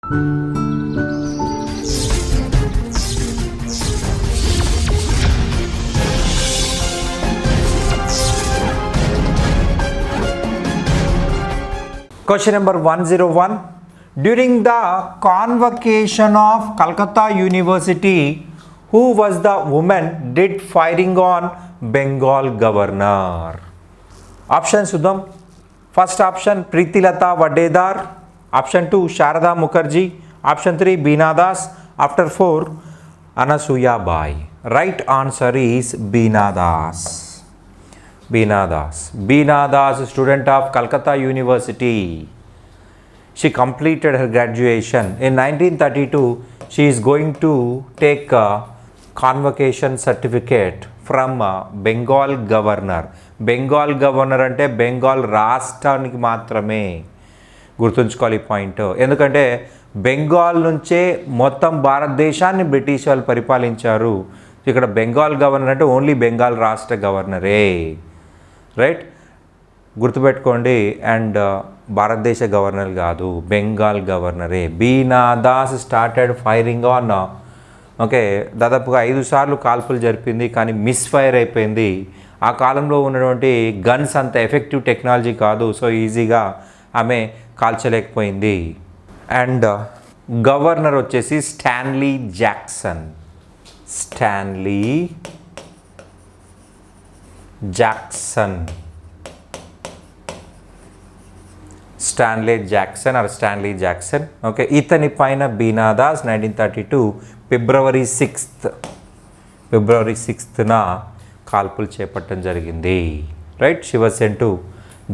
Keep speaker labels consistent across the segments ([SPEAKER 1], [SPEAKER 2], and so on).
[SPEAKER 1] Question number 101. During the convocation of Calcutta University, who was the woman did firing on Bengal governor? Options Sudham. First option Preetilata Vadedar. Option 2 Sharada Mukherjee. Option 3 Beena Das. After 4 Anasuya Bai. Right answer is Beena Das. Beena Das. Beena Das, student of Calcutta University. She completed her graduation. In 1932, she is going to take a convocation certificate from Bengal governor. Bengal governor అంటే బెంగాల్ రాష్ట్రానికి మాత్రమే గుర్తుంచుకోవాలి ఈ point. ఎందుకంటే బెంగాల్ నుంచే మొత్తం భారతదేశాన్ని British వాళ్ళు పరిపాలించారు. ఇక్కడ బెంగాల్ గవర్నర్ అంటే ఓన్లీ బెంగాల్ రాష్ట్ర గవర్నరే, రైట్? గుర్తుపెట్టుకోండి. అండ్ భారతదేశ గవర్నర్ కాదు, బెంగాల్ గవర్నరే. Bina Das started firing on, okay, దాదాపుగా 5 సార్లు కాల్పులు జరిపింది, కానీ మిస్ఫైర్ అయిపోయింది. ఆ కాలంలో ఉన్నటువంటి గన్స్ అంత ఎఫెక్టివ్ టెక్నాలజీ కాదు, సో ఈజీగా ఆమె కాల్చలేకపోయింది. అండ్ గవర్నర్ వచ్చేసి Stanley Jackson. Stanley Jackson, Stanley Jackson or Stanley Jackson, okay. ఇతని పైన బీనా దాస్ 1932 ఫిబ్రవరి 6న కాల్పులు చేపట్టడం జరిగింది, right? She was sent to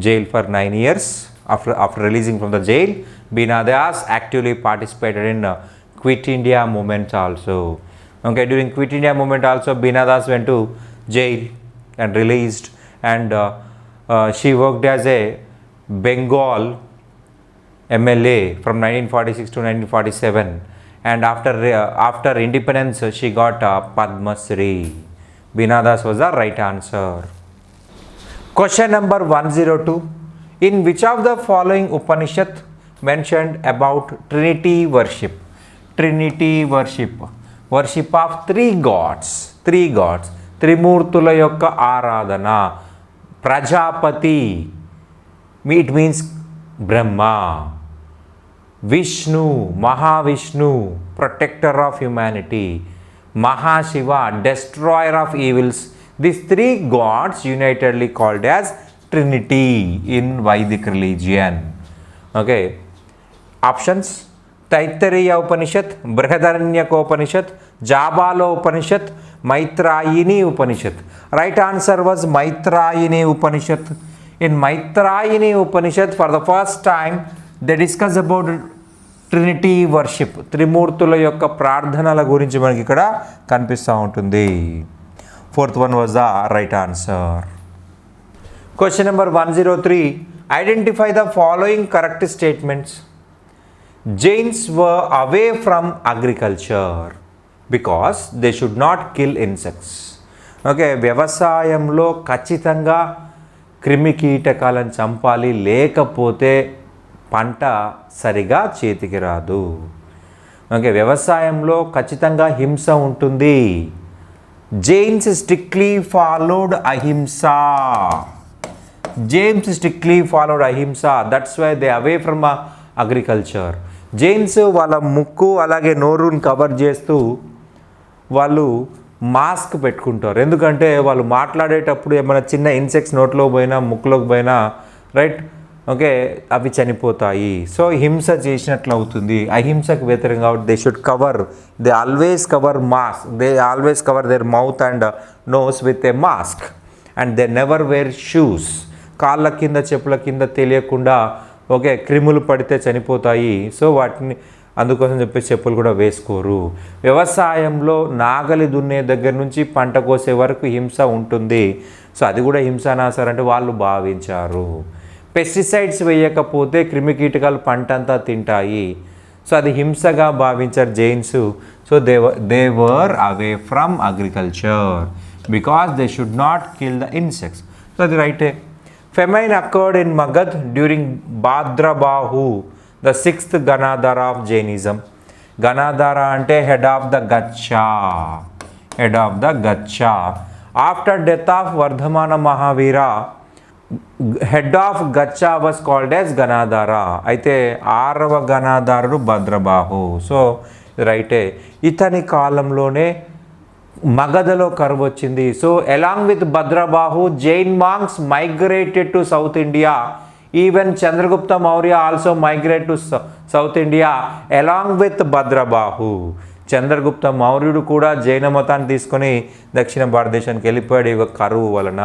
[SPEAKER 1] jail for 9 years. After releasing from the jail, Beena Das actively participated in Quit India movement also. Okay, during Quit India movement also, Beena Das went to jail and released, and she worked as a Bengal MLA from 1946 to 1947, and after independence she got Padma Shri. Beena Das was the right answer. Question number 102. In which of the following Upanishad mentioned about Trinity worship? Trinity worship, worship of three gods, త్రిమూర్తుల యొక్క ఆరాధన. Prajapati, it means Brahma. Vishnu, Mahavishnu, protector of humanity. Mahashiva, destroyer of evils. These three gods unitedly called as Trinity in Vedic religion. Okay. Options: Taittiriya Upanishad, Brihadaranyaka Upanishad, Jabala Upanishad, Maitrayini Upanishad. Right answer was Maitrayini Upanishad. In Maitrayini Upanishad, for the first time, they discuss about Trinity worship. త్రిమూర్తుల యొక్క ప్రార్థనల గురించి మనకి ఇక్కడ కనిపిస్తూ ఉంటుంది. 4th one was the right answer. Question number 103. Identify the following correct statements. Jains were away from agriculture because they should not kill insects. Okay, వ్యవసాయంలో ఖచ్చితంగా క్రిమి కీటకాలను చంపాలి, లేకపోతే పంట సరిగా చేతికి రాదు. ఓకే, వ్యవసాయంలో ఖచ్చితంగా హింస ఉంటుంది. Jains strictly followed ahimsa. Jains strictly followed ahimsa, that's why they away from agriculture. Jains వాళ్ళ ముక్కు అలాగే నోరుని కవర్ చేస్తూ వాళ్ళు మాస్క్ పెట్టుకుంటారు. ఎందుకంటే వాళ్ళు మాట్లాడేటప్పుడు ఏమైనా చిన్న ఇన్సెక్ట్స్ నోట్లో పోయినా ముక్కులోకి పోయినా, రైట్, ఓకే, అవి చనిపోతాయి. సో హింస చేసినట్లు అవుతుంది. అహింసకు వ్యతిరేకంగా కాబట్టి they should cover, they always cover mask, they always cover their mouth and nose with a mask, and they never wear shoes. కాళ్ళ కింద చెప్పుల కింద తెలియకుండా, ఓకే, క్రిములు పడితే చనిపోతాయి. సో వాటిని అందుకోసం చెప్పేసి చెప్పులు కూడా వేసుకోరు. వ్యవసాయంలో నాగలి దున్నే దగ్గర నుంచి పంట కోసే వరకు హింస ఉంటుంది. సో అది కూడా హింసనాసారంటే వాళ్ళు భావించారు. పెస్టిసైడ్స్ వేయకపోతే క్రిమికీటకాలు పంట అంతా తింటాయి. సో అది హింసగా భావించారు Jains. So they were away from agriculture because they should not kill the insects. So అది రైటే. Famine occurred in Magad during Bhadrabahu the sixth ganadhara of Jainism. Ganadhara అంటే head of the gaccha, head of the gaccha. After death of Vardhamana Mahavira head of gaccha was called as ganadhara. అయితే 6వ గణాధారుడు Bhadrabahu. So రైటే. ఇతని కాలంలోనే మగధలో కరువు వచ్చింది. So along with Bhadrabahu Jain monks migrated to south India. Even Chandragupta Maurya also migrate to south India along with Bhadrabahu. Chandragupta మౌర్యుడు కూడా జైన మతాన్ని తీసుకొని దక్షిణ భారతదేశానికి వెళ్ళిపోయాడు ఇక కరువు వలన,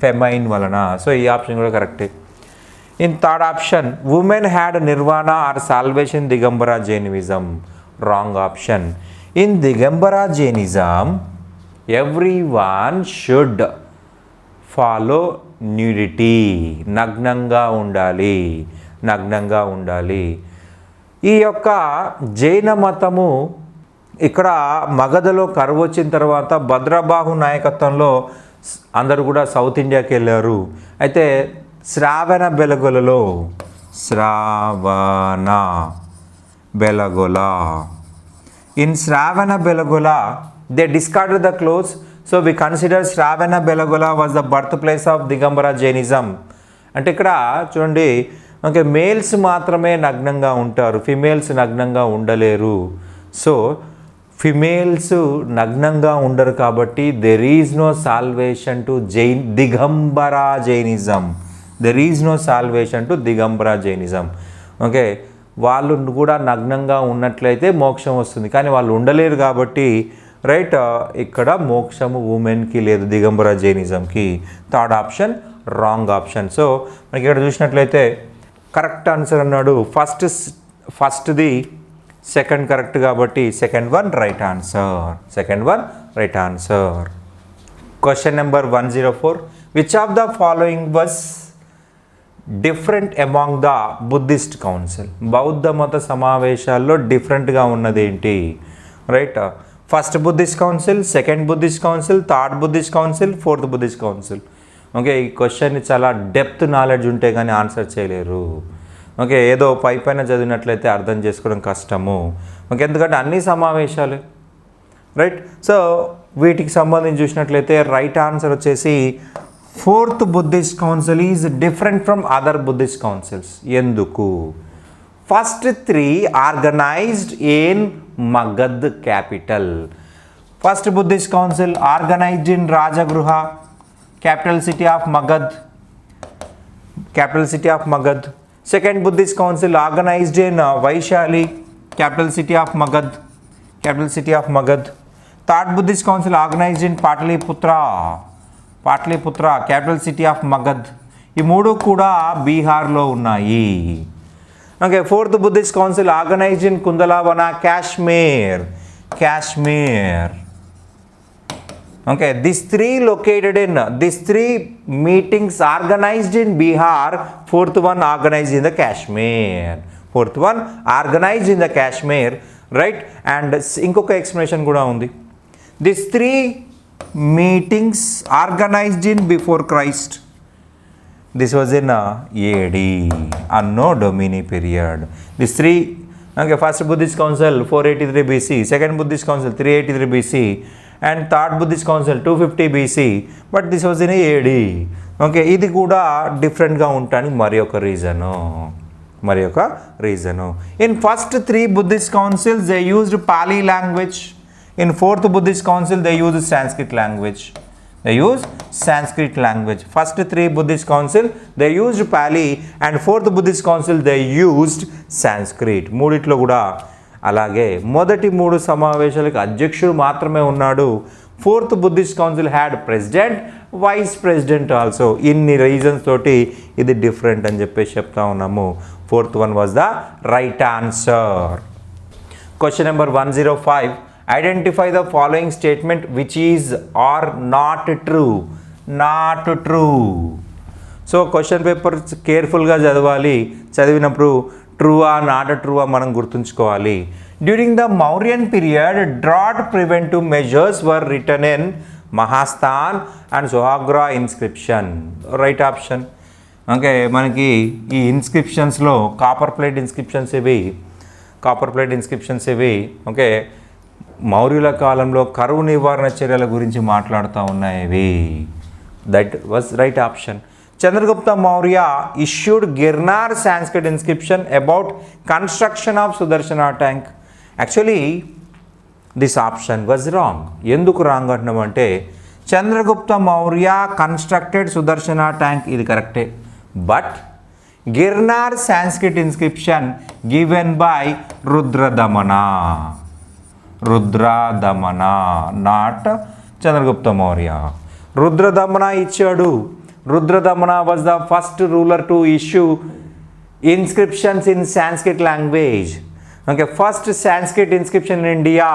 [SPEAKER 1] ఫెమైన్ వలన. సో ఈ ఆప్షన్ కూడా కరెక్టే. In third option women had nirvana or salvation Digambara Jainism. Wrong option. In Digambara Jainism everyone should follow nudity. నగ్నంగా ఉండాలి, నగ్నంగా ఉండాలి. ఈ యొక్క జైన మతము ఇక్కడ మగధలో కరువు వచ్చిన తర్వాత భద్రబాహు నాయకత్వంలో అందరూ కూడా సౌత్ ఇండియాకి వెళ్ళారు. అయితే శ్రావణ బెలగొలలో, Shravana Belagola, in Shravana Belagola they discarded the clothes. So we consider Shravana Belagola was the birth place of Digambara Jainism. అంటే ఇక్కడ చూడండి, ఓకే, మేల్స్ మాత్రమే నగ్నంగా ఉంటారు, ఫిమేల్స్ నగ్నంగా ఉండలేరు. సో ఫిమేల్స్ నగ్నంగా ఉండరు కాబట్టి there is no salvation to Digambara Jainism. There is no salvation to Digambara Jainism. Okay, వాళ్ళు కూడా నగ్నంగా ఉన్నట్లయితే మోక్షం వస్తుంది, కానీ వాళ్ళు ఉండలేరు కాబట్టి రైట్ ఇక్కడ మోక్షము ఉమెన్కి లేదు, దిగంబర జైనిజంకి. Third option wrong option. So మనకి ఇక్కడ చూసినట్లయితే కరెక్ట్ ఆన్సర్ అన్నాడు. ఫస్ట్ది సెకండ్ కరెక్ట్ కాబట్టి second one right answer. Second one right answer. Question number 104. Which of the following was different among the Buddhist council. బౌద్ధ మత సమావేశాల్లో డిఫరెంట్గా ఉన్నది ఏంటి? Right, first Buddhist council, second Buddhist council, third Buddhist council, fourth Buddhist council. Okay, ఈ క్వశ్చన్ని చాలా depth knowledge ఉంటే కానీ ఆన్సర్ చేయలేరు. ఓకే, ఏదో పైన చదివినట్లయితే అర్థం చేసుకోవడం కష్టము. ఓకే, ఎందుకంటే అన్ని సమావేశాలు రైట్. సో వీటికి సంబంధించి చూసినట్లయితే రైట్ ఆన్సర్ వచ్చేసి fourth Buddhist council is different from other Buddhist councils. ఎందుకు? First 3 organised in Magadh capital. First Buddhist council organised in Rajagriha, capital city of Magadh, capital city of Magadh. Second Buddhist Council organized in Vaishali, capital city of Magad, capital city of Magad. Third Buddhist Council organized in Pataliputra, Pataliputra, capital city of Magad. ఈ మూడు కూడా బీహార్లో ఉన్నాయి. Okay, fourth Buddhist council organised in Kundalavana, Kashmir, Kashmir. Okay, these three meetings organized in Bihar, fourth one organized in the Kashmir, fourth one organized in the Kashmir, right? And inkoka explanation kuda undi. These 3 meetings organized in before Christ. This was in AD, Anno Domini period. These 3, okay, first Buddhist Council 483 BC, second Buddhist Council 383 BC, and third Buddhist Council 250 BC, but this was in AD. Okay, ఇది కూడా డిఫరెంట్గా ఉంటానికి మరి ఒక reason. In first 3 Buddhist councils they used Pali language. In fourth Buddhist council they use Sanskrit language. First 3 Buddhist council they used Pali and fourth Buddhist council they used Sanskrit. మూడిట్లో కూడా అలాగే మొదటి 3 సమావేశాలకు అధ్యక్షుడు మాత్రమే ఉన్నాడు. Fourth Buddhist council had president, vice president also. ఇన్ని reasons తోటి ఇది డిఫరెంట్ అని చెప్పేసి చెప్తా ఉన్నాము. Fourth one was the right answer. Question number 105. Identify the following statement which is or not true. Not true. So question paper కేర్ఫుల్గా చదవాలి. చదివినప్పుడు ట్రూవా నాట్ ట్రూవా మనం గుర్తుంచుకోవాలి. During the Mauryan period drought preventive measures were written in Mahasthan and Sohgaura inscription. Right option. Okay మనకి ఈ ఇన్స్క్రిప్షన్స్లో కాపర్ ప్లేట్ ఇన్స్క్రిప్షన్స్ ఇవి ఓకే మౌర్యుల కాలంలో కరువు నివారణ చర్యల గురించి మాట్లాడుతూ ఉన్నాయి ఇవి. That was right option. Chandragupta Maurya issued Girnar Sanskrit inscription about construction of Sudarshana tank. Actually this option was wrong. ఎందుకు రాంగ్ అంటున్నామంటే చంద్రగుప్త మౌర్య కన్స్ట్రక్టెడ్ సుదర్శన ట్యాంక్, ఇది కరెక్టే. But Girnar Sanskrit inscription given by Rudradaman, not Chandragupta Maurya. Rudradaman ఇచ్చాడు. Rudradaman was the first ruler to issue inscriptions in Sanskrit language. Okay first Sanskrit inscription in India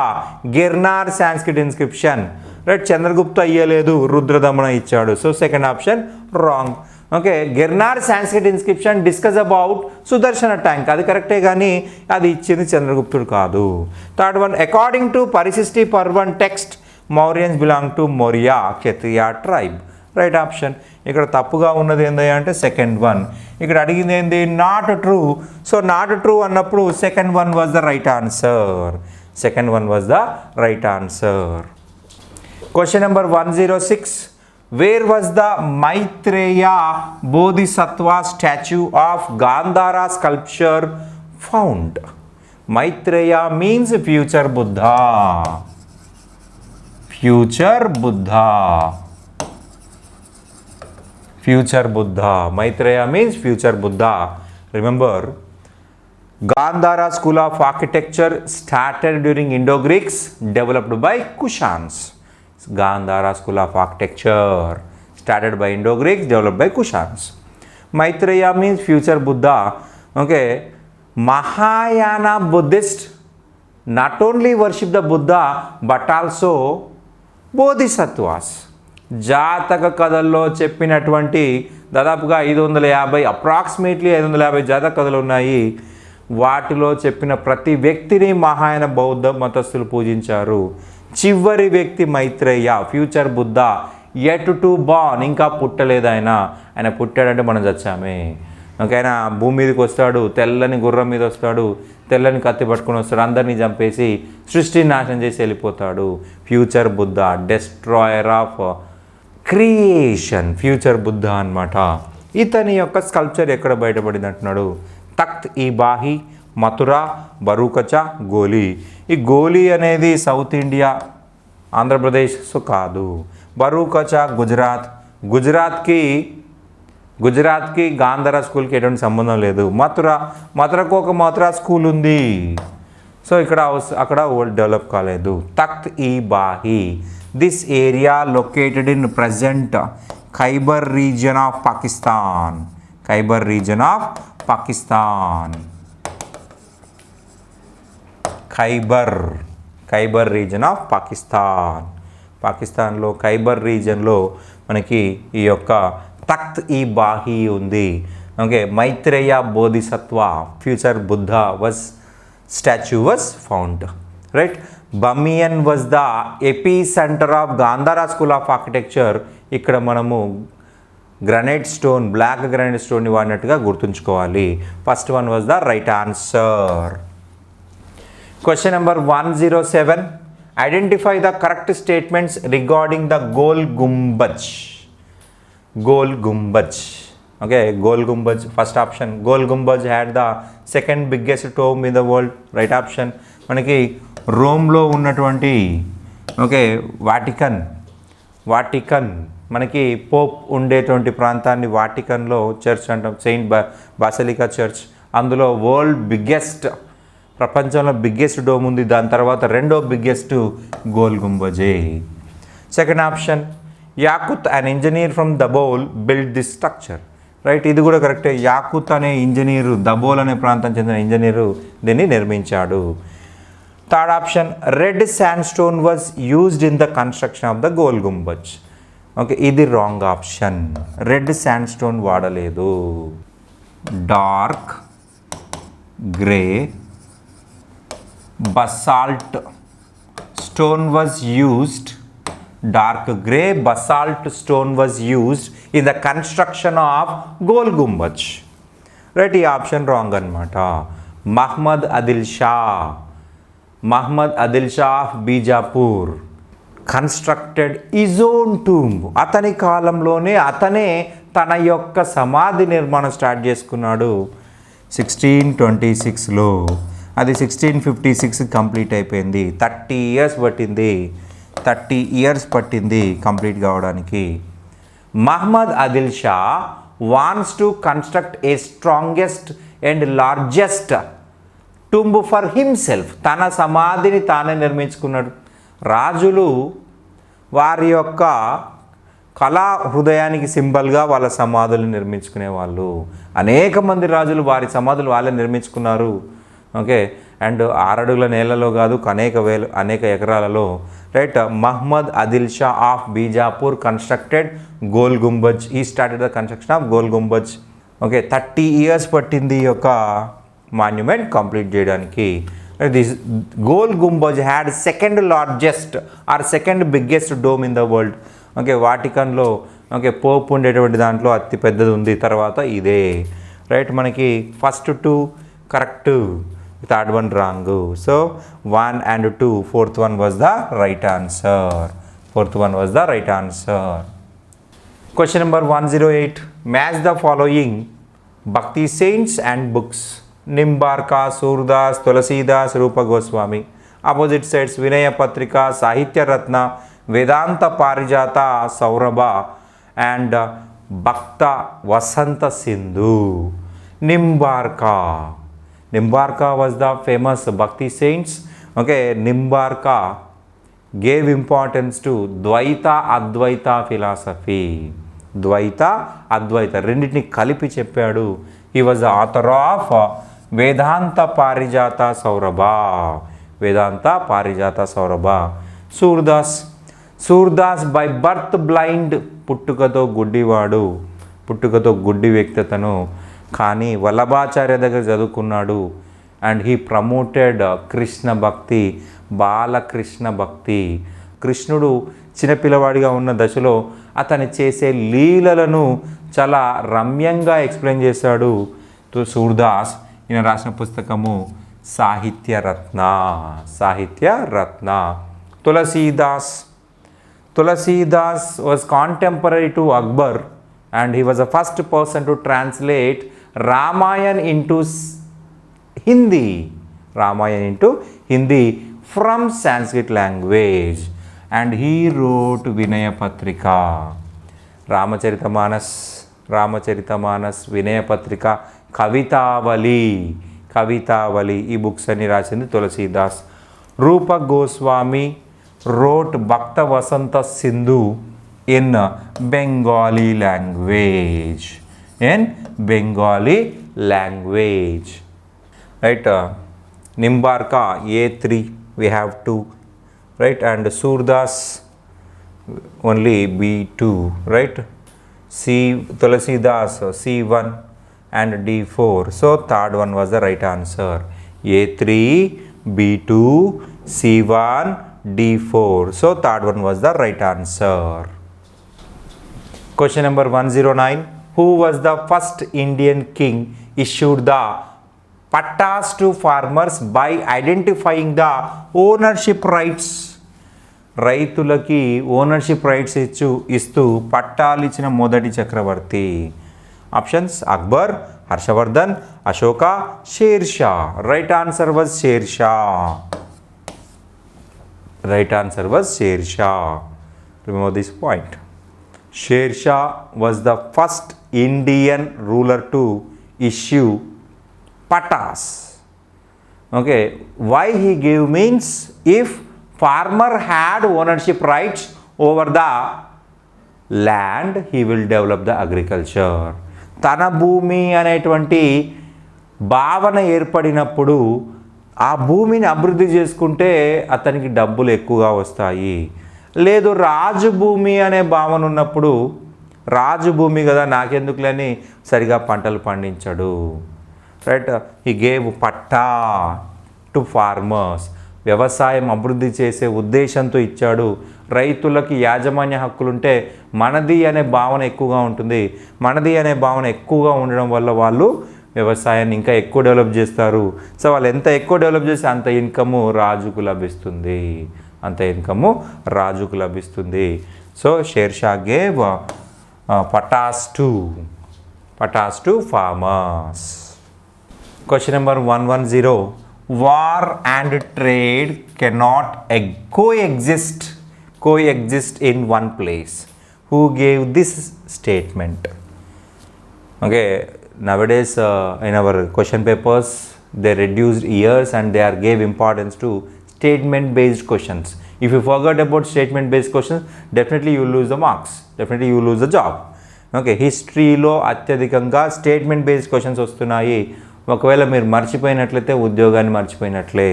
[SPEAKER 1] Girnar Sanskrit inscription. Right, Chandragupta ఇయ్యలేదు, రుద్రదమన ఇచ్చాడు. So second option wrong. Okay Girnar Sanskrit inscription discuss about Sudarshana tank, అది కరెక్టే కానీ అది ఇచ్చింది చంద్రగుప్తుడు కాదు. Third one, according to Parishishta Parvan text Mauryans belong to Maurya Kshatriya tribe. Right option. ఇక్కడ తప్పుగా ఉన్నది ఏంది అంటే సెకండ్ వన్. ఇక్కడ అడిగింది ఏంది not true. So not true అన్నప్పుడు second one was the right answer. Question number 106. Where was the Maitreya Bodhisattva statue of Gandhara sculpture found? Maitreya means future Buddha. Maitreya means future Buddha. Remember, Gandhara school of architecture started during Indo-Greeks, developed by Kushans. Gandhara school of architecture started by Indo-Greeks, developed by Kushans. Maitreya means future Buddha. Okay, Mahayana Buddhist not only worship the Buddha but also Bodhisattvas. జాతక కథల్లో చెప్పినటువంటి దాదాపుగా 550 approximately 550 జాతక కథలు ఉన్నాయి. వాటిలో చెప్పిన ప్రతి వ్యక్తిని మహాయాన బౌద్ధ మతస్థులు పూజించారు. చివరి వ్యక్తి Maitreya, future Buddha, yet to born, ఇంకా పుట్టలేదు ఆయన పుట్టాడంటే మనం చచ్చామే. ఓకేనా, భూమి మీదకి వస్తాడు, తెల్లని గుర్రం మీద వస్తాడు, తెల్లని కత్తి పట్టుకొని వస్తాడు, అందరినీ చంపేసి సృష్టిని నాశనం చేసి వెళ్ళిపోతాడు. Future Buddha, destroyer of creation, future Buddha అన్నమాట. ఇతని యొక్క స్కల్ప్చర్ ఎక్కడ బయటపడింది అంటున్నాడు. తఖ్త్ ఈ బాహి, మథురా, బరూకచ, గోలీ. ఈ గోలీ అనేది సౌత్ ఇండియా, ఆంధ్రప్రదేశ్ సో కాదు. బరూకచ గుజరాత్కి గాంధారా స్కూల్కి ఎటువంటి సంబంధం లేదు. మథురకు ఒక మథురా స్కూల్ ఉంది. సో అక్కడ డెవలప్ కాలేదు. Takht i Bahi, this area located in present Khyber region of Pakistan. Khyber region of పాకిస్తాన్లో ఖైబర్ రీజన్లో మనకి ఈ యొక్క తఖ్త్ ఈ బాహి ఉంది. Okay, Maitreya Bodhisattva future Buddha statue was found. Right, Bamiyan was the ఎపీ centre of Gandhara school of architecture. ఇక్కడ మనము గ్రానైట్ స్టోన్, బ్లాక్ గ్రానైట్ స్టోన్ని వాడినట్టుగా గుర్తుంచుకోవాలి. First one was the right answer. Question number 107. Identify the correct statements regarding the Gol Gumbaj. Okay, Gol Gumbaj. First option, Gol Gumbaj had the second biggest tomb in the world. Right option. మనకి రోమ్లో ఉన్నటువంటి okay Vatican మనకి pope ఉండేటువంటి ప్రాంతాన్ని వాటికన్లో church అంటాం, saint basilica church. అందులో world biggest, ప్రపంచంలో biggest dome ఉంది. దాని తర్వాత రెండో బిగ్గెస్ట్ గోల్ గుంబజే. Second option, Yakut an engineer from Dabol build this structure. Right, ఇది కూడా కరెక్టే. యాకుత్ అనే ఇంజనీరు, దబోల్ అనే ప్రాంతం చెందిన ఇంజనీరు దీన్ని నిర్మించాడు. Third option, red sand stone was used in the construction of the Gol Gumbaz. Okay, ఇది wrong option. Red sand stone వాడలేదు. Dark grey basalt stone was used. Dark grey basalt stone was used in the construction of Gol Gumbaz. Right, ఈ option wrong అనమాట. Mohammed Adil Shah of Bijapur constructed his own tomb. అతని కాలంలోనే అతనే తన యొక్క సమాధి నిర్మాణం స్టార్ట్ చేసుకున్నాడు 1626లో. అది 1656 కంప్లీట్ అయిపోయింది. 30 ఇయర్స్ పట్టింది కంప్లీట్ కావడానికి. Mohammed Adil Shah wants to construct a strongest and largest tomb for himself. తన సమాధిని తానే నిర్మించుకున్నాడు. రాజులు వారి యొక్క కళా హృదయానికి సింబల్గా వాళ్ళ సమాధులు నిర్మించుకునేవాళ్ళు. అనేక మంది రాజులు వారి సమాధులు వాళ్ళే నిర్మించుకున్నారు. ఓకే, అండ్ 6 అడుగుల నేలలో కాదు, అనేక ఎకరాలలో. Right, Mohammed Adil Shah of Bijapur constructed Gol Gumbaz. He started the construction of Gol Gumbaz. Okay, 30 years పట్టింది ఈ యొక్క మాన్యుమెంట్ కంప్లీట్ చేయడానికి. This Gol Gumbaz had second largest or second biggest dome in the world. Okay, వాటికన్లో ఓకే పోప్ ఉండేటువంటి దాంట్లో అతి పెద్దది ఉంది, తర్వాత ఇదే. రైట్, మనకి first 2 correct, third 1 wrong. So 1 and 2, fourth one was the right answer. Question number 108. Match the following Bhakti saints and books. Nimbarka, Surdas, Tulasidas, Rupa Goswami. Opposite sides Vinaya Patrika, Sahitya Ratna, Vedanta Parijata, Saurabha and Bhakta Vasanta Sindhu. Nimbarka was the famous Bhakti saints. Okay, Nimbarka gave importance to Dvaita Advaita philosophy. Dvaita Advaita రెండింటిని కలిపి చెప్పాడు. He was the author of Vedanta Parijata Saurabha. Surdas by birth blind, పుట్టుకతో గుడ్డి వ్యక్తితను, కానీ వల్లభాచార్య దగ్గర చదువుకున్నాడు. And he promoted Krishna భక్తి, బాలకృష్ణ భక్తి. కృష్ణుడు చిన్నపిల్లవాడిగా ఉన్న దశలో అతను చేసే లీలలను చాలా రమ్యంగా ఎక్స్ప్లెయిన్ చేశాడు. సూర్దాస్ ఈయన రాసిన పుస్తకము Sahitya Ratna. Tulsidas was contemporary to Akbar and he was the first person to translate Ramayana into Hindi from Sanskrit language, and he wrote Vinaya Patrika. Ramacharita-manas, Vinaya Patrika, Kavitavali ఈ బుక్స్ అన్ని రాసింది తులసీదాస్. రూప Goswami wrote Bhakta Vasanta Sindhu in Bengali language. Right, Nimbarka A3, we have 2, right, and Surdas only B2, right. Tulasidas C1 and D4. So third one was the right answer. A3, B2, C1, D4. So third one was the right answer. Question number 109. Who was the first Indian king issued the pattas to farmers by identifying the ownership rights? రైతులకి ownership rights ఇస్తూ పట్టాలు ఇచ్చిన మొదటి చక్రవర్తి. Options Akbar, Harshavardhan, Ashoka, Shershah. Right answer was Shershah. Remember this point. Sher Shah was the first Indian ruler to issue pattas. Okay, why he gave means if farmer had ownership rights over the land, he will develop the agriculture. తన భూమి అనేటువంటి భావన ఏర్పడినప్పుడు ఆ భూమిని అభివృద్ధి చేసుకుంటే అతనికి డబ్బులు ఎక్కువగా వస్తాయి. లేదు రాజు భూమి అనే భావన ఉన్నప్పుడు రాజు భూమి కదా నాకెందుకులని సరిగా పంటలు పండించడు. Right, he gave patta to farmers. వ్యవసాయం అభివృద్ధి చేసే ఉద్దేశంతో ఇచ్చాడు. రైతులకి యాజమాన్య హక్కులుంటే మనది అనే భావన ఎక్కువగా ఉంటుంది. మనది అనే భావన ఎక్కువగా ఉండడం వల్ల వాళ్ళు వ్యవసాయాన్ని ఇంకా ఎక్కువ డెవలప్ చేస్తారు. సో వాళ్ళు ఎంత ఎక్కువ డెవలప్ చేస్తే అంత ఇన్కము రాజుకు లభిస్తుంది, అంత ఇన్కము రాజుకు లభిస్తుంది. So Sher Shah gave Pataas to farmers. Question number 110. War and trade cannot coexist in one place. Who gave this statement? Okay, nowadays in our question papers they reduced years and they are gave importance to statement based questions. If you forget about statement based questions, definitely you lose the marks, definitely you lose the job. Okay, historyలో అత్యధికంగా statement based questions వస్తున్నాయి. ఒకవేళ మీరు మర్చిపోయినట్లయితే ఉద్యోగాన్ని మర్చిపోయినట్లే.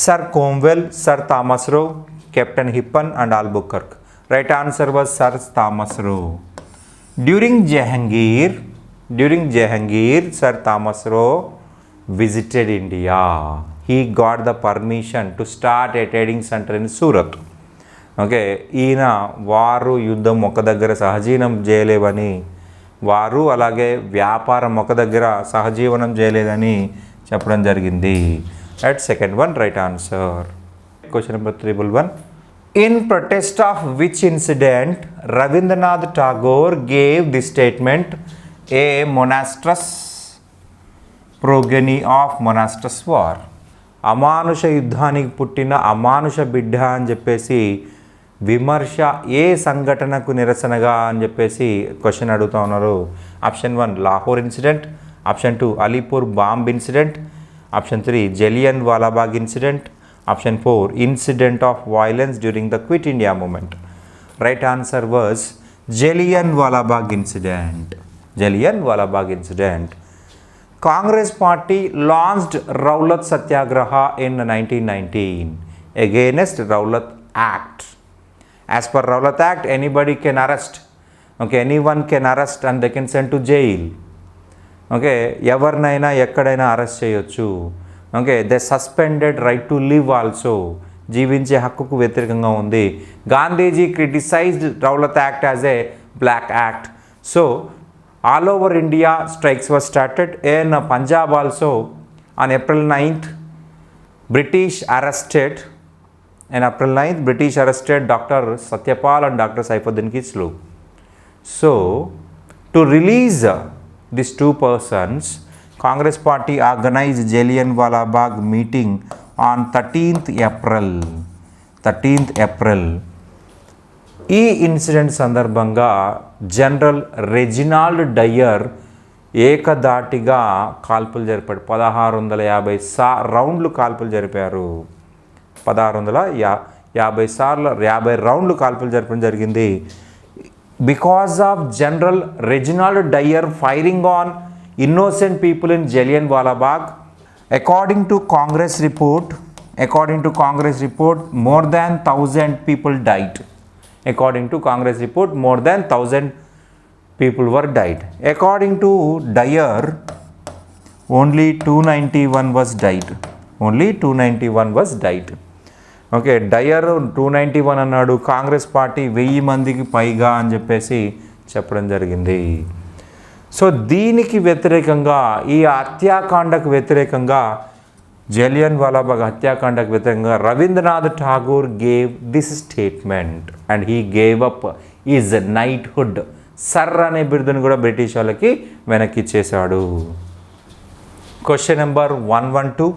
[SPEAKER 1] Sir Cromwell, sir Thomas Roe, captain Hippon and Albuquerque. Right answer was sir Thomas Roe. During Jahangir sir Thomas Roe visited India. He got the permission to start a trading center in Surat. Okay, ఈయన వారు యుద్ధం ఒక దగ్గర సహజీవనం చేయలేవని, వారు అలాగే వ్యాపారం ఒక దగ్గర సహజీవనం చేయలేదని చెప్పడం జరిగింది. At second one right answer. Question number 311. In protest of which incident Rabindranath Tagore gave the statement a monstrous progeny of monstrous war. అమానుష యుద్ధానికి పుట్టిన అమానుష బిడ్డ అని చెప్పేసి విమర్శ ఏ సంఘటనకు నిరసనగా అని చెప్పేసి క్వశ్చన్ అడుగుతూ ఉన్నారు. Option 1 Lahore incident, option 2 Alipur bomb incident, option 3 Jallian Walabagh incident, option 4 incident of violence during the quit India movement. Right answer was Jallian Walabagh incident. Congress party launched Rowlatt Satyagraha in 1919 against Rowlatt Act. As per Rowlatt Act, anybody can arrest. Okay, anyone can arrest and they can send to jail. Okay, ఎవర్నైనా ఎక్కడైనా arrest చేయొచ్చు. Okay, they suspended right to live also. జీవించే హక్కుకు వ్యతిరేకంగా ఉంది. Gandhiji criticised Rowlatt act as a black act. So all over India strikes were started. In Punjab also on April 9th British arrested Dr. Satyapal and Dr. Saifuddin Kislu. So to release these two persons, Congress party organized Jallianwala Bagh meeting on 13th April. ఈ incident సందర్భంగా general Reginald Dyer ఏకధాటిగా కాల్పులు జరిపాడు. 1650 రౌండ్లు కాల్పులు జరిపారు. 1650 రౌండ్లు కాల్పులు జరపడం జరిగింది. Because of general Reginald Dyer firing on innocent people in Jallianwala Bagh. According to Congress report, more than 1,000 people died. According to Congress report, more than 1,000 people were died. According to Dyer, only 291 was died. Okay, Dyer 291 అన్నాడు. Congress party 1000 మందికి పైగా అని చెప్పేసి చెప్పడం జరిగింది. So దీనికి వ్యతిరేకంగా, ఈ హత్యాకాండకు వ్యతిరేకంగా, జలియన్వాలాబాగ్ హత్యాకాండకు వ్యతిరేకంగా Rabindranath Tagore gave this statement and he gave up his knighthood. Sir అనే బిరుదును కూడా బ్రిటిష్ వాళ్ళకి వెనక్కి ఇచ్చేశాడు. Question number 112.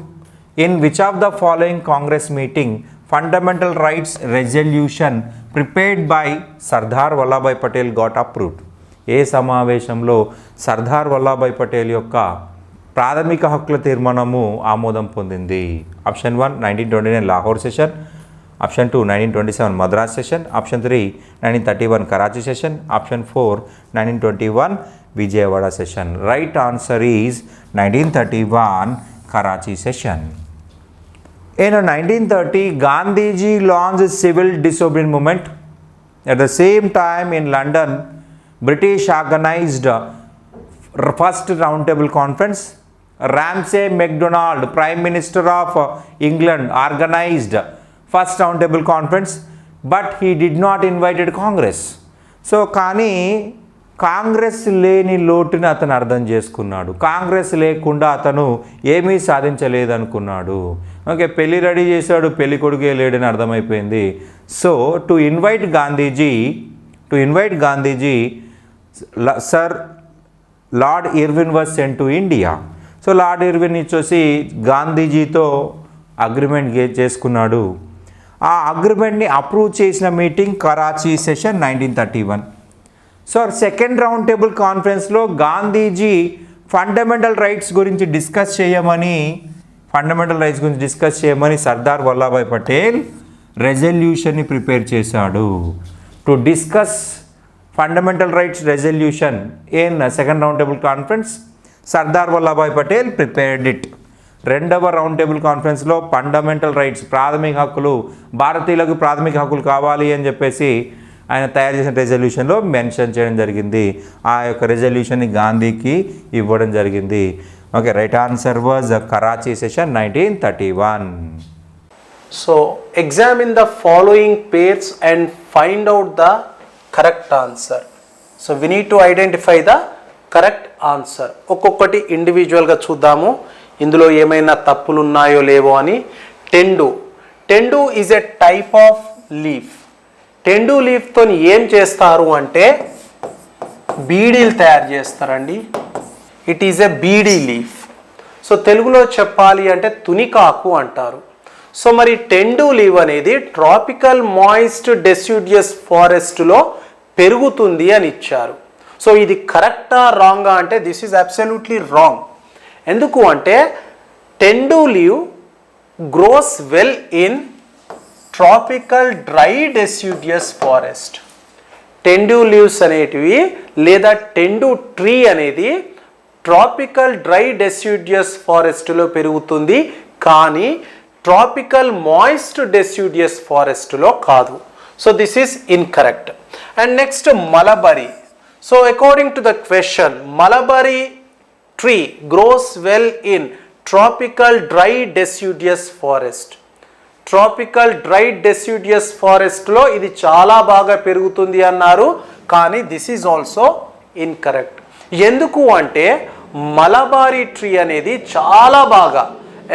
[SPEAKER 1] In which of the following Congress meeting fundamental rights resolution prepared by Sardar Vallabhbhai Patel got approved. ఏ సమావేశంలో సర్దార్ వల్లభాయ్ పటేల్ యొక్క ప్రాథమిక హక్కుల తీర్మానము ఆమోదం పొందింది? Option 1 1929 Lahore session, option 2 1927 Madras session, option 3 1931 Karachi session, option 4 1921 Vijayawada session. Right answer is 1931 Karachi session. In 1930, Gandhiji launched civil disobedience movement. At the same time in London, British organized first roundtable conference Ramsay MacDonald, Prime Minister of England, organized first roundtable conference, but he did not invited Congress. So కానీ కాంగ్రెస్ లేని లోటుని అతను అర్థం చేసుకున్నాడు. కాంగ్రెస్ లేకుండా అతను ఏమీ సాధించలేదనుకున్నాడు. Okay, పెళ్ళి ready చేశాడు, పెళ్ళి కొడుకే లేడని అర్థమైపోయింది. So to invite Gandhiji sir Lord Irwin was sent to India. So Lord Irwin వచ్చేసి గాంధీజీతో అగ్రిమెంట్ చేసుకున్నాడు. ఆ అగ్రిమెంట్ని అప్రూవ్ చేసిన meeting Karachi session 1931. So second round table కాన్ఫరెన్స్లో గాంధీజీ ఫండమెంటల్ రైట్స్ గురించి డిస్కస్ చేయమని సర్దార్ వల్లభాయ్ పటేల్ రెజల్యూషన్ని ప్రిపేర్ చేశాడు. To discuss fundamental rights resolution in second round table conference, Sardar Vallabhbhai Patel prepared it. రెండవ రౌండ్ టేబుల్ కాన్ఫరెన్స్లో ఫండమెంటల్ రైట్స్, ప్రాథమిక హక్కులు, భారతీయులకు ప్రాథమిక హక్కులు కావాలి అని చెప్పేసి ఆయన తయారు చేసిన రెజల్యూషన్లో మెన్షన్ చేయడం జరిగింది. ఆ యొక్క రెజల్యూషన్ని గాంధీకి ఇవ్వడం జరిగింది. Okay, right answer was Karachi session 1931.
[SPEAKER 2] So examine the following pairs and find out the correct answer. So we need to identify the correct answer. ఒక్కొక్కటి ఇండివిజువల్గా చూద్దాము, ఇందులో ఏమైనా తప్పులు ఉన్నాయో లేవో అని. Tendu is a type of leaf. Tendu లీఫ్తో ఏం చేస్తారు అంటే బీడీలు తయారు చేస్తారండి. It is a beedi leaf. So తెలుగులో చెప్పాలి అంటే తునికాకు అంటారు. సో మరి టెండు లీవ్ అనేది ట్రాపికల్ మాయిస్ట్ డెసిడ్యూయస్ ఫారెస్ట్లో పెరుగుతుంది అని ఇచ్చారు. సో ఇది కరెక్టా రాంగా అంటే దిస్ ఈజ్ అబ్సల్యూట్లీ రాంగ్. ఎందుకు అంటే tendu leaf grows well in tropical dry deciduous forest. Tendu leaves అనేటివి లేదా టెండు ట్రీ అనేది ట్రాపికల్ డ్రై డెసిడ్యూయస్ ఫారెస్ట్లో పెరుగుతుంది, కానీ ట్రాపికల్ మాయిస్ట్ డెసిడ్యూయస్ ఫారెస్ట్లో కాదు. So this is incorrect. And next mulberry. So according to the question, mulberry tree grows well in tropical dry deciduous forest. Tropical dry deciduous ఫారెస్ట్లో ఇది చాలా బాగా పెరుగుతుంది అన్నారు, కానీ దిస్ ఈజ్ ఆల్సో ఇన్కరెక్ట్. ఎందుకు అంటే మలబారీ ట్రీ అనేది చాలా బాగా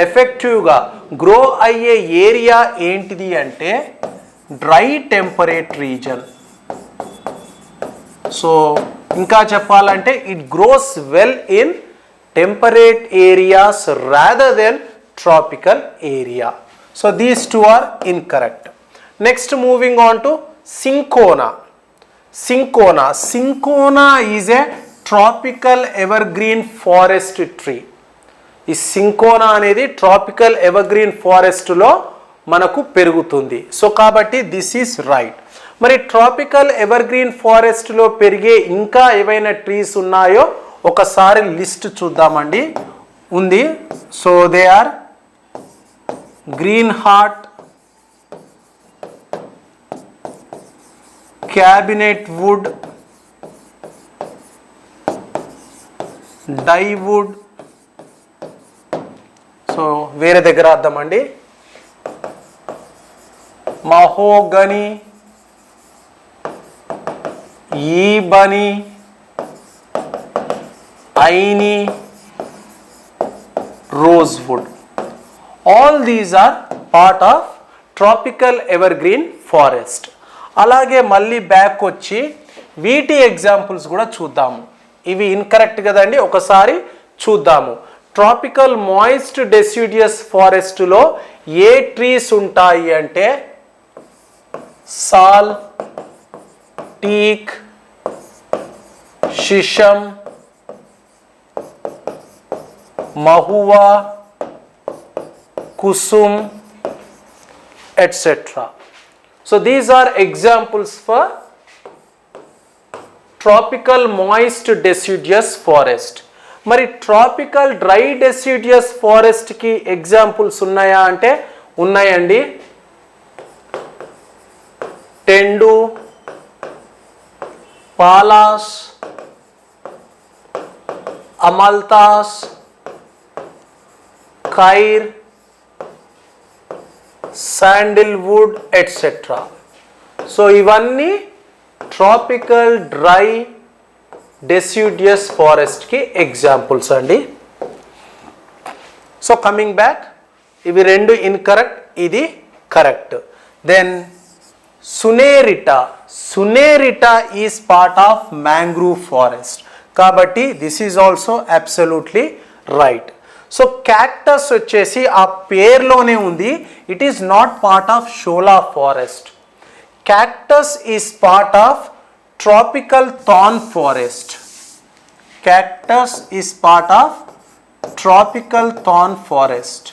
[SPEAKER 2] ఎఫెక్టివ్గా గ్రో అయ్యే ఏరియా ఏంటిది అంటే డ్రై టెంపరేట్ రీజన్. సో ఇంకా చెప్పాలంటే it grows well in temperate areas rather than tropical area. So these two are incorrect. Next moving on to cinchona. Cinchona is a tropical evergreen forest tree. ఈ cinchona అనేది tropical evergreen ఫారెస్ట్లో మనకు పెరుగుతుంది. So కాబట్టి this is right. మరి tropical evergreen ఫారెస్ట్లో పెరిగే ఇంకా ఏవైనా ట్రీస్ ఉన్నాయో ఒకసారి లిస్ట్ చూద్దామండి. ఉంది. So they are green heart, cabinet wood, dyewood. So వేరే దగ్గర అర్థమండి. Mahogany, ఈబని, ఐని, rosewood. All these are part of tropical evergreen forest. అలాగే మళ్ళీ బ్యాక్ వచ్చి వీటి ఎగ్జాంపుల్స్ కూడా చూద్దాము. ఇవి ఇన్కరెక్ట్ కదండి, ఒకసారి చూద్దాము. ట్రాపికల్ మాయిస్ట్ డెసిడ్యూయస్ ఫారెస్ట్లో ఏ ట్రీస్ ఉంటాయి అంటే sal, teak, shisham, mahua, kusum, etc. So these are examples for tropical moist deciduous forest. మరి ట్రాపికల్ డ్రై డెసిడ్యూయస్ ఫారెస్ట్ కి ఎగ్జాంపుల్స్ ఉన్నాయా అంటే ఉన్నాయండి. Tendu, palash, amaltas, Kair, sandalwood etcetera. So ఇవన్నీ ట్రాపికల్ డ్రై డెసిడ్యూయస్ ఫారెస్ట్కి ఎగ్జాంపుల్స్ అండి. సో కమింగ్ బ్యాక్, ఇవి రెండు ఇన్కరెక్ట్, ఇది correct. Then sonneratia, sonneratia is part of mangrove forest కాబట్టి this is also absolutely right. So cactus వచ్చేసి ఆ పేరులోనే ఉంది, it is not part of shola forest. Cactus is part of tropical thorn forest. Cactus is part of tropical thorn forest.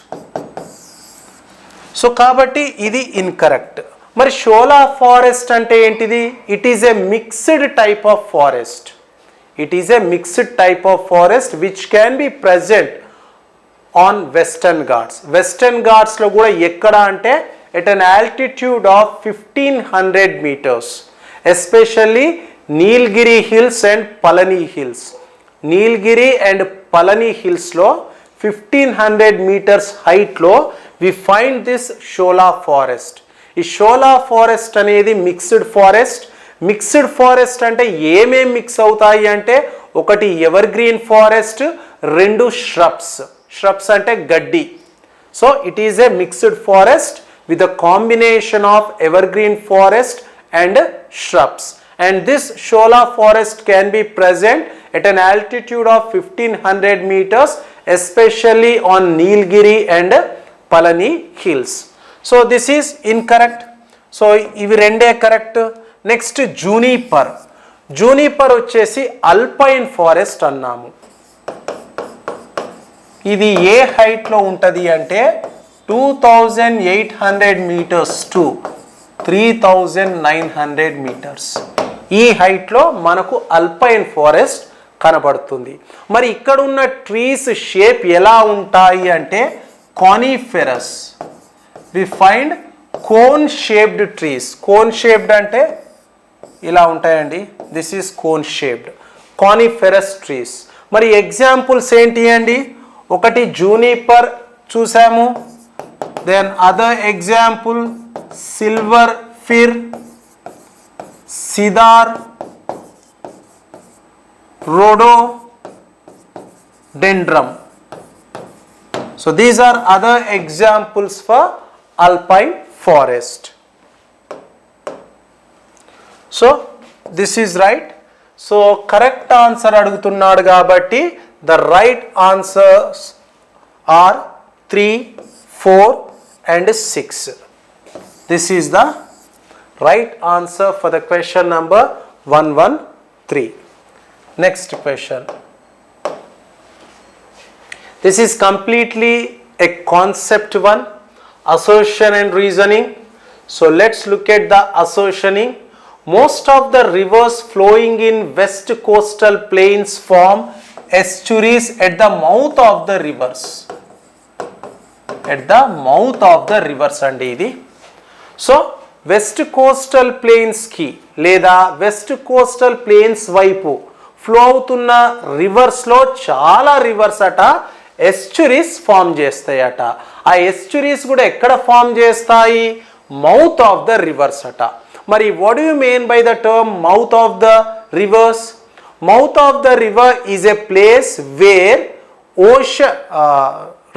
[SPEAKER 2] So కాబట్టి ఇది incorrect. మరి shola forest అంటే ఏంటిది? It is a mixed type of forest. It is a mixed type of forest which can be present on western ghats. Western ఘాట్స్లో కూడా ఎక్కడ అంటే at an altitude of 1500 meters, especially Nilgiri hills and Palani hills. Nilgiri and Palani హిల్స్లో 1500 meters హైట్లో we find this shola forest. ఈ shola forest అనేది mixed forest. Mixed forest అంటే ఏమేం మిక్స్ అవుతాయి అంటే ఒకటి ఎవర్ గ్రీన్ ఫారెస్ట్, రెండు shrubs. Shrubs అంటే గడ్డి. So it is a mixed forest with a combination of evergreen forest and shrubs, and this shola forest can be present at an altitude of 1500 meters, especially on Nilgiri and Palani hills. So this is incorrect. So ivi rende correct. Next juniper. Juniper వచ్చేసి alpine forest అన్నాము. ఇది ఏ height లో ఉంటది అంటే 2800 meters to 3900 meters. ఈ హైట్లో మనకు alpine forest కనబడుతుంది. మరి ఇక్కడ ఉన్న ట్రీస్ షేప్ ఎలా ఉంటాయి అంటే coniferous. We find cone shaped trees. Cone shaped అంటే ఇలా ఉంటాయండి. This is cone shaped coniferous trees. మరి ఎగ్జాంపుల్స్ ఏంటి అండి? ఒకటి జూనిపర్ చూసాము. Then other example silver fir, cedar, rhododendron. So these are other examples for alpine forest. So this is right. So correct answer adugutunnadu kabatti the right answers are 3, 4 and 6. This is the right answer for the question number 113. Next question. This is completely a concept one, assertion and reasoning. So let's look at the assertioning. Most of the rivers flowing in west coastal plains form estuaries at the mouth of the rivers. At the mouth of the rivers అండి ఇది. So west coastal ప్లేన్స్కి లేదా west coastal planes వైపు flow అవుతున్న రివర్స్లో చాలా reverse అట ఎస్చురీస్ form చేస్తాయట. ఆ ఎస్చురీస్ కూడా ఎక్కడ ఫామ్ చేస్తాయి? మౌత్ ఆఫ్ ద రివర్స్ అట. మరి what you mean by the term mouth of the reverse? Mouth of the river is a place where ocean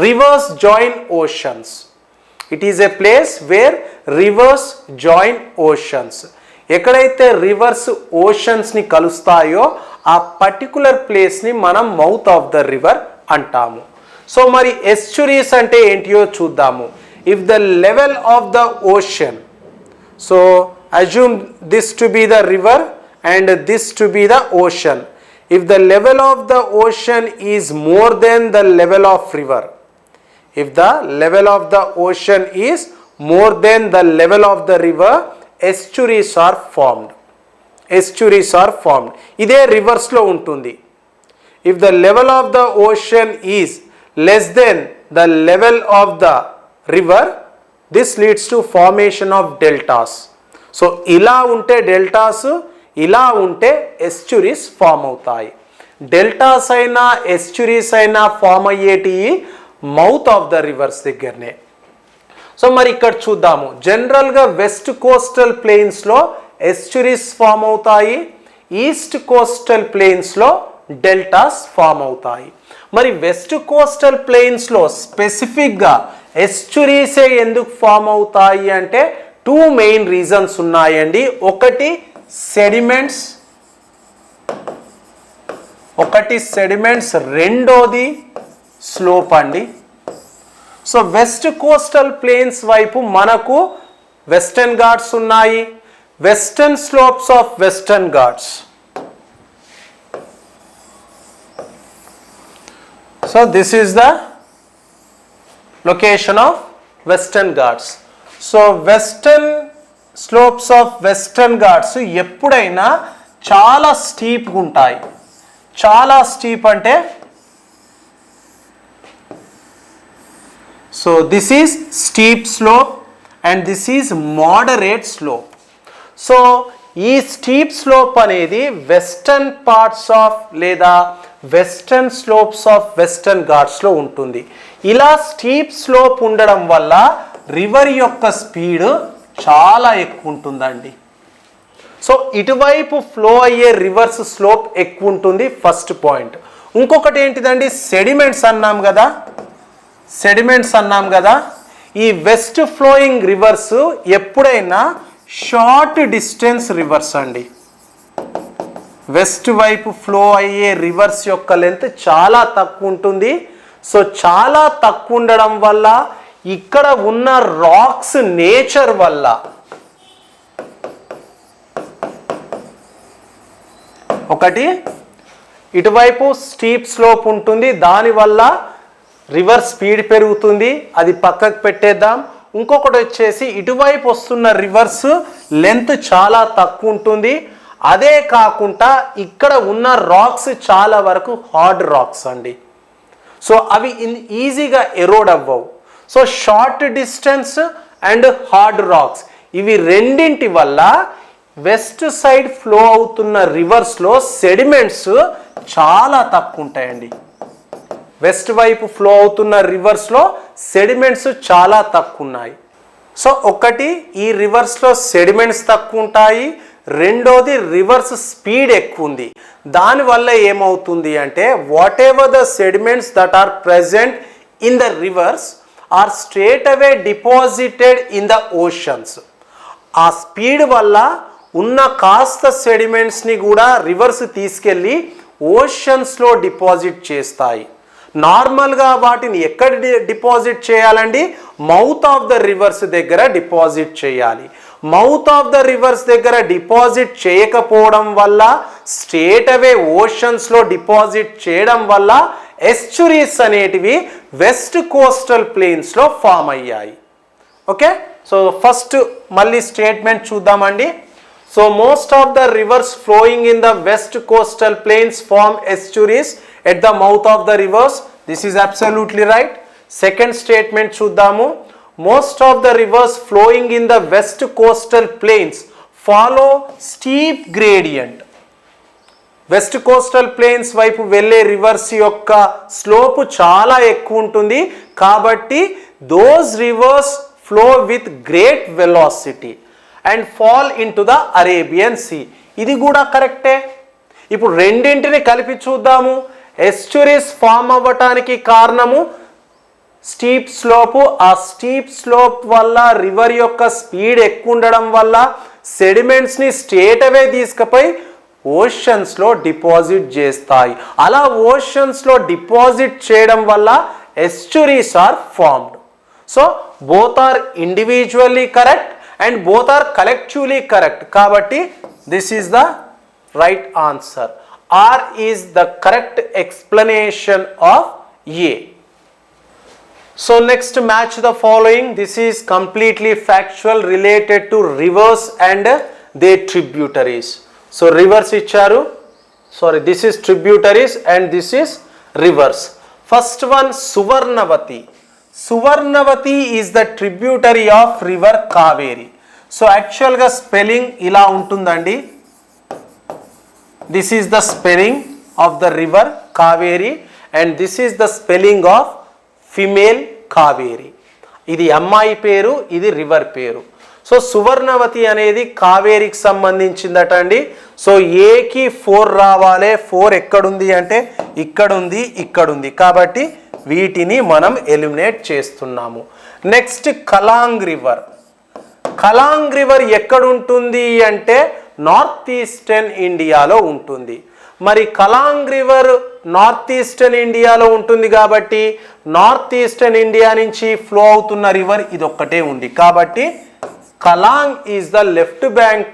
[SPEAKER 2] rivers join oceans. It is a place where rivers join oceans. ఎక్కడైతే reverse ఓషన్స్ని కలుస్తాయో ఆ particular ప్లేస్ని మనం mouth of the river అంటాము. So మరి ఎస్చురీస్ అంటే ఏంటియో చూద్దాము. If the level of the ocean, so assume this to be the river and this to be the ocean. If the level of the ocean is more than the level of river, if the level of the ocean is more than the level of the river, estuaries are formed. Estuaries are formed. ఇదే reverse లో ఉంటుంది. If the level of the ocean is less than the level of the river, this leads to formation of deltas. So ఇలా ఉంటే deltas, ఇలా ఉంటే ఎస్చురీస్ form అవుతాయి. Deltas అయినా estuaries అయినా ఫామ్ అయ్యేటి మౌత్ ఆఫ్ ద రివర్స్ దగ్గరనే. సో మరి ఇక్కడ చూద్దాము, జనరల్గా వెస్ట్ కోస్టల్ ప్లెయిన్స్లో ఎస్చురీస్ ఫామ్ అవుతాయి, ఈస్ట్ కోస్టల్ ప్లెయిన్స్లో డెల్టాస్ ఫామ్ అవుతాయి. మరి వెస్ట్ కోస్టల్ ప్లెయిన్స్లో స్పెసిఫిక్గా ఎస్చురీసే ఎందుకు ఫామ్ అవుతాయి అంటే 2 మెయిన్ రీజన్స్ ఉన్నాయండి. ఒకటి సెడిమెంట్స్, రెండోది స్లోప్ అండి. సో వెస్ట్ కోస్టల్ ప్లెయిన్స్ వైపు మనకు వెస్టర్న్ ఘాట్స్ ఉన్నాయి, western slopes of western Ghats. So this is the location of western Ghats. So western slopes of western Ghats ఎప్పుడైనా చాలా స్టీప్గా ఉంటాయి. చాలా స్టీప్ అంటే, so this is steep slope and this is moderate slope. So ఈ steep slope అనేది western parts of లేదా western slopes of western ఘాట్స్లో ఉంటుంది. ఇలా స్టీప్ స్లోప్ ఉండడం వల్ల రివర్ యొక్క స్పీడ్ చాలా ఎక్కువ ఉంటుందండి. సో ఇటువైపు ఫ్లో అయ్యే రివర్స్ స్లోప్ ఎక్కువ ఉంటుంది, ఫస్ట్ పాయింట్. ఇంకొకటి ఏంటిదండి, సెడిమెంట్స్ అన్నాం కదా. ఈ వెస్ట్ ఫ్లోయింగ్ రివర్స్ ఎప్పుడైనా షార్ట్ డిస్టెన్స్ రివర్స్ అండి. వెస్ట్ వైపు ఫ్లో అయ్యే రివర్స్ యొక్క లెంత్ చాలా తక్కువ ఉంటుంది. సో చాలా తక్కువ ఉండడం వల్ల ఇక్కడ ఉన్న రాక్స్ నేచర్ వల్ల ఒకటి ఇటువైపు స్టీప్ స్లోప్ ఉంటుంది, దానివల్ల రివర్ స్పీడ్ పెరుగుతుంది, అది పక్కకు పెట్టేద్దాం. ఇంకొకటి వచ్చేసి ఇటువైపు వస్తున్న రివర్స్ లెంత్ చాలా తక్కువ ఉంటుంది. అదే కాకుండా ఇక్కడ ఉన్న రాక్స్ చాలా వరకు హార్డ్ రాక్స్ అండి. సో అవి ఈజీగా ఎరోడ్ అవ్వవు. So short distance and hard rocks, ఇవి రెండింటి వల్ల వెస్ట్ సైడ్ ఫ్లో అవుతున్న రివర్స్లో సెడిమెంట్స్ చాలా తక్కువ ఉంటాయండి. వెస్ట్ వైపు ఫ్లో అవుతున్న రివర్స్లో సెడిమెంట్స్ చాలా తక్కువ ఉన్నాయి. సో ఒకటి ఈ రివర్స్లో సెడిమెంట్స్ తక్కువ ఉంటాయి, రెండోది రివర్స్ స్పీడ్ ఎక్కువ ఉంది. దానివల్ల ఏమవుతుంది అంటే whatever the sediments that are present in the rivers are straight away deposited in the oceans. ఆ స్పీడ్ వల్ల ఉన్న కాస్త సెడిమెంట్స్ని కూడా రివర్స్ తీసుకెళ్ళి ఓషన్స్లో డిపాజిట్ చేస్తాయి. నార్మల్గా వాటిని ఎక్కడ డిపాజిట్ చేయాలండి, మౌత్ ఆఫ్ ద రివర్స్ దగ్గర డిపాజిట్ చేయాలి. మౌత్ ఆఫ్ ద రివర్స్ దగ్గర డిపాజిట్ చేయకపోవడం వల్ల స్ట్రేట్ అవే ఓషన్స్లో డిపాజిట్ చేయడం వల్ల ఎస్చురీస్ అనేటివి వెస్ట్ కోస్టల్ ప్లెయిన్స్లో ఫామ్ అయ్యాయి. ఓకే, సో ఫస్ట్ మళ్ళీ స్టేట్మెంట్ చూద్దామండి. So most of the rivers flowing in the west coastal plains form estuaries at the mouth of the rivers. This is absolutely right. Second statement చూద్దాము. Most of the rivers flowing in the west coastal plains follow steep gradient. West coastal plains వైపు వెళ్ళే reverse యొక్క slope చాలా ఎక్కువ ఉంటుంది, కాబట్టి those rivers flow with great velocity and fall into the Arabian Sea. ఇది కూడా కరెక్టే. ఇప్పుడు రెండింటిని కలిపి చూద్దాము. ఎస్చురీస్ ఫామ్ అవ్వటానికి కారణము స్టీప్ స్లోపు. ఆ స్టీప్ స్లోప్ వల్ల రివర్ యొక్క స్పీడ్ ఎక్కువ ఉండడం వల్ల సెడిమెంట్స్ని స్ట్రేట్ అవే తీసుకుపోయి ఓషన్స్లో డిపాజిట్ చేస్తాయి. అలా ఓషన్స్లో డిపాజిట్ చేయడం వల్ల estuaries are formed. So both are individually correct and both are collectively correct. కాబట్టి this is the right answer. R is the correct explanation of A. So next, match the following. This is completely factual related to rivers and their tributaries. So rivers icharu, sorry, this is tributaries and this is rivers. First one, Suvarnavati. Suvarnavati is the tributary of river Kaveri. So actual ga spelling ila untundandi. This is the spelling of the river Kaveri and this is the spelling of female Kaveri. ఇది అమ్మాయి పేరు, ఇది river పేరు. So సువర్ణవతి అనేది కావేరికి సంబంధించిందట అండి. So ఏకి 4 రావాలి. 4 ఎక్కడుంది అంటే ఇక్కడుంది, ఇక్కడుంది. కాబట్టి వీటిని మనం ఎలిమినేట్ చేస్తున్నాము. Next Kalang river. Kalang river ఎక్కడుంటుంది అంటే నార్త్ ఈస్టర్న్ ఇండియాలో ఉంటుంది. మరి కలాంగ్ రివర్ నార్త్ ఈస్టర్న్ ఇండియాలో ఉంటుంది కాబట్టి నార్త్ ఈస్టర్న్ ఇండియా నుంచి ఫ్లో అవుతున్న రివర్ ఇది ఒక్కటే ఉంది. కాబట్టి Kalang is the left bank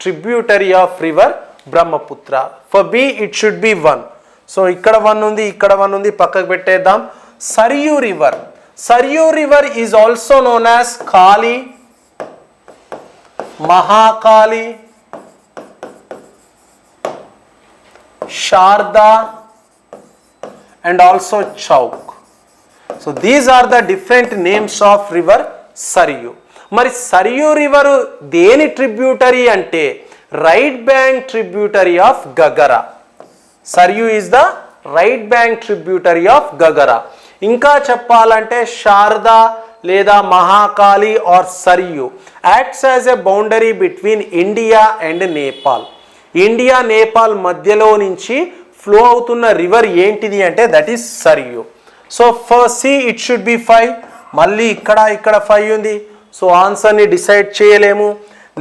[SPEAKER 2] tributary of river Brahmaputra. For B it should be 1. So ఇక్కడ 1 ఉంది, ఇక్కడ 1 ఉంది, పక్కకు పెట్టేద్దాం. Saryu river is also known as Kali, Mahakali, Sharada and also Chauk. So these are the different names of river Saryu. మరి సరియు రివర్ దేని tributary అంటే right bank tributary of Ghaghara. Saryu is the right bank tributary of Ghaghara. ఇంకా చెప్పాలంటే శారదా లేదా Mahakali or Saryu acts as a boundary between India and Nepal. India Nepal మధ్యలో నుంచి flow అవుతున్న river ఏంటిది అంటే that is Saryu. So for C it should be 5. మళ్ళీ ఇక్కడ 5 ఉంది. సో ఆన్సర్ని డిసైడ్ చేయలేము.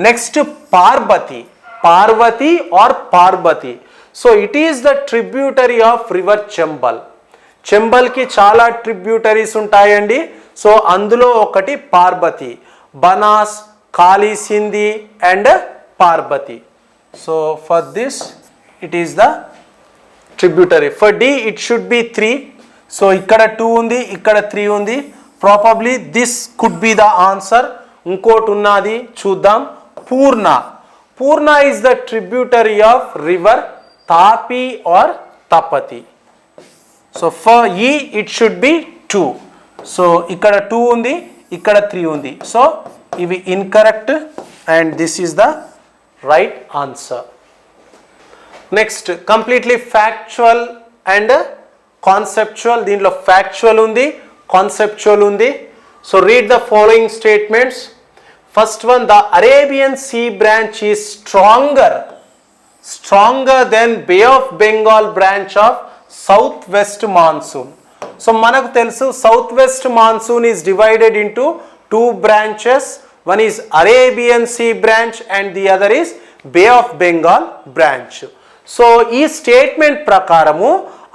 [SPEAKER 2] Next Parvati or Parvati. So it is the tributary of river చెంబల్కి చాలా ట్రిబ్యూటరీస్ ఉంటాయండి. సో అందులో ఒకటి Parvati, Banas, Kali Sindhi and Parvati. So for this it is the tributary. For D it should be 3. So ఇక్కడ 2 ఉంది, ఇక్కడ 3 ఉంది. Probably this could be the answer. ఇంకోటి ఉన్నది చూద్దాం. Purna is the tributary of river Tapi or Tapti. So for E it should be 2. So ఇక్కడ 2 ఉంది, ఇక్కడ 3 ఉంది. సో ఇవి incorrect and this is the right answer. Next completely factual and conceptual. దీంట్లో factual ఉంది, కాన్సెప్చువల్ ఉంది. So read the following statements. First one, the Arabian Sea branch is stronger than Bay of Bengal branch of south west monsoon. So మనకు తెలుసు south west monsoon is divided into 2 branches. One is Arabian Sea branch and the other is Bay of Bengal branch. So ఈ statement ప్రకారము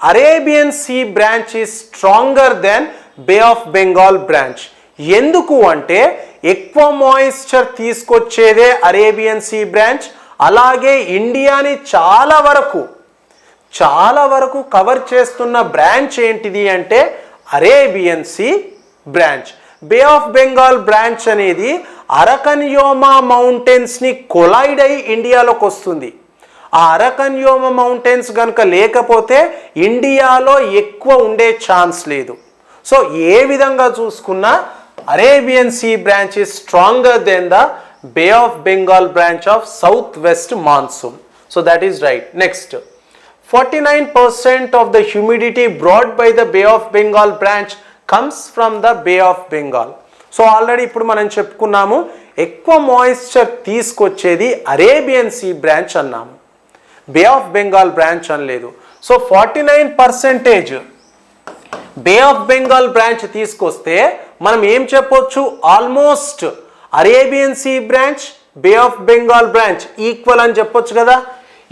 [SPEAKER 2] Arabian Sea branch is stronger than Bay of Bengal branch. ఎందుకు అంటే ఎక్కువ moisture తీసుకొచ్చేదే Arabian Sea branch. అలాగే ఇండియాని చాలా వరకు కవర్ చేస్తున్న బ్రాంచ్ ఏంటిది అంటే Arabian Sea branch. Bay of Bengal branch అనేది అరకన్యోమా మౌంటైన్స్ని కొలైడ్ అయి ఇండియాలోకి వస్తుంది. ఆ అరకన్యోమా మౌంటైన్స్ కనుక లేకపోతే ఇండియాలో ఎక్కువ ఉండే ఛాన్స్ లేదు. సో ఏ విధంగా చూసుకున్నా Arabian Sea branch is stronger than the Bay of Bengal branch of south west monsoon. So that is right. Next, 49% of the humidity brought by the Bay of Bengal branch comes from the Bay of Bengal. So already ఇప్పుడు మనం చెప్పుకున్నాము ఎక్కువ moisture తీసుకొచ్చేది Arabian Sea branch అన్నాము, Bay of Bengal branch అనలేదు. So 49% Bay of Bengal branch తీసుకొస్తే మనం ఏం చెప్పొచ్చు, almost Arabian Sea branch Bay of Bengal branch equal అని చెప్పొచ్చు కదా.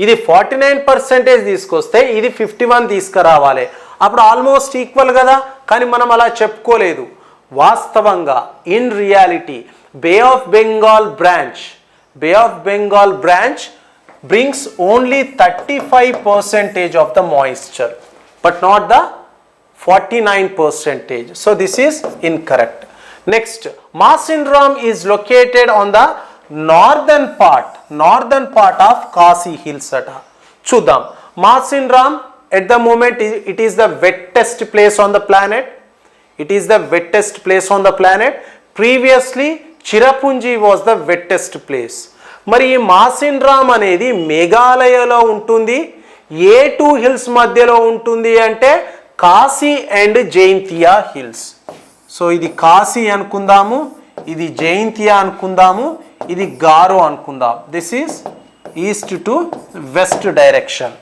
[SPEAKER 2] ఇది 49% తీసుకొస్తే ఇది 51 తీసుకురావాలి, అప్పుడు ఆల్మోస్ట్ ఈక్వల్ కదా. కానీ మనం అలా చెప్పుకోలేదు. వాస్తవంగా in reality Bay of Bengal branch brings only 35% of the moisture but not the 49%. So this is incorrect. Next, Masinram is located on the northern part of Khasi Hills ata. Chudam, Masinram at the moment it is the wettest place on the planet. Previously Chirapunji was the wettest place. మరి ఈ మాసిన్రామ్ అనేది మేఘాలయలో ఉంటుంది. ఏ 2 hills మధ్యలో ఉంటుంది అంటే Kashi and Jaintia hills. So ఇది కాశీ అనుకుందాము, ఇది జైంతియా అనుకుందాము, ఇది గారో అనుకుందాం. This is east to west direction.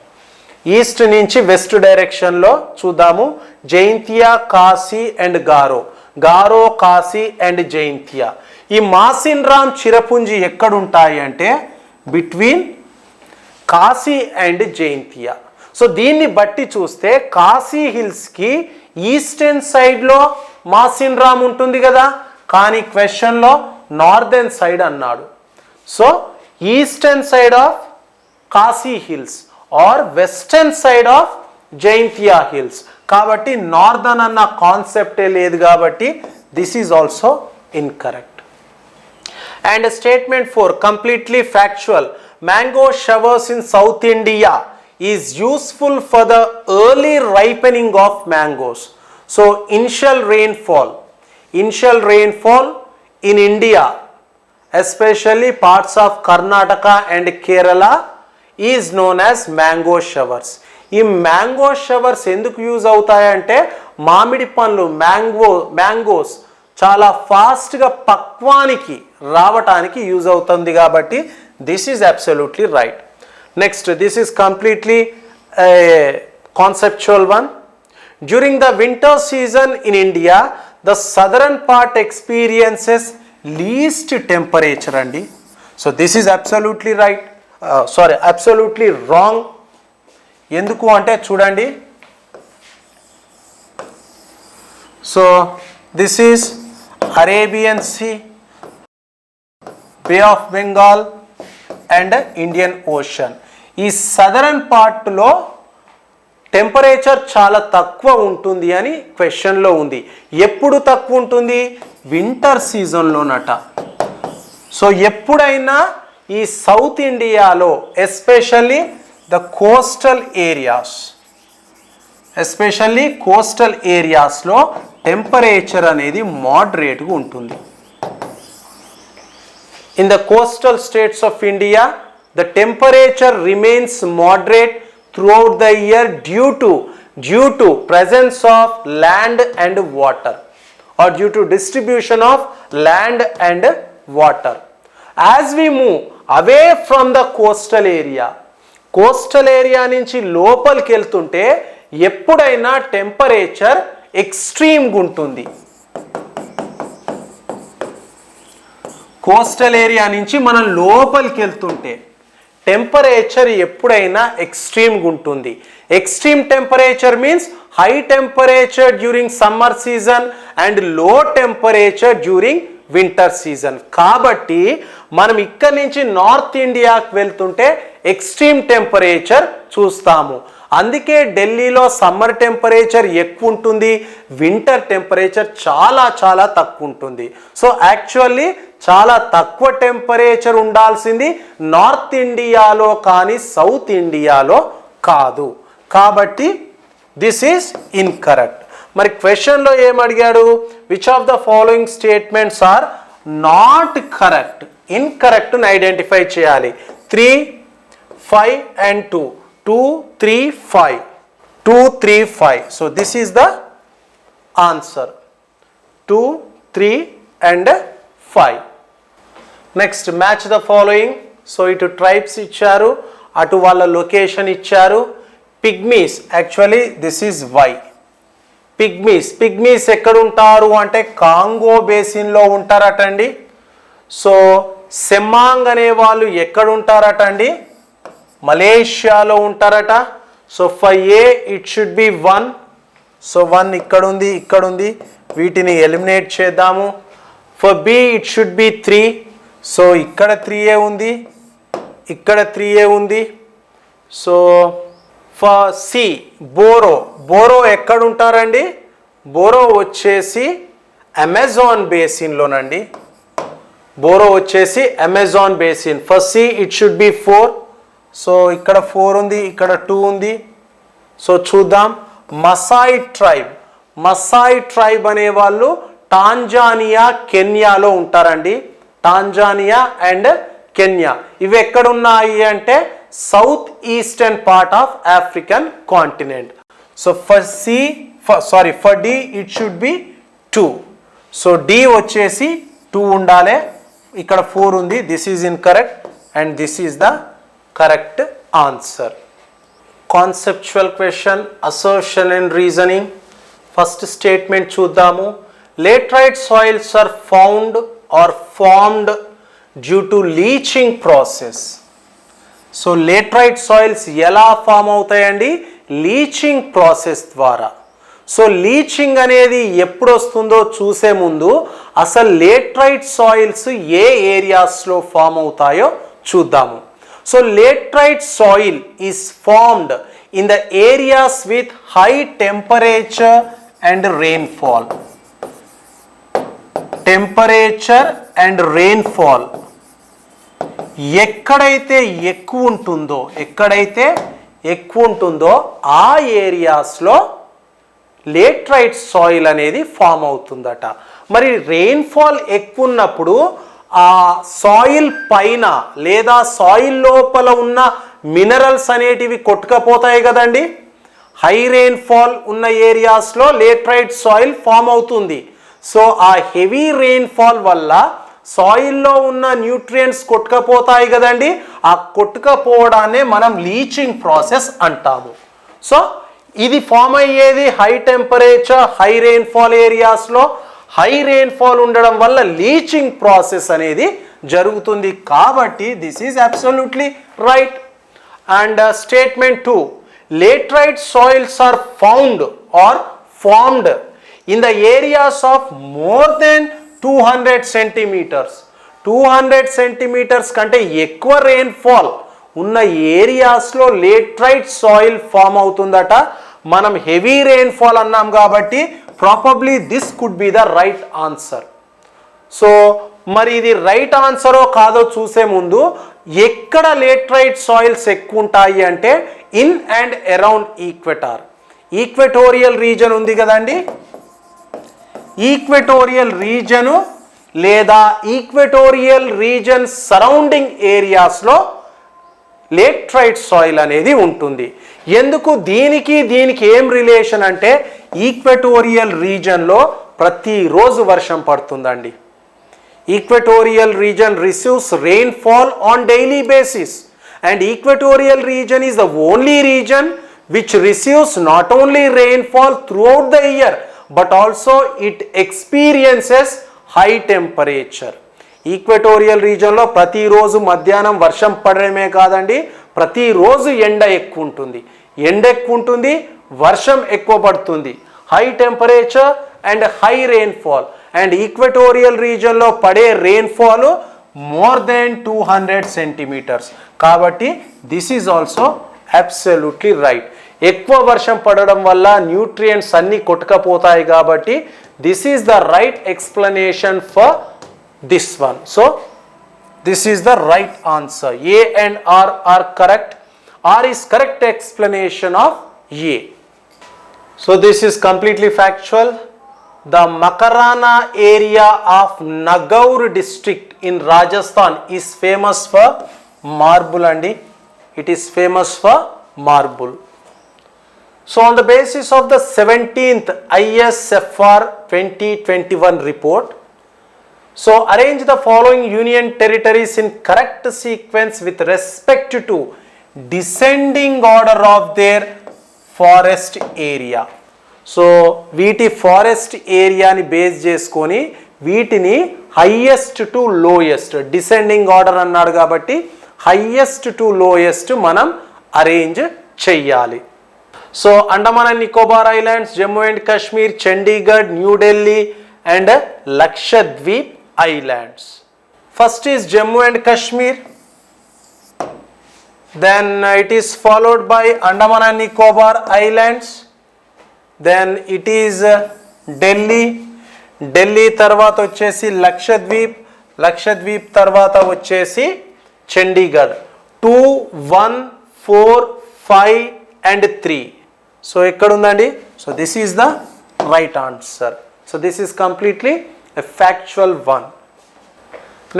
[SPEAKER 2] East నుంచి వెస్ట్ డైరెక్షన్లో చూద్దాము. Jaintia, Kashi and Garo, Garo, Kashi and Jaintia. ఈ మాసిన్రామ్ చిరపుంజి ఎక్కడుంటాయి అంటే between Kashi and Jaintia. So దీన్ని బట్టి చూస్తే కాశీ హిల్స్కి ఈస్టర్న్ సైడ్లో మాసిన్రామ్ ఉంటుంది కదా, కానీ క్వశ్చన్లో నార్దర్న్ సైడ్ అన్నాడు. So eastern side of Kashi hills or western side of Jaintia hills. కాబట్టి నార్దర్న్ అన్న కాన్సెప్టే లేదు కాబట్టి this is also incorrect. And statement 4, completely factual. Mango showers in South India is useful for the early ripening of mangoes. So initial rainfall in India, especially parts of Karnataka and Kerala, is known as mango showers. ఈ mango showers ఎందుకు use అవుతాయంటే మామిడి పండ్లు mangoes చాలా ఫాస్ట్గా పక్వానికి రావటానికి use అవుతుంది కాబట్టి this is absolutely right. Next, this is completely conceptual one. During the winter season in India the southern part experiences least temperature అండి. So this is absolutely right, absolutely wrong. ఎందుకు అంటే చూడండి, so this is Arabian sea, bay of Bengal and Indian ocean. ఈ southern పార్ట్లో temperature చాలా తక్కువ ఉంటుంది అని క్వశ్చన్లో ఉంది. ఎప్పుడు తక్కువ ఉంటుంది? వింటర్ సీజన్లోనట. సో ఎప్పుడైనా ఈ సౌత్ ఇండియాలో ఎస్పెషల్లీ ద కోస్టల్ ఏరియాస్లో టెంపరేచర్ అనేది మోడరేట్గా ఉంటుంది. In the coastal states of India, the temperature remains moderate throughout the year due to presence of land and water, or due to distribution of land and water. As we move away from the coastal area నుంచి లోపలికి వెళ్తుంటే ఎప్పుడైనా temperature ఎక్స్ట్రీమ్గా ఉంటుంది. Coastal area నుంచి మనం లోపలికి వెళ్తుంటే temperature ఎప్పుడైనా ఎక్స్ట్రీమ్గా ఉంటుంది. Extreme temperature means high temperature during summer season and లో టెంపరేచర్ డ్యూరింగ్ వింటర్ సీజన్. కాబట్టి మనం ఇక్కడి నుంచి నార్త్ ఇండియాకి వెళ్తుంటే ఎక్స్ట్రీమ్ టెంపరేచర్ చూస్తాము. అందుకే ఢిల్లీలో సమ్మర్ టెంపరేచర్ ఎక్కువ ఉంటుంది, వింటర్ టెంపరేచర్ చాలా చాలా తక్కువ ఉంటుంది. సో యాక్చువల్లీ చాలా తక్కువ టెంపరేచర్ ఉండాల్సింది నార్త్ ఇండియాలో కానీ సౌత్ ఇండియాలో కాదు. కాబట్టి దిస్ ఈజ్ ఇన్కరెక్ట్. మరి క్వశ్చన్లో ఏమడిగాడు? Which of the following statements are not correct? ఇన్కరెక్ట్ని ఐడెంటిఫై చేయాలి. 3, 5 and 2. 2, 3, 5. 2, 3, 5. So this is the answer. 2, 3 and 5. Next, match the following. So ఇటు ట్రైబ్స్ ఇచ్చారు, అటు వాళ్ళ లొకేషన్ ఇచ్చారు. Pygmies, actually this is why. Pygmies ఎక్కడ ఉంటారు అంటే కాంగో బేసిన్లో ఉంటారటండి. సో సెమాంగ్ అనే వాళ్ళు ఎక్కడ ఉంటారట అండి? మలేషియాలో ఉంటారట. So for A it should be 1. So 1 ఇక్కడ ఉంది, వీటిని ఎలిమినేట్ చేద్దాము. For B it should be 3. So ఇక్కడ 3a ఉంది, ఇక్కడ 3a ఉంది. సో ఫర్ సి బోరో ఎక్కడ ఉంటారండి? బోరో వచ్చేసి అమెజాన్ బేసిన్లోనండి. Amazon basin. For C it should be 4. So ఇక్కడ 4 ఉంది, ఇక్కడ 2 ఉంది. సో చూద్దాం. మసాయి ట్రైబ్ అనే వాళ్ళు టాంజానియా, కెన్యాలో ఉంటారండి. టాంజానియా అండ్ కెన్యా ఇవి ఎక్కడున్నాయి అంటే south eastern part of African continent. So for D it should be 2. So D వచ్చేసి 2 ఉండాలి, ఇక్కడ 4 ఉంది. This is incorrect and this is the correct answer. Conceptual question, assertion and reasoning. First statement చూద్దాము. Laterite soils are found or formed due to leaching process. So laterite soils ఎలా form అవుతాయండి? Leaching process ద్వారా. So leaching అనేది ఎప్పుడు వస్తుందో చూసే ముందు అసలు లేట్రైట్ సాయిల్స్ ఏ ఏరియాస్లో ఫామ్ అవుతాయో చూద్దాము. So laterite soil is formed in the areas with high temperature and rainfall. Temperature and rainfall ఎక్కడైతే ఎక్కువ ఉంటుందో ఆ ఏరియాస్లో లేట్రైట్ సాయిల్ అనేది ఫామ్ అవుతుందట. మరి రెయిన్ఫాల్ ఎక్కువ ఉన్నప్పుడు ఆ సాయిల్ పైన లేదా సాయిల్ లోపల ఉన్న మినరల్స్ అనేటివి కొట్టుకపోతాయి కదండి. హై రెయిన్ఫాల్ ఉన్న ఏరియాస్లో లేట్రైట్ సాయిల్ ఫామ్ అవుతుంది. సో ఆ హెవీ రెయిన్ఫాల్ వల్ల సాయిల్లో ఉన్న న్యూట్రియంట్స్ కొట్టుకపోతాయి కదండి. ఆ కొట్టుకపోవడాన్నే మనం లీచింగ్ ప్రాసెస్ అంటాము. సో ఇది ఫామ్ అయ్యేది హై టెంపరేచర్ హై రెయిన్ఫాల్ ఏరియాస్లో. హై రెయిన్ఫాల్ ఉండడం వల్ల లీచింగ్ ప్రాసెస్ అనేది జరుగుతుంది. కాబట్టి this is absolutely right. And statement 2, laterite soils are found or formed in the areas of more than 200 centimeters. 200 centimeters కంటే ఎక్కువ రెయిన్ఫాల్ ఉన్న ఏరియాస్లో లేట్రైట్ సాయిల్ ఫామ్ అవుతుందట. మనం హెవీ రెయిన్ఫాల్ అన్నాం కాబట్టి probably this could be the right answer. So మరి ఇది right ఆన్సరో కాదో చూసే ముందు ఎక్కడ లేట్రైట్ సాయిల్స్ ఎక్కువ ఉంటాయి అంటే in and around Equator. Equatorial reason ఉంది కదండి. ఈక్వెటోరియల్ రీజను లేదా ఈక్వెటోరియల్ రీజన్ సరౌండింగ్ ఏరియాస్లో లేట్రైట్ సాయిల్ అనేది ఉంటుంది. ఎందుకు దీనికి ఏం రిలేషన్ అంటే ఈక్వెటోరియల్ రీజన్లో ప్రతిరోజు వర్షం పడుతుందండి. Equatorial reason receives rainfall on daily basis and Equatorial reason is the only reason which receives not only rainfall throughout the year but also it experiences high temperature. Equatorial రీజన్లో ప్రతిరోజు మధ్యాహ్నం వర్షం పడడమే కాదండి, ప్రతిరోజు ఎండ ఎక్కువ ఉంటుంది, వర్షం ఎక్కువ పడుతుంది. High temperature and high rainfall and equatorial రీజన్లో పడే రెయిన్ఫాల్ మోర్ దెన్ 200 సెంటీమీటర్స్. కాబట్టి this is also absolutely right. ఎక్కువ వర్షం పడడం వల్ల న్యూట్రియంట్స్ అన్ని కొట్టుకపోతాయి కాబట్టి this is the right explanation for this one. So this is the right answer. A and R are correct. R is correct explanation of A. So this is completely factual. The Makarana area of Nagaur district in Rajasthan is famous for marble andi. It is famous for marble. So on the basis of the 17th ISFR 2021 report, so arrange the following union territories in correct sequence with respect to descending order of their forest area. So వీటి forest ఏరియాని base చేసుకొని వీటిని highest to lowest, descending order అన్నాడు కాబట్టి highest to lowest మనం arrange చెయ్యాలి. So Andaman and Nicobar islands, Jammu and Kashmir, Chandigarh, New Delhi and Lakshadweep islands. First is Jammu and Kashmir, then it is followed by Andaman and Nicobar islands, then it is Delhi తర్వాత వచ్చేసి లక్షద్వీప్ తర్వాత వచ్చేసి చండీగఢ్. 2, 1, 4, 5 అండ్ 3. సో ఎక్కడుందండి? So this is the right answer. So this is completely a factual one.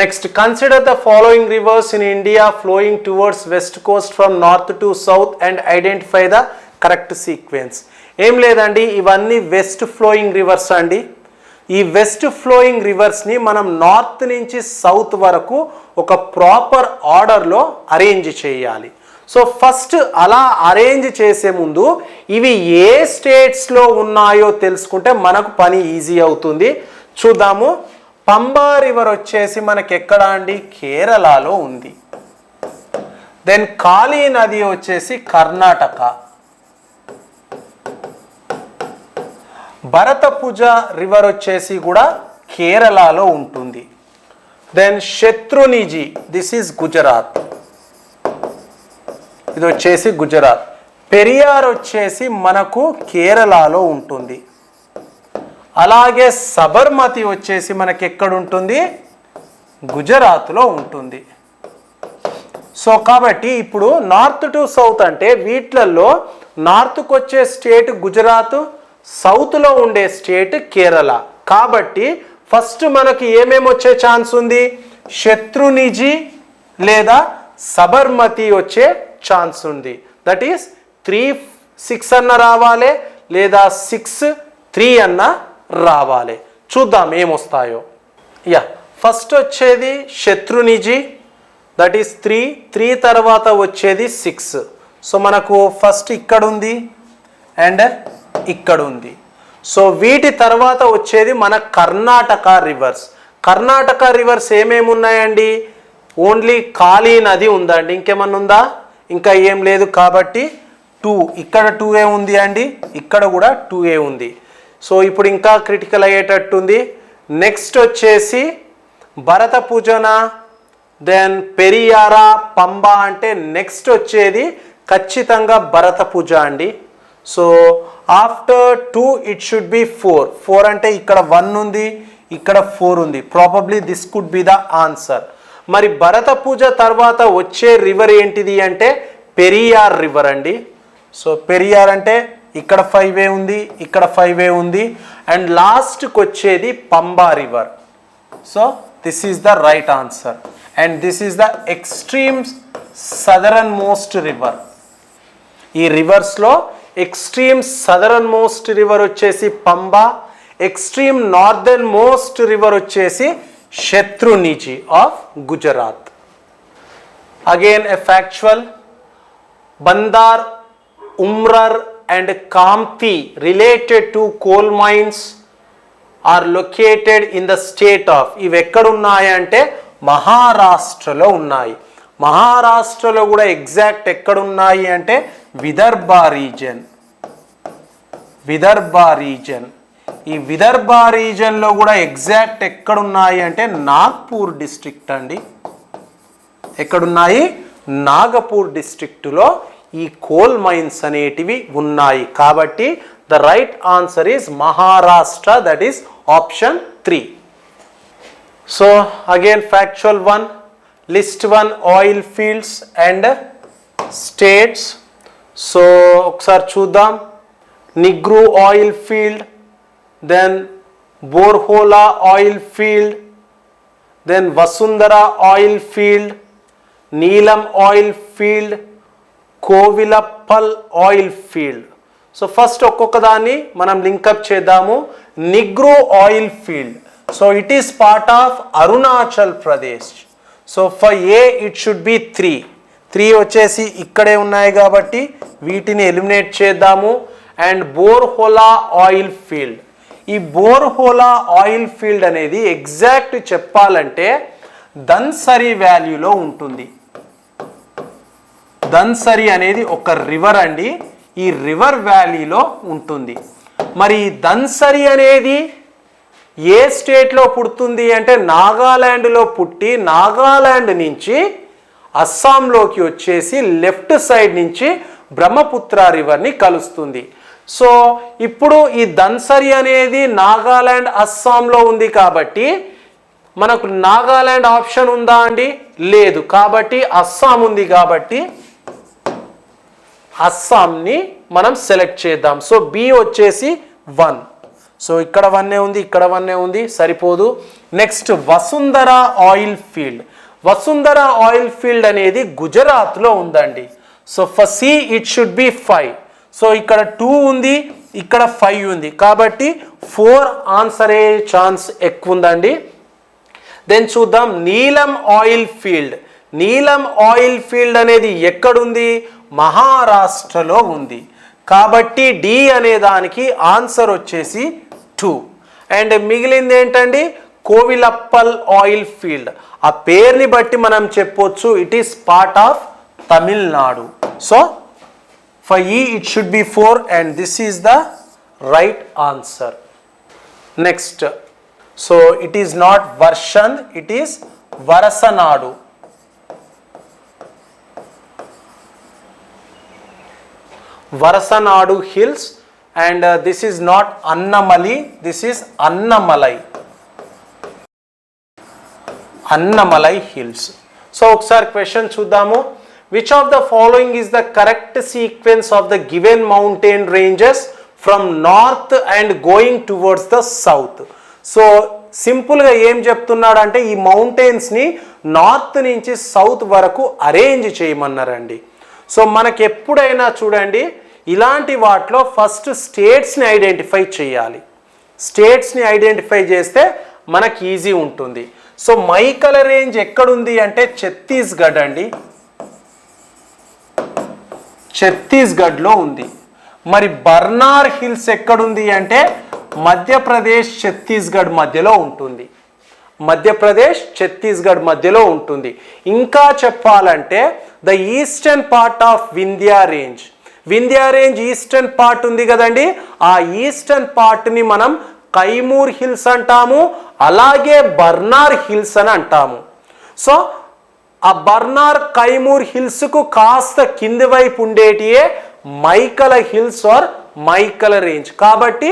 [SPEAKER 2] Next, consider the following rivers in India flowing towards west Coast from north to south and identify the correct sequence. ఏం లేదండి, ఇవన్నీ west flowing reverse అండి. ఈ west flowing రివర్స్ని మనం north నుంచి south వరకు ఒక proper ఆర్డర్లో అరేంజ్ చేయాలి. సో ఫస్ట్ అలా అరేంజ్ చేసే ముందు ఇవి ఏ స్టేట్స్లో ఉన్నాయో తెలుసుకుంటే మనకు పని ఈజీ అవుతుంది. చూద్దాము. పంబా రివర్ వచ్చేసి మనకి ఎక్కడ అండి? కేరళలో ఉంది. దెన్ కాళీ నది వచ్చేసి కర్ణాటక. భరతపుజ రివర్ వచ్చేసి కూడా కేరళలో ఉంటుంది. దెన్ శత్రునిజి, దిస్ ఈజ్ గుజరాత్, ఇది వచ్చేసి గుజరాత్. పెరియార్ వచ్చేసి మనకు కేరళలో ఉంటుంది. అలాగే సబర్మతి వచ్చేసి మనకి ఎక్కడ ఉంటుంది? గుజరాత్లో ఉంటుంది. సో కాబట్టి ఇప్పుడు నార్త్ టు సౌత్ అంటే వీటిలలో నార్త్కు వచ్చే స్టేట్ గుజరాత్, సౌత్లో ఉండే స్టేట్ కేరళ. కాబట్టి ఫస్ట్ మనకి ఏమేమి వచ్చే ఛాన్స్ ఉంది? శత్రునిజి లేదా సబర్మతి వచ్చే ఛాన్స్ ఉంది. దట్ ఈస్ 3-6 అన్న రావాలి లేదా 6-3 అన్న రావాలి. చూద్దాం ఏమొస్తాయో. ఫస్ట్ వచ్చేది శత్రునిజి, దట్ ఈస్ 3 తర్వాత వచ్చేది 6. సో మనకు ఫస్ట్ ఇక్కడ ఉంది అండ్ ఇక్కడ ఉంది. సో వీటి తర్వాత వచ్చేది మన కర్ణాటక రివర్స్. కర్ణాటక రివర్స్ ఏమేమి ఉన్నాయండి? ఓన్లీ కాళీ నది ఉందండి. ఇంకేమన్నా ఉందా? ఇంకా ఏం లేదు. కాబట్టి 2, ఇక్కడ 2A ఉంది అండి, ఇక్కడ కూడా 2A ఉంది. సో ఇప్పుడు ఇంకా క్రిటికల్ అయ్యేటట్టుంది. నెక్స్ట్ వచ్చేసి భరతపుజన, దెన్ పెరియారా, పంబా అంటే నెక్స్ట్ వచ్చేది ఖచ్చితంగా భరతపుజ అండి. So after 2 it should be 4 అంటే ఇక్కడ 1 ఉంది, ఇక్కడ 4 ఉంది. Probably this could be the answer. మరి భరతపుజ తర్వాత వచ్చే రివర్ ఏంటిది అంటే పెరియార్ రివర్ అండి. సో పెరియార్ అంటే ఇక్కడ 5A ఉంది, ఇక్కడ 5A ఉంది, అండ్ లాస్ట్కి వచ్చేది Pamba river. So this is the right answer and this is the extreme southern most river. ఈ రివర్స్లో ఎక్స్ట్రీమ్ సదరన్ మోస్ట్ రివర్ వచ్చేసి Pamba, extreme northern most river వచ్చేసి Shetrunji of Gujarat. Again a factual. Bandar, Umrar and Kamti related to coal mines are located in the state of, ఇవి ఎక్కడ ఉన్నాయి అంటే మహారాష్ట్రలో ఉన్నాయి. మహారాష్ట్రలో కూడా ఎగ్జాక్ట్ ఎక్కడ ఉన్నాయి అంటే విదర్భ రీజన్. విదర్భ రీజన్, ఈ విదర్భ రీజన్లో కూడా ఎగ్జాక్ట్ ఎక్కడున్నాయి అంటే నాగ్పూర్ డిస్ట్రిక్ట్ అండి. ఎక్కడున్నాయి? నాగపూర్ డిస్ట్రిక్టులో ఈ కోల్ మైన్స్ అనేటివి ఉన్నాయి. కాబట్టి the right answer is Maharashtra, that is option 3. So again factual 1, list 1 oil fields and states. So ఒకసారి చూద్దాం. Nigru oil field, then Borholla oil field, then Vasundhara oil field, Neelam oil field, Kovilappal oil field. So first ఒక్కొక్క దాన్ని మనం link up చేద్దాము. Nigru oil field, so it is part of Arunachal Pradesh. So for A it should be 3 వచ్చేసి ఇక్కడే ఉన్నాయి కాబట్టి వీటిని ఎలిమినేట్ చేద్దాము. అండ్ బోర్హోలా ఆయిల్ ఫీల్డ్, ఈ బోర్హోలా ఆయిల్ ఫీల్డ్ అనేది ఎగ్జాక్ట్ చెప్పాలంటే ధన్సరి వ్యాలీలో ఉంటుంది. ధన్సరి అనేది ఒక రివర్ అండి, ఈ రివర్ వ్యాలీలో ఉంటుంది. మరి ధన్సరి అనేది ఏ స్టేట్లో పుడుతుంది అంటే నాగాల్యాండ్లో పుట్టి నాగాల్యాండ్ నుంచి అస్సాంలోకి వచ్చేసి లెఫ్ట్ సైడ్ నుంచి బ్రహ్మపుత్ర రివర్ని కలుస్తుంది. సో ఇప్పుడు ఈ ధన్సరి అనేది నాగాల్యాండ్ అస్సాంలో ఉంది కాబట్టి మనకు నాగాల్యాండ్ ఆప్షన్ ఉందా అండి? లేదు. కాబట్టి అస్సాం ఉంది కాబట్టి అస్సాంని మనం సెలెక్ట్ చేద్దాం. సో బి వచ్చేసి 1. సో ఇక్కడ 1 ఉంది, ఇక్కడ 1 ఉంది, సరిపోదు. Next Vasundhara oil field. Vasundhara oil field అనేది గుజరాత్లో ఉందండి. So for C it should be 5. So ఇక్కడ 2 ఉంది, ఇక్కడ 5 ఉంది కాబట్టి 4 ఆన్సర్ అయ్యే ఛాన్స్ ఎక్కువ ఉందండి. దెన్ చూద్దాం నీలం oil field. Neelam oil field అనేది ఎక్కడుంది? మహారాష్ట్రలో ఉంది. కాబట్టి డి అనే దానికి ఆన్సర్ వచ్చేసి 2. అండ్ మిగిలింది ఏంటండి? కోవిలప్పల్ ఆయిల్ ఫీల్డ్. ఆ పేరుని బట్టి మనం చెప్పొచ్చు it is part of Tamil Nadu. So for E it should be 4 and this is the right answer. Next, so it is not Varshan, it is Varasanadu. Varasanadu hills and this is not Annamali, this is Annamalai. Annamalai hills. So ఒకసారి question చూద్దాము. Which of the following is the correct sequence of the given mountain ranges from north and going towards the south? So సింపుల్గా ఏం చెప్తున్నాడంటే ఈ మౌంటైన్స్ని north నుంచి south వరకు arrange చేయమన్నారండి. So మనకి ఎప్పుడైనా చూడండి ఇలాంటి వాటిలో ఫస్ట్ స్టేట్స్ని ఐడెంటిఫై చేయాలి. స్టేట్స్ని ఐడెంటిఫై చేస్తే మనకి ఈజీ ఉంటుంది. సో మైకల రేంజ్ ఎక్కడుంది అంటే ఛత్తీస్గఢ్ అండి, ఛత్తీస్గఢ్లో ఉంది. మరి బర్నార్ హిల్స్ ఎక్కడుంది అంటే మధ్యప్రదేశ్ ఛత్తీస్గఢ్ మధ్యలో ఉంటుంది. మధ్యప్రదేశ్ ఛత్తీస్గఢ్ మధ్యలో ఉంటుంది. ఇంకా చెప్పాలంటే the eastern part of Vindhya range, Vindhya range eastern part ఉంది కదండి, ఆ ఈస్టర్న్ పార్ట్ని మనం కైమూర్ హిల్స్ అంటాము, అలాగే బర్నార్ హిల్స్ అని అంటాము. సో ఆ బర్నార్ కైమూర్ హిల్స్కు కాస్త కింది వైపు ఉండేటియే మైకల హిల్స్ ఆర్ మైకల రేంజ్. కాబట్టి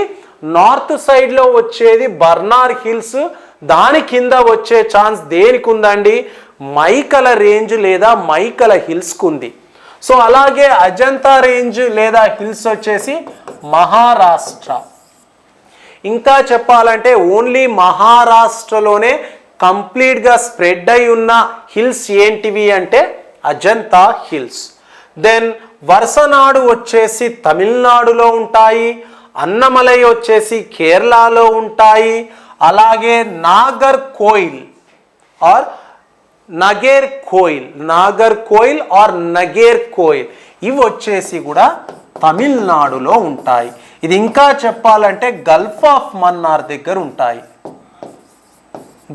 [SPEAKER 2] నార్త్ సైడ్లో వచ్చేది బర్నార్ హిల్స్, దాని కింద వచ్చే ఛాన్స్ దేనికి ఉందండి? మైకల రేంజ్ లేదా మైకల హిల్స్కు ఉంది. సో అలాగే అజంతా రేంజ్ లేదా హిల్స్ వచ్చేసి మహారాష్ట్ర. ఇంకా చెప్పాలంటే ఓన్లీ మహారాష్ట్రలోనే కంప్లీట్గా స్ప్రెడ్ అయి ఉన్న హిల్స్ ఏంటివి అంటే అజంతా హిల్స్. దెన్ వరసనాడు వచ్చేసి తమిళనాడులో ఉంటాయి, అన్నమలై వచ్చేసి కేరళలో ఉంటాయి, అలాగే నాగర్ కోయిల్ ఆర్ నగేర్ కోయిల్, నాగర్ కోయిల్ ఆర్ నగేర్ కోయిల్ ఇవి వచ్చేసి కూడా తమిళనాడులో ఉంటాయి. ఇది ఇంకా చెప్పాలంటే గల్ఫ్ ఆఫ్ మన్నార్ దగ్గర ఉంటాయి,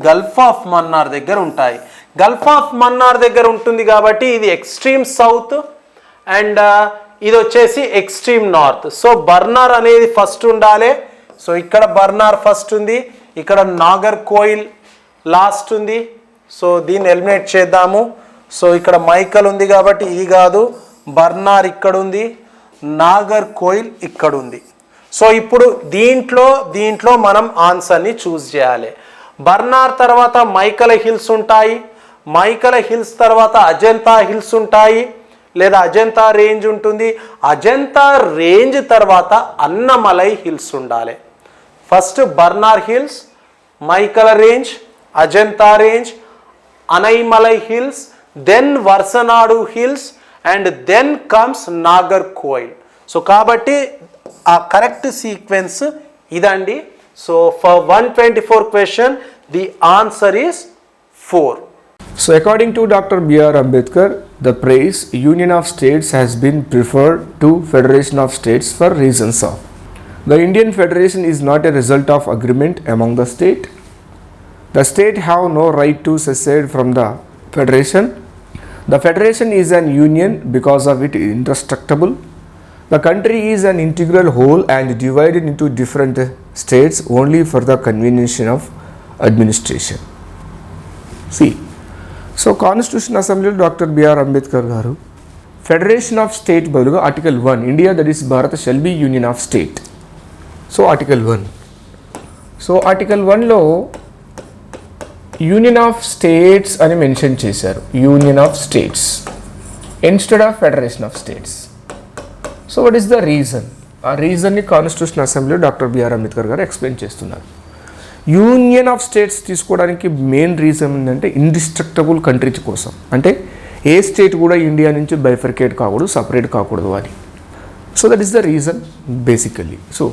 [SPEAKER 2] గల్ఫ్ ఆఫ్ మన్నార్ దగ్గర ఉంటాయి. గల్ఫ్ ఆఫ్ మన్నార్ దగ్గర ఉంటుంది కాబట్టి ఇది ఎక్స్ట్రీమ్ సౌత్ అండ్ ఇది వచ్చేసి ఎక్స్ట్రీమ్ నార్త్. సో బర్నార్ అనేది ఫస్ట్ ఉండాలి. సో ఇక్కడ బర్నార్ ఫస్ట్ ఉంది, ఇక్కడ నాగర్ కోయిల్ లాస్ట్ ఉంది. సో దీన్ని ఎలిమినేట్ చేద్దాము. సో ఇక్కడ మైకల్ ఉంది కాబట్టి ఇది కాదు, బర్నార్ ఇక్కడ ఉంది, నాగర్ కోయిల్ ఇక్కడ ఉంది. సో ఇప్పుడు దీంట్లో మనం ఆన్సర్ని చూస్ చేయాలి. బర్నార్ తర్వాత మైకల హిల్స్ ఉంటాయి, మైకల హిల్స్ తర్వాత అజంతా హిల్స్ ఉంటాయి లేదా అజంతా రేంజ్ ఉంటుంది, అజంతా రేంజ్ తర్వాత అన్నమలై హిల్స్ ఉండాలి. ఫస్ట్ బర్నార్ hills, Maikala range, Ajanta range, Anaimalai hills, then Varusanad hills and then comes Nagercoil. So కాబట్టి ఆ కరెక్ట్ సీక్వెన్స్ ఇదండి. So for 124 question, the answer is 4.
[SPEAKER 3] So according to Dr. B.R. Ambedkar, the phrase Union of States has been preferred to Federation of States for reasons of: the Indian Federation is not a result of agreement among the state. The state have no right to secede from the Federation. The Federation is an union because of it indestructible. The country is an integral whole and divided into different states only for the convenience of administration. See, so Constitution Assembly Dr. B.R. Ambedkar garu Federation of State బదులుగా Article 1 India that is Bharat shall be Union of State. So Article 1. So Article 1లో Union of States అని mention చేశారు. Union of States instead of Federation of States. So what is the reason? ఆ రీజన్ని constitution అసెంబ్లీలో doctor BR Ambedkar గారు explain చేస్తున్నారు. Union of states తీసుకోవడానికి main reason ఏంటంటే indestructible country కోసం, అంటే ఏ స్టేట్ కూడా ఇండియా నుంచి బైఫర్కేట్ కాకూడదు, సపరేట్ కాకూడదు అని. So that is the reason basically. So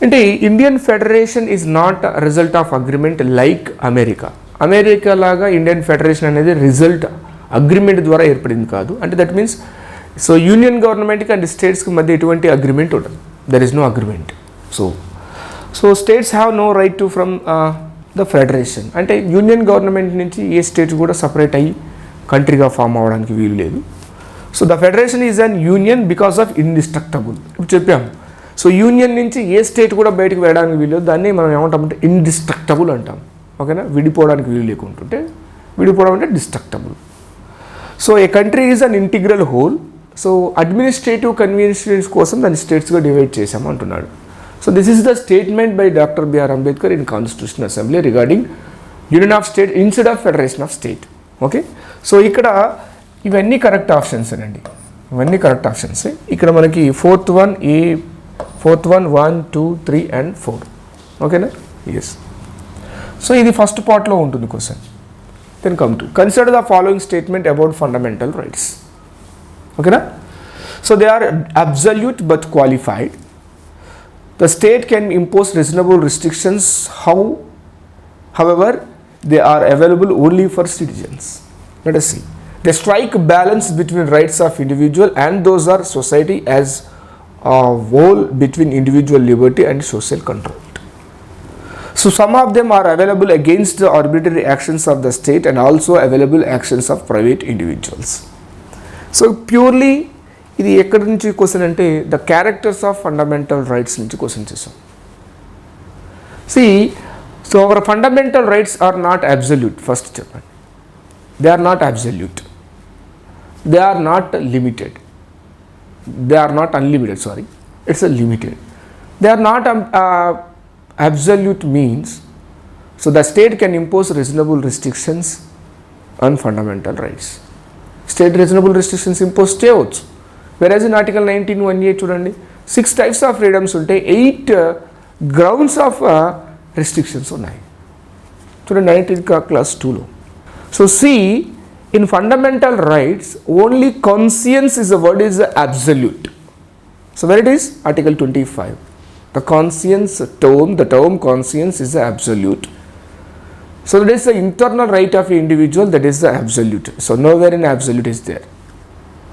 [SPEAKER 3] అంటే Indian federation is not result of agreement like America లాగా ఇండియన్ ఫెడరేషన్ అనేది రిజల్ట్ అగ్రిమెంట్ ద్వారా ఏర్పడింది కాదు. అంటే దట్ మీన్స్ సో యూనియన్ గవర్నమెంట్కి అండ్ స్టేట్స్కి మధ్య ఎటువంటి అగ్రిమెంట్ ఉండదు. There is no agreement. So states have no right to from the federation. అంటే యూనియన్ గవర్నమెంట్ నుంచి ఏ స్టేట్స్ కూడా సపరేట్ అయ్యి కంట్రీగా ఫామ్ అవ్వడానికి వీలు లేదు. So the federation is an union because of indestructible. ఇప్పుడు చెప్పాము. సో యూనియన్ నుంచి ఏ స్టేట్ కూడా బయటకు వెళ్ళడానికి వీలు, దాన్ని మనం ఏమంటామంటే ఇండిస్ట్రక్టబుల్ అంటాం. ఓకేనా, విడిపోవడానికి వీలు లేకుంటుంటే విడిపోవడం అంటే destructible. So a country is an integral whole. So administrative convenience కోసం దాన్ని స్టేట్స్గా డివైడ్ చేసాము అంటున్నాడు. So this is the statement by Doctor BR Ambedkar in constitution assembly regarding union of state instead of federation of state. Okay, so ఇక్కడ ఇవన్నీ correct options అండి, ఇవన్నీ correct options. ఇక్కడ మనకి ఫోర్త్ వన్ 1, 2, 3 and 4. ఓకేనా, ఎస్. సో ఇది first పార్ట్లో ఉంటుంది question. Then come to consider the following statement about fundamental rights. ఓకేనా, so they are absolute but qualified. The state can impose reasonable restrictions, however, they are available only for citizens. Let us see. They strike balance between rights of individual and those of society as a whole between individual liberty and social control. So some of them are available against the arbitrary actions of the state and also available actions of private individuals. So purely ఇది ఎక్కడి నుంచి question అంటే the characters of fundamental rights నుంచి question చేసాం. So our fundamental rights are not absolute. First చెప్పండి, they are not absolute, they are not limited, they are not unlimited, sorry, it's a limited. They are not absolute means so the state can impose reasonable restrictions on fundamental rights. State reasonable restrictions impose చేయవచ్చు. వెరాజ్ in article 19(1)(a) చూడండి, 6 types of freedoms ఉంటాయి, 8 grounds of restrictions ఉన్నాయి. చూడండి 19th class 2లో. So C in fundamental rights only conscience is the word is absolute. So where it is article 25. The conscience the term conscience is the absolute. So that is the internal right of an individual, that is the absolute. So nowhere in absolute is there.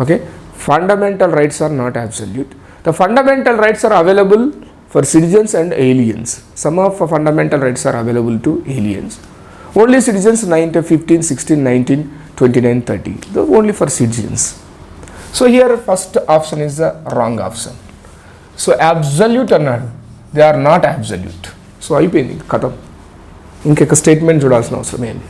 [SPEAKER 3] Okay, fundamental rights are not absolute. The fundamental rights are available for citizens and aliens. Some of the fundamental rights are available to aliens. Only citizens 9, 15, 16, 19, 29, 30. Only for citizens. So here first option is the wrong option. So absolute అన్నాడు, they are not absolute. So అయిపోయింది, కథం. ఇంకొక statement చూడాల్సిన అవసరం ఏంటి.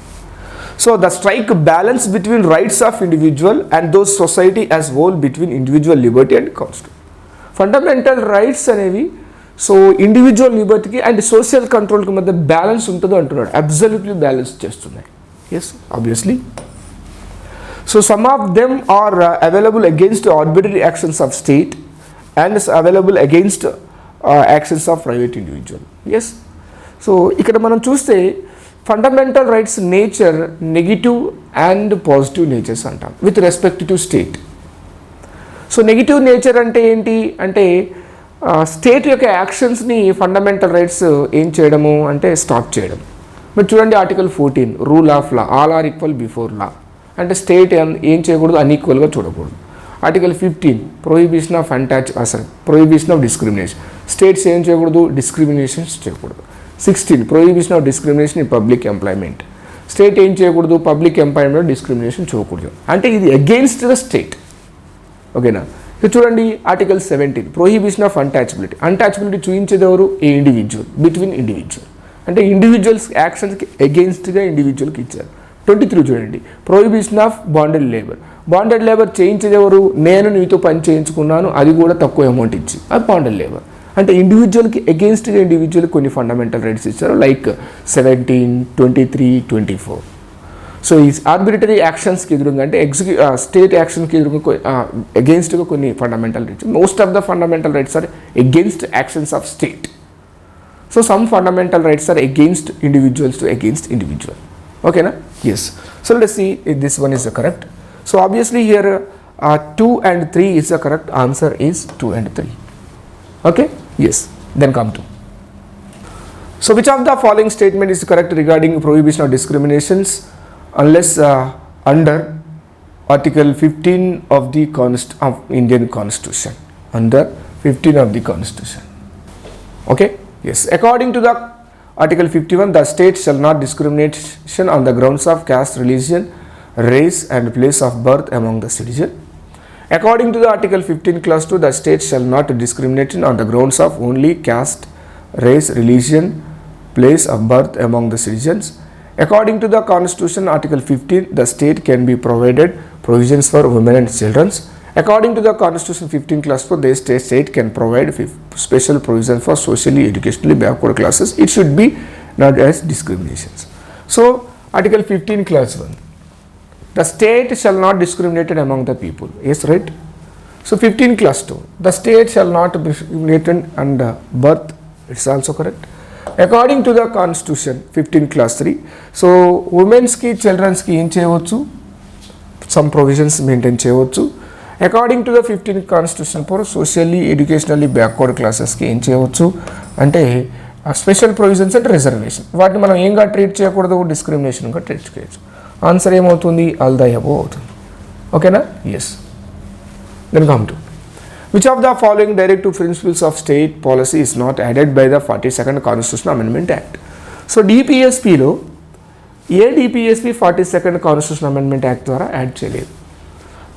[SPEAKER 3] So the strike balance between rights of individual and those society as whole between individual liberty and constitution. Fundamental rights అనేవి so individual లిబర్టీకి and social కంట్రోల్కి మధ్య బ్యాలెన్స్ ఉంటుందో అంటున్నాడు. అబ్సల్యూట్లీ బ్యాలెన్స్ చేస్తున్నాయి. Yes, obviously. So some of them are available against arbitrary actions of state and available against actions of private individual. Yes, so ఇక్కడ మనం చూస్తే fundamental rights nature negative and positive natures అంటాం with respect to state. So negative nature అంటే ఏంటి అంటే state యొక్క యాక్షన్స్ని fundamental rights ఏం చేయడము అంటే స్టాప్ చేయడం. మీరు చూడండి article 14 rule of law, all are equal before law. అంటే స్టేట్ ఏం చేయకూడదు, అన్ఈక్వల్గా చూడకూడదు. Article 15 prohibition of discrimination. States ఏం చేయకూడదు, డిస్క్రిమినేషన్స్ చేయకూడదు. 16 prohibition of discrimination in public employment. State ఏం చేయకూడదు, పబ్లిక్ ఎంప్లాయ్మెంట్ డిస్క్రిమినేషన్ చేయకూడదు. అంటే ఇది అగెయిన్స్ట్ ద స్టేట్. ఓకేనా, ఇది చూడండి ఆర్టికల్ 17 ప్రొహిబిషన్ ఆఫ్ అన్టాచబిలిటీ. అన్టాచబిలిటీ చూపించేది ఎవరు, ఏ ఇండివిజువల్, బిట్వీన్ ఇండివిజువల్. అంటే ఇండివిజువల్స్ యాక్షన్స్కి అగెయిన్స్ట్గా ఇండివిజువల్కి ఇచ్చారు. 23 చూడండి prohibition of bonded labour. Bonded labour చేయించేది ఎవరు, నేను నీతో పని చేయించుకున్నాను, అది కూడా తక్కువ అమౌంట్ ఇచ్చి, అది బాండెడ్ లేబర్. అంటే ఇండివిజువల్కి అగెయిన్స్ట్గా ఇండివిజువల్కి కొన్ని ఫండమెంటల్ రైట్స్ ఇచ్చారు, లైక్ 17, 23, 24. సో ఈ ఆర్బిటరీ యాక్షన్స్కి ఎదురుగా అంటే స్టేట్ యాక్షన్కి ఎదురుగా అగెయిన్స్ట్గా కొన్ని fundamental rights. Most of the fundamental rights are against actions of state. So some fundamental rights are against individuals to against individual. ఓకేనా, yes. So let's see if this one is correct. So obviously here 2 and 3 is the correct answer is 2 and 3. Okay, yes, then come to. So which of the following statement is correct regarding prohibition of discriminations unless under Article 15 of the Indian Constitution, under 15 of the Constitution. Okay, yes, according to the Article 51, the state shall not discrimination on the grounds of caste, religion, race and place of birth among the citizen. According to the Article 15 Clause 2, the state shall not discriminate on the grounds of only caste, race, religion, place of birth among the citizens. According to the Constitution, Article 15, the state can be provided provisions for women and children. According to the Constitution 15 Clause 4, the state can provide special provisions for socially, educationally backward classes. It should be not as discriminations. So, Article 15 Clause 1, the state shall not discriminate among the people. Yes, right? So, 15 Clause 2, the state shall not discriminate on birth. It's also correct. According to the Constitution 15 Clause 3, so women's ki, children's ki em cheyochu, some provisions maintain cheyochu. According to the 15th Constitution for socially, educationally backward classes ki em cheyochu ante special provisions and reservation. వాటిని మనం ఏంగా treat చేయకూడదు, డిస్క్రిమినేషన్గా treat చేయొచ్చు. Answer ఏమవుతుంది, all the above అవుతుంది. ఓకేనా, yes. Then come to which of the following directive principles of state policy is not added by the 42nd Constitutional Amendment Act? So DPSPలో A DPSP 42nd Constitutional Amendment Act ద్వారా add చేయలేదు.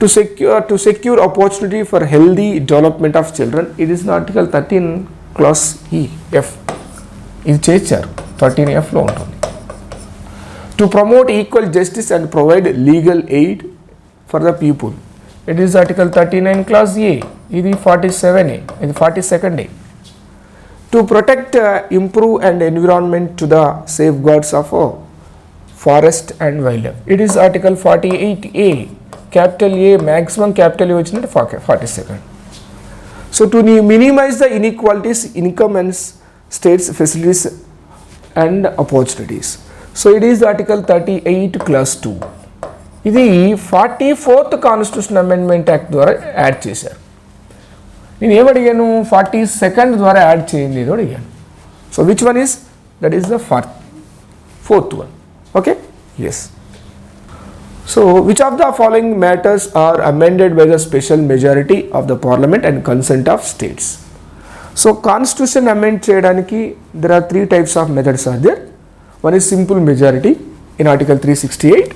[SPEAKER 3] To secure opportunity for healthy development of children, it is in Article 13 Clause E, F. ఇది చేర్చారు, 13Fలో ఉంటుంది. To promote equal justice and provide legal aid for the people, it is Article 39 Clause A. ఇది 47A, ఇది 42nd A. To protect, improve and environment to the safeguards of forest and wildlife, it is Article 48A. Capital A, maximum capital A వచ్చినట్టు 42nd. So to minimize the inequalities, income and states facilities and opportunities. So it is Article 38 Clause 2. ఇది 44th Constitutional Amendment Act ద్వారా add చేశారు. నేను ఏమడిగాను, 42nd ద్వారా add చేయండి ఏదో అడిగాను. So which one is, that is the fourth one. Okay, yes. So which of the following matters are amended by the special majority of the parliament and consent of states? So constitution amend చేయడానికి there are 3 types of methods are there. One is simple majority in article 368.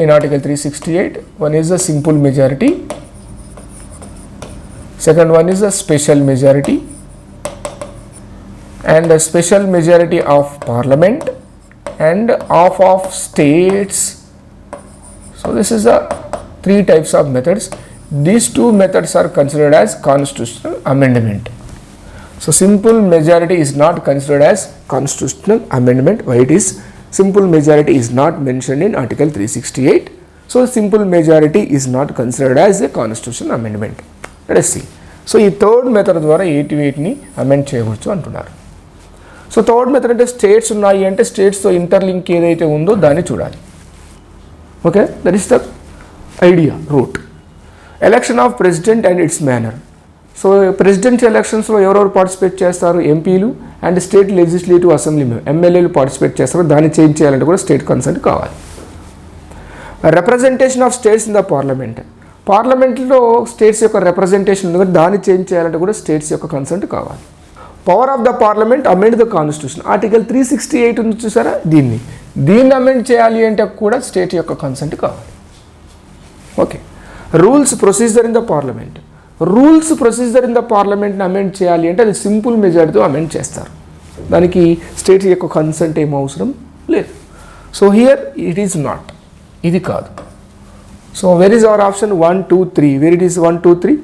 [SPEAKER 3] In Article 368, one is the simple majority, second one is the special majority, and the special majority of parliament and of states. So this is the 3 types of methods. These 2 methods are considered as constitutional amendment. So simple majority is not considered as constitutional amendment. Why it is? Simple majority is not mentioned in Article 368. So simple majority is not considered as a constitutional amendment. Let us see. So ఈ third method ద్వారా 88ని amend చేయవచ్చు అంటున్నారు. So third method అంటే states ఉన్నాయి అంటే స్టేట్స్తో interlink ఏదైతే ఉందో దాన్ని చూడాలి. Okay, that is the idea, root. Election of president and its manner. So president ఎలక్షన్స్లో ఎవరెవరు పార్టిసిపేట్ చేస్తారు, ఎంపీలు అండ్ స్టేట్ లెజిస్లేటివ్ అసెంబ్లీ ఎమ్మెల్యేలు పార్టిసిపేట్ చేస్తారు. దాన్ని చేంజ్ చేయాలంటే కూడా స్టేట్ కన్సెంట్ కావాలి. Representation of states in the parliament. పార్లమెంట్లో స్టేట్స్ యొక్క రిప్రజెంటేషన్ ఉంది, దాన్ని చేంజ్ చేయాలంటే కూడా స్టేట్స్ యొక్క కన్సెంట్ కావాలి. Power of the parliament amend the constitution. Article 368 ఉంది చూసారా, దీన్ని అమెండ్ చేయాలి అంటే కూడా స్టేట్ యొక్క కన్సెంట్ కావాలి. Okay, rules procedure in the parliament. Rules procedure in the పార్లమెంట్ని అమెండ్ చేయాలి అంటే అది సింపుల్ మెజారిటీతో అమెండ్ చేస్తారు. దానికి స్టేట్ యొక్క కన్సెంట్ ఏం అవసరం లేదు. So here it is not, ఇది కాదు. So where is our option 1, 2, 3? Where it is 1, 2, 3?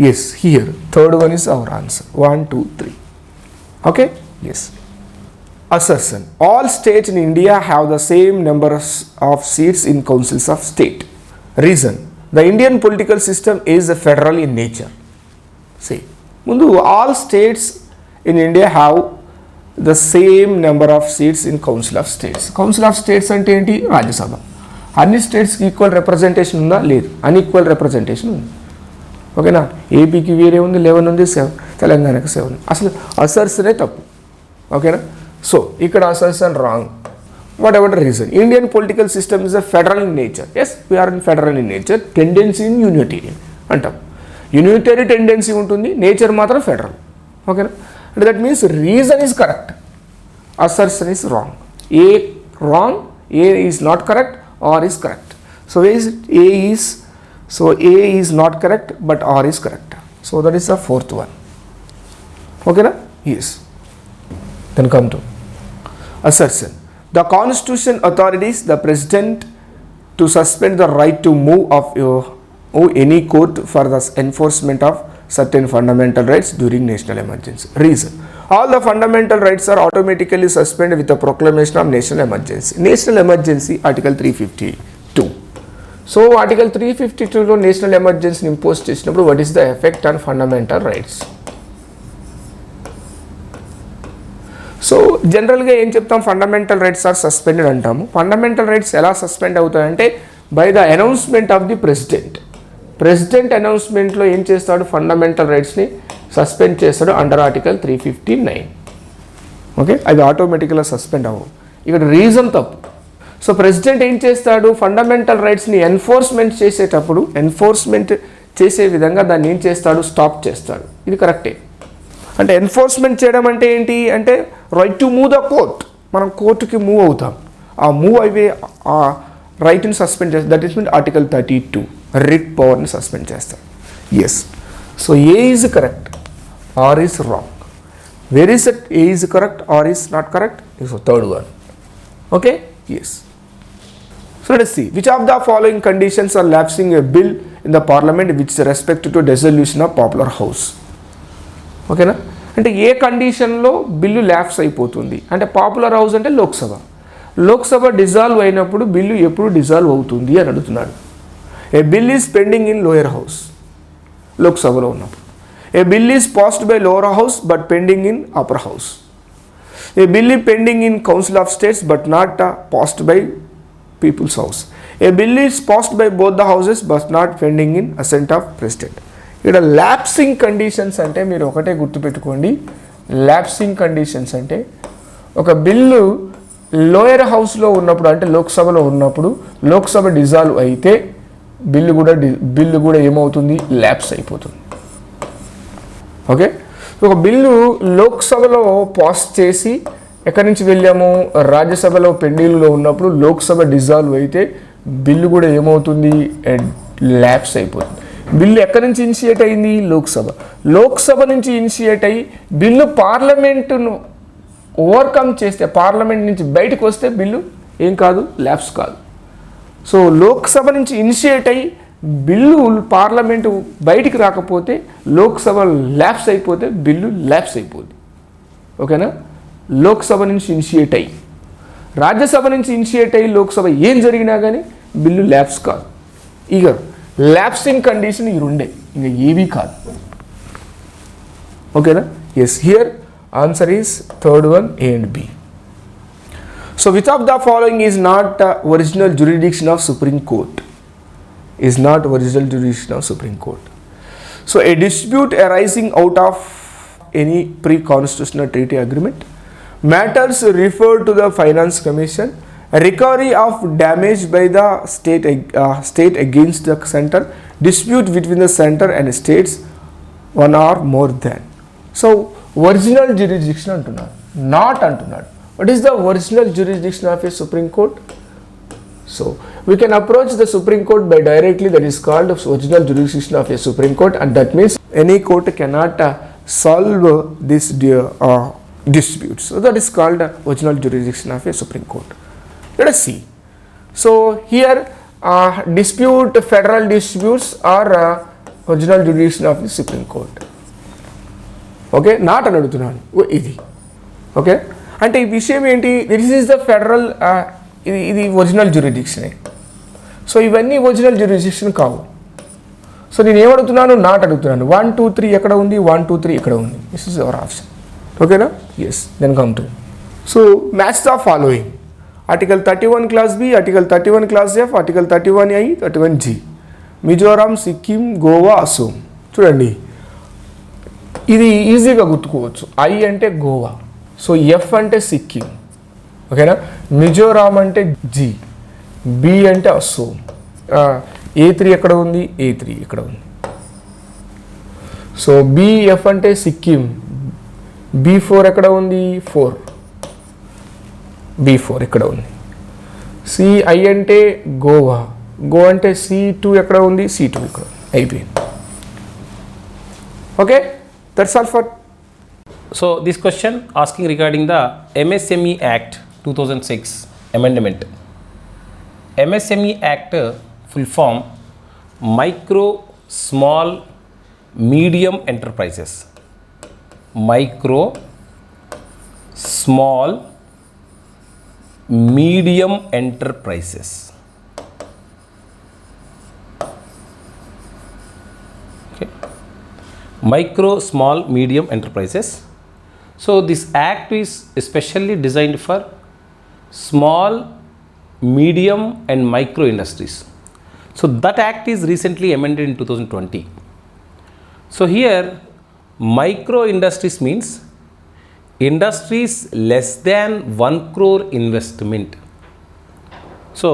[SPEAKER 3] Yes, here third one is our answer, 1, 2, 3. Okay, yes. Assertion. All states in India have the same number of seats in councils of state. Reason. The Indian political system is federal in nature. See, mundu all states in India have the same number of seats in council of states. Council of states ante enti, Rajya Sabha. అన్ని స్టేట్స్కి equal representation ఉందా? లేదు, unequal representation ఉంది. ఓకేనా? ఏపీకి వేరే ఉంది, 11 ఉంది, 7, తెలంగాణకి 7. అసలు అసర్సనే తప్పు. ఓకేనా? సో ఇక్కడ assertion wrong. Whatever the reason, Indian political system is a federal in nature. Yes, we are in federal in nature, tendency in unitarian అంటాం. యూనిటరీ టెండెన్సీ ఉంటుంది, నేచర్ మాత్రం ఫెడరల్. ఓకేనా? అంటే that means reason is correct, assertion is wrong. A wrong, A is not correct, R is correct. So A is not correct, but R is correct. So that is the fourth one. Okay na? Yes. Then come to assertion. The constitution authorities the president to suspend the right to move of any court for the enforcement of certain fundamental rights during national emergency. Reason, all the fundamental rights are automatically suspended with the proclamation of national emergency. National emergency, Article 352. So Article 352 లో national ఎమర్జెన్సీని impose చేసినప్పుడు what is the effect on fundamental rights? So జనరల్గా ఏం చెప్తాం, fundamental rights are suspended అంటాము. Fundamental rights ఎలా suspend అవుతాయంటే by the announcement of the president. President అనౌన్స్మెంట్లో ఏం చేస్తాడు, ఫండమెంటల్ రైట్స్ని సస్పెండ్ చేస్తాడు అండర్ ఆర్టికల్ 359. ఓకే, అవి ఆటోమేటిక్గా సస్పెండ్ అవ్వవు. ఇక్కడ రీజన్ తప్పు. సో ప్రెసిడెంట్ ఏం చేస్తాడు, ఫండమెంటల్ రైట్స్ని ఎన్ఫోర్స్మెంట్ చేసేటప్పుడు ఎన్ఫోర్స్మెంట్ చేసే విధంగా దాన్ని ఏం చేస్తాడు, స్టాప్ చేస్తాడు. ఇది కరెక్టే. అంటే ఎన్ఫోర్స్మెంట్ చేయడం అంటే ఏంటి అంటే right to move the court. మనం కోర్టుకి మూవ్ అవుతాం, ఆ మూవ్ అయ్యే ఆ రైట్ని సస్పెండ్ చేస్తాం. That is mean article 32 writ పవర్ని సస్పెండ్ చేస్తాం. Yes, so A is correct, R is wrong. Where is it, A is correct, R is not correct, is third one. Okay, yes. So let us see, which of the following conditions are lapsing a bill in the parliament which is respect to dissolution of popular house? ఓకేనా, అంటే ఏ కండిషన్లో bill lapse అయిపోతుంది అంటే popular house అంటే Lok Sabha. Lok Sabha dissolve అయినప్పుడు bill ఎప్పుడు dissolve అవుతుంది అని అడుగుతున్నాడు. A bill is pending in lower house, లోక్సభలో ఉన్నప్పుడు. A bill is passed by lower house but pending in upper house. A bill is pending in council of states but not passed by people's house. A bill is passed by both the houses but not pending in assent of president. ఇక్కడ lapsing conditions అంటే మీరు ఒకటే గుర్తుపెట్టుకోండి, lapsing conditions అంటే ఒక bill lower హౌస్లో ఉన్నప్పుడు అంటే లోక్సభలో ఉన్నప్పుడు లోక్సభ డిజాల్వ్ అయితే బిల్లు కూడా ఏమవుతుంది, ల్యాప్స్ అయిపోతుంది. ఓకే, ఒక బిల్లు లోక్సభలో పాస్ చేసి ఎక్కడి నుంచి వెళ్ళాము, రాజ్యసభలో పెండింగ్లో ఉన్నప్పుడు లోక్సభ డిజాల్వ్ అయితే బిల్లు కూడా ఏమవుతుంది, ల్యాప్స్ అయిపోతుంది. బిల్లు ఎక్కడి నుంచి ఇనిషియేట్ అయింది, లోక్సభ నుంచి ఇనిషియేట్ అయ్యి బిల్లు పార్లమెంటును ఓవర్కమ్ చేస్తే, పార్లమెంట్ నుంచి బయటకు వస్తే బిల్లు ఏం కాదు, ల్యాప్స్ కాదు. సో లోక్సభ నుంచి ఇనిషియేట్ అయ్యి బిల్లు పార్లమెంటు బయటికి రాకపోతే లోక్సభ ల్యాప్స్ అయిపోతే బిల్లు ల్యాప్స్ అయిపోద్ది. ఓకేనా, లోక్సభ నుంచి ఇనిషియేట్ అయ్యి రాజ్యసభ నుంచి ఇనిషియేట్ అయ్యి లోక్సభ ఏం జరిగినా కానీ బిల్లు ల్యాప్స్ కాదు. ఇక ల్యాప్సింగ్ కండిషన్ ఈ రెండే, ఇంకా ఏవి కాదు. ఓకేనా, yes. Here answer is third one, A and B. So which of the following is not original jurisdiction of Supreme Court? Is not original jurisdiction of Supreme Court. So a dispute arising out of any pre constitutional treaty agreement, matters referred to the finance commission, recovery of damage by the state against the center, dispute between the center and states, one or more than. So original jurisdiction antunnadu, not antunnadu. What is the original jurisdiction of a Supreme Court? So we can approach the Supreme Court by directly, that is called original jurisdiction of a Supreme Court, and that means any court cannot solve this disputes. So that is called original jurisdiction of a Supreme Court. Let us see. So here dispute, federal disputes are original jurisdiction of the Supreme Court. Okay, not అని అడుగుతున్నాను ఇది. Okay, అంటే ఈ విషయం ఏంటి, this is the federal, ఇది original జ్యూరిడిక్షనే. So ఇవన్నీ original jurisdiction కావు. సో నేను ఏమడుగుతున్నాను, నాట్ అడుగుతున్నాను. 1 2 3 ఎక్కడ ఉంది, 1 2 3 ఎక్కడ ఉంది, దిస్ ఇస్ అవర్ ఆప్షన్. ఓకేనా, yes. Then come to, so match the following. Article 31 clause B, article 31 clause F, article 31 I, 31 G. Mizoram, Sikkim, Goa, Assam. చూడండి, ఇది ఈజీగా గుర్తుకోవచ్చు. ఐ అంటే గోవా, సో ఎఫ్ అంటే సిక్కిం, ఓకేనా. మిజోరాం అంటే జి, బి అంటే అసోం, A3 ఎక్కడ ఉంది, A3 ఇక్కడ ఉంది. సో బిఎఫ్ అంటే సిక్కిం, B4 ఎక్కడ ఉంది, 4, B4 ఇక్కడ ఉంది. సిఐ అంటే గోవా, గో అంటే C2 ఎక్కడ ఉంది, C2 ఇక్కడ అయిపోయింది. Okay, that's all for.
[SPEAKER 4] So this question asking regarding the MSME Act 2006 amendment. MSME Act full form Micro, Small, Medium Enterprises. Micro, Small, Medium Enterprises. Okay. Micro, Small, Medium Enterprises. So this act is especially designed for small, medium and micro industries. So that act is recently amended in 2020. So here micro industries means industries less than 1 crore investment. So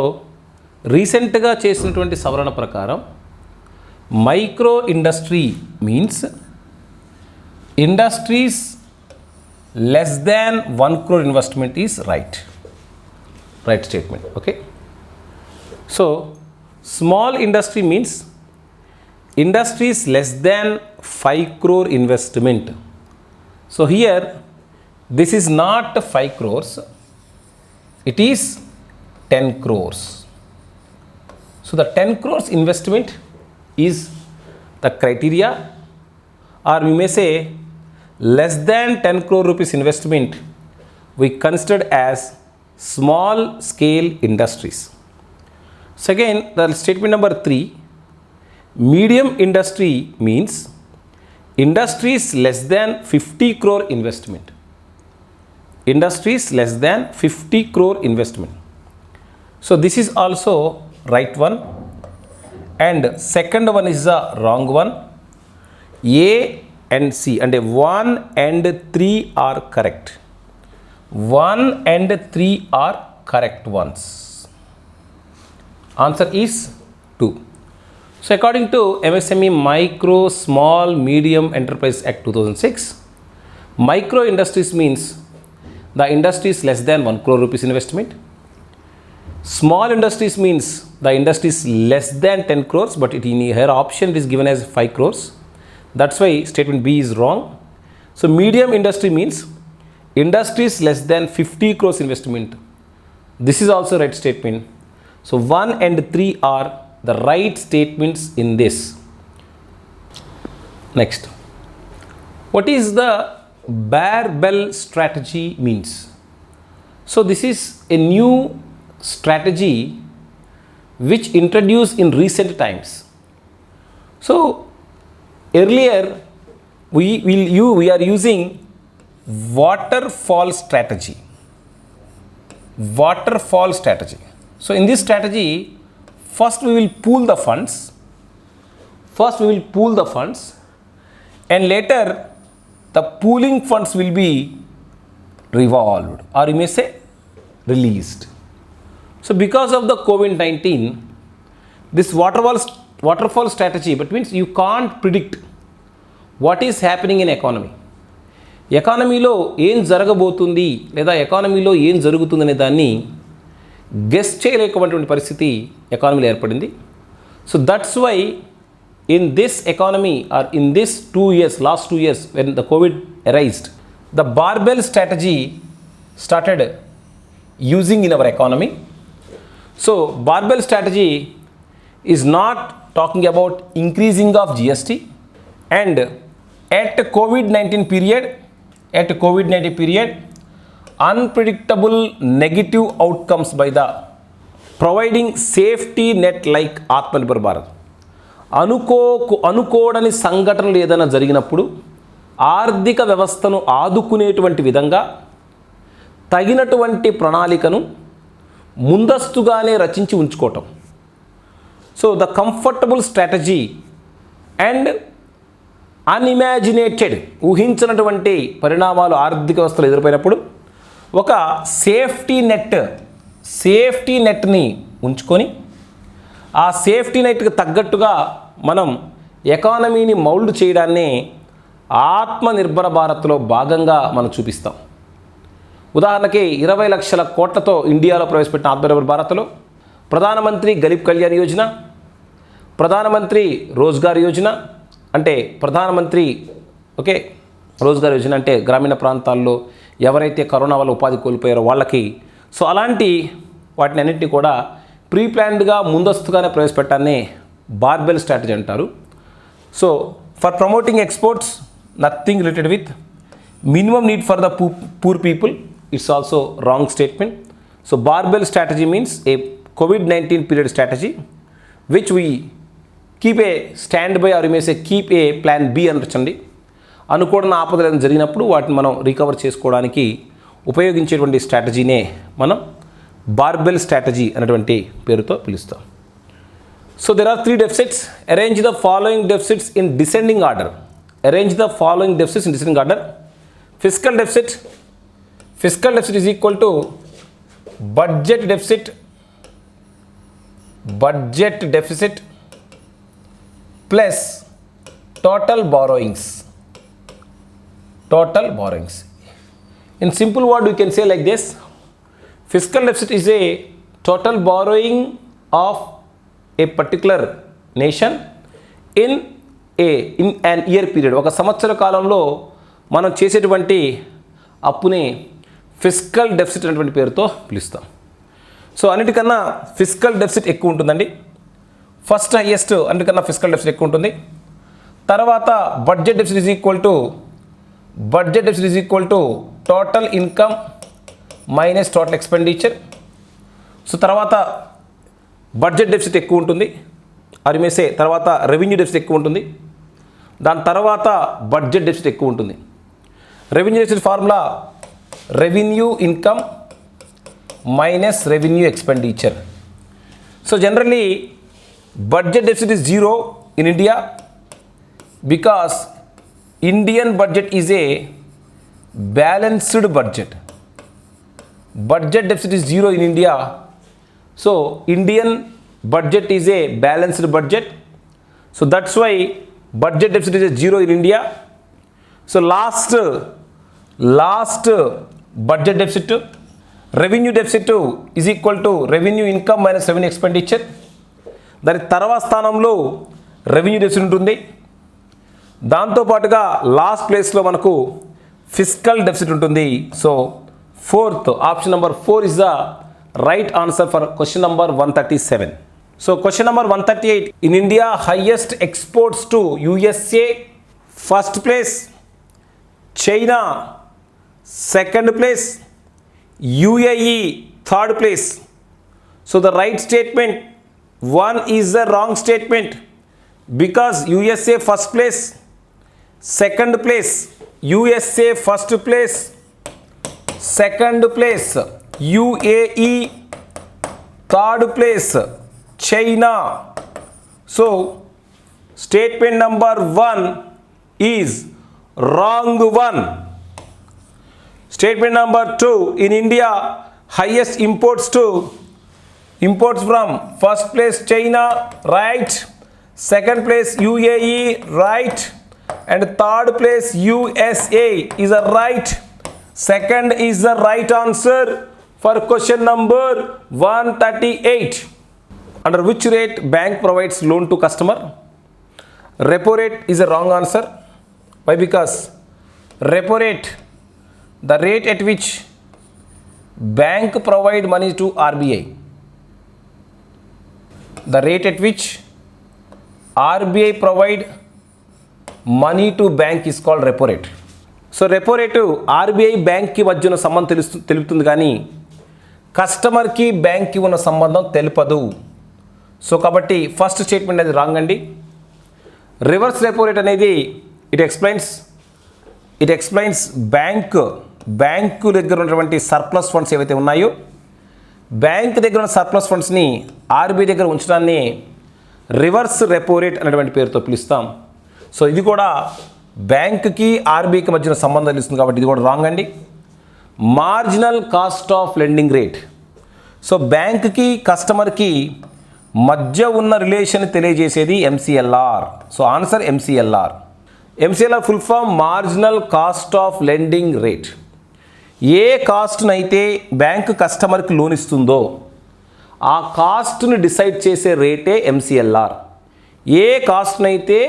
[SPEAKER 4] recentగా చేసినటువంటి సవరణ ప్రకారం micro industry means industries less than 1 crore investment is right statement. Okay, so small industry means industries less than 5 crore investment. So here this is not 5 crores, it is 10 crores. So the 10 crores investment is the criteria, or we may say less than 10 crore rupees investment we considered as small scale industries. So again, the statement number 3, medium industry means industries less than 50 crore investment. Industries less than 50 crore investment. So this is also right one, and second one is the wrong one. A and C, and 1 and 3 are correct. 1 and 3 are correct ones. Answer is 2. So according to MSME Micro, Small, Medium Enterprise Act 2006, micro industries means the industries less than 1 crore rupees investment. Small industries means the industries less than 10 crores, but it in here option it is given as 5 crores. That's why statement B is wrong. So medium industry means industries less than 50 crores investment. This is also right statement. So 1 and 3 are the right statements in this. Next, what is the barbell strategy means? So this is a new strategy which introduced in recent times. So earlier we are using waterfall strategy. So in this strategy, first we will pool the funds, and later the pooling funds will be revolved, or you may say released. So because of the COVID-19, this waterfall strategy, but means you can't predict what is happening in economy. ఎకానమీలో ఏం జరగబోతుంది లేదా ఎకానమీలో ఏం జరుగుతుందనే దాన్ని guess చేయలేకపోయినటువంటి పరిస్థితి ఎకానమీలో ఏర్పడింది. So that's why in this economy or in this 2 years, last 2 years when the COVID arised, the barbell strategy started using in our economy. So barbell strategy is not talking about increasing of GST, and at COVID-19 period, unpredictable negative outcomes by the providing safety net like Atmanirbhar Bharat. అనుకోడని సంఘటనలు ఏదైనా జరిగినప్పుడు ఆర్థిక వ్యవస్థను ఆదుకునేటువంటి విధంగా తగినటువంటి ప్రణాళికను ముందస్తుగానే రచించి ఉంచుకోవటం. So the comfortable strategy and unimaginated, ఊహించినటువంటి పరిణామాలు ఆర్థిక వ్యవస్థలో ఎదురైనప్పుడు ఒక సేఫ్టీ నెట్ని ఉంచుకొని ఆ సేఫ్టీ నెట్కి తగ్గట్టుగా మనం ఎకానమీని మౌల్డ్ చేయడాన్ని ఆత్మనిర్భర భారత్లో భాగంగా మనం చూపిస్తాం. ఉదాహరణకి 20 లక్షల కోట్లతో ఇండియాలో ప్రవేశపెట్టిన ఆత్మనిర్భర భారత్లో ప్రధానమంత్రి గరీబ్ కళ్యాణ్ యోజన, ప్రధానమంత్రి రోజ్గార్ యోజన అంటే రోజ్గార్ యోజన అంటే గ్రామీణ ప్రాంతాల్లో ఎవరైతే కరోనా వల్ల ఉపాధి కోల్పోయారో వాళ్ళకి. సో అలాంటి వాటిని అన్నింటినీ కూడా ప్రీ ప్లాన్డ్గా ముందస్తుగానే ప్రవేశపెట్టాన్ని బార్బెల్ స్ట్రాటజీ అంటారు. So for promoting exports, nothing related with minimum need for the poor people, it's also wrong statement. So barbell strategy means a COVID-19 period strategy which we keep a stand by or you may say keep a plan B అనొచ్చండి. అనుకోని ఆపదలు ఏదైనా జరిగినప్పుడు వాటిని మనం recover చేసుకోవడానికి ఉపయోగించేటువంటి స్ట్రాటజీనే మనం barbell strategy అనేటువంటి పేరుతో పిలుస్తాం. So there are 3 deficits. Arrange the following deficits in descending order. Fiscal deficit is equal to budget deficit plus total borrowings. In simple word we can say like this: fiscal deficit is a total borrowing of a particular nation in an year period. ఒక సంవత్సర కాలంలో మనం చేసేటువంటి అప్పుని fiscal deficit అనేటువంటి పేరుతో పిలుస్తాం. So అన్నిటికన్నా ఫిస్కల్ డెఫిసిట్ ఎక్కువ ఉంటుందండి. ఫస్ట్ హైయెస్ట్ అన్నిటికన్నా ఫిస్కల్ డెఫిసిట్ ఎక్కువ ఉంటుంది. తర్వాత budget deficit is equal to total income minus total expenditure. So తర్వాత బడ్జెట్ డెఫిసిట్ ఎక్కువ ఉంటుంది, అరిమేసే తర్వాత రెవెన్యూ డెఫిసిట్ ఎక్కువ ఉంటుంది, దాని తర్వాత బడ్జెట్ డెఫిసిట్ ఎక్కువ ఉంటుంది. Revenue deficit formula revenue income minus revenue expenditure. So generally budget deficit is 0 in India because Indian budget is a balanced budget. Budget deficit is 0 in India. So Indian budget is a balanced budget. So that's why budget deficit is 0 in India. So last budget deficit, revenue deficit is equal to revenue income minus revenue expenditure. దాని తర్వాత స్థానంలో revenue deficit ఉంటుంది. దాంతోపాటుగా last ప్లేస్లో మనకు fiscal deficit ఉంటుంది. So fourth option number 4 is the right answer for question number 137. So question number 138. In India highest exports to USA first place, China second place, UAE third place. So the right statement 1 is the wrong statement because USA first place, second place USA first place, second place UAE, third place China. So statement number 1 is wrong one. Statement number 2, in India highest imports from first place China, right, second place UAE, right, and third place USA is a right. Second is the right answer for question number 138. Under which rate bank provides loan to customer? Repo rate is a wrong answer. Why? Because repo rate, the rate at which bank provide money to RBI, the rate at which RBI provide money to bank is called repo rate. So repo rate RBI బ్యాంక్కి మధ్య ఉన్న సంబంధం తెలుపుతుంది కానీ కస్టమర్కి బ్యాంక్కి ఉన్న సంబంధం తెలుపదు. సో కాబట్టి ఫస్ట్ స్టేట్మెంట్ అనేది రాంగ్ అండి. రివర్స్ రెపో రేట్ అనేది ఇట్ ఎక్స్ప్లెయిన్స్ బ్యాంకు దగ్గర ఉన్నటువంటి సర్ప్లస్ ఫండ్స్ ఏవైతే ఉన్నాయో బ్యాంక్ దగ్గర ఉన్న సర్ప్లస్ ఫండ్స్ని ఆర్బీఐ దగ్గర ఉంచడాన్ని రివర్స్ రెపో రేట్ అనేటువంటి పేరుతో పిలుస్తాం. సో ఇది కూడా బ్యాంక్కి ఆర్బీఐకి మధ్యన సంబంధం తెలుస్తుంది కాబట్టి ఇది కూడా రాంగ్ అండి. Marginal cost of lending rate. So బ్యాంక్కి కస్టమర్కి మధ్య ఉన్న రిలేషన్ తెలియజేసేది MCLR. So answer MCLR. MCLR full form marginal cost of lending rate. ఏ కాస్ట్నైతే బ్యాంక్ కస్టమర్కి లోన్ ఇస్తుందో ఆ కాస్ట్ని డిసైడ్ చేసే రేటే ఎంసీఎల్ఆర్. ఏ కాస్ట్నైతే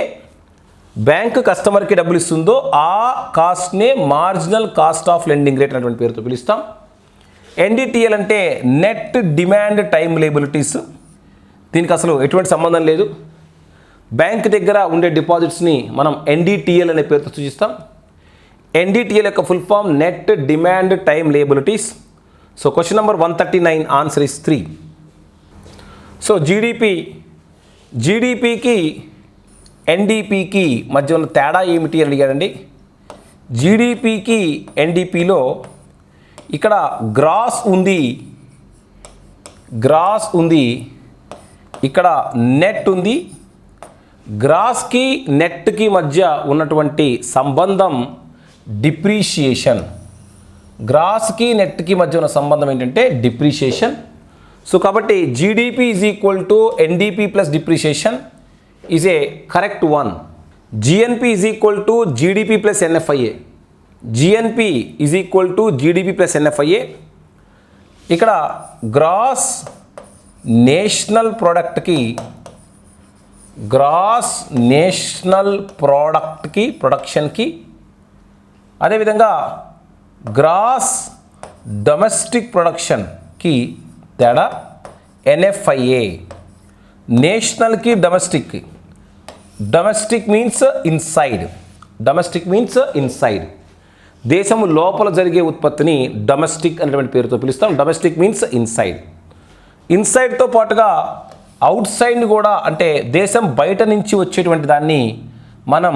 [SPEAKER 4] బ్యాంక్ కస్టమర్కి డబ్బులు ఇస్తుందో ఆ కాస్ట్నే marginal cost of lending rate అనేటువంటి పేరుతో పిలుస్తాం. ఎన్డిటిఎల్ అంటే నెట్ డిమాండ్ టైమ్ లయబిలిటీస్. దీనికి అసలు ఎటువంటి సంబంధం లేదు. బ్యాంక్ దగ్గర ఉండే డిపాజిట్స్ని మనం ఎన్డిటిఎల్ అనే పేరుతో సూచిస్తాం. ఎన్డిటిఎల్ యొక్క full form net demand time liabilities. So question number 139 answer is 3. So జీడిపికి ఎన్డిపికి మధ్య ఉన్న తేడా ఏమిటి అని అడిగారండి. జీడిపికి ఎన్డిపిలో ఇక్కడ గ్రాస్ ఉంది, ఇక్కడ నెట్ ఉంది. గ్రాస్కి నెట్కి మధ్య ఉన్నటువంటి సంబంధం డిప్రిషియేషన్. గ్రాస్కి నెట్కి మధ్య ఉన్న సంబంధం ఏంటంటే డిప్రిషియేషన్. సో కాబట్టి GDP is equal to NDP plus depreciation is A correct one. GNP is equal to GDP plus NFIA. GNP is equal to GDP plus NFIA. ఇక్కడ గ్రాస్ నేషనల్ ప్రోడక్ట్కి ప్రొడక్షన్కి, అదేవిధంగా గ్రాస్ డొమెస్టిక్ ప్రొడక్షన్కి తేడా ఎన్ఎఫ్ఐఏ. నేషనల్కి డొమెస్టిక్కి. Domestic means inside. దేశము లోపల జరిగే ఉత్పత్తిని డొమెస్టిక్ అనేటువంటి పేరుతో పిలుస్తాం. డొమెస్టిక్ మీన్స్ ఇన్సైడ్తో పాటుగా అవుట్ సైడ్ని కూడా, అంటే దేశం బయట నుంచి వచ్చేటువంటి దాన్ని మనం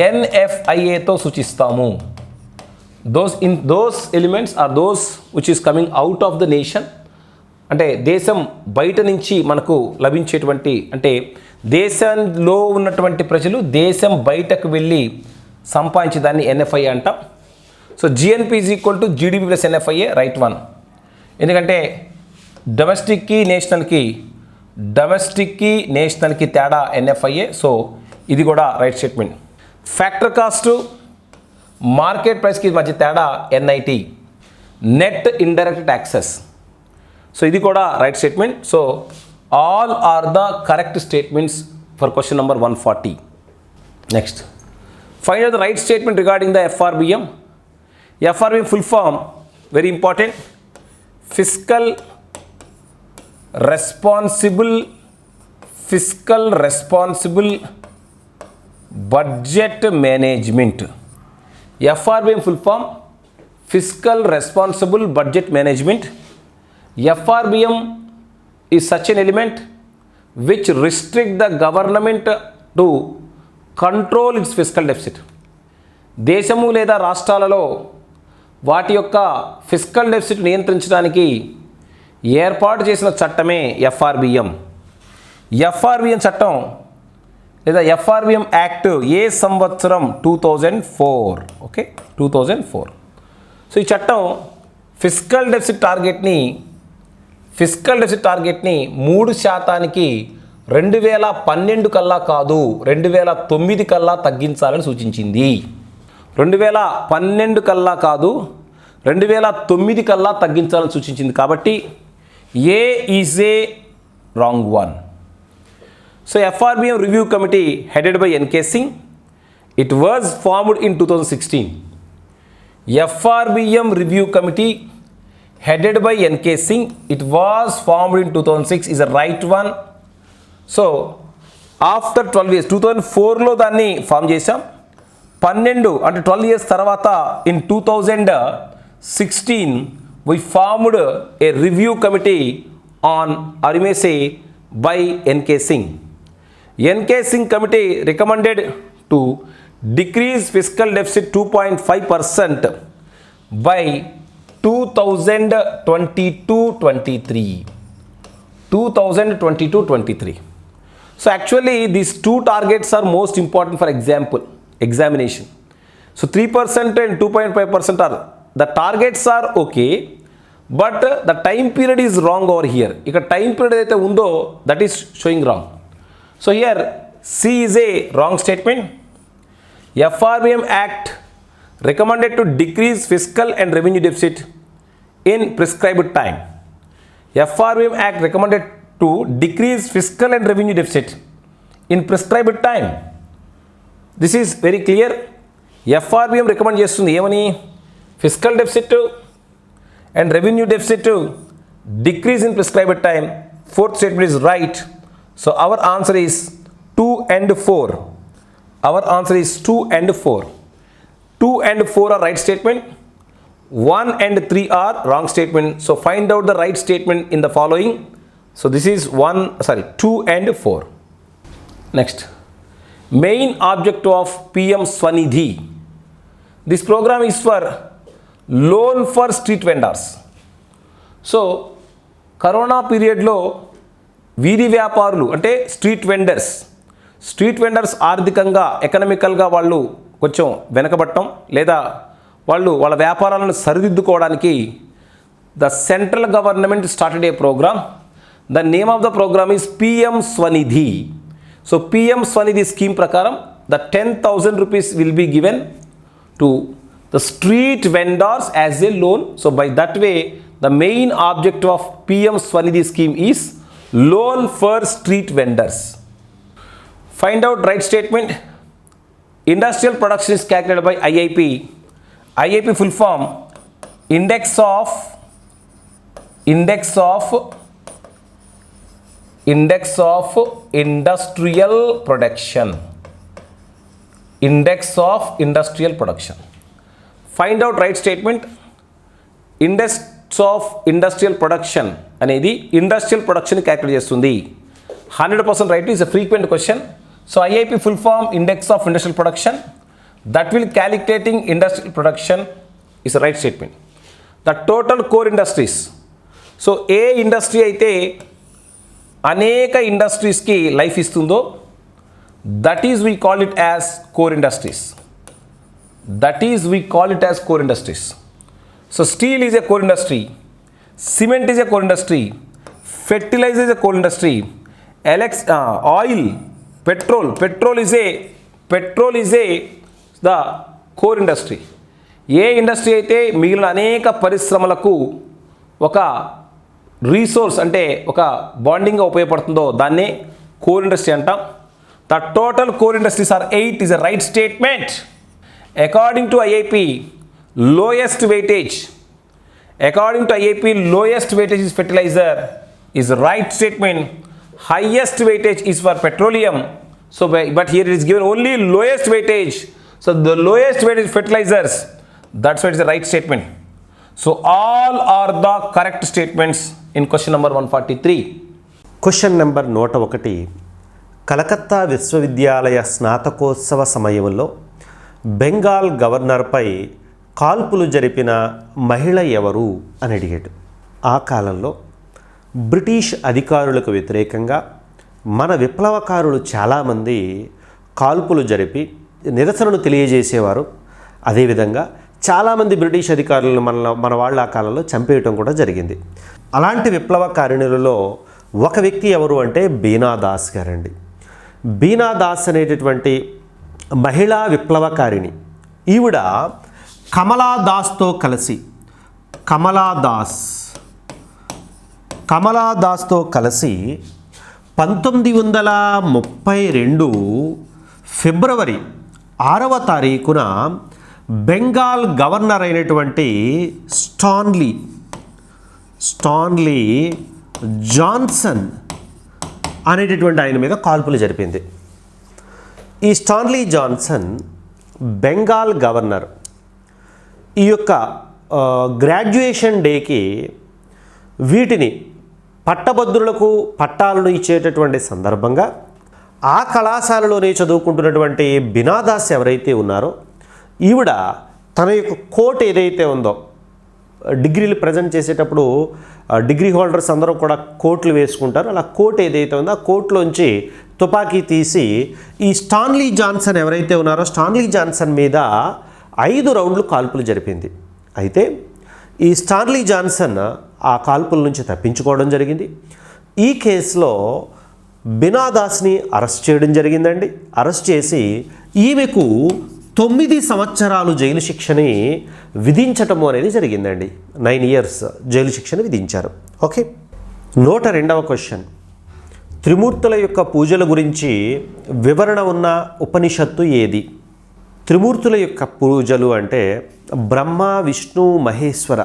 [SPEAKER 4] ఎన్ఎఫ్ఐఏతో సూచిస్తాము. those elements are those which is coming out of the nation. అంటే దేశం బయట నుంచి మనకు లభించేటువంటి, అంటే దేశంలో ఉన్నటువంటి ప్రజలు దేశం బయటకు వెళ్ళి సంపాదించే దాన్ని ఎన్ఎఫ్ఐఏ అంటాం. So GNP is equal to GDP plus NFIA, right one. ఎందుకంటే డొమెస్టిక్కి నేషనల్కి తేడా ఎన్ఎఫ్ఐఏ. సో ఇది కూడా right statement. Factor cost market ప్రైస్కి మధ్య తేడా NIT, net indirect taxes. So ఇది కూడా right statement. So all are the correct statements for question number 140. Next, find out the right statement regarding the FRBM. FRBM full form very important, fiscal responsible budget management. FRBM full form fiscal responsible budget management. FRBM is such an element which restrict the government to control its fiscal deficit. దేశము లేదా రాష్ట్రాలలో వాటి యొక్క fiscal deficit నియంత్రించడానికి ఏర్పాటు చేసిన చట్టమే FRBM. FRBM చట్టం లేదా ఎఫ్ఆర్బిఎం యాక్ట్ ఏ సంవత్సరం 2004. ఓకే, 2004. సో ఈ చట్టం ఫిస్కల్ డెఫిసిట్ టార్గెట్ని 3% 2012 కల్లా కాదు 2009 కల్లా తగ్గించాలని సూచించింది. 2012 కల్లా కాదు 2009 కల్లా తగ్గించాలని సూచించింది. కాబట్టి A is A wrong one. So FRBM review committee headed by NK Singh, it was formed in 2016. FRBM review committee headed by NK Singh, it was formed in 2006 is a right one. So after 12 years 2004లో దాన్ని form చేశాం. 12 అంటే 12 years తర్వాత in 2016 we formed a review committee on, or you may say, by NK Singh. NK Singh committee recommended to decrease fiscal deficit 2.5% by 2022-23. 2022-23. So actually these two targets are most important for examination. So 3% and 2.5% are the targets are okay, but the time period is wrong over here. Ika time period aithe undo that is showing wrong. So here C is a wrong statement. FRBM Act recommended to decrease fiscal and revenue deficit in prescribed time. FRBM Act recommended to decrease fiscal and revenue deficit in prescribed time. This is very clear. FRBM recommend చేస్తుంది ఏమని fiscal deficit and revenue deficit decrease in prescribed time. Fourth statement is right. So our answer is 2 and 4. Our answer is 2 and 4. 2 and 4 are right statement. 1 and 3 are wrong statement. So find out the right statement in the following. So this is 2 and 4. Next, main object of PM Swanidhi. This program is for loan for street vendors. So corona పీరియడ్లో వీధి వ్యాపారులు అంటే street vendors ఆర్థికంగా ఎకనామికల్గా వాళ్ళు కొంచెం వెనకబడటం లేదా వాళ్ళు వాళ్ళ వ్యాపారాలను సరిదిద్దుకోవడానికి the central government started a program. The name of the program is PM Svanidhi. So PM Svanidhi scheme ప్రకారం the 10,000 rupees will be given to the street vendors as a loan. So by that way the main object of PM Svanidhi scheme is loan for street vendors. Find out right statement. Industrial production is calculated by IIP. IIP full form Index of Industrial Production. Index of Industrial Production. Find out right statement. Index of Industrial Production అనేది industrial production calculate చేస్తుంది. 100% right is a frequent question. So IIP full form Index of Industrial Production, that will calculating industrial production is a right statement. The total core industries. So A industry అయితే అనేక ఇండస్ట్రీస్కి life ఇస్తుందో that is we call it as core industries. So steel is a core industry, cement is a core industry, fertilizer is a core industry, oil, petrol is the core industry. A industry అయితే మిగిలిన అనేక పరిశ్రమలకు ఒక resource అంటే ఒక బాండింగ్గా ఉపయోగపడుతుందో దాన్నే కోర్ ఇండస్ట్రీ అంటాం. The total core industries are 8 is a right statement. According to IIP, lowest weightage is fertilizer is right statement. Highest weightage is for petroleum. So but here it is given only lowest weightage. So the lowest weightage fertilizers, that's why it is the right statement. So all are the correct statements in question number 143.
[SPEAKER 5] Question number 101. Calcutta విశ్వవిద్యాలయ స్నాతకోత్సవ సమయంలో బెంగాల్ గవర్నర్పై కాల్పులు జరిపిన మహిళ ఎవరు అని అడిగాడు. ఆ కాలంలో బ్రిటిష్ అధికారులకు వ్యతిరేకంగా మన విప్లవకారులు చాలామంది కాల్పులు జరిపి నిరసనను తెలియజేసేవారు. అదేవిధంగా చాలామంది బ్రిటిష్ అధికారులను మన వాళ్ళ ఆ కాలంలో చంపేయటం కూడా జరిగింది. అలాంటి విప్లవకారిణులలో ఒక వ్యక్తి ఎవరు అంటే బీనా దాస్ గారండి. బీనా దాస్ అనేటటువంటి మహిళా విప్లవకారిణి. ఈవిడ కమలా దాస్తో కలిసి కమలా దాస్తో కలిసి 1932 ఫిబ్రవరి 6వ తారీఖున బెంగాల్ గవర్నర్ అయినటువంటి స్టాన్లీ జాన్సన్ అనేటటువంటి ఆయన మీద కాల్పులు జరిపింది. ఈ స్టాన్లీ జాన్సన్ బెంగాల్ గవర్నర్. ఈ యొక్క గ్రాడ్యుయేషన్ డేకి వీటిని పట్టభద్రులకు పట్టాలను ఇచ్చేటటువంటి సందర్భంగా ఆ కళాశాలలోనే చదువుకుంటున్నటువంటి బీనాదాస్ ఎవరైతే ఉన్నారో ఈవిడ తన యొక్క కోట్ ఏదైతే ఉందో డిగ్రీలు ప్రజెంట్ చేసేటప్పుడు డిగ్రీ హోల్డర్స్ అందరూ కూడా కోట్లు వేసుకుంటారు. అలా కోట్ ఏదైతే ఉందో ఆ కోట్లోంచి తుపాకీ తీసి ఈ స్టాన్లీ జాన్సన్ ఎవరైతే ఉన్నారో స్టాన్లీ జాన్సన్ మీద 5 రౌండ్లు కాల్పులు జరిపింది. అయితే ఈ స్టాన్లీ జాన్సన్ ఆ కాల్పుల నుంచి తప్పించుకోవడం జరిగింది. ఈ కేసులో బినాదాస్ని అరెస్ట్ చేయడం జరిగిందండి. అరెస్ట్ చేసి ఈమెకు 9 సంవత్సరాలు జైలు శిక్షని విధించటము అనేది జరిగిందండి. 9 years జైలు శిక్షను విధించారు. ఓకే, 102వ క్వశ్చన్. త్రిమూర్తుల యొక్క పూజల గురించి వివరణ ఉన్న ఉపనిషత్తు ఏది? త్రిమూర్తుల యొక్క పూజలు అంటే బ్రహ్మ, విష్ణు, మహేశ్వర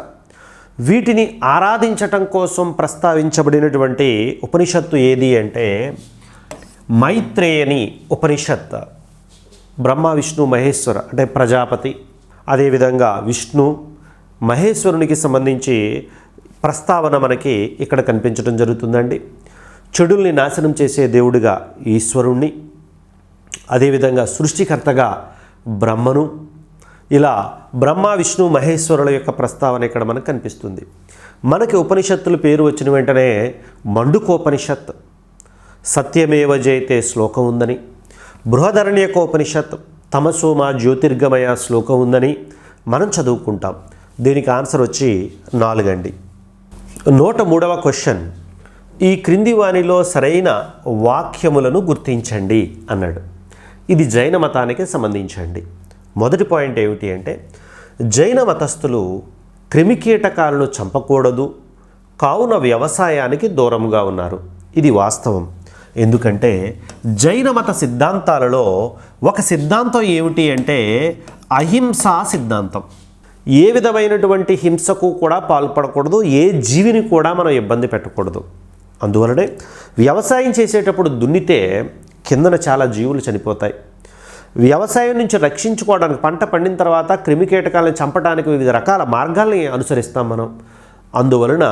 [SPEAKER 5] వీటిని ఆరాధించటం కోసం ప్రస్తావించబడినటువంటి ఉపనిషత్తు ఏది అంటే మైత్రేయని ఉపనిషత్. బ్రహ్మ, విష్ణు, మహేశ్వర అంటే ప్రజాపతి, అదేవిధంగా విష్ణు, మహేశ్వరునికి సంబంధించి ప్రస్తావన మనకి ఇక్కడ కనిపించడం జరుగుతుందండి. చెడుల్ని నాశనం చేసే దేవుడిగా ఈశ్వరుణ్ణి, అదేవిధంగా సృష్టికర్తగా బ్రహ్మను, ఇలా బ్రహ్మ, విష్ణు, మహేశ్వరుల యొక్క ప్రస్తావన ఇక్కడ మనకు కనిపిస్తుంది. మనకి ఉపనిషత్తుల పేరు వచ్చిన వెంటనే మండుకోపనిషత్, సత్యమేవ జయతే శ్లోకం ఉందని, బృహదరణ్యకోపనిషత్ తమసోమ జ్యోతిర్గమయ శ్లోకం ఉందని మనం చదువుకుంటాం. దీనికి ఆన్సర్ వచ్చి 4 అండి. 103వ క్వశ్చన్. ఈ క్రింది వానిలో సరైన వాక్యములను గుర్తించండి అన్నాడు. ఇది జైన మతానికి సంబంధించండి. మొదటి పాయింట్ ఏమిటి అంటే జైన మతస్థులు క్రిమికీటకాలను చంపకూడదు, కావున వ్యవసాయానికి దూరంగా ఉన్నారు. ఇది వాస్తవం. ఎందుకంటే జైన మత సిద్ధాంతాలలో ఒక సిద్ధాంతం ఏమిటి అంటే అహింసా సిద్ధాంతం. ఏ విధమైనటువంటి హింసకు కూడా పాల్పడకూడదు, ఏ జీవిని కూడా మనం ఇబ్బంది పెట్టకూడదు. అందువలనే వ్యవసాయం చేసేటప్పుడు దున్నితే కిందన చాలా జీవులు చనిపోతాయి. వ్యవసాయం నుంచి రక్షించుకోవడానికి పంట పండిన తర్వాత క్రిమికీటకాలను చంపడానికి వివిధ రకాల మార్గాల్ని అనుసరిస్తాం మనం. అందువలన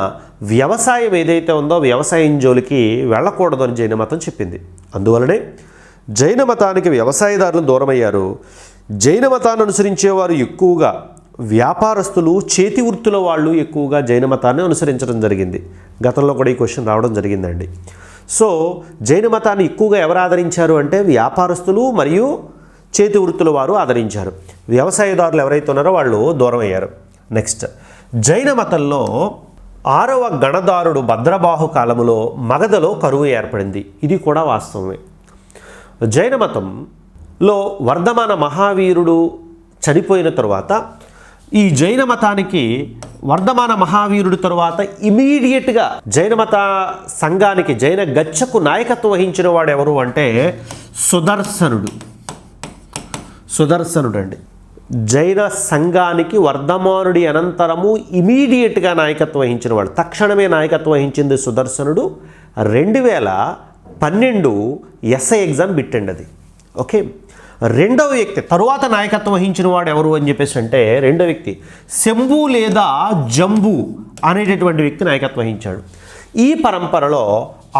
[SPEAKER 5] వ్యవసాయం ఏదైతే ఉందో వ్యవసాయం జోలికి వెళ్ళకూడదు అని జైన మతం చెప్పింది. అందువలనే జైన మతానికి వ్యవసాయదారులు దూరమయ్యారు. జైన మతాన్ని అనుసరించేవారు ఎక్కువగా వ్యాపారస్తులు, చేతి వృత్తుల వాళ్ళు ఎక్కువగా జైన మతాన్ని అనుసరించడం జరిగింది. గతంలో కూడా ఈ క్వశ్చన్ రావడం జరిగిందండి. సో జైన మతాన్ని ఎక్కువగా ఎవరు ఆదరించారు అంటే వ్యాపారస్తులు మరియు చేతి వృత్తుల వారు ఆదరించారు. వ్యవసాయదారులు ఎవరైతే ఉన్నారో వాళ్ళు దూరం అయ్యారు. నెక్స్ట్, జైన మతంలో 6వ గణదారుడు భద్రబాహు కాలములో మగధలో కరువు ఏర్పడింది. ఇది కూడా వాస్తవమే. జైన మతంలో వర్ధమాన మహావీరుడు చనిపోయిన తరువాత ఈ జైన మతానికి వర్ధమాన మహావీరుడు తరువాత ఇమీడియట్గా జైన మత సంఘానికి, జైన గచ్చకు నాయకత్వం వహించిన వాడు ఎవరు అంటే సుదర్శనుడు అండి. జైన సంఘానికి వర్ధమానుడి అనంతరము ఇమీడియట్గా నాయకత్వం వహించిన వాడు, తక్షణమే నాయకత్వం వహించింది సుదర్శనుడు. 2012 ఎస్ఐ ఎగ్జామ్ బిట్టండి అది. ఓకే, రెండవ వ్యక్తి తరువాత నాయకత్వం వహించిన వాడు ఎవరు అని చెప్పేసి అంటే రెండవ వ్యక్తి శంభు లేదా జంబు అనేటటువంటి వ్యక్తి నాయకత్వం వహించాడు. ఈ పరంపరలో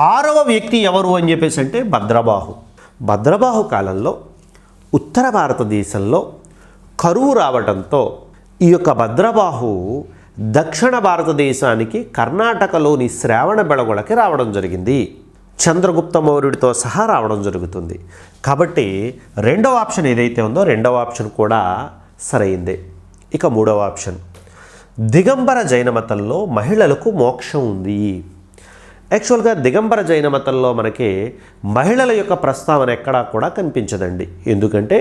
[SPEAKER 5] 6వ వ్యక్తి ఎవరు అని చెప్పేసి అంటే భద్రబాహు కాలంలో ఉత్తర భారతదేశంలో కరువు రావడంతో ఈ యొక్క భద్రబాహు దక్షిణ భారతదేశానికి కర్ణాటకలోని శ్రావణబెళగొళకి రావడం జరిగింది. చంద్రగుప్త మౌర్యుడితో సహా రావడం జరుగుతుంది. కాబట్టి రెండవ ఆప్షన్ ఏదైతే ఉందో రెండవ ఆప్షన్ కూడా సరైందే. ఇక 3వ ఆప్షన్, దిగంబర జైన మతంలో మహిళలకు మోక్షం ఉంది. యాక్చువల్గా దిగంబర జైన మతంలో మనకి మహిళల యొక్క ప్రస్తావన ఎక్కడా కూడా కనిపించదండి. ఎందుకంటే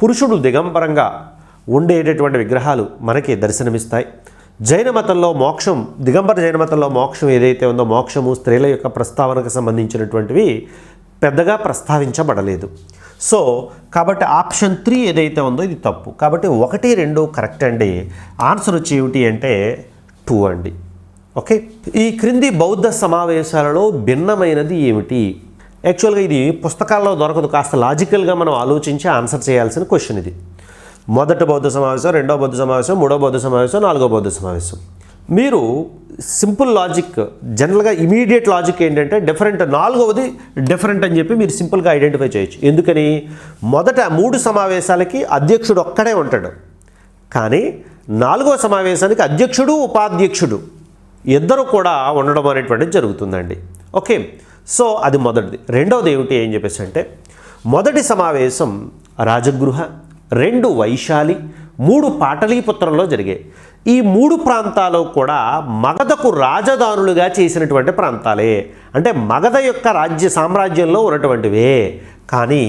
[SPEAKER 5] పురుషుడు దిగంబరంగా ఉండేటటువంటి విగ్రహాలు మనకి దర్శనమిస్తాయి. జైన మతంలో మోక్షం, దిగంబర జైన మతంలో మోక్షం ఏదైతే ఉందో మోక్షము, స్త్రీల యొక్క ప్రస్తావనకు సంబంధించినటువంటివి పెద్దగా ప్రస్తావించబడలేదు. సో కాబట్టి ఆప్షన్ 3 ఏదైతే ఉందో ఇది తప్పు. కాబట్టి 1, 2 కరెక్ట్ అండి. ఆన్సర్ వచ్చి ఏమిటి అంటే 2 అండి. ఓకే, ఈ క్రింది బౌద్ధ సమావేశాలలో భిన్నమైనది ఏమిటి? యాక్చువల్గా ఇది పుస్తకాల్లో దొరకదు. కాస్త లాజికల్గా మనం ఆలోచించి ఆన్సర్ చేయాల్సిన క్వశ్చన్ ఇది. మొదటి బౌద్ధ సమావేశం, రెండవ బౌద్ధ సమావేశం, మూడవ బౌద్ధ సమావేశం, 4వ బౌద్ధ సమావేశం. మీరు సింపుల్ లాజిక్, జనరల్గా ఇమీడియట్ లాజిక్ ఏంటంటే డిఫరెంట్, 4వది డిఫరెంట్ అని చెప్పి మీరు సింపుల్గా ఐడెంటిఫై చేయొచ్చు. ఎందుకని? మొదట 3 సమావేశాలకి అధ్యక్షుడు ఒక్కడే ఉంటాడు, కానీ నాలుగవ సమావేశానికి అధ్యక్షుడు ఉపాధ్యక్షుడు ఇద్దరు కూడా ఉండడం అనేటువంటిది జరుగుతుందండి. ఓకే, సో అది మొదటిది. రెండవది ఏమిటి ఏం చెప్పేసి అంటే, మొదటి సమావేశం రాజగృహ, 2 వైశాలి, 3 పాటలీపుత్రంలో జరిగాయి. ఈ 3 ప్రాంతాలు కూడా మగధకు రాజధానులుగా చేసినటువంటి ప్రాంతాలే, అంటే మగధ యొక్క సామ్రాజ్యంలో ఉన్నటువంటివే. కానీ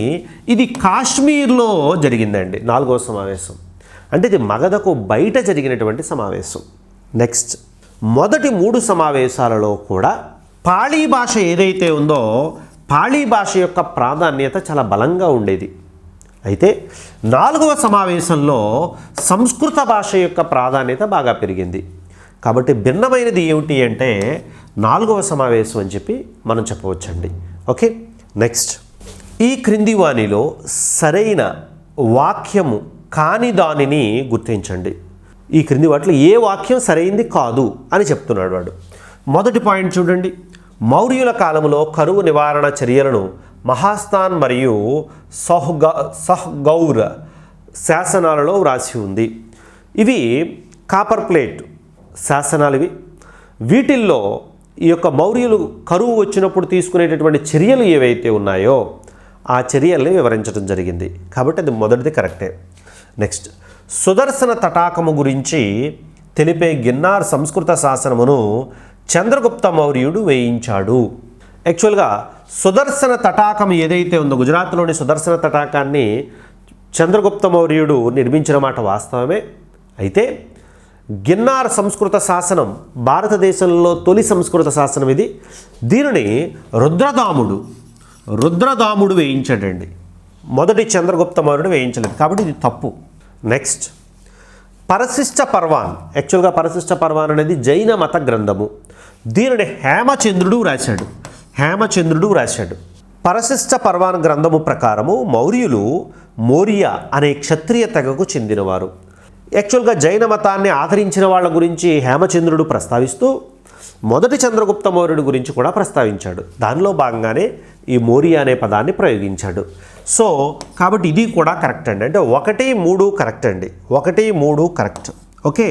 [SPEAKER 5] ఇది కాశ్మీర్లో జరిగిందండి 4వ సమావేశం, అంటే ఇది మగధకు బయట జరిగినటువంటి సమావేశం. నెక్స్ట్, మొదటి 3 సమావేశాలలో కూడా పాళీ భాష ఏదైతే ఉందో పాళీ భాష యొక్క ప్రాధాన్యత చాలా బలంగా ఉండేది. అయితే 4వ సమావేశంలో సంస్కృత భాష యొక్క ప్రాధాన్యత బాగా పెరిగింది. కాబట్టి భిన్నమైనది ఏమిటి అంటే 4వ సమావేశం అని చెప్పి మనం చెప్పవచ్చండి. ఓకే, నెక్స్ట్, ఈ క్రింది వానిలో సరైన వాక్యము కాని దానిని గుర్తించండి. ఈ క్రింది వాటిలో ఏ వాక్యం సరైంది కాదు అని చెప్తున్నాడు వాడు. మొదటి పాయింట్ చూడండి, మౌర్యుల కాలంలో కరువు నివారణ చర్యలను మహాస్థాన్ మరియు సహ్గౌర్ శాసనాలలో వ్రాసి ఉంది. ఇవి కాపర్ ప్లేట్ శాసనాలు ఇవి. వీటిల్లో ఈ యొక్క మౌర్యులు కరువు వచ్చినప్పుడు తీసుకునేటటువంటి చర్యలు ఏవైతే ఉన్నాయో ఆ చర్యల్ని వివరించడం జరిగింది. కాబట్టి అది మొదటిది కరెక్టే. నెక్స్ట్, సుదర్శన తటాకము గురించి తెలిపే గిన్నార్ సంస్కృత శాసనమును చంద్రగుప్త మౌర్యుడు వేయించాడు. యాక్చువల్గా సుదర్శన తటాకం ఏదైతే ఉందో గుజరాత్లోని సుదర్శన తటాకాన్ని చంద్రగుప్త మౌర్యుడు నిర్మించిన మాట వాస్తవమే. అయితే గిన్నార్ సంస్కృత శాసనం భారతదేశంలో తొలి సంస్కృత శాసనం ఇది. దీనిని రుద్రదాముడు వేయించాడండి. మొదటి చంద్రగుప్త మౌర్యుడు వేయించలేదు, కాబట్టి ఇది తప్పు. నెక్స్ట్, పరశిష్ట పర్వాన్. యాక్చువల్గా పరశిష్ట పర్వాన్ అనేది జైన మత గ్రంథము. దీనిని హేమచంద్రుడు రాశాడు. పరశిష్ట పర్వాన్ గ్రంథము ప్రకారము మౌర్యులు మౌర్య అనే క్షత్రియ తెగకు చెందినవారు. యాక్చువల్గా జైన మతాన్ని ఆదరించిన వాళ్ళ గురించి హేమచంద్రుడు ప్రస్తావిస్తూ మొదటి చంద్రగుప్త మౌర్యుడు గురించి కూడా ప్రస్తావించాడు. దానిలో భాగంగానే ఈ మౌర్య అనే పదాన్ని ప్రయోగించాడు. సో కాబట్టి ఇది కూడా కరెక్ట్ అండి, అంటే 1, 3 కరెక్ట్ అండి, 1, 3 కరెక్ట్. ఓకే,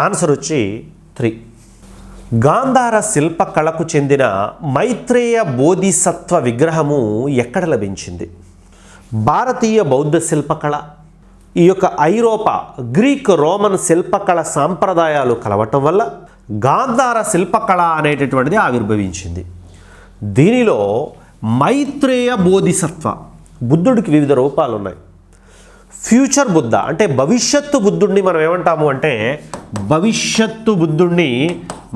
[SPEAKER 5] ఆన్సర్ వచ్చి 3. గాంధార శిల్పకళకు చెందిన మైత్రేయ బోధిసత్వ విగ్రహము ఎక్కడ లభించింది? భారతీయ బౌద్ధ శిల్పకళ, ఈ యొక్క ఐరోపా గ్రీక్ రోమన్ శిల్పకళ సాంప్రదాయాలు కలవటం వల్ల గాంధార శిల్పకళ అనేటటువంటిది ఆవిర్భవించింది. దీనిలో మైత్రేయ బోధిసత్వ, బుద్ధుడికి వివిధ రూపాలు ఉన్నాయి. ఫ్యూచర్ బుద్ధ అంటే భవిష్యత్తు బుద్ధుడిని మనం ఏమంటాము అంటే భవిష్యత్తు బుద్ధుడిని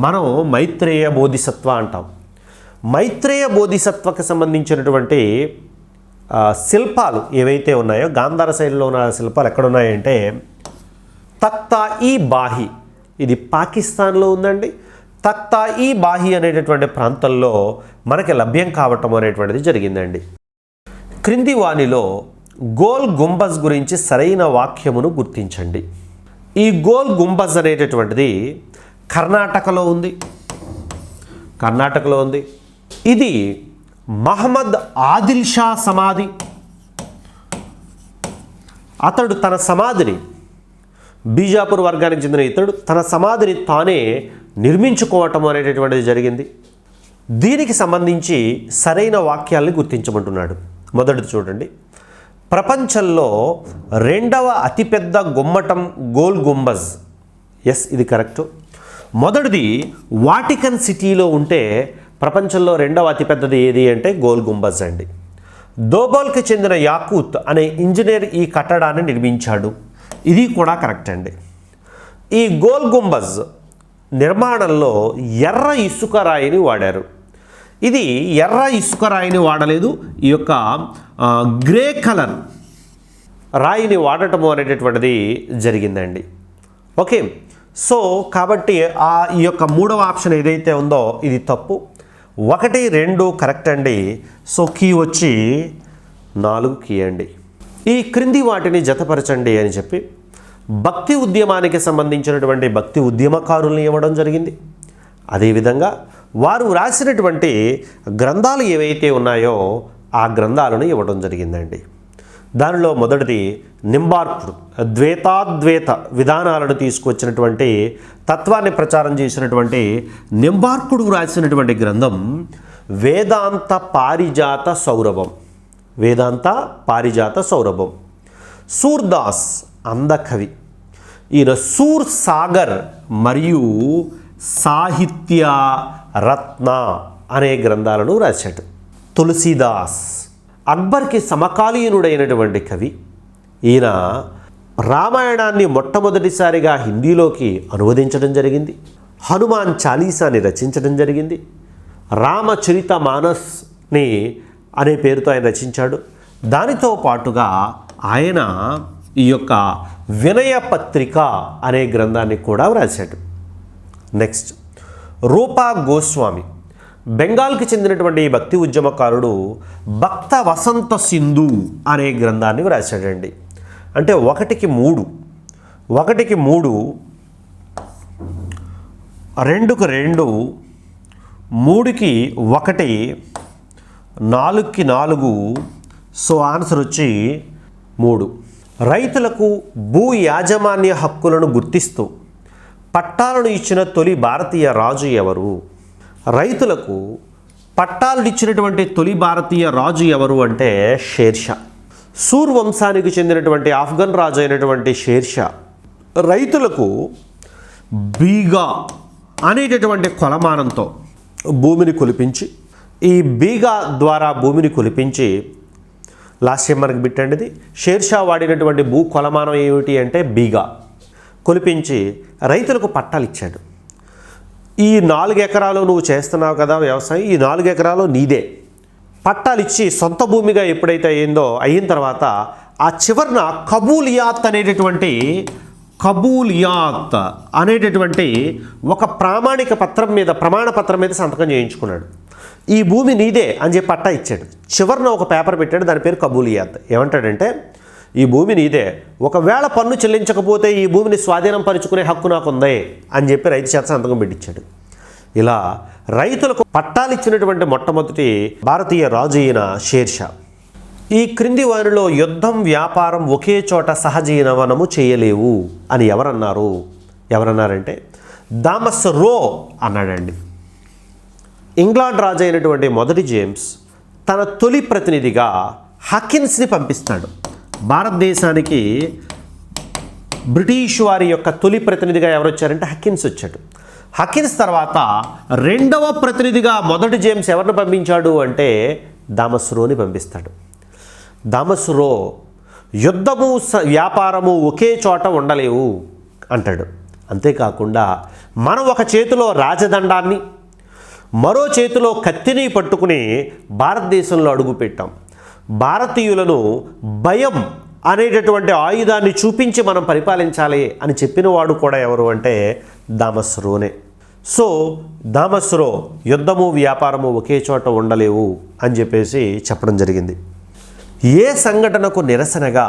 [SPEAKER 5] మనం మైత్రేయ బోధిసత్వ అంటాం. మైత్రేయ బోధిసత్వకు సంబంధించినటువంటి శిల్పాలు ఏవైతే ఉన్నాయో గాంధార శైలిలో ఉన్న శిల్పాలు ఎక్కడున్నాయంటే తఖ్తా-ఈ-బాహి, ఇది పాకిస్తాన్లో ఉందండి. తఖ్తా-ఈ-బాహి అనేటటువంటి ప్రాంతంలో మనకి లభ్యం కావటం అనేటువంటిది జరిగిందండి. క్రింది వానిలో గోల్ గుంబజ్ గురించి సరైన వాక్యమును గుర్తించండి. ఈ గోల్ గుంబజ్ అనేటటువంటిది కర్ణాటకలో ఉంది. ఇది మహమ్మద్ ఆదిల్ షా సమాధి. అతడు తన సమాధిని, బీజాపూర్ వర్గానికి చెందిన ఇతడు తన సమాధిని తానే నిర్మించుకోవటం అనేటటువంటిది జరిగింది. దీనికి సంబంధించి సరైన వాక్యాల్ని గుర్తించమంటున్నాడు. మొదటిది చూడండి, ప్రపంచంలో 2వ అతిపెద్ద గుమ్మటం గోల్ గుంబజ్. ఎస్, ఇది కరెక్టు. మొదటిది వాటికన్ సిటీలో ఉంటే ప్రపంచంలో 2వ అతిపెద్దది ఏది అంటే గోల్ గుంబజ్ అండి. దోబోల్కి చెందిన యాకూత్ అనే ఇంజనీర్ ఈ కట్టడాన్ని నిర్మించాడు. ఇది కూడా కరెక్ట్ అండి. ఈ గోల్ గుంబజ్ నిర్మాణంలో ఎర్ర ఇసుక రాయిని వాడారు. ఇది ఎర్ర ఇసుక రాయిని వాడలేదు, ఈ యొక్క గ్రే కలర్ రాయిని వాడటము అనేటటువంటిది జరిగిందండి. ఓకే, సో కాబట్టి ఈ యొక్క 3వ ఆప్షన్ ఏదైతే ఉందో ఇది తప్పు. 1, 2 కరెక్ట్ అండి. సో కీ వచ్చి 4 కీ అండి. ఈ క్రింది వాటిని జతపరచండి అని చెప్పి భక్తి ఉద్యమానికి సంబంధించినటువంటి భక్తి ఉద్యమకారుల్ని ఇవ్వడం జరిగింది. అదేవిధంగా వారు రాసినటువంటి గ్రంథాలు ఏవైతే ఉన్నాయో ఆ గ్రంథాలను ఇవ్వడం జరిగిందండి. దానిలో మొదటిది నింబార్కుడు, ద్వైతాద్వైత విధానాలను తీసుకొచ్చినటువంటి తత్వాన్ని ప్రచారం చేసినటువంటి నింబార్కుడు రాసినటువంటి గ్రంథం వేదాంత పారిజాత సౌరభం. వేదాంత పారిజాత సౌరభం. సూర్దాస్ అందకవి, ఈయన సూర్ సాగర్ మరియు సాహిత్య రత్న అనే గ్రంథాలను రాశాడు. తులసీదాస్ అక్బర్కి సమకాలీనుడైనటువంటి కవి. ఈయన రామాయణాన్ని మొట్టమొదటిసారిగా హిందీలోకి అనువదించడం జరిగింది. హనుమాన్ చాలీసాని రచించడం జరిగింది. రామచరిత మానస్ని అనే పేరుతో ఆయన రచించాడు. దానితో పాటుగా ఆయన ఈ యొక్క వినయ పత్రిక అనే గ్రంథాన్ని కూడా వ్రాశాడు. నెక్స్ట్ రూపా గోస్వామి, బెంగాల్కి చెందినటువంటి ఈ భక్తి ఉద్యమకారుడు భక్త వసంత సింధు అనే గ్రంథాన్ని వ్రాశాడండి. అంటే 1కి 3, 2కి 2, 3కి 1, 4కి 4. సో ఆన్సర్ వచ్చి 3. రైతులకు భూ యాజమాన్య హక్కులను గుర్తిస్తూ పట్టాలను ఇచ్చిన తొలి భారతీయ రాజు ఎవరు? రైతులకు పట్టాలు ఇచ్చినటువంటి తొలి భారతీయ రాజు ఎవరు అంటే షేర్షా. సూర్ వంశానికి చెందినటువంటి ఆఫ్ఘన్ రాజు అయినటువంటి షేర్షా రైతులకు బీగా అనేటటువంటి కొలమానంతో భూమిని కొలిపించి, ఈ బీగా ద్వారా భూమిని కొలిపించి, లాస్ట్ టైం మనకి బిట్టండిది షేర్షా వాడినటువంటి భూ కొలమానం ఏమిటి అంటే బీగా కొలిపించి రైతులకు పట్టాలు ఇచ్చాడు. ఈ 4 ఎకరాలు నువ్వు చేస్తున్నావు కదా వ్యవసాయం, ఈ 4 ఎకరాలు నీదే. పట్టాలు ఇచ్చి సొంత భూమిగా ఎప్పుడైతే అయిన తర్వాత ఆ చివరన కబూలియాత్ అనేటటువంటి ఒక ప్రామాణిక పత్రం మీద, ప్రమాణ పత్రం మీద సంతకం చేయించుకున్నాడు. ఈ భూమి నీదే అని చెప్పి పట్టా ఇచ్చాడు. చివరన ఒక పేపర్ పెట్టాడు, దాని పేరు కబూలియాత్. ఏమంటాడంటే ఈ భూమి నీదే, ఒకవేళ పన్ను చెల్లించకపోతే ఈ భూమిని స్వాధీనం పరుచుకునే హక్కు నాకు ఉంది అని చెప్పి రైతు చేత సంతకం పెట్టించాడు. ఇలా రైతులకు పట్టాలిచ్చినటువంటి మొట్టమొదటి భారతీయ రాజు అయిన షేర్షా. ఈ క్రింది వారిలో యుద్ధం, వ్యాపారం ఒకే చోట సహజీవనము చేయలేవు అని ఎవరన్నారంటే థామస్ రో అన్నాడండి. ఇంగ్లాండ్ రాజు అయినటువంటి మొదటి జేమ్స్ తన తొలి ప్రతినిధిగా హకిన్స్ని పంపిస్తాడు. భారతదేశానికి బ్రిటిష్ వారి యొక్క తొలి ప్రతినిధిగా ఎవరు వచ్చారంటే హకిన్స్ వచ్చాడు. హకిన్స్ తర్వాత 2వ ప్రతినిధిగా మొదటి జేమ్స్ ఎవరిని పంపించాడు అంటే థామస్ రోని పంపిస్తాడు. థామస్ రో యుద్ధము, వ్యాపారము ఒకే చోట ఉండలేవు అంటాడు. అంతేకాకుండా మనం ఒక చేతిలో రాజదండాన్ని, మరో చేతిలో కత్తిని పట్టుకుని భారతదేశంలో అడుగుపెట్టాం. భారతీయులను భయం అనేటటువంటి ఆయుధాన్ని చూపించి మనం పరిపాలించాలి అని చెప్పిన వాడు కూడా ఎవరు అంటే థామస్ రోనే. సో థామస్ రో యుద్ధము, వ్యాపారము ఒకే చోట ఉండలేవు అని చెప్పేసి చెప్పడం జరిగింది. ఏ సంఘటనకు నిరసనగా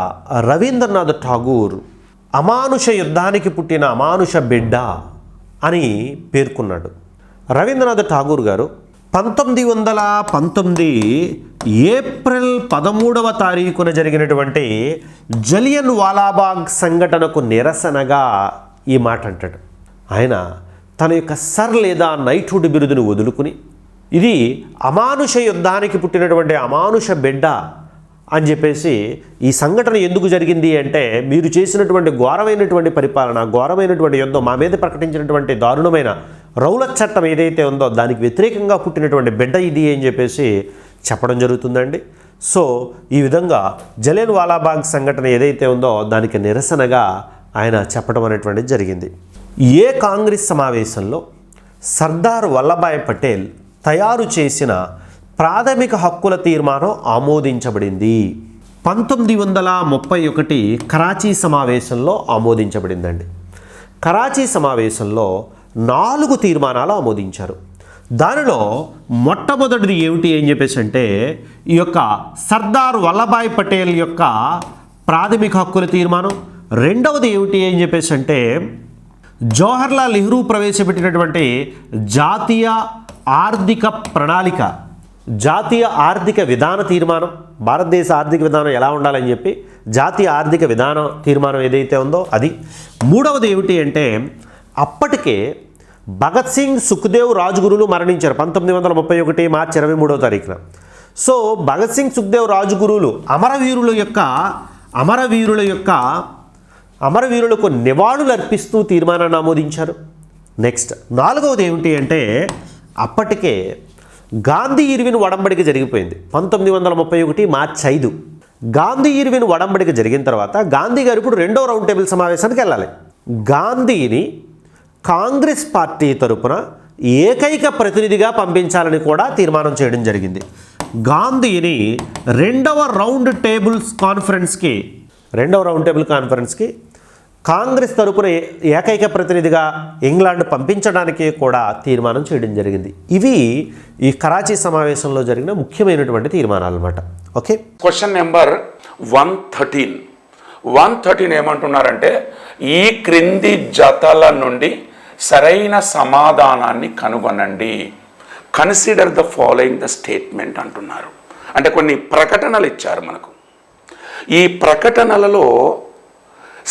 [SPEAKER 5] రవీంద్రనాథ్ ఠాగూర్ అమానుష యుద్ధానికి పుట్టిన అమానుష బిడ్డ అని పేర్కొన్నాడు. రవీంద్రనాథ్ ఠాగూర్ గారు 1919 ఏప్రిల్ 13వ తారీఖున జరిగినటువంటి జలియన్ వాలాబాగ్ సంఘటనకు నిరసనగా ఈ మాట అంటాడు. ఆయన తన యొక్క సర్ లేదా నైట్హుడ్ బిరుదును వదులుకుని ఇది అమానుష యుద్ధానికి పుట్టినటువంటి అమానుష బిడ్డ అని చెప్పేసి, ఈ సంఘటన ఎందుకు జరిగింది అంటే మీరు చేసినటువంటి ఘోరమైనటువంటి పరిపాలన, ఘోరమైనటువంటి యుద్ధం, మా మీద ప్రకటించినటువంటి దారుణమైన రౌలత్ చట్టం ఏదైతే ఉందో దానికి వ్యతిరేకంగా పుట్టినటువంటి బిడ్డ ఇది అని చెప్పేసి చెప్పడం జరుగుతుందండి. సో ఈ విధంగా జలియన్ వాలాబాగ్ సంఘటన ఏదైతే ఉందో దానికి నిరసనగా ఆయన చెప్పడం అనేటువంటిది జరిగింది. ఏ కాంగ్రెస్ సమావేశంలో సర్దార్ వల్లభాయ్ పటేల్ తయారు చేసిన ప్రాథమిక హక్కుల తీర్మానం ఆమోదించబడింది? 1931 కరాచీ సమావేశంలో ఆమోదించబడిందండి. కరాచీ సమావేశంలో 4 తీర్మానాలు ఆమోదించారు. దానిలో మొట్టమొదటిది ఏమిటి అని చెప్పేసి అంటే ఈ యొక్క సర్దార్ వల్లభాయ్ పటేల్ యొక్క ప్రాథమిక హక్కుల తీర్మానం. రెండవది ఏమిటి అని చెప్పేసి అంటే జవహర్లాల్ నెహ్రూ ప్రవేశపెట్టినటువంటి జాతీయ ఆర్థిక ప్రణాళిక జాతీయ ఆర్థిక విధాన తీర్మానం, భారతదేశ ఆర్థిక విధానం ఎలా ఉండాలని చెప్పి జాతీయ ఆర్థిక విధాన తీర్మానం ఏదైతే ఉందో అది. మూడవది ఏమిటి అంటే అప్పటికే భగత్ సింగ్, సుఖ్దేవ్, రాజ్గురులు మరణించారు 1931 మార్చి 23వ తారీఖున. సో భగత్ సింగ్, సుఖ్దేవ్, రాజ్గురులు అమరవీరులకు నివాళులు అర్పిస్తూ తీర్మానాన్ని ఆమోదించారు. నెక్స్ట్ నాలుగవది ఏమిటి అంటే అప్పటికే గాంధీ ఇర్విన్ ఒడంబడిక జరిగిపోయింది 1931 మార్చి 5. గాంధీ ఇర్విన్ ఒడంబడిక జరిగిన తర్వాత గాంధీ గారు ఇప్పుడు రెండో రౌండ్ టేబుల్ సమావేశానికి వెళ్ళాలి. గాంధీని కాంగ్రెస్ పార్టీ తరపున ఏకైక ప్రతినిధిగా పంపించాలని కూడా తీర్మానం చేయడం జరిగింది. గాంధీని రెండవ రౌండ్ టేబుల్ కాన్ఫరెన్స్కి కాంగ్రెస్ తరపున ఏకైక ప్రతినిధిగా ఇంగ్లాండ్ పంపించడానికి కూడా తీర్మానం చేయడం జరిగింది. ఇవి ఈ కరాచీ సమావేశంలో జరిగిన ముఖ్యమైనటువంటి తీర్మానాలు అన్నమాట. ఓకే,
[SPEAKER 6] క్వశ్చన్ నెంబర్ 113 ఏమంటున్నారంటే ఈ క్రింది జతల నుండి సరైన సమాధానాన్ని కనుగొనండి. Consider the following the statement అంటున్నారు. అంటే కొన్ని ప్రకటనలు ఇచ్చారు మనకు. ఈ ప్రకటనలలో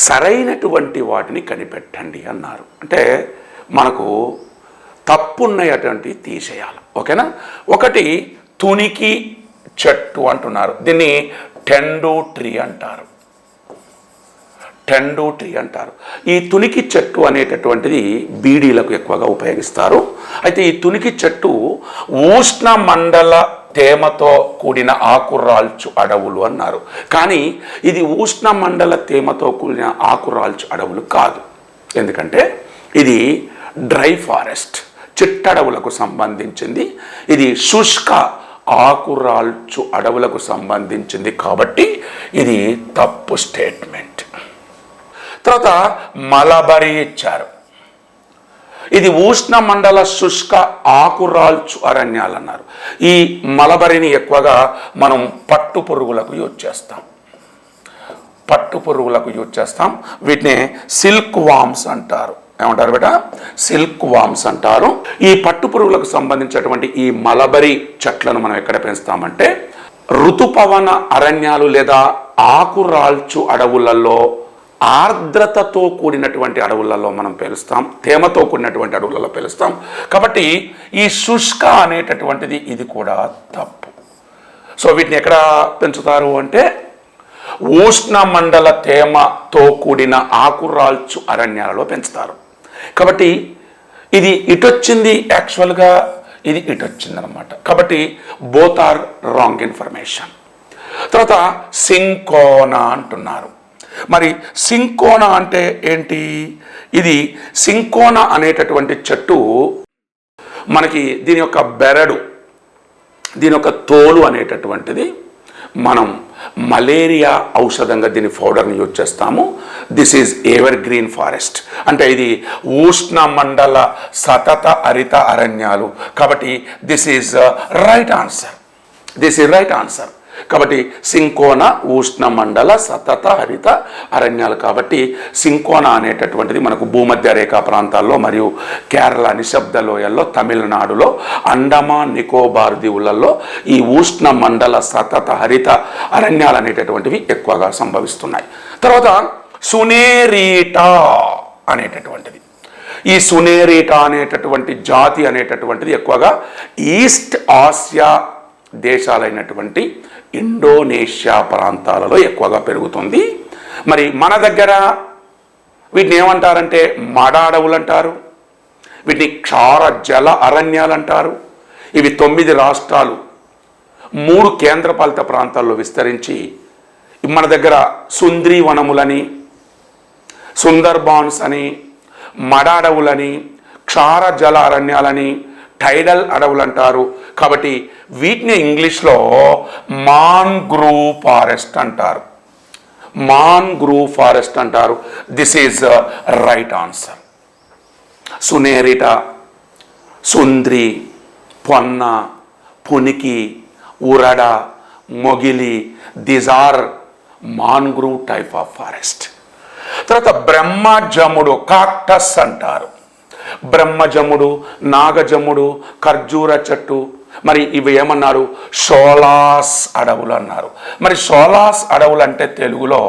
[SPEAKER 6] సరైనటువంటి వాటిని కనిపెట్టండి అన్నారు. అంటే మనకు తప్పున్నటువంటి తీసేయాలి. ఓకేనా? ఒకటి తునికి చెట్టు అంటున్నారు. దీన్ని టెండు ట్రీ అంటారు. ఈ తునికి చెట్టు అనేటటువంటిది బీడీలకు ఎక్కువగా ఉపయోగిస్తారు. అయితే ఈ తునికి చెట్టు ఉష్ణ మండల తేమతో కూడిన ఆకురాల్చు అడవులు అన్నారు. కానీ ఇది ఉష్ణ మండల తేమతో కూడిన ఆకురాల్చు అడవులు కాదు. ఎందుకంటే ఇది డ్రై ఫారెస్ట్, చిట్టడవులకు సంబంధించింది. ఇది శుష్క ఆకురాల్చు అడవులకు సంబంధించింది కాబట్టి ఇది తప్పు స్టేట్మెంట్. తర్వాత మలబరీ ఇచ్చారు. ఇది ఉష్ణ మండల శుష్క ఆకురాల్చు అరణ్యాలు అన్నారు. ఈ మలబరీని ఎక్కువగా మనం పట్టు పురుగులకు యూజ్ చేస్తాం. వీటిని సిల్క్ వామ్స్ అంటారు. ఏమంటారు బేట? సిల్క్ వామ్స్ అంటారు. ఈ పట్టు పురుగులకు సంబంధించినటువంటి ఈ మలబరీ చెట్లను మనం ఎక్కడ పెంచుతామంటే ఋతుపవన అరణ్యాలు లేదా ఆకురాల్చు అడవులలో, ఆర్ద్రతతో కూడినటువంటి అడవులలో మనం పెంచుతాం, తేమతో కూడినటువంటి అడవులలో పెంచుతాం. కాబట్టి ఈ శుష్క అనేటటువంటిది ఇది కూడా తప్పు. సో వీటిని ఎక్కడ పెంచుతారు అంటే ఉష్ణ మండల తేమతో కూడిన ఆకురాల్చు అరణ్యాలలో పెంచుతారు. కాబట్టి ఇది ఇటొచ్చింది, యాక్చువల్గా ఇది ఇటొచ్చింది అనమాట. కాబట్టి బోత్ ఆర్ రాంగ్ ఇన్ఫర్మేషన్. తర్వాత సింకోనా అంటున్నారు. మరి సింకోనా అంటే ఏంటి? ఇది సింకోనా అనేటటువంటి చెట్టు మనకి దీని యొక్క బెరడు, దీని యొక్క తోలు అనేటటువంటిది మనం మలేరియా ఔషధంగా దీని పౌడర్ని యూజ్ చేస్తాము. This is ever green forest. అంటే ఇది ఉష్ణ మండల సతత హరిత అరణ్యాలు. కాబట్టి దిస్ ఈజ్ రైట్ ఆన్సర్. కాబట్టి సింకోనా ఉష్ణ మండల సతత హరిత అరణ్యాలు. కాబట్టి సింకోనా అనేటటువంటిది మనకు భూమధ్య రేఖా ప్రాంతాల్లో మరియు కేరళ నిశ్శబ్ద లోయల్లో, తమిళనాడులో, అండమాన్ నికోబార్ దీవులలో ఈ ఉష్ణ మండల సతత హరిత అరణ్యాలు అనేటటువంటివి ఎక్కువగా సంభవిస్తున్నాయి. తర్వాత సునేరీటా అనేటటువంటిది, ఈ సునేరీటా అనేటటువంటి జాతి అనేటటువంటిది ఎక్కువగా ఈస్ట్ ఆసియా దేశాలైనటువంటి ఇండోనేషియా ప్రాంతాలలో ఎక్కువగా పెరుగుతుంది. మరి మన దగ్గర వీటిని ఏమంటారంటే మడ అడవులు అంటారు, వీటిని క్షార జల అరణ్యాలు అంటారు. ఇవి 9 రాష్ట్రాలు 3 కేంద్రపాలిత ప్రాంతాల్లో విస్తరించి మన దగ్గర సుంద్రీ వనములని, సుందర్బాన్స్ అని, మడ అడవులని, క్షార జల అరణ్యాలని, టైడల్ అడవులు అంటారు. కాబట్టి వీటిని ఇంగ్లీష్లో మాన్గ్రూవ్ ఫారెస్ట్ అంటారు. This is right answer. Sonneratia, సుంద్రి, పొన్న, పునికి, ఉరడ, మొగిలి, these are mangrove type of forest. తర్వాత బ్రహ్మజముడు, కాక్టస్ అంటారు. బ్రహ్మజముడు, నాగజముడు, ఖర్జూర చెట్టు, మరి ఇవి ఏమన్నారు? షోలాస్ అడవులు అన్నారు. మరి షోలాస్ అడవులు అంటే తెలుగులో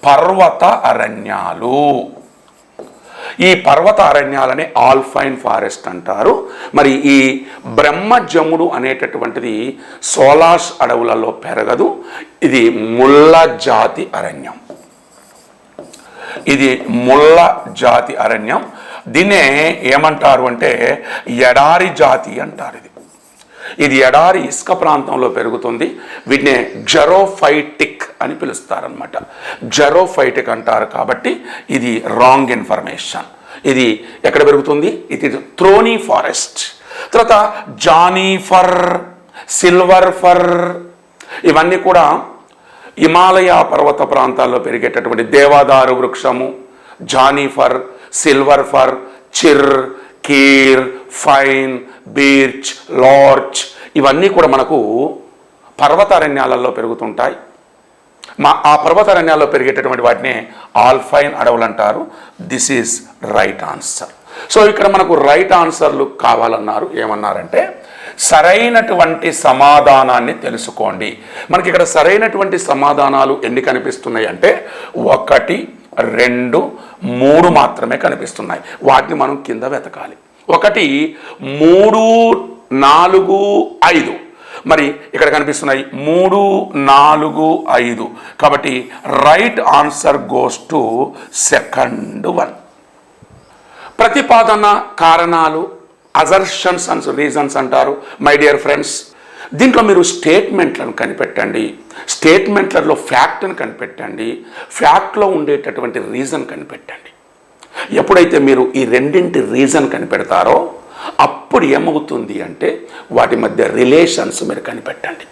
[SPEAKER 6] పర్వత అరణ్యాలు. ఈ పర్వత అరణ్యాలని ఆల్పైన్ ఫారెస్ట్ అంటారు. మరి ఈ బ్రహ్మజముడు అనేటటువంటిది షోలాస్ అడవులలో పెరగదు. ఇది ముళ్ళ జాతి అరణ్యం. ఇది ముళ్ళ జాతి అరణ్యం. దీన్నే ఏమంటారు అంటే ఎడారి జాతి అంటారు. ఇది ఎడారి ఇసుక ప్రాంతంలో పెరుగుతుంది. వీటిని జెరోఫైటిక్ అని పిలుస్తారనమాట. జెరోఫైటిక్ అంటారు. కాబట్టి ఇది రాంగ్ ఇన్ఫర్మేషన్. ఇది ఎక్కడ పెరుగుతుంది? ఇది థ్రోనీ ఫారెస్ట్. తర్వాత జానీఫర్, సిల్వర్ ఫర్, ఇవన్నీ కూడా హిమాలయ పర్వత ప్రాంతాల్లో పెరిగేటటువంటి దేవదారు వృక్షము. జానీఫర్, silver for, chir, kheer, fine, బీర్చ్, లార్చ్ ఇవన్నీ కూడా మనకు పర్వతారణ్యాలలో పెరుగుతుంటాయి. ఆ పర్వతారణ్యాల్లో పెరిగేటటువంటి వాటిని ఆల్పైన్ అడవులు అంటారు. This is right answer. So ఇక్కడ మనకు రైట్ ఆన్సర్లు కావాలన్నారు. ఏమన్నారంటే సరైనటువంటి సమాధానాన్ని తెలుసుకోండి. మనకి ఇక్కడ సరైనటువంటి సమాధానాలు ఎన్ని కనిపిస్తున్నాయి అంటే 1, 2, 3 మాత్రమే కనిపిస్తున్నాయి. వాటిని మనం కింద వెతకాలి. 1, 3, 4, 5. మరి ఇక్కడ కనిపిస్తున్నాయి 3, 4, 5. కాబట్టి right answer goes to second one. ప్రతిపాదన, కారణాలు, అజర్షన్స్ అండ్ రీజన్స్ అంటారు. మై డియర్ ఫ్రెండ్స్, దీంట్లో మీరు స్టేట్మెంట్లను కనిపెట్టండి. స్టేట్మెంట్లలో ఫ్యాక్ట్ని కనిపెట్టండి. ఫ్యాక్ట్లో ఉండేటటువంటి రీజన్ కనిపెట్టండి. ఎప్పుడైతే మీరు ఈ రెండింటి రీజన్ కనిపెడతారో అప్పుడు ఏమవుతుంది అంటే వాటి మధ్య రిలేషన్స్ మీరు కనిపెట్టండి.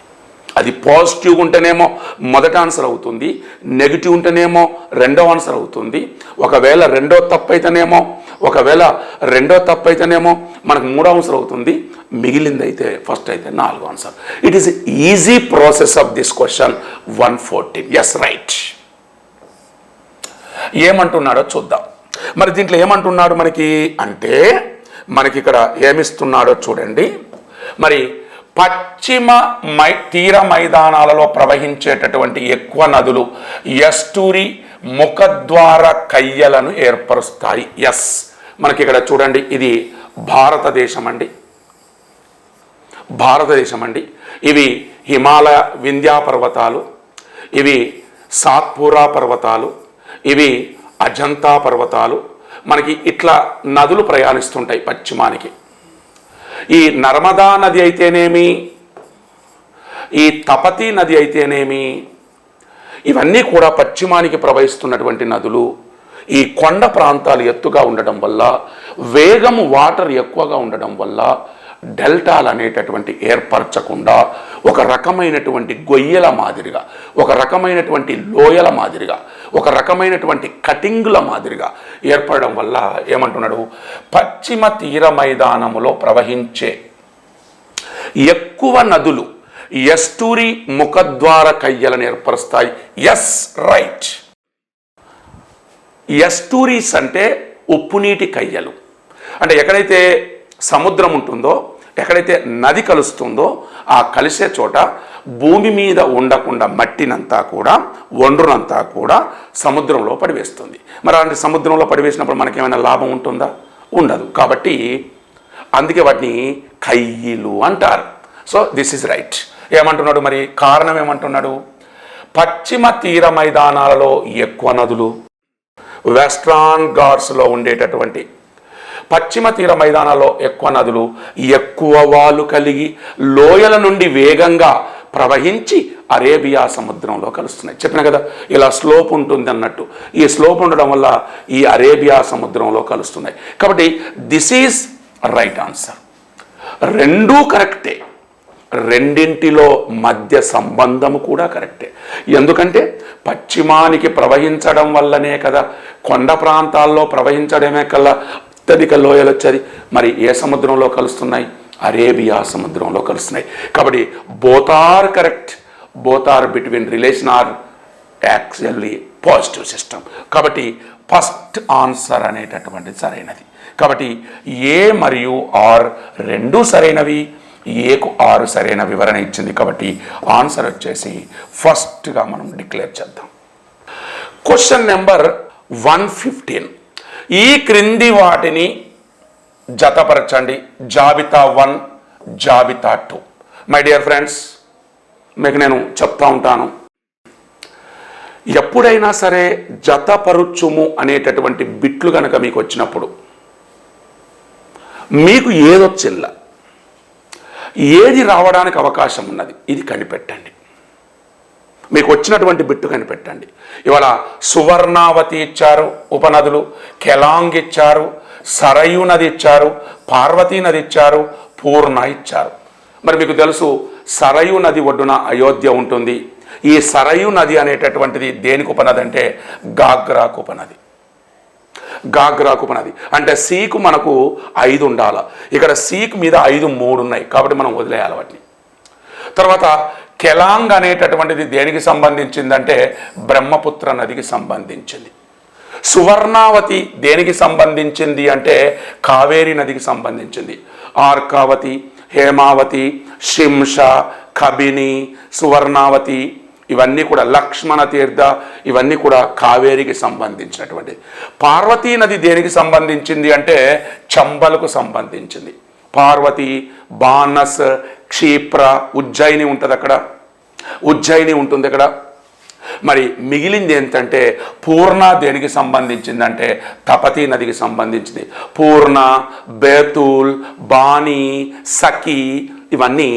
[SPEAKER 6] అది పాజిటివ్ ఉంటేనేమో మొదటి ఆన్సర్ అవుతుంది, నెగిటివ్ ఉంటేనేమో రెండో ఆన్సర్ అవుతుంది. ఒకవేళ రెండో తప్పు అయితేనేమో మనకు మూడో ఆన్సర్ అవుతుంది. మిగిలింది అయితే ఫస్ట్ అయితే 4వ answer. It is easy process of this question 114. Yes, right. ఏమంటున్నాడో చూద్దాం. మరి దీంట్లో ఏమంటున్నాడు మనకి అంటే మనకి ఇక్కడ ఏమిస్తున్నాడో చూడండి. మరి పశ్చిమ తీర మైదానాలలో ప్రవహించేటటువంటి ఎక్కువ నదులు ఎస్టూరి ముఖద్వార కయ్యలను ఏర్పరుస్తాయి. ఎస్, మనకి ఇక్కడ చూడండి, ఇది భారతదేశం అండి. ఇవి హిమాలయ వింధ్యా పర్వతాలు, ఇవి సాత్పురా పర్వతాలు, ఇవి అజంతా పర్వతాలు. మనకి ఇట్లా నదులు ప్రయాణిస్తుంటాయి పశ్చిమానికి. ఈ నర్మదా నది అయితేనేమి, ఈ తపతి నది అయితేనేమి, ఇవన్నీ కూడా పశ్చిమానికి ప్రవహిస్తున్నటువంటి నదులు. ఈ కొండ ప్రాంతాలు ఎత్తుగా ఉండడం వల్ల, వేగము వాటర్ ఎక్కువగా ఉండడం వల్ల డెల్టాలు అనేటటువంటి ఏర్పరచకుండా ఒక రకమైనటువంటి గొయ్యల మాదిరిగా, ఒక రకమైనటువంటి లోయల మాదిరిగా, ఒక రకమైనటువంటి కటింగుల మాదిరిగా ఏర్పడడం వల్ల ఏమంటున్నాడు, పశ్చిమ తీర మైదానములో ప్రవహించే ఎక్కువ నదులు ఎస్టూరి ముఖద్వార కయ్యలను ఏర్పరుస్తాయి. Yes, right. ఎస్టూరీస్ అంటే ఉప్పునీటి కయ్యలు. అంటే ఎక్కడైతే సముద్రం ఉంటుందో, ఎక్కడైతే నది కలుస్తుందో ఆ కలిసే చోట భూమి మీద ఉండకుండా మట్టినంతా కూడా, ఒండ్రునంతా కూడా సముద్రంలో పడివేస్తుంది. మరి అలాంటి సముద్రంలో పడివేసినప్పుడు మనకేమైనా లాభం ఉంటుందా? ఉండదు. కాబట్టి అందుకే వాటిని కయ్యిలు అంటారు. So this is right. ఏమంటున్నాడు మరి? కారణం ఏమంటున్నాడు? పశ్చిమ తీర మైదానాలలో ఎక్కువ నదులు, వెస్ట్రన్ ఘాట్స్లో ఉండేటటువంటి పశ్చిమ తీర మైదానాల్లో ఎక్కువ నదులు ఎక్కువ వాలు కలిగి లోయల నుండి వేగంగా ప్రవహించి అరేబియా సముద్రంలో కలుస్తున్నాయి. చెప్పిన కదా, ఇలా స్లోప్ ఉంటుంది అన్నట్టు. ఈ స్లోప్ ఉండడం వల్ల ఈ అరేబియా సముద్రంలో కలుస్తున్నాయి. కాబట్టి దిస్ ఈజ్ రైట్ ఆన్సర్. రెండూ కరెక్టే. రెండింటిలో మధ్య సంబంధము కూడా కరెక్టే. ఎందుకంటే పశ్చిమానికి ప్రవహించడం వల్లనే కదా, కొండ ప్రాంతాల్లో ప్రవహించడమే కల్లా అత్యధిక లోయలు వచ్చేది. మరి ఏ సముద్రంలో కలుస్తున్నాయి? అరేబియా సముద్రంలో కలుస్తున్నాయి. కాబట్టి both are correct. Both are between relation are actually positive system. కాబట్టి ఫస్ట్ ఆన్సర్ అనేటటువంటిది సరైనది. కాబట్టి ఏ మరియు ఆర్ రెండూ సరైనవి. ఏకు 6 సరైన వివరణ ఇచ్చింది. కాబట్టి ఆన్సర్ వచ్చేసి ఫస్ట్గా మనం డిక్లేర్ చేద్దాం. Question number 115. ఈ క్రింది వాటిని జతపరచండి. జాబితా 1, జాబితా 2. మై డియర్ ఫ్రెండ్స్, మీకు నేను చెప్తా ఉంటాను, ఎప్పుడైనా సరే జతపరుచుము అనేటటువంటి బిట్లు కనుక మీకు వచ్చినప్పుడు మీకు ఏదొచ్చిల్లా, ఏది రావడానికి అవకాశం ఉన్నది ఇది కనిపెట్టండి. మీకు వచ్చినటువంటి బిట్టు కనిపెట్టండి. ఇవాళ సువర్ణావతి ఇచ్చారు, ఉపనదులు, కెలాంగ్ ఇచ్చారు, సరయు నది ఇచ్చారు, పార్వతీ నది ఇచ్చారు, పూర్ణ ఇచ్చారు. మరి మీకు తెలుసు సరయు నది ఒడ్డున అయోధ్య ఉంటుంది. ఈ సరయు నది అనేటటువంటిది దేనికి ఉపనది అంటే గాగ్రాకు ఉపనది. గాగ్రాకు ఉపనది అంటే సీకు మనకు 5 ఉండాలి. ఇక్కడ సీకు మీద 5 3 ఉన్నాయి కాబట్టి మనం వదిలేయాలి వాటిని. తర్వాత కెలాంగ్ అనేటటువంటిది దేనికి సంబంధించిందంటే బ్రహ్మపుత్ర నదికి సంబంధించింది. సువర్ణావతి దేనికి సంబంధించింది అంటే కావేరీ నదికి సంబంధించింది. ఆర్కావతి, హేమావతి, శింష, కబిని, సువర్ణావతి ఇవన్నీ కూడా లక్ష్మణ తీర్థ ఇవన్నీ కూడా కావేరికి సంబంధించినటువంటిది. పార్వతీ నది దేనికి సంబంధించింది అంటే చంబలకు సంబంధించింది. పార్వతి, బానస్, క్షిప్ర, ఉజ్జయిని ఉంటుంది అక్కడ, ఉజ్జయిని ఉంటుంది అక్కడ. మరి మిగిలింది ఏంటంటే పూర్ణ దేనికి సంబంధించిందంటే తపతీ నదికి సంబంధించింది. పూర్ణ, బేతుల్, బాణి, సఖి ఇవన్నీ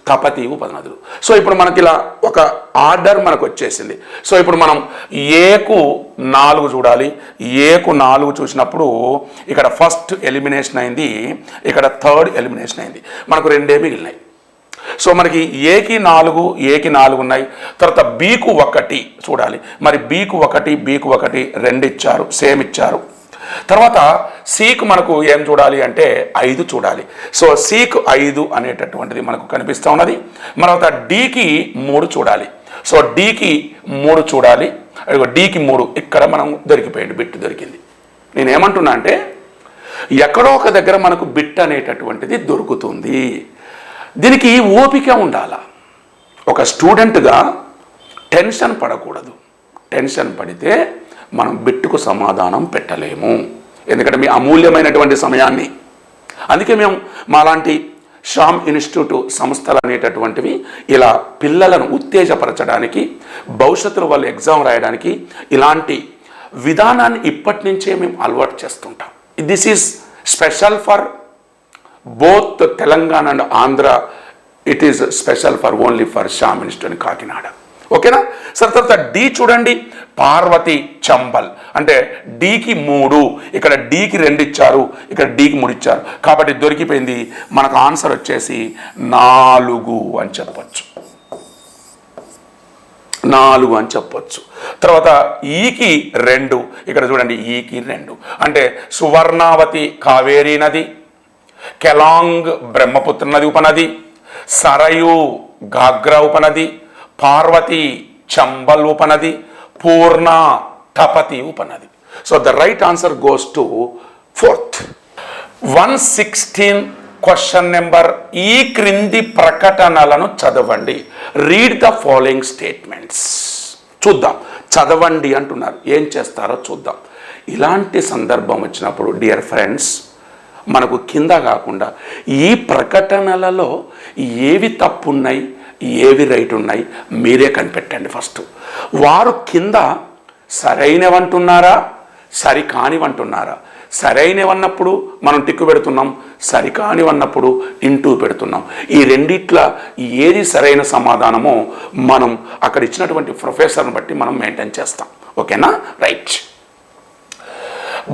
[SPEAKER 6] తపతి ఉపనదులు. సో ఇప్పుడు మనకి ఇలా ఒక ఆర్డర్ మనకు వచ్చేసింది. సో ఇప్పుడు మనం ఏకు 4 చూడాలి. ఏకు 4 చూసినప్పుడు ఇక్కడ ఫస్ట్ ఎలిమినేషన్ అయింది, ఇక్కడ థర్డ్ ఎలిమినేషన్ అయింది. మనకు 2 మిగిలినాయి. సో మనకి ఏకి 4 ఉన్నాయి. తర్వాత బీకు 1 చూడాలి. మరి బీకు 1, బీకు 1 2 ఇచ్చారు, సేమ్ ఇచ్చారు. తర్వాత సీకు మనకు ఏం చూడాలి అంటే 5 చూడాలి. సో సీకు 5 అనేటటువంటిది మనకు కనిపిస్తూ ఉన్నది. తర్వాత డీకి 3 చూడాలి. సో డీకి 3 చూడాలి. డీకి 3 ఇక్కడ మనం దొరికిపోయింది, బిట్ దొరికింది. నేనేమంటున్నా అంటే ఎక్కడో ఒక దగ్గర మనకు బిట్ అనేటటువంటిది దొరుకుతుంది. దీనికి ఓపిక ఉండాల. ఒక స్టూడెంట్గా టెన్షన్ పడకూడదు. టెన్షన్ పడితే మనం బిట్టుకు సమాధానం పెట్టలేము. ఎందుకంటే మీ అమూల్యమైనటువంటి సమయాన్ని, అందుకే మేము మాలాంటి శ్యామ్ ఇన్స్టిట్యూట్ సంస్థలు అనేటటువంటివి ఇలా పిల్లలను ఉత్తేజపరచడానికి, భవిష్యత్తులో వాళ్ళు ఎగ్జామ్ రాయడానికి ఇలాంటి విధానాన్ని ఇప్పటి నుంచే మేము అలవాటు చేస్తుంటాం. This is special for both Telangana and Andhra. It is special for only for Shyam institute in Kakinada. ఓకేనా సార్? తర్వాత డి చూడండి, పార్వతి, చంబల్ అంటే డీకి 3, ఇక్కడ డీకి 2 ఇచ్చారు, ఇక్కడ డీకి 3 ఇచ్చారు. కాబట్టి దొరికిపోయింది. మనకు ఆన్సర్ వచ్చేసి 4 అని చెప్పచ్చు. 4 అని చెప్పొచ్చు. తర్వాత ఈకి 2, ఇక్కడ చూడండి ఈకి 2 అంటే సువర్ణావతి కావేరీ నది, కెలాంగ్ బ్రహ్మపుత్ర నది ఉపనది, సరయు గాగ్రా ఉపనది, పార్వతి చంబల్ ఉపనది, పూర్ణ తపతి ఉపనది. So the right answer goes to 4th. 116 question number. ఈ క్రింది ప్రకటనలను చదవండి. Read the following statements. చూద్దాం, చదవండి అంటున్నారు, ఏం చేస్తారో చూద్దాం. ఇలాంటి సందర్భం వచ్చినప్పుడు డియర్ ఫ్రెండ్స్, మనకు కింద కాకుండా ఈ ప్రకటనలలో ఏవి తప్పున్నాయి, ఏవి రైట్ ఉన్నాయి మీరే కనిపెట్టండి. ఫస్ట్ వారు కింద సరైనవంటున్నారా, సరికానివంటున్నారా? సరైనవన్నప్పుడు మనం టిక్కు పెడుతున్నాం, సరికానివన్నప్పుడు ఇంటూ పెడుతున్నాం. ఈ రెండిట్ల ఏది సరైన సమాధానమో మనం అక్కడ ఇచ్చినటువంటి ప్రొఫెసర్ని బట్టి మనం మెయింటైన్ చేస్తాం. ఓకేనా? రైట్.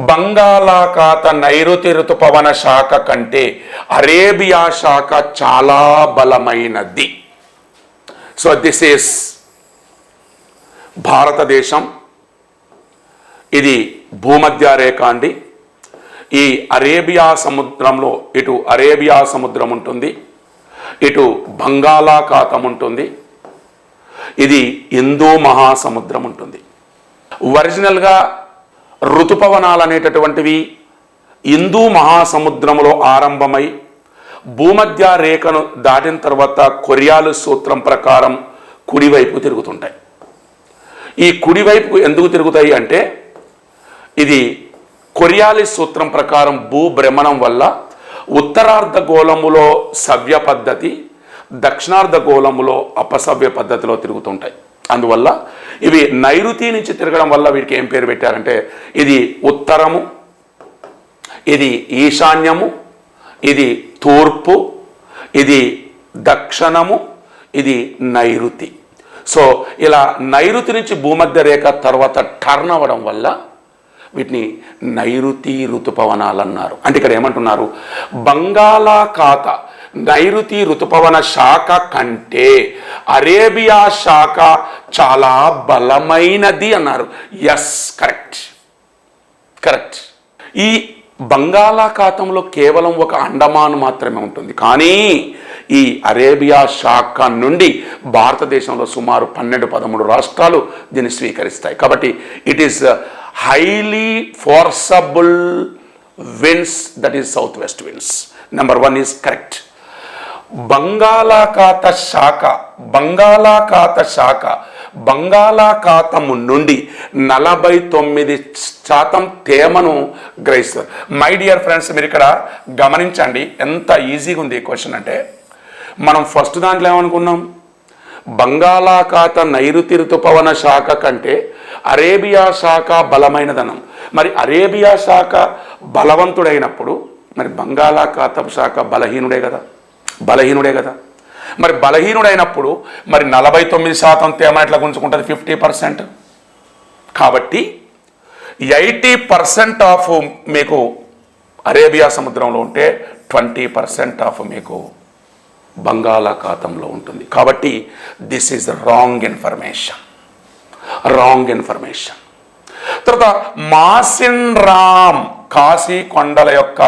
[SPEAKER 6] బంగాళాఖాత నైరుతి ఋతుపవన శాఖ కంటే అరేబియా శాఖ చాలా బలమైనది. సో దిస్ ఈస్ భారతదేశం. ఇది భూమధ్య రేఖ అండి. ఈ అరేబియా సముద్రంలో ఇటు అరేబియా సముద్రం ఉంటుంది, ఇటు బంగాళాఖాతం ఉంటుంది, ఇది హిందూ మహాసముద్రం ఉంటుంది. ఒరిజినల్గా ఋతుపవనాలు అనేటటువంటివి హిందూ మహాసముద్రంలో ఆరంభమై భూమధ్య రేఖను దాటిన తర్వాత కొరియాలిస్ సూత్రం ప్రకారం కుడివైపు తిరుగుతుంటాయి. ఈ కుడివైపుకు ఎందుకు తిరుగుతాయి అంటే ఇది కొరియాలిస్ సూత్రం ప్రకారం భూభ్రమణం వల్ల ఉత్తరార్ధగోళములో సవ్య పద్ధతి, దక్షిణార్ధగోళములో అపసవ్య పద్ధతిలో తిరుగుతుంటాయి. అందువల్ల ఇవి నైరుతి నుంచి తిరగడం వల్ల వీటికి ఏం పేరు పెట్టారంటే ఇది ఉత్తరము, ఇది ఈశాన్యము, ఇది తూర్పు, ఇది దక్షిణము, ఇది నైరుతి. సో ఇలా నైరుతి నుంచి భూమధ్య రేఖ తర్వాత టర్న్ అవ్వడం వల్ల వీటిని నైరుతి ఋతుపవనాలు అన్నారు. అంటే ఇక్కడ ఏమంటున్నారు, బంగాళాఖాత నైరుతి ఋతుపవన శాఖ కంటే అరేబియా శాఖ చాలా బలమైనది అన్నారు. Yes, correct correct. ఈ బంగాళాఖాతంలో కేవలం ఒక అండమాన్ మాత్రమే ఉంటుంది, కానీ ఈ అరేబియా శాఖ నుండి భారతదేశంలో సుమారు 12-13 రాష్ట్రాలు దీన్ని స్వీకరిస్తాయి. కాబట్టి it is highly forcible winds, that is south west winds. Number 1 is correct. బంగాళాఖాత శాఖ బంగాళాఖాతము నుండి 49% తేమను గ్రహిస్తారు. మై డియర్ ఫ్రెండ్స్, మీరు ఇక్కడ గమనించండి ఎంత ఈజీగా ఉంది ఈ క్వశ్చన్ అంటే. మనం ఫస్ట్ దాంట్లో ఏమనుకున్నాం, బంగాళాఖాత నైరుతి ఋతుపవన శాఖ కంటే అరేబియా శాఖ బలమైనదనం. మరి అరేబియా శాఖ బలవంతుడైనప్పుడు మరి బంగాళాఖాత శాఖ బలహీనుడే కదా. మరి బలహీనుడైనప్పుడు మరి 49% తేమ ఎట్లా గుంజుకుంటుంది, 50%. కాబట్టి 80% ఆఫ్ మీకు అరేబియా సముద్రంలో ఉంటే 20% ఆఫ్ మీకు బంగాళాఖాతంలో ఉంటుంది. కాబట్టి దిస్ ఈజ్ రాంగ్ ఇన్ఫర్మేషన్. తర్వాత మాసిన్ రామ్ కాశీ కొండల యొక్క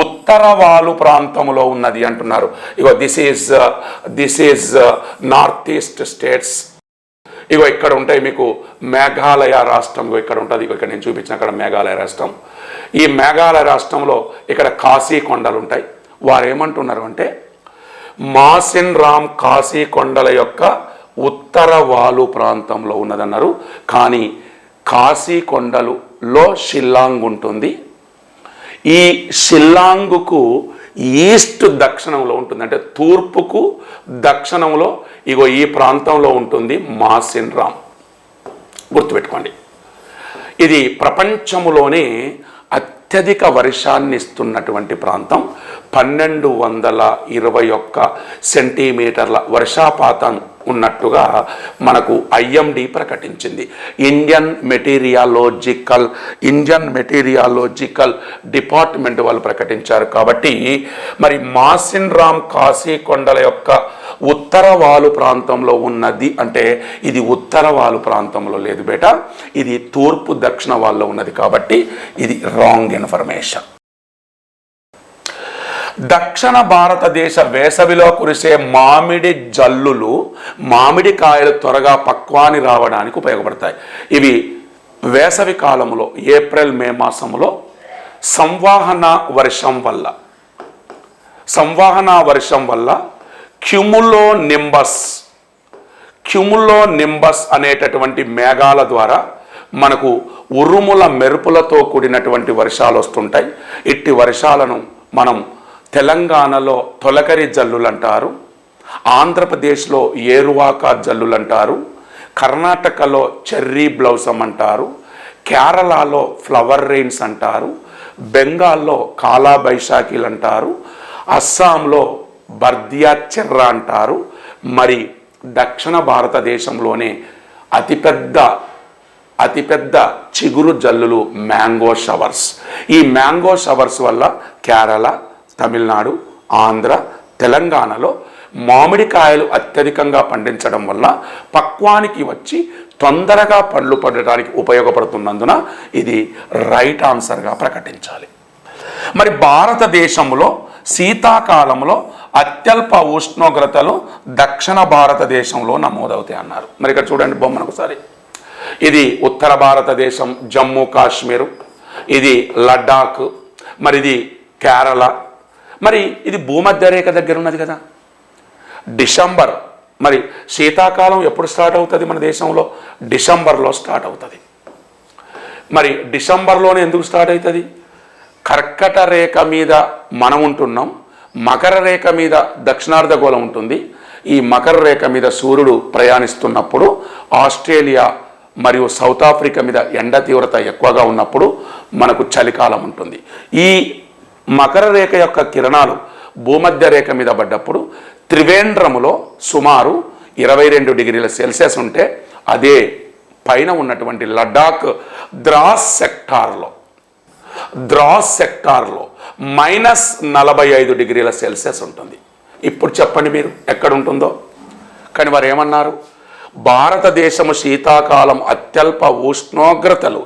[SPEAKER 6] ఉత్తర వాలు ప్రాంతంలో ఉన్నది అంటున్నారు. ఇగో this is north east states. ఇగో ఇక్కడ ఉంటాయి మీకు మేఘాలయ రాష్ట్రం, ఇక్కడ ఉంటుంది. ఇక్కడ నేను చూపించిన అక్కడ మేఘాలయ రాష్ట్రం. ఈ మేఘాలయ రాష్ట్రంలో ఇక్కడ కాశీ కొండలు ఉంటాయి. వారు ఏమంటున్నారు అంటే మాసిన్ రామ్ కాశీ కొండల యొక్క ఉత్తర వాలు ప్రాంతంలో ఉన్నదన్నారు. కానీ కాశీ కొండలులో షిల్లాంగ్ ఉంటుంది. ఈ షిల్లాంగుకు ఈస్ట్ దక్షిణంలో ఉంటుంది, అంటే తూర్పుకు దక్షిణంలో ఇగో ఈ ప్రాంతంలో ఉంటుంది మాసిన్ రామ్. గుర్తుపెట్టుకోండి, ఇది ప్రపంచంలోనే అత్యధిక వర్షాన్ని ఇస్తున్నటువంటి ప్రాంతం. 1221 సెంటీమీటర్ల వర్షపాతం ఉన్నట్టుగా మనకు ఐఎండి ప్రకటించింది. ఇండియన్ మెటీరియాలజికల్ డిపార్ట్మెంట్ వాళ్ళు ప్రకటించారు. కాబట్టి మరి మాసిన్ రామ్ కాశీ కొండల యొక్క ఉత్తర వాలు ప్రాంతంలో ఉన్నది అంటే ఇది ఉత్తర వాలు ప్రాంతంలో లేదు బేటా, ఇది తూర్పు దక్షిణ వాల్లో ఉన్నది. కాబట్టి ఇది రాంగ్ ఇన్ఫర్మేషన్. దక్షిణ భారతదేశ వేసవిలో కురిసే మామిడి జల్లులు మామిడి కాయలు త్వరగా పక్వాని రావడానికి ఉపయోగపడతాయి. ఇవి వేసవి కాలంలో ఏప్రిల్ మే మాసంలో సంవాహన వర్షం వల్ల క్యుములో నింబస్ అనేటటువంటి మేఘాల ద్వారా మనకు ఉరుముల మెరుపులతో కూడినటువంటి వర్షాలు వస్తుంటాయి. ఇట్టి వర్షాలను మనం తెలంగాణలో తొలకరి జల్లులు అంటారు, ఆంధ్రప్రదేశ్లో ఏరువాక జల్లులు అంటారు, కర్ణాటకలో చెర్రీ బ్లౌసమ్ అంటారు, కేరళలో ఫ్లవర్ రెయిన్స్ అంటారు, బెంగాల్లో కాలా బైశాఖీలు అంటారు, అస్సాంలో బర్దియా చెర్రా అంటారు. మరి దక్షిణ భారతదేశంలోనే అతిపెద్ద చిగురు జల్లులు మ్యాంగో షవర్స్. ఈ మ్యాంగో షవర్స్ వల్ల కేరళ, తమిళనాడు, ఆంధ్ర, తెలంగాణలో మామిడికాయలు అత్యధికంగా పండించడం వల్ల పక్వానికి వచ్చి తొందరగా పళ్ళు పడడానికి ఉపయోగపడుతున్నందున ఇది రైట్ ఆన్సర్గా ప్రకటించాలి. మరి భారతదేశంలో శీతాకాలంలో అత్యల్ప ఉష్ణోగ్రతలు దక్షిణ భారతదేశంలో నమోదవుతాయి అన్నారు. మరి ఇక్కడ చూడండి బొమ్మను ఒకసారి. ఇది ఉత్తర భారతదేశం, జమ్మూ కాశ్మీరు, ఇది లడ్డాఖ్, మరి ఇది కేరళ, మరి ఇది భూమధ్య రేఖ దగ్గర ఉన్నది కదా. డిసెంబర్, మరి శీతాకాలం ఎప్పుడు స్టార్ట్ అవుతుంది మన దేశంలో? డిసెంబర్లో స్టార్ట్ అవుతుంది. మరి డిసెంబర్లోనే ఎందుకు స్టార్ట్ అవుతుంది? కర్కట రేఖ మీద మనం ఉంటున్నాం, మకర రేఖ మీద దక్షిణార్ధగోళం ఉంటుంది. ఈ మకర రేఖ మీద సూర్యుడు ప్రయాణిస్తున్నప్పుడు ఆస్ట్రేలియా మరియు సౌత్ ఆఫ్రికా మీద ఎండ తీవ్రత ఎక్కువగా ఉన్నప్పుడు మనకు చలికాలం ఉంటుంది. ఈ మకర రేఖ యొక్క కిరణాలు భూమధ్య రేఖ మీద పడ్డప్పుడు త్రివేంద్రములో సుమారు 22 డిగ్రీల సెల్సియస్ ఉంటే, అదే పైన ఉన్నటువంటి లడాక్ ద్రాస్ సెక్టార్లో -45 డిగ్రీల సెల్సియస్ ఉంటుంది. ఇప్పుడు చెప్పండి మీరు ఎక్కడ ఉంటుందో. కానీ వారు ఏమన్నారు? భారతదేశము శీతాకాలం అత్యల్ప ఉష్ణోగ్రతలు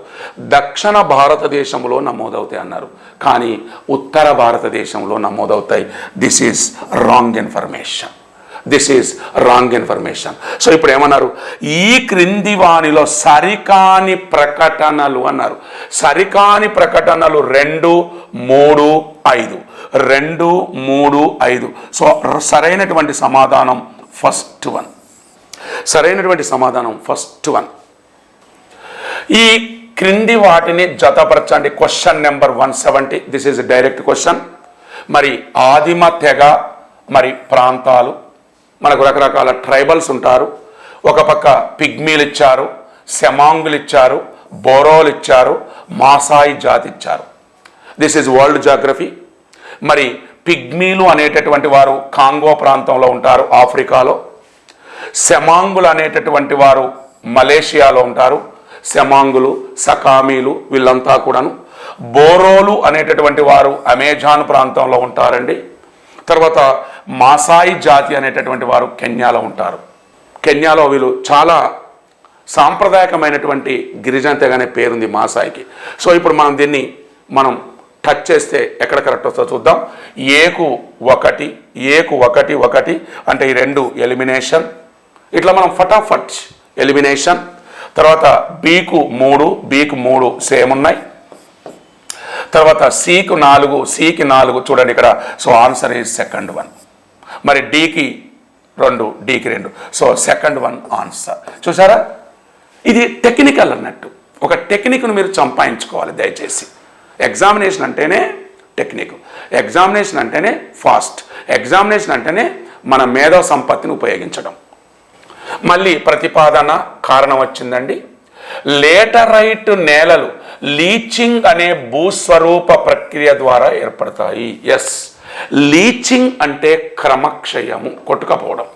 [SPEAKER 6] దక్షిణ భారతదేశంలో నమోదవుతాయి అన్నారు, కానీ ఉత్తర భారతదేశంలో నమోదవుతాయి. This is wrong information. So ఇప్పుడు ఏమన్నారు? ఈ క్రింది వానిలో సరికాని ప్రకటనలు అన్నారు. సరికాని ప్రకటనలు 2, 3, 5. 2, 3, 5. సో సరైనటువంటి సమాధానం ఫస్ట్ వన్. ఈ క్రింది వాటిని జతపరచండి. Question number 170. This is direct question. మరి ఆదిమ తెగ మరి ప్రాంతాలు, మనకు రకరకాల ట్రైబల్స్ ఉంటారు. ఒక పక్క పిగ్మీలు ఇచ్చారు, సెమాంగులు ఇచ్చారు, బోరోలు ఇచ్చారు, మాసాయి జాతి ఇచ్చారు. This is world geography. మరి పిగ్మీలు అనేటటువంటి వారు కాంగో ప్రాంతంలో ఉంటారు, ఆఫ్రికాలో. సెమాంగులు అనేటటువంటి వారు మలేషియాలో ఉంటారు. సెమాంగులు, సకామీలు వీళ్ళంతా కూడాను. బోరోలు అనేటటువంటి వారు అమెజాన్ ప్రాంతంలో ఉంటారండి. తర్వాత మాసాయి జాతి అనేటటువంటి వారు కెన్యాలో ఉంటారు. కెన్యాలో వీళ్ళు చాలా సాంప్రదాయకమైనటువంటి గిరిజన తెగ అనే పేరుంది మాసాయికి. సో ఇప్పుడు మనం దీన్ని టచ్ చేస్తే ఎక్కడ కరెక్ట్ వస్తుందో చూద్దాం. ఏకు 1 అంటే ఈ 2 ఎలిమినేషన్. ఇట్లా మనం ఫటాఫట్ ఎలిమినేషన్. తర్వాత బీకు 3 సేమ్ ఉన్నాయి. తర్వాత సికి 4 చూడండి ఇక్కడ. So answer is second one. మరి డీకి 2 సో సెకండ్ వన్ ఆన్సర్. చూసారా, ఇది టెక్నికల్ అన్నట్టు. ఒక టెక్నిక్ను మీరు సంపాదించుకోవాలి దయచేసి. ఎగ్జామినేషన్ అంటేనే టెక్నిక్, ఎగ్జామినేషన్ అంటేనే ఫాస్ట్, ఎగ్జామినేషన్ అంటేనే మన మేధో సంపత్తిని ఉపయోగించడం. మళ్ళీ ప్రతిపాదన కారణం వచ్చిందండి. లేటరైట్ నేలలు లీచింగ్ అనే భూస్వరూప ప్రక్రియ ద్వారా ఏర్పడతాయి. ఎస్, లీచింగ్ అంటే క్రమక్షయము, కొట్టుకపోవడం.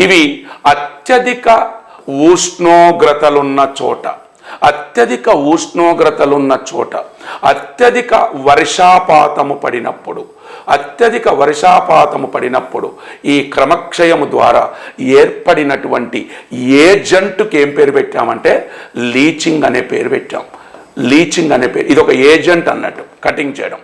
[SPEAKER 6] ఇవి అత్యధిక ఉష్ణోగ్రతలున్న చోట, అత్యధిక వర్షాపాతము పడినప్పుడు ఈ క్రమక్షయము ద్వారా ఏర్పడినటువంటి ఏజెంట్కి ఏం పేరు పెట్టామంటే లీచింగ్ అనే పేరు పెట్టాం. ఇది ఒక ఏజెంట్ అన్నట్టు, కటింగ్ చేయడం.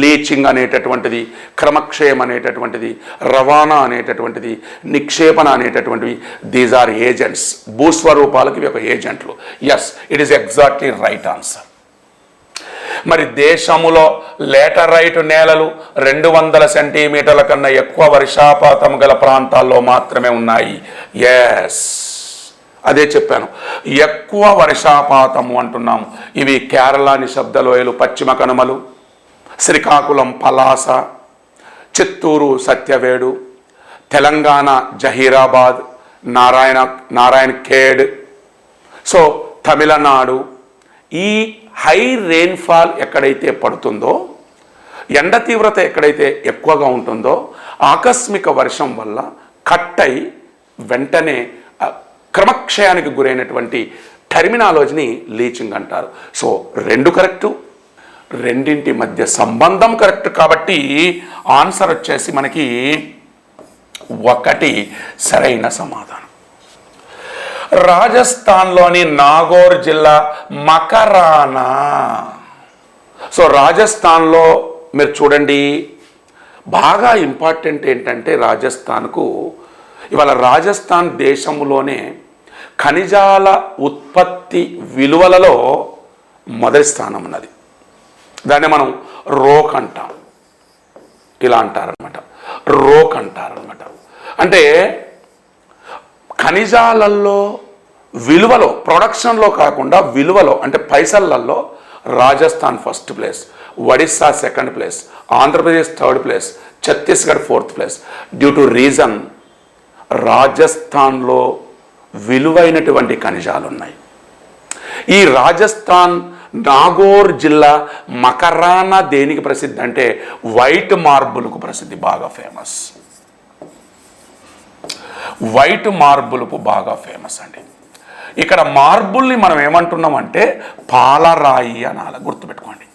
[SPEAKER 6] లీచింగ్ అనేటటువంటిది, క్రమక్షయం అనేటటువంటిది, రవాణా అనేటటువంటిది, నిక్షేపణ అనేటటువంటివి, దీస్ ఆర్ ఏజెంట్స్. భూస్వరూపాలకు ఇవి ఒక ఏజెంట్లు. Yes, it is exactly right answer. మరి దేశములో లేటరైట్ నేలలు 200 సెంటీమీటర్ల కన్నా ఎక్కువ వర్షాపాతం గల ప్రాంతాల్లో మాత్రమే ఉన్నాయి. ఎస్, అదే చెప్పాను, ఎక్కువ వర్షాపాతము అంటున్నాము. ఇవి కేరళ నిశ్శబ్ద లోయలు, పశ్చిమ కనుమలు, శ్రీకాకుళం పలాస, చిత్తూరు సత్యవేడు, తెలంగాణ జహీరాబాద్, నారాయణ ఖేడ్. సో తమిళనాడు. ఈ హై రెయిన్ఫాల్ ఎక్కడైతే పడుతుందో, ఎండ తీవ్రత ఎక్కడైతే ఎక్కువగా ఉంటుందో, ఆకస్మిక వర్షం వల్ల కట్ అయి వెంటనే క్రమక్షయానికి గురైనటువంటి టర్మినాలజీని లీచింగ్ అంటారు. సో 2 కరెక్టు, రెండింటి మధ్య సంబంధం కరెక్ట్. కాబట్టి ఆన్సర్ వచ్చేసి మనకి 1 సరైన సమాధానం. రాజస్థాన్లోని నాగోర్ జిల్లా మకరానా. సో రాజస్థాన్లో మీరు చూడండి, బాగా ఇంపార్టెంట్ ఏంటంటే రాజస్థాన్కు ఇవాళ రాజస్థాన్ దేశంలోనే ఖనిజాల ఉత్పత్తి విలువలలో మొదటి స్థానం ఉన్నది. దాన్ని మనం రోక్ అంటాం, ఇలా అంటారనమాట, రోక్ అంటారనమాట. అంటే ఖనిజాలలో విలువలో, ప్రొడక్షన్లో కాకుండా విలువలో అంటే పైసలలో Rajasthan first place, Odisha second place, Andhra Pradesh third place, Chhattisgarh fourth place. Due to reason రాజస్థాన్లో విలువైనటువంటి ఖనిజాలు ఉన్నాయి. ఈ రాజస్థాన్ నాగోర్ జిల్లా మకరానా దేనికి ప్రసిద్ధి అంటే వైట్ మార్బుల్కు ప్రసిద్ధి, బాగా ఫేమస్. వైట్ మార్బుల్కు బాగా ఫేమస్ అండి. ఇక్కడ మార్బుల్ని మనం ఏమంటున్నామంటే పాలరాయి అనాలి, గుర్తుపెట్టుకోండి,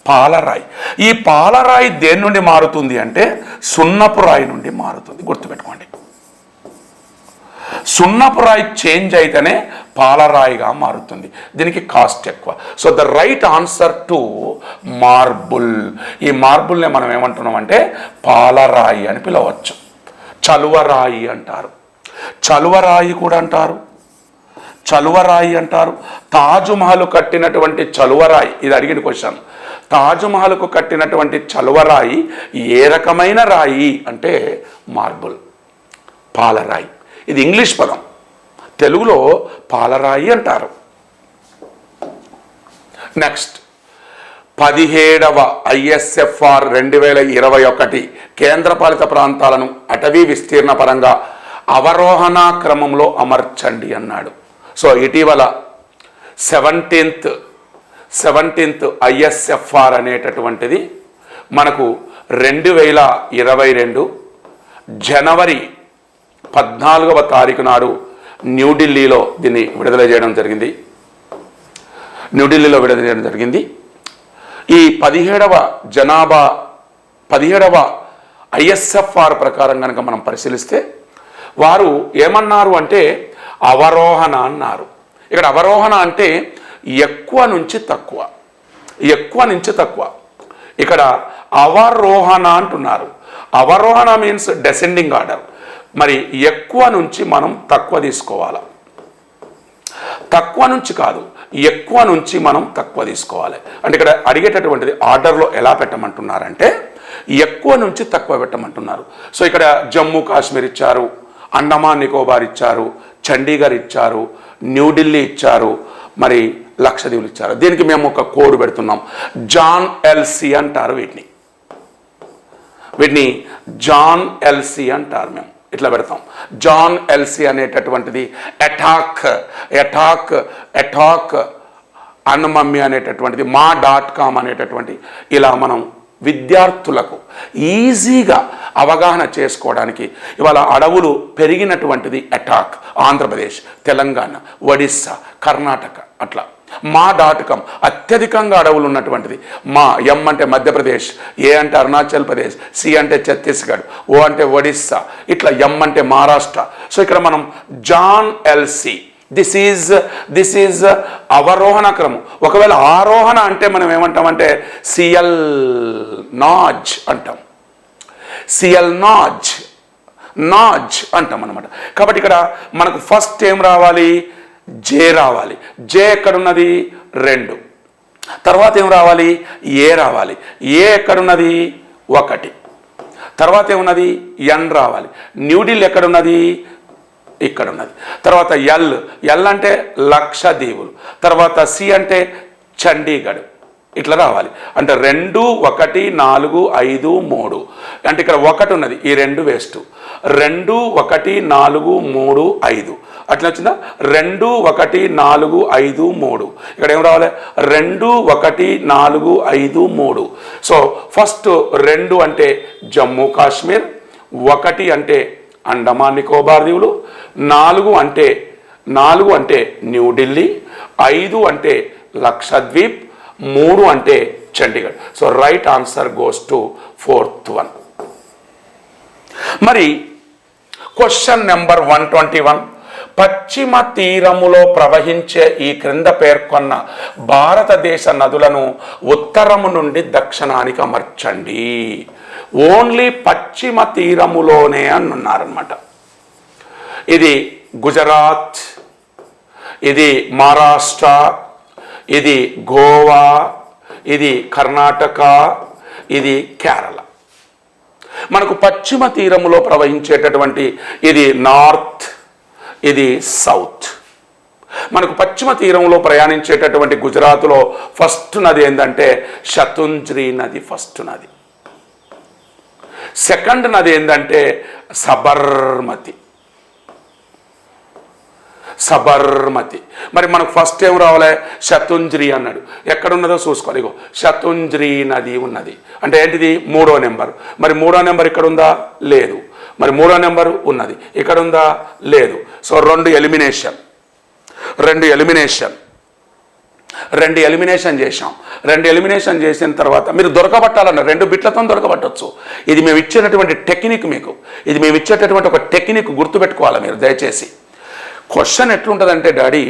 [SPEAKER 6] పాలరాయి. ఈ పాలరాయి దేని నుండి మారుతుంది అంటే సున్నపు రాయి నుండి మారుతుంది, గుర్తుపెట్టుకోండి. సున్నపు రాయి చేంజ్ అయితేనే పాలరాయిగా మారుతుంది, దీనికి కాస్ట్ ఎక్కువ. So the right answer to marble. ఈ మార్బుల్ని మనం ఏమంటున్నాం అంటే పాలరాయి అని పిలవచ్చు. చలువరాయి అంటారు, చలువరాయి కూడా అంటారు, చలువరాయి అంటారు. తాజ్మహల్ కట్టినటువంటి చలువరాయి, ఇది అడిగిన క్వశ్చన్. తాజ్మహల్కు కట్టినటువంటి చలువరాయి ఏ రకమైన రాయి అంటే మార్బుల్, పాలరాయి. ఇది ఇంగ్లీష్ పదం, తెలుగులో పాలరాయి అంటారు. నెక్స్ట్ 17వ ISFR 2021 కేంద్రపాలిత ప్రాంతాలను అటవీ విస్తీర్ణ పరంగా అవరోహణ క్రమంలో అమర్చండి అన్నాడు. సో ఇటీవల 17th ISFR అనేటటువంటిది మనకు 2022 జనవరి 14వ తారీఖు నాడు న్యూఢిల్లీలో దీన్ని విడుదల చేయడం జరిగింది. ఈ 17వ ISFR ప్రకారం కనుక మనం పరిశీలిస్తే వారు ఏమన్నారు అంటే అవరోహణ అన్నారు. ఇక్కడ అవరోహణ అంటే ఎక్కువ నుంచి తక్కువ, ఎక్కువ నుంచి తక్కువ. ఇక్కడ అవరోహణ అంటున్నారు. అవరోహణ మీన్స్ డెసెండింగ్ ఆర్డర్. మరి ఎక్కువ నుంచి మనం తక్కువ తీసుకోవాలి, తక్కువ నుంచి కాదు, ఎక్కువ నుంచి మనం తక్కువ తీసుకోవాలి. అంటే ఇక్కడ అడిగేటటువంటిది ఆర్డర్లో ఎలా పెట్టమంటున్నారంటే ఎక్కువ నుంచి తక్కువ పెట్టమంటున్నారు. సో ఇక్కడ జమ్మూ కాశ్మీర్ ఇచ్చారు, అండమాన్ నికోబార్ ఇచ్చారు, చండీగఢ్ ఇచ్చారు, న్యూఢిల్లీ ఇచ్చారు, మరి లక్షద్వీపులు ఇచ్చారు. దీనికి మేము ఒక కోడ్ పెడుతున్నాం, జాన్ ఎల్సి అంటారు. వీటిని జాన్ ఎల్సి అంటారు. మేము ఇట్లా పెడతాం, జాన్ ఎల్సి అనేటటువంటిది అటాక్ అన్నమమ్మి అనేటటువంటిది, మా.com అనేటటువంటి, ఇలా మనం విద్యార్థులకు ఈజీగా అవగాహన చేసుకోవడానికి ఇవాళ అడవులు పెరిగినటువంటిది అటాక్ ఆంధ్రప్రదేశ్, తెలంగాణ, ఒడిస్సా, కర్ణాటక, అట్లా మా.com అత్యధికంగా అడవులు ఉన్నటువంటిది. మా ఎం అంటే మధ్యప్రదేశ్, ఏ అంటే అరుణాచల్ ప్రదేశ్, సి అంటే ఛత్తీస్గఢ్, ఓ అంటే ఒడిస్సా, ఇట్లా ఎం అంటే మహారాష్ట్ర. సో ఇక్కడ మనం జాన్ ఎల్సి, దిస్ ఈజ్ అవరోహణ క్రమం. ఒకవేళ ఆరోహణ అంటే మనం ఏమంటామంటే సిఎల్ నాజ్ అంటాం, సిఎల్ నాజ్ అంటాం అనమాట. కాబట్టి ఇక్కడ మనకు ఫస్ట్ ఏం రావాలి, జే రావాలి. జే ఎక్కడున్నది 2. తర్వాత ఏం రావాలి, ఏ రావాలి. ఏ ఎక్కడున్నది 1. తర్వాత ఏమున్నది ఎన్ రావాలి. న్యూఢిల్లీ ఎక్కడున్నది, ఇక్కడ ఉన్నది. తర్వాత ఎల్ అంటే లక్షద్వీపులు. తర్వాత సి అంటే చండీగఢ్, ఇట్లా రావాలి. అంటే 2, 1, 4, 5, 3. అంటే ఇక్కడ 1 ఉన్నది, ఈ 2 వేస్ట్. 2, 1, 4, 3, 5 అట్లా వచ్చిందా. 2, 1, 4, 5, 3. ఇక్కడ ఏం రావాలి, 2, 1, 4, 5, 3. సో ఫస్ట్ 2 అంటే జమ్మూ కాశ్మీర్, 1 అంటే అండమాన్ నికోబార్ దీవులు, 4 అంటే న్యూఢిల్లీ, 5 అంటే లక్షద్వీప్, 3 అంటే Chandigarh. So right answer goes to 4th one. మరి క్వశ్చన్ నెంబర్ 121, పశ్చిమ తీరములో ప్రవహించే ఈ క్రింద పేర్కొన్న భారతదేశ నదులను ఉత్తరము నుండి దక్షిణానికి అమర్చండి. ఓన్లీ పశ్చిమ తీరములోనే అన్నారనమాట. ఇది గుజరాత్, ఇది మహారాష్ట్ర, ఇది గోవా, ఇది కర్ణాటక, ఇది కేరళ. మనకు పశ్చిమ తీరములో ప్రవహించేటటువంటి ఇది నార్త్, ఇది సౌత్. మనకు పశ్చిమ తీరంలో ప్రయాణించేటటువంటి గుజరాత్లో ఫస్ట్ నది ఏంటంటే శతుంజ్రి నది ఫస్ట్ నది. సెకండ్ నది ఏంటంటే సబర్మతి. మరి మనకు ఫస్ట్ ఏం రావాలి? శతుంజ్రి అన్నాడు. ఎక్కడున్నదో చూసుకోవాలి. ఇగో శతుంజ్రి నది ఉన్నది. అంటే ఏంటిది? 3వ నెంబర్. మరి 3వ నెంబర్ ఇక్కడ ఉందా? లేదు. మరి 3వ నెంబర్ ఉన్నది. ఇక్కడ ఉందా? లేదు. సో రెండు ఎలిమినేషన్ చేశాం. 2 ఎలిమినేషన్ చేసిన తర్వాత మీరు దొరకబట్టాలన్న 2 బిట్లతో దొరకబట్టవచ్చు. ఇది మేము ఇచ్చేటటువంటి టెక్నిక్. మీకు ఇది మేము ఇచ్చేటటువంటి ఒక టెక్నిక్ గుర్తుపెట్టుకోవాలి మీరు దయచేసి. క్వశ్చన్ ఎట్లుంటుందంటే డాడీ,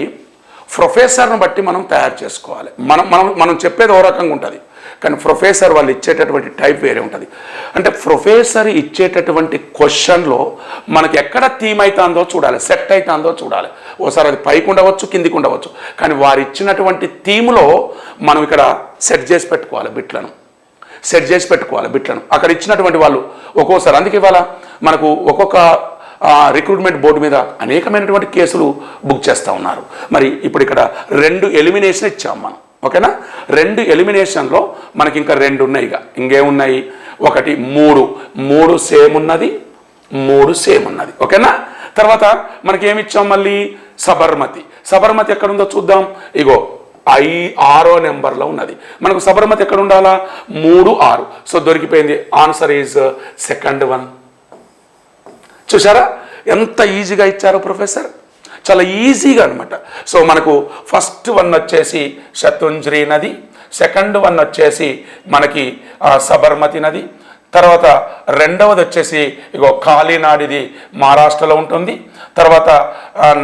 [SPEAKER 6] ప్రొఫెసర్ని బట్టి మనం తయారు చేసుకోవాలి. మనం చెప్పేది ఓ రకంగా ఉంటుంది, కానీ ప్రొఫెసర్ వాళ్ళు ఇచ్చేటటువంటి టైప్ వేరే ఉంటుంది. అంటే ప్రొఫెసర్ ఇచ్చేటటువంటి క్వశ్చన్లో మనకి ఎక్కడ థీమ్ అవుతుందో చూడాలి, సెట్ అవుతుందో చూడాలి. ఓసారి అది పైకి ఉండవచ్చు, కిందికి ఉండవచ్చు, కానీ వారు ఇచ్చినటువంటి థీమ్లో మనం ఇక్కడ సెట్ చేసి పెట్టుకోవాలి బిట్లను. అక్కడ ఇచ్చినటువంటి వాళ్ళు ఒక్కోసారి, అందుకే ఇవాళ మనకు ఒక్కొక్క రిక్రూట్మెంట్ బోర్డు మీద అనేకమైనటువంటి కేసులు బుక్ చేస్తూ ఉన్నారు. మరి ఇప్పుడు ఇక్కడ 2 ఎలిమినేషన్ ఇచ్చాం మనం. ఓకేనా? 2 ఎలిమినేషన్లో మనకి ఇంకా 2 ఉన్నాయి. ఇంకేమున్నాయి? ఒకటి 3 సేమ్ ఉన్నది, 3 సేమ్ ఉన్నది. ఓకేనా? తర్వాత మనకి ఏమి ఇచ్చాం? మళ్ళీ సబర్మతి ఎక్కడుందో చూద్దాం. ఇగో 6వ నెంబర్లో ఉన్నది. మనకు సబర్మతి ఎక్కడ ఉండాలా? 3, 6. సో దొరికిపోయింది. Answer is second one. చూసారా ఎంత ఈజీగా ఇచ్చారో ప్రొఫెసర్? చాలా ఈజీగా అనమాట. సో మనకు ఫస్ట్ వన్ వచ్చేసి శతుంజ్రి నది, సెకండ్ వన్ వచ్చేసి మనకి సబర్మతి నది, తర్వాత రెండవది వచ్చేసి ఇగో కాళీనాడిది మహారాష్ట్రలో ఉంటుంది, తర్వాత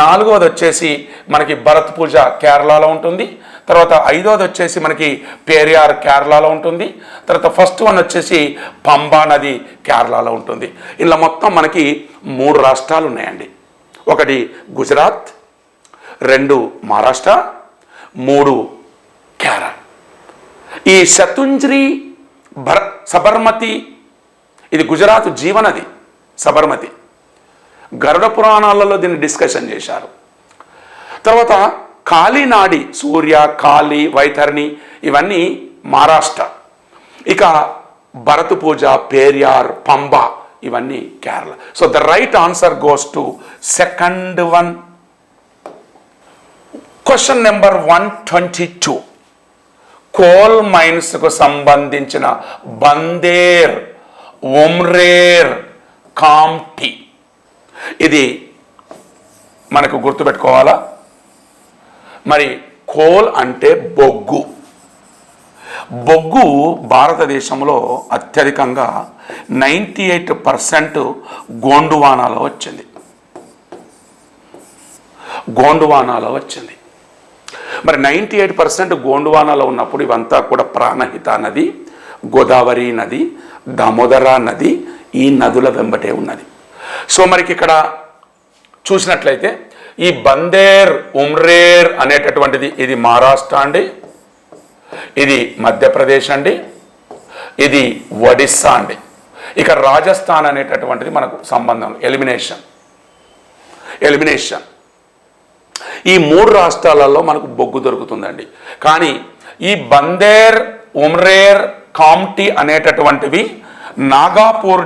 [SPEAKER 6] 4వది వచ్చేసి మనకి భరత్ పూజ కేరళలో ఉంటుంది, తర్వాత 5వది వచ్చేసి మనకి పేరియార్ కేరళలో ఉంటుంది, తర్వాత ఫస్ట్ వన్ వచ్చేసి పంబా నది కేరళలో ఉంటుంది. ఇలా మొత్తం మనకి 3 రాష్ట్రాలు ఉన్నాయండి. ఒకటి గుజరాత్, 2 మహారాష్ట్ర, 3 కేరళ. ఈ శతుంజ్రి సబర్మతి ఇది గుజరాత్ జీవనది. సబర్మతి గరుడ పురాణాలలో దీన్ని డిస్కషన్ చేశారు. తర్వాత కాళీనాడి, సూర్య, కాళీ, వైతరణి ఇవన్నీ మహారాష్ట్ర. ఇక భరత్ పూజ, పేరియార్, పంబా ఇవన్నీ Kerala. So the right answer goes to second one. Question number 122. Coal మైన్స్కు సంబంధించిన బందేర్, ఉమ్రేర్, కామ్టి ఇది మనకు గుర్తుపెట్టుకోవాలా? మరి కోల్ అంటే బొగ్గు. భారతదేశంలో అత్యధికంగా 98% గోండువానాలో వచ్చింది. మరి 98% గోండువానాలో ఉన్నప్పుడు ఇవంతా కూడా ప్రాణహిత నది, గోదావరి నది, దామోదర నది, ఈ నదుల వెంబటే ఉన్నది. సో మనకి ఇక్కడ చూసినట్లయితే ఈ బందేర్, ఉమ్రేర్ అనేటటువంటిది ఇది మహారాష్ట్ర అండి, ఇది మధ్యప్రదేశ్ అండి, ఇది ఒడిస్సా అండి. ఇక రాజస్థాన్ అనేటటువంటిది మనకు సంబంధం. ఎలిమినేషన్ ఈ 3 రాష్ట్రాలలో మనకు బొగ్గు దొరుకుతుందండి. కానీ ఈ బందేర్, ఉమ్రేర్, కామ్టి అనేటటువంటివి నాగాపూర్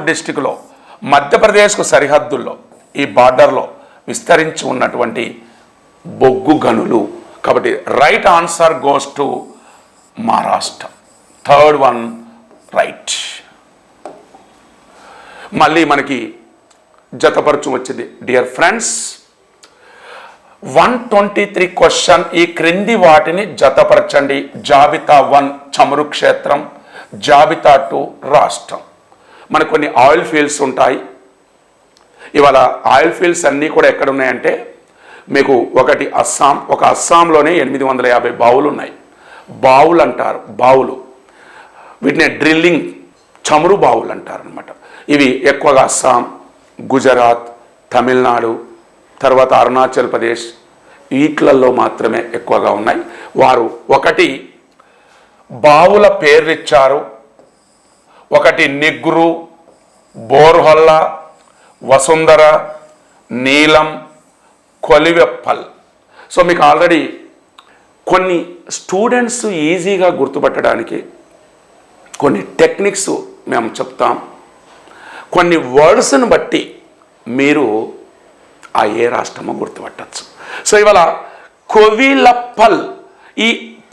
[SPEAKER 6] డిస్టిక్లో మధ్యప్రదేశ్కు సరిహద్దుల్లో ఈ బార్డర్లో విస్తరించి ఉన్నటువంటి బొగ్గు గనులు. కాబట్టి right answer goes to Maharashtra. Third one right. మళ్ళీ మనకి జతపరచు వచ్చింది. Dear friends, 123 question. ఈ క్రింది వాటిని జతపరచండి. జాబితా 1 చమురు క్షేత్రం, జాబితా 2 రాష్ట్రం. మనకు కొన్ని ఆయిల్ ఫీల్డ్స్ ఉంటాయి. ఇవాళ ఆయిల్ ఫీల్డ్స్ అన్నీ కూడా ఎక్కడ ఉన్నాయంటే మీకు ఒకటి అస్సాం. అస్సాంలోనే 850 బావులు ఉన్నాయి. బావులు అంటారు. వీటిని డ్రిల్లింగ్ చమురు బావులు అంటారు అనమాట. ఇవి ఎక్కువగా అస్సాం, గుజరాత్, తమిళనాడు, తర్వాత అరుణాచల్ ప్రదేశ్ వీటిలలో మాత్రమే ఎక్కువగా ఉన్నాయి. వారు ఒకటి బావుల పేర్లిచ్చారు, ఒకటి నిగ్రు, బోర్హొల్ల, వసుంధర, నీలం, కొలివెప్పల్. సో మీకు ఆల్రెడీ కొన్ని స్టూడెంట్స్ ఈజీగా గుర్తుపట్టడానికి కొన్ని టెక్నిక్స్ మేము చెప్తాం. కొన్ని వర్డ్స్ని బట్టి మీరు ఆ ఏ రాష్ట్రమో గుర్తుపట్టచ్చు. సో ఇవాళ కొవిలప్పల్, ఈ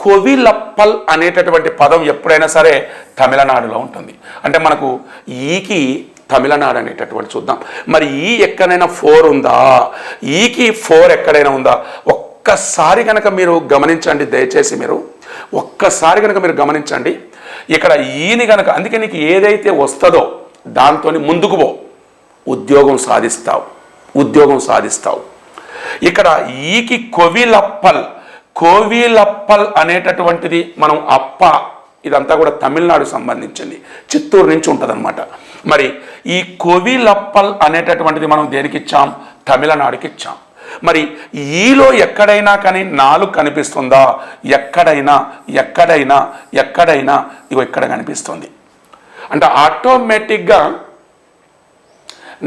[SPEAKER 6] కొవిలప్పల్ అనేటటువంటి పదం ఎప్పుడైనా సరే తమిళనాడులో ఉంటుంది. అంటే మనకు ఈకి తమిళనాడు అనేటటువంటి చూద్దాం. మరి ఈ ఎక్కడైనా 4 ఉందా, ఈకి 4 ఎక్కడైనా ఉందా? ఒక్కసారి కనుక మీరు గమనించండి, దయచేసి మీరు ఒక్కసారి కనుక మీరు గమనించండి. ఇక్కడ ఈని కనుక, అందుకే నీకు ఏదైతే వస్తుందో దాంతో ముందుకు పో, ఉద్యోగం సాధిస్తావు, ఉద్యోగం సాధిస్తావు. ఇక్కడ ఈకి కొవిలప్పల్, కోవిలప్పల్ అనేటటువంటిది మనం అప్ప, ఇదంతా కూడా తమిళనాడు సంబంధించింది, చిత్తూరు నుంచి ఉంటుందన్నమాట. మరి ఈ కొవిలప్పల్ అనేటటువంటిది మనం దేనికి ఇచ్చాం? తమిళనాడుకి ఇచ్చాం. మరి ఈలో ఎక్కడైనా కానీ 4 కనిపిస్తుందా? ఎక్కడైనా ఎక్కడైనా ఎక్కడైనా ఇగో ఇక్కడ కనిపిస్తుంది. అంటే ఆటోమేటిక్గా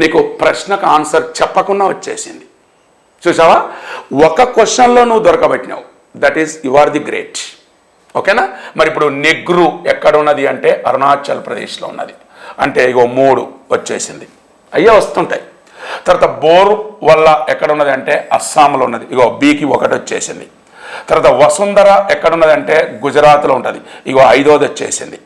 [SPEAKER 6] నీకు ప్రశ్నకు ఆన్సర్ చెప్పకుండా వచ్చేసింది. చూసావా? ఒక క్వశ్చన్లో నువ్వు దొరకబెట్టినావు. That is you are the great. ఓకేనా? మరి ఇప్పుడు నెగ్రు ఎక్కడ ఉన్నది అంటే అరుణాచల్ ప్రదేశ్లో ఉన్నది. అంటే ఇగో 3 వచ్చేసింది, అయ్యే వస్తుంటాయి. తర్వాత బోర్ వల్ల ఎక్కడ ఉన్నది అంటే అస్సాంలో ఉన్నది, ఇగో బీకి 1 వచ్చేసింది. తర్వాత వసుంధర ఎక్కడ ఉన్నది అంటే గుజరాత్లో ఉంటుంది, ఇగో 5వ వచ్చేసింది.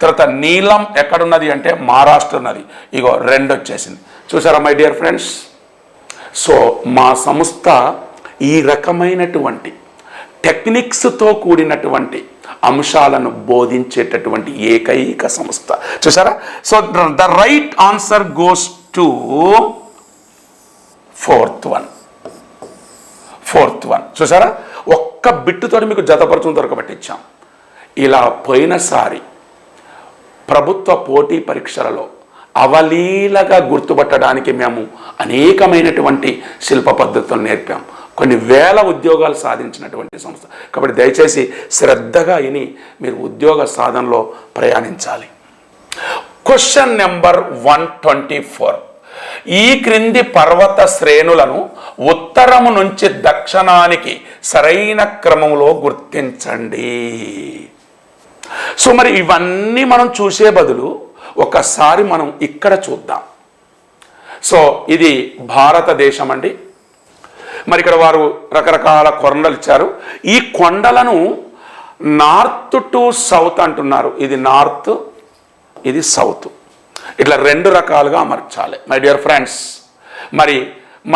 [SPEAKER 6] తర్వాత నీలం ఎక్కడున్నది అంటే మహారాష్ట్ర ఉన్నది, ఇగో 2 వచ్చేసింది. చూసారా మై డియర్ ఫ్రెండ్స్? సో మా సంస్థ ఈ రకమైనటువంటి టెక్నిక్స్తో కూడినటువంటి అంశాలను బోధించేటటువంటి ఏకైక సంస్థ. చూసారా? So the right answer goes to 4th one. చూసారా? ఒక్క బిట్టుతో మీకు జతపరచుని దొరకబట్టించాం. ఇలా పోయినసారి ప్రభుత్వ పోటీ పరీక్షలలో అవలీలగా గుర్తుపట్టడానికి మేము అనేకమైనటువంటి శిల్ప పద్ధతులు నేర్పాం. కొన్ని వేల ఉద్యోగాలు సాధించినటువంటి సంస్థ. కాబట్టి దయచేసి శ్రద్ధగా విని మీరు ఉద్యోగ సాధనలో ప్రయాణించాలి. Question number 124. ఈ క్రింది పర్వత శ్రేణులను ఉత్తరము నుంచి దక్షిణానికి సరైన క్రమంలో గుర్తించండి. సో మరి ఇవన్నీ మనం చూసే బదులు ఒకసారి మనం ఇక్కడ చూద్దాం. సో ఇది భారతదేశం అండి. మరి ఇక్కడ వారు రకరకాల కొండలు ఇచ్చారు. ఈ కొండలను నార్త్ టు సౌత్ అంటున్నారు. ఇది నార్త్, ఇది సౌత్, ఇట్లా 2 రకాలుగా అమర్చాలి మై డియర్ ఫ్రెండ్స్. మరి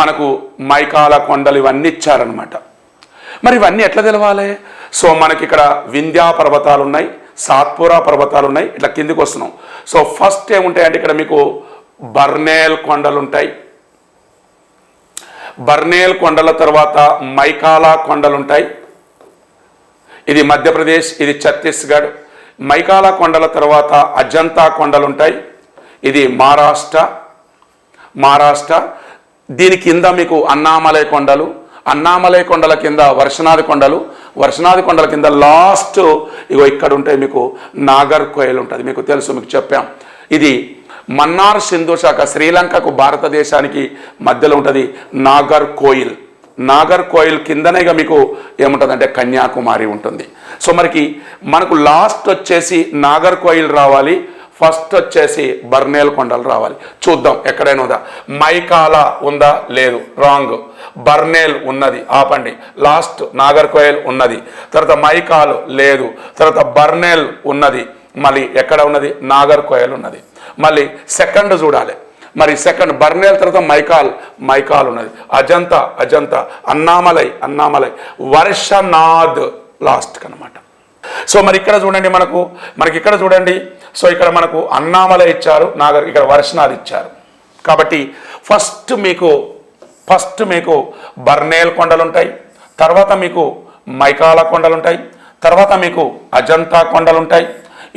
[SPEAKER 6] మనకు మైకాల కొండలు ఇవన్నీ ఇచ్చారనమాట. మరి ఇవన్నీ ఎట్లా తెలవాలి? సో మనకి ఇక్కడ వింధ్యా పర్వతాలు ఉన్నాయి, సాత్పురా పర్వతాలు ఉన్నాయి, ఇట్లా కిందికి వస్తున్నాం. సో ఫస్ట్ ఏముంటాయంటే ఇక్కడ మీకు బర్నేల్ కొండలు ఉంటాయి. బర్నేల్ కొండల తర్వాత మైకాలా కొండలు ఉంటాయి. ఇది మధ్యప్రదేశ్, ఇది ఛత్తీస్గఢ్. మైకాలా కొండల తర్వాత అజంతా కొండలు ఉంటాయి. ఇది మహారాష్ట్ర. దీని కింద మీకు అన్నామలై కొండలు, అన్నామలై కొండల కింద వర్షనాది కొండల కింద లాస్ట్ ఇగో ఇక్కడ ఉంటాయి మీకు నాగర్ కోయిల్ ఉంటుంది. మీకు తెలుసు, మీకు చెప్పాం. ఇది మన్నార్ సింధు శాఖ, శ్రీలంకకు భారతదేశానికి మధ్యలో ఉంటుంది నాగర్ కోయిల్ కిందనే మీకు ఏముంటుందంటే కన్యాకుమారి ఉంటుంది. సో మనకు లాస్ట్ వచ్చేసి నాగర్ కోయిల్ రావాలి, ఫస్ట్ వచ్చేసి బర్నేల్ కొండలు రావాలి. చూద్దాం ఎక్కడైనా ఉందా. మైకాలా ఉందా? లేదు, రాంగ్. బర్నేల్ ఉన్నది, ఆపండి. లాస్ట్ నాగర్ కోయిల్ ఉన్నది, తర్వాత మైకాల్ లేదు, తర్వాత బర్నేల్ ఉన్నది, మళ్ళీ ఎక్కడ ఉన్నది? నాగర్ కోయిల్ ఉన్నది. మళ్ళీ సెకండ్ చూడాలి. మరి సెకండ్ బర్నేల్ తర్వాత మైకాల్ ఉన్నది. అజంతా, అన్నామలై, వర్షనాథ్ లాస్ట్ కనమాట. సో మరి ఇక్కడ చూడండి, మనకి ఇక్కడ చూడండి. సో ఇక్కడ మనకు అన్నామలై ఇచ్చారు, ఇక్కడ వర్షనాథ్ ఇచ్చారు. కాబట్టి ఫస్ట్ మీకు బర్నేల్ కొండలు ఉంటాయి, తర్వాత మీకు మైకాలా కొండలు ఉంటాయి, తర్వాత మీకు అజంతా కొండలు ఉంటాయి.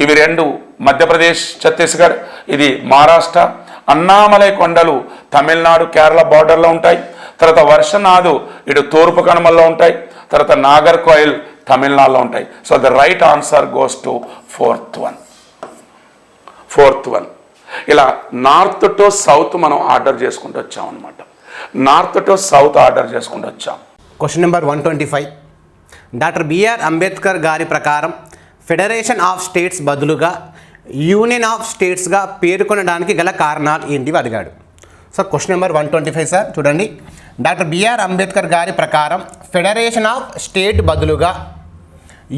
[SPEAKER 6] ఇవి 2 మధ్యప్రదేశ్ ఛత్తీస్గఢ్, ఇది మహారాష్ట్ర. అన్నామలై కొండలు తమిళనాడు కేరళ బార్డర్లో ఉంటాయి. తర్వాత వర్షనాథ్ ఇటు తూర్పు కనుమల్లో ఉంటాయి. తర్వాత నాగర్ కోయిల్ తమిళనాడులో ఉంటాయి. So the right answer goes to fourth one. ఇలా నార్త్ టు సౌత్ మనం ఆర్డర్ చేసుకుంటూ వచ్చాం అనమాట. నార్త్ టు సౌత్ ఆర్డర్ చేసుకుంటూ వచ్చాం.
[SPEAKER 2] Question number 125. Doctor BR Ambedkar గారి ప్రకారం ఫెడరేషన్ ఆఫ్ స్టేట్స్ బదులుగా యూనియన్ ఆఫ్ స్టేట్స్గా పేర్కొనడానికి గల కారణాలు ఏంటివి అడిగాడు. సో క్వశ్చన్ నెంబర్ 125 సార్ చూడండి. డాక్టర్ బిఆర్ అంబేద్కర్ గారి ప్రకారం ఫెడరేషన్ ఆఫ్ స్టేట్ బదులుగా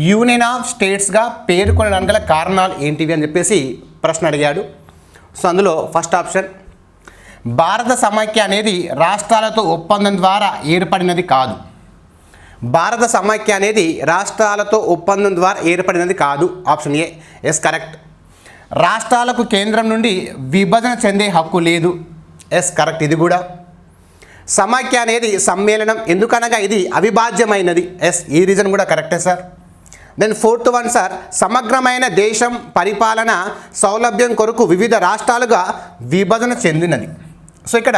[SPEAKER 2] యూనియన్ ఆఫ్ స్టేట్స్గా పేర్కొనడానికి గల కారణాలు ఏంటివి అని చెప్పేసి ప్రశ్న అడిగాడు. సో అందులో ఫస్ట్ ఆప్షన్, భారత సమైక్య అనేది రాష్ట్రాలతో ఒప్పందం ద్వారా ఏర్పడినది కాదు. భారత సమైక్య అనేది రాష్ట్రాలతో ఒప్పందం ద్వారా ఏర్పడినది కాదు. Option A, yes correct. రాష్ట్రాలకు కేంద్రం నుండి విభజన చెందే హక్కు లేదు. ఎస్ కరెక్ట్, ఇది కూడా. సమైక్య అనేది సమ్మేళనం, ఎందుకనగా ఇది అవిభాజ్యమైనది. ఎస్, ఈ రీజన్ కూడా కరెక్టే sir. Then fourth one sir, సమగ్రమైన దేశం పరిపాలన సౌలభ్యం కొరకు వివిధ రాష్ట్రాలుగా విభజన చెందినది. సో ఇక్కడ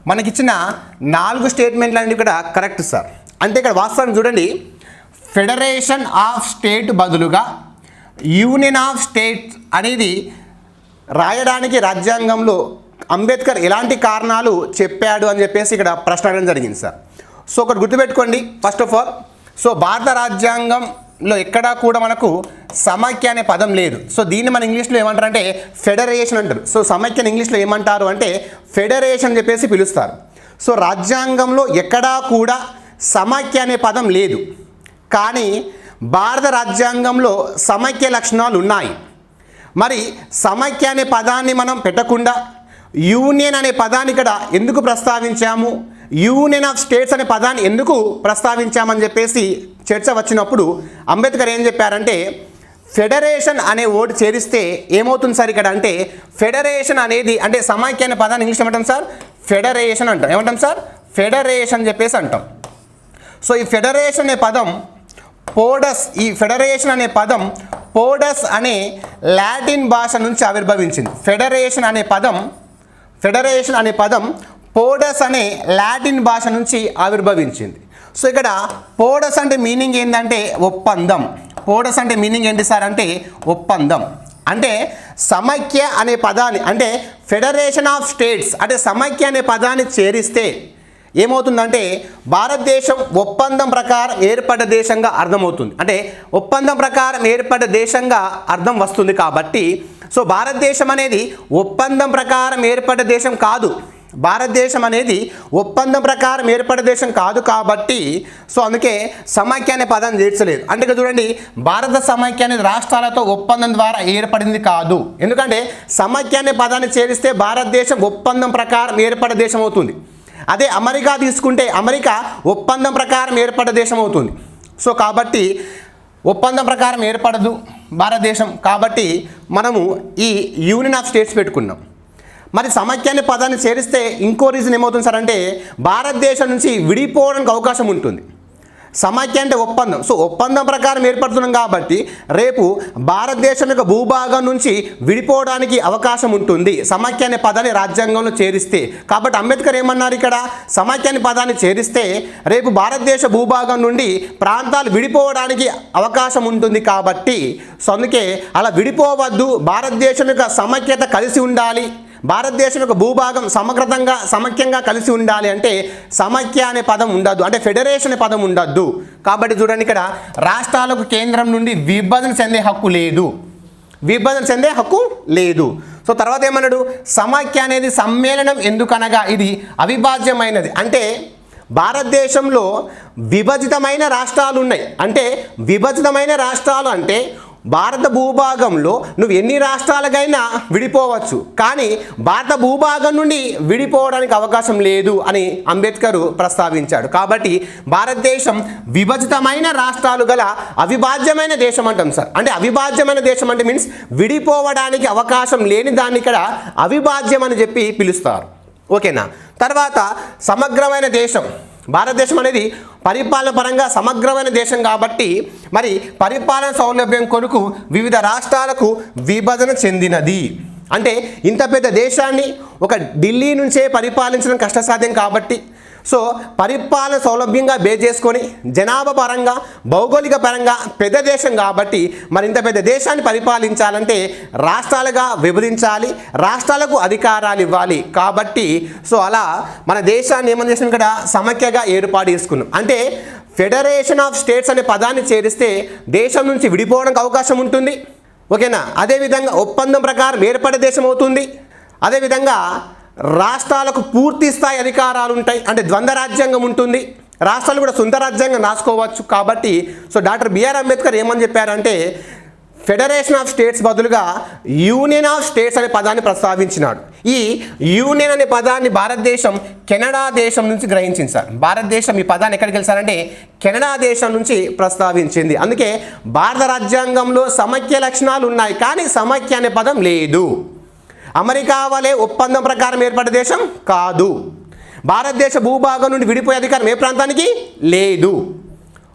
[SPEAKER 2] మనకిచ్చిన 4 స్టేట్మెంట్లు అనేవి ఇక్కడ కరెక్ట్ సార్. అంటే ఇక్కడ వాస్తవం చూడండి, ఫెడరేషన్ ఆఫ్ స్టేట్ బదులుగా యూనియన్ ఆఫ్ స్టేట్స్ అనేది రాయడానికి రాజ్యాంగంలో అంబేద్కర్ ఎలాంటి కారణాలు చెప్పాడు అని చెప్పేసి ఇక్కడ ప్రశ్న అడగడం జరిగింది సార్. సో ఒకటి గుర్తుపెట్టుకోండి, ఫస్ట్ ఆఫ్ ఆల్, సో భారత రాజ్యాంగంలో ఎక్కడా కూడా మనకు సమైక్య అనే పదం లేదు. సో దీన్ని మన ఇంగ్లీష్లో ఏమంటారంటే ఫెడరేషన్ అంటారు. సో సమైక్యని ఇంగ్లీష్లో ఏమంటారు అంటే ఫెడరేషన్ అని చెప్పేసి పిలుస్తారు. సో రాజ్యాంగంలో ఎక్కడా కూడా సమైక్య అనే పదం లేదు, కానీ భారత రాజ్యాంగంలో సమైక్య లక్షణాలు ఉన్నాయి. మరి సమైక్య అనే పదాన్ని మనం పెట్టకుండా యూనియన్ అనే పదాన్ని ఇక్కడ ఎందుకు ప్రస్తావించాము, యూనియన్ ఆఫ్ స్టేట్స్ అనే పదాన్ని ఎందుకు ప్రస్తావించామని చెప్పేసి చర్చ వచ్చినప్పుడు అంబేద్కర్ ఏం చెప్పారంటే ఫెడరేషన్ అనే వర్డ్ చేరిస్తే ఏమవుతుంది సార్ ఇక్కడ అంటే ఫెడరేషన్ అనేది అంటే సమైక్య అనే పదాన్ని ఇంగ్లీష్ ఏమంటాం సార్, ఫెడరేషన్ అంటాం. ఏమంటాం సార్, ఫెడరేషన్ అని చెప్పేసి అంటాం. సో ఈ ఫెడరేషన్ అనే పదం పోడస్, ఈ ఫెడరేషన్ అనే పదం పోడస్ అనే లాటిన్ భాష నుంచి ఆవిర్భవించింది. ఫెడరేషన్ అనే పదం పోడస్ అనే లాటిన్ భాష నుంచి ఆవిర్భవించింది. సో ఇక్కడ పోడస్ అంటే మీనింగ్ ఏంటంటే ఒప్పందం. పోడస్ అంటే మీనింగ్ ఏంటి సార్ అంటే ఒప్పందం. అంటే సమైక్య అనే పదాన్ని అంటే ఫెడరేషన్ ఆఫ్ స్టేట్స్ అంటే సమైక్య అనే పదాన్ని చేరిస్తే ఏమవుతుందంటే భారతదేశం ఒప్పందం ప్రకారం ఏర్పడ్డ దేశంగా అర్థమవుతుంది. అంటే ఒప్పందం ప్రకారం ఏర్పడ్డ దేశంగా అర్థం వస్తుంది. కాబట్టి సో భారతదేశం అనేది ఒప్పందం ప్రకారం ఏర్పడ్డ దేశం కాదు. భారతదేశం అనేది ఒప్పందం ప్రకారం ఏర్పడ్డ దేశం కాదు. కాబట్టి సో అందుకే సమైక్య అనే పదం చేర్చలేదు. అంటే ఇక్కడ చూడండి, భారత సమైక్య అనేది రాష్ట్రాలతో ఒప్పందం ద్వారా ఏర్పడింది కాదు. ఎందుకంటే సమైక్య అనే పదాన్ని చేరిస్తే భారతదేశం ఒప్పందం ప్రకారం ఏర్పడ్డ దేశం అవుతుంది. అదే అమెరికా తీసుకుంటే అమెరికా ఒప్పందం ప్రకారం ఏర్పడ్డ దేశం అవుతుంది. సో కాబట్టి ఒప్పందం ప్రకారం ఏర్పడదు భారతదేశం. కాబట్టి మనము ఈ యూనియన్ ఆఫ్ స్టేట్స్ పెట్టుకున్నాం. మరి సమైక్య అనే పదాన్ని చేరిస్తే ఇంకో రీజన్ ఏమవుతుంది సార్ అంటే భారతదేశం నుంచి విడిపోవడానికి అవకాశం ఉంటుంది. సమైక్య అంటే ఒప్పందం. సో ఒప్పందం ప్రకారం ఏర్పడుతున్నాం కాబట్టి రేపు భారతదేశం యొక్క భూభాగం నుంచి విడిపోవడానికి అవకాశం ఉంటుంది సమైక్య అనే పదాన్ని రాజ్యాంగంలో చేరిస్తే. కాబట్టి అంబేద్కర్ ఏమన్నారు ఇక్కడ, సమైక్య అనే పదాన్ని చేరిస్తే రేపు భారతదేశ భూభాగం నుండి ప్రాంతాలు విడిపోవడానికి అవకాశం ఉంటుంది. కాబట్టి సో అందుకే అలా విడిపోవద్దు, భారతదేశం యొక్క సమైక్యత కలిసి ఉండాలి, భారతదేశం యొక్క భూభాగం సమైక్యంగా కలిసి ఉండాలి అంటే సమైక్య అనే పదం ఉండద్దు, అంటే ఫెడరేషన్ అనే పదం ఉండద్దు. కాబట్టి చూడండి, ఇక్కడ రాష్ట్రాలకు కేంద్రం నుండి విభజన చెందే హక్కు లేదు. సో తర్వాత ఏమన్నాడు, సమైక్య అనేది సమ్మేళనం, ఎందుకనగా ఇది అవిభాజ్యమైనది. అంటే భారతదేశంలో విభజితమైన రాష్ట్రాలు ఉన్నాయి. అంటే విభజితమైన రాష్ట్రాలు అంటే భారత భూభాగంలో నువ్వు ఎన్ని రాష్ట్రాలకైనా విడిపోవచ్చు, కానీ భారత భూభాగం నుండి విడిపోవడానికి అవకాశం లేదు అని అంబేద్కర్ ప్రస్తావించాడు. కాబట్టి భారతదేశం విభజితమైన రాష్ట్రాలు గల అవిభాజ్యమైన దేశం అంటాం సార్. అంటే అవిభాజ్యమైన దేశం అంటే మీన్స్ విడిపోవడానికి అవకాశం లేని దాన్ని ఇక్కడ అవిభాజ్యం అని చెప్పి పిలుస్తారు. ఓకేనా. తర్వాత సమగ్రమైన దేశం, భారతదేశం అనేది పరిపాలన పరంగా సమగ్రమైన దేశం కాబట్టి మరి పరిపాలన సౌలభ్యం కొరకు వివిధ రాష్ట్రాలకు విభజన చెందినది. అంటే ఇంత పెద్ద దేశాన్ని ఒక ఢిల్లీ నుంచే పరిపాలించడం కష్టసాధ్యం కాబట్టి
[SPEAKER 7] సో పరిపాలన సౌలభ్యంగా బేస్ చేసుకొని జనాభా పరంగా భౌగోళిక పరంగా పెద్ద దేశం కాబట్టి మరింత పెద్ద దేశాన్ని పరిపాలించాలంటే రాష్ట్రాలుగా విభజించాలి, రాష్ట్రాలకు అధికారాలు ఇవ్వాలి. కాబట్టి సో అలా మన దేశాన్ని ఏమని చేసాం, ఇక్కడ సమైక్యగా ఏర్పాటు చేసుకున్నాం. అంటే ఫెడరేషన్ ఆఫ్ స్టేట్స్ అనే పదాన్ని చేరిస్తే దేశం నుంచి విడిపోవడానికి అవకాశం ఉంటుంది. ఓకేనా? అదేవిధంగా ఒప్పందం ప్రకారం ఏర్పడే దేశం అవుతుంది. అదేవిధంగా రాష్ట్రాలకు పూర్తి స్థాయి అధికారాలు ఉంటాయి. అంటే ద్వంద్వ రాజ్యాంగం ఉంటుంది. రాష్ట్రాలు కూడా సొంత రాజ్యాంగం రాసుకోవచ్చు. కాబట్టి సో డాక్టర్ బిఆర్ అంబేద్కర్ ఏమని చెప్పారంటే ఫెడరేషన్ ఆఫ్ స్టేట్స్ బదులుగా యూనియన్ ఆఫ్ స్టేట్స్ అనే పదాన్ని ప్రస్తావించినాడు. ఈ యూనియన్ అనే పదాన్ని భారతదేశం కెనడా దేశం నుంచి గ్రహించింది సార్. భారతదేశం ఈ పదాన్ని ఎక్కడికి వెళ్తారంటే కెనడా దేశం నుంచి ప్రస్తావించింది. అందుకే భారత రాజ్యాంగంలో సమైక్య లక్షణాలు ఉన్నాయి, కానీ సమైక్య అనే పదం లేదు. అమెరికా వలె ఒప్పందం ప్రకారం ఏర్పడే దేశం కాదు. భారతదేశ భూభాగం నుండి విడిపోయే అధికారం ఏ ప్రాంతానికి లేదు.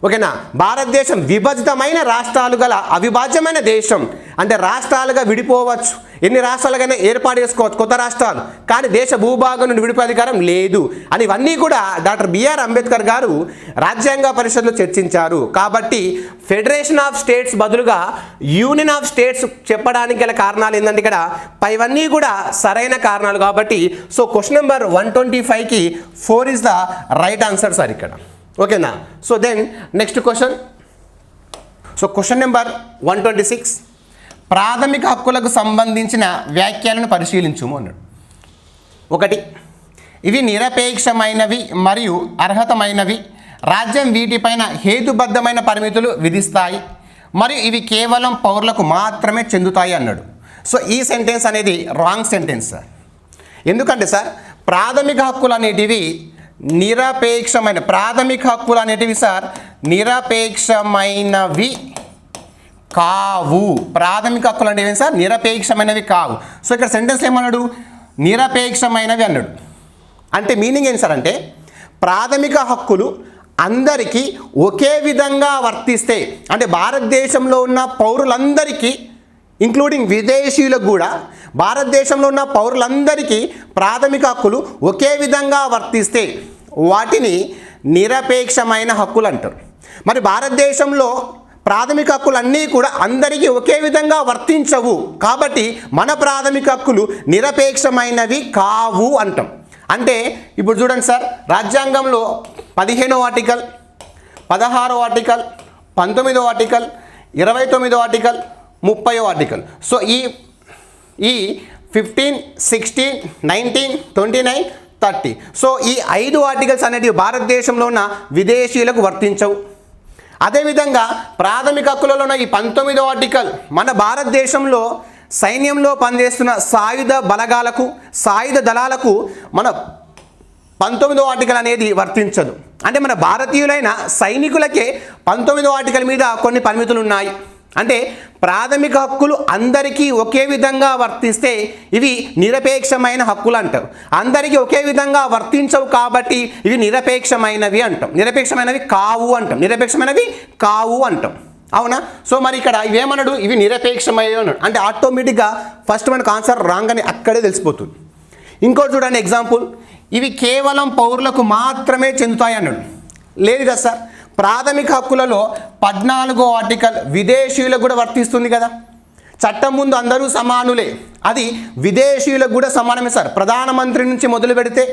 [SPEAKER 7] ఓకేనా? భారతదేశం విభజితమైన రాష్ట్రాలు గల అవిభాజ్యమైన దేశం. అంటే రాష్ట్రాలుగా విడిపోవచ్చు, ఎన్ని రాష్ట్రాలుగానే ఏర్పాటు చేసుకోవచ్చు కొత్త రాష్ట్రాలు, కానీ దేశ భూభాగం నుండి విడిపోయే అధికారం లేదు అని ఇవన్నీ కూడా డాక్టర్ బిఆర్ అంబేద్కర్ గారు రాజ్యాంగ పరిషత్లో చర్చించారు. కాబట్టి ఫెడరేషన్ ఆఫ్ స్టేట్స్ బదులుగా యూనియన్ ఆఫ్ స్టేట్స్ చెప్పడానికి గల కారణాలు ఏంటంటే ఇక్కడ పైవన్నీ కూడా సరైన కారణాలు. కాబట్టి సో క్వశ్చన్ నెంబర్ 125కి 4 is the right answer sir ఇక్కడ. ఓకేనా? So then next question. So question number 126, ప్రాథమిక హక్కులకు సంబంధించిన వ్యాఖ్యలను పరిశీలించుము అన్నాడు. 1, ఇవి నిరపేక్షమైనవి మరియు అర్హతమైనవి. రాజ్యం వీటిపైన హేతుబద్ధమైన పరిమితులు విధిస్తాయి మరియు ఇవి కేవలం పౌరులకు మాత్రమే చెందుతాయి అన్నాడు. సో ఈ సెంటెన్స్ అనేది రాంగ్ సెంటెన్స్ సార్. ఎందుకంటే సార్ ప్రాథమిక హక్కులు అనేటివి నిరపేక్షమైన ప్రాథమిక హక్కులు అనేటివి సార్ నిరపేక్షమైనవి కావు. ప్రాథమిక హక్కులు అంటే ఏమి సార్? నిరపేక్షమైనవి కావు. సో ఇక్కడ సెంటెన్స్ ఏమన్నాడు? నిరపేక్షమైనవి అన్నాడు. అంటే మీనింగ్ ఏంటి సార్ అంటే ప్రాథమిక హక్కులు అందరికీ ఒకే విధంగా వర్తిస్తే, అంటే భారతదేశంలో ఉన్న పౌరులందరికీ ఇంక్లూడింగ్ విదేశీయులకు కూడా భారతదేశంలో ఉన్న పౌరులందరికీ ప్రాథమిక హక్కులు ఒకే విధంగా వర్తిస్తే వాటిని నిరపేక్షమైన హక్కులు అంటారు. మరి భారతదేశంలో ప్రాథమిక హక్కులన్నీ కూడా అందరికీ ఒకే విధంగా వర్తించవు. కాబట్టి మన ప్రాథమిక హక్కులు నిరపేక్షమైనవి కావు అంటాం. అంటే ఇప్పుడు చూడండి సార్, రాజ్యాంగంలో 15వ ఆర్టికల్, 16వ ఆర్టికల్, 19వ ఆర్టికల్, 29వ ఆర్టికల్, 30వ ఆర్టికల్. సో ఈ 15, 16, 19, 29, 30. సో ఈ 5 ఆర్టికల్స్ అనేటివి భారతదేశంలో ఉన్న విదేశీయులకు వర్తించవు. అదేవిధంగా ప్రాథమిక హక్కులలో ఉన్న ఈ 19వ ఆర్టికల్ మన భారతదేశంలో సైన్యంలో పనిచేస్తున్న సాయుధ బలగాలకు, సాయుధ దళాలకు మన 19వ ఆర్టికల్ అనేది వర్తించదు. అంటే మన భారతీయులైన సైనికులకే 19వ ఆర్టికల్ మీద కొన్ని పరిమితులు ఉన్నాయి. అంటే ప్రాథమిక హక్కులు అందరికీ ఒకే విధంగా వర్తిస్తే ఇవి నిరపేక్షమైన హక్కులు అంటారు. అందరికీ ఒకే విధంగా వర్తించవు కాబట్టి ఇవి నిరపేక్షమైనవి అంటాం. నిరపేక్షమైనవి కావు అంటాం. నిరపేక్షమైనవి కావు అంటాం. అవునా? సో మరి ఇక్కడ ఇవేమన్నాడు? ఇవి నిరపేక్షమైనవి అన్నాడు. అంటే ఆటోమేటిక్గా ఫస్ట్ మనకు ఆన్సర్ రాంగ్ అని అక్కడే తెలిసిపోతుంది. ఇంకోటి చూడండి ఎగ్జాంపుల్, ఇవి కేవలం పౌరులకు మాత్రమే చెందుతాయి అన్నాడు. లేదు కదా సార్, ప్రాథమిక హక్కులలో 14వ ఆర్టికల్ విదేశీయులకు కూడా వర్తిస్తుంది కదా. చట్టం ముందు అందరూ సమానులే, అది విదేశీయులకు కూడా సమానమే సార్. ప్రధానమంత్రి నుంచి మొదలు పెడితే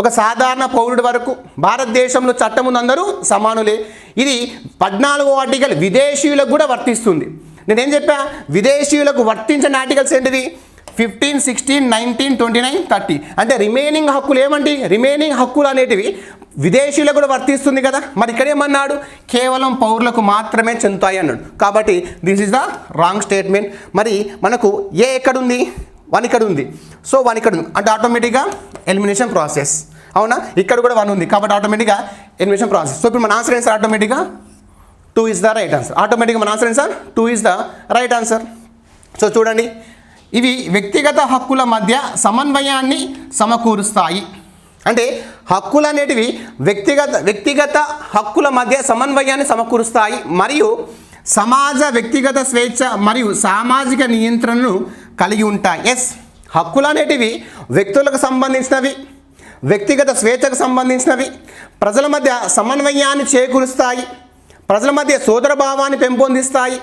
[SPEAKER 7] ఒక సాధారణ పౌరుడి వరకు భారతదేశంలో చట్టం ముందు అందరూ సమానులే. ఇది 14వ ఆర్టికల్ విదేశీయులకు కూడా వర్తిస్తుంది. నేనేం చెప్పా? విదేశీయులకు వర్తించిన ఆర్టికల్స్ ఏంటివి? 15, 16, 19, 29, 30. అంటే రిమైనింగ్ హక్కులు ఏమంటే రిమైనింగ్ హక్కులు అనేటివి విదేశీయులకు కూడా వర్తిస్తుంది కదా. మరి ఇక్కడ ఏమన్నాడు? కేవలం పౌరులకు మాత్రమే చెందుతాయి అన్నాడు. కాబట్టి this is the wrong statement. మరి మనకు ఏ ఎక్కడుంది? 1 ఇక్కడ ఉంది. సో 1 ఇక్కడ ఉంది అంటే ఆటోమేటిక్గా ఎలిమినేషన్ ప్రాసెస్. అవునా? ఇక్కడ కూడా 1 ఉంది కాబట్టి ఆటోమేటిక్గా ఎలిమినేషన్ ప్రాసెస్. సో ఇప్పుడు మన ఆన్సర్ ఏంటి సార్? ఆటోమేటిక్గా 2 ఇస్ ద రైట్ ఆన్సర్. ఆటోమేటిక్గా మన ఆన్సర్ ఏంటి sir? 2 is the right answer. So చూడండి, ఇవి వ్యక్తిగత హక్కుల మధ్య సమన్వయాన్ని సమకూరుస్తాయి. అంటే హక్కులు అనేటివి వ్యక్తిగత హక్కుల మధ్య సమన్వయాన్ని సమకూరుస్తాయి మరియు సమాజ వ్యక్తిగత స్వేచ్ఛ మరియు సామాజిక నియంత్రణను కలిగి ఉంటాయి. ఎస్, హక్కులు అనేటివి వ్యక్తులకు సంబంధించినవి, వ్యక్తిగత స్వేచ్ఛకు సంబంధించినవి, ప్రజల మధ్య సమన్వయాన్ని చేకూరుస్తాయి, ప్రజల మధ్య సోదరభావాన్ని పెంపొందిస్తాయి.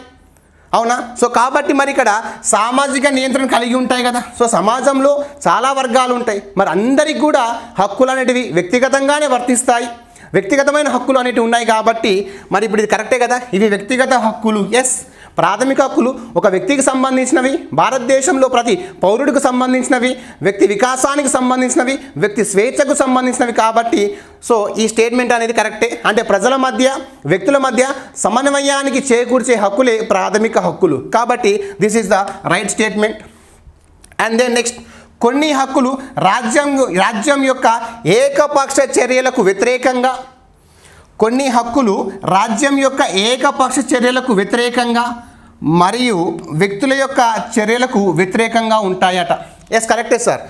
[SPEAKER 7] అవునా? సో కాబట్టి మరి ఇక్కడ సామాజిక నియంత్రణ కలిగి ఉంటాయి కదా. సో సమాజంలో చాలా వర్గాలు ఉంటాయి, మరి అందరికి కూడా హక్కులు అనేటివి వ్యక్తిగతంగానే వర్తిస్తాయి. వ్యక్తిగతమైన హక్కులు అనేటివి ఉన్నాయి కాబట్టి మరి ఇప్పుడు ఇది కరెక్టే కదా. ఇవి వ్యక్తిగత హక్కులు. ఎస్, ప్రాథమిక హక్కులు ఒక వ్యక్తికి సంబంధించినవి, భారతదేశంలో ప్రతి పౌరుడికి సంబంధించినవి, వ్యక్తి వికాసానికి సంబంధించినవి, వ్యక్తి స్వేచ్ఛకు సంబంధించినవి కాబట్టి సో ఈ స్టేట్మెంట్ అనేది కరెక్టే. అంటే ప్రజల మధ్య, వ్యక్తుల మధ్య సమన్వయానికి చేకూర్చే హక్కులే ప్రాథమిక హక్కులు. కాబట్టి this is the right statement. And then next, కొన్ని హక్కులు రాజ్యం యొక్క ఏకపక్ష చర్యలకు వ్యతిరేకంగా, కొన్ని హక్కులు రాజ్యం యొక్క ఏకపక్ష చర్యలకు వ్యతిరేకంగా మరియు వ్యక్తుల యొక్క చర్యలకు వ్యతిరేకంగా ఉంటాయట. ఎస్, కరెక్టే సార్.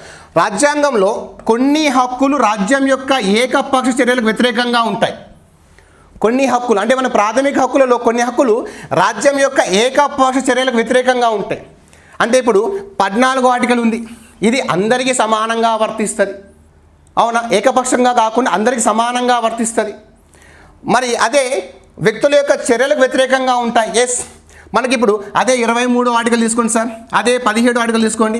[SPEAKER 7] రాజ్యాంగంలో కొన్ని హక్కులు రాజ్యం యొక్క ఏకపక్ష చర్యలకు వ్యతిరేకంగా ఉంటాయి. కొన్ని హక్కులు అంటే మన ప్రాథమిక హక్కులలో కొన్ని హక్కులు రాజ్యం యొక్క ఏకపక్ష చర్యలకు వ్యతిరేకంగా ఉంటాయి. అంటే ఇప్పుడు 14వ ఆర్టికల్ ఉంది, ఇది అందరికీ సమానంగా వర్తిస్తుంది. అవునా? ఏకపక్షంగా కాకుండా అందరికీ సమానంగా వర్తిస్తుంది. మరి అదే వ్యక్తుల యొక్క చర్యలకు వ్యతిరేకంగా ఉంటాయి. ఎస్, మనకిప్పుడు అదే 23వ ఆర్టికల్ తీసుకోండి సార్, అదే 17వ ఆర్టికల్ తీసుకోండి.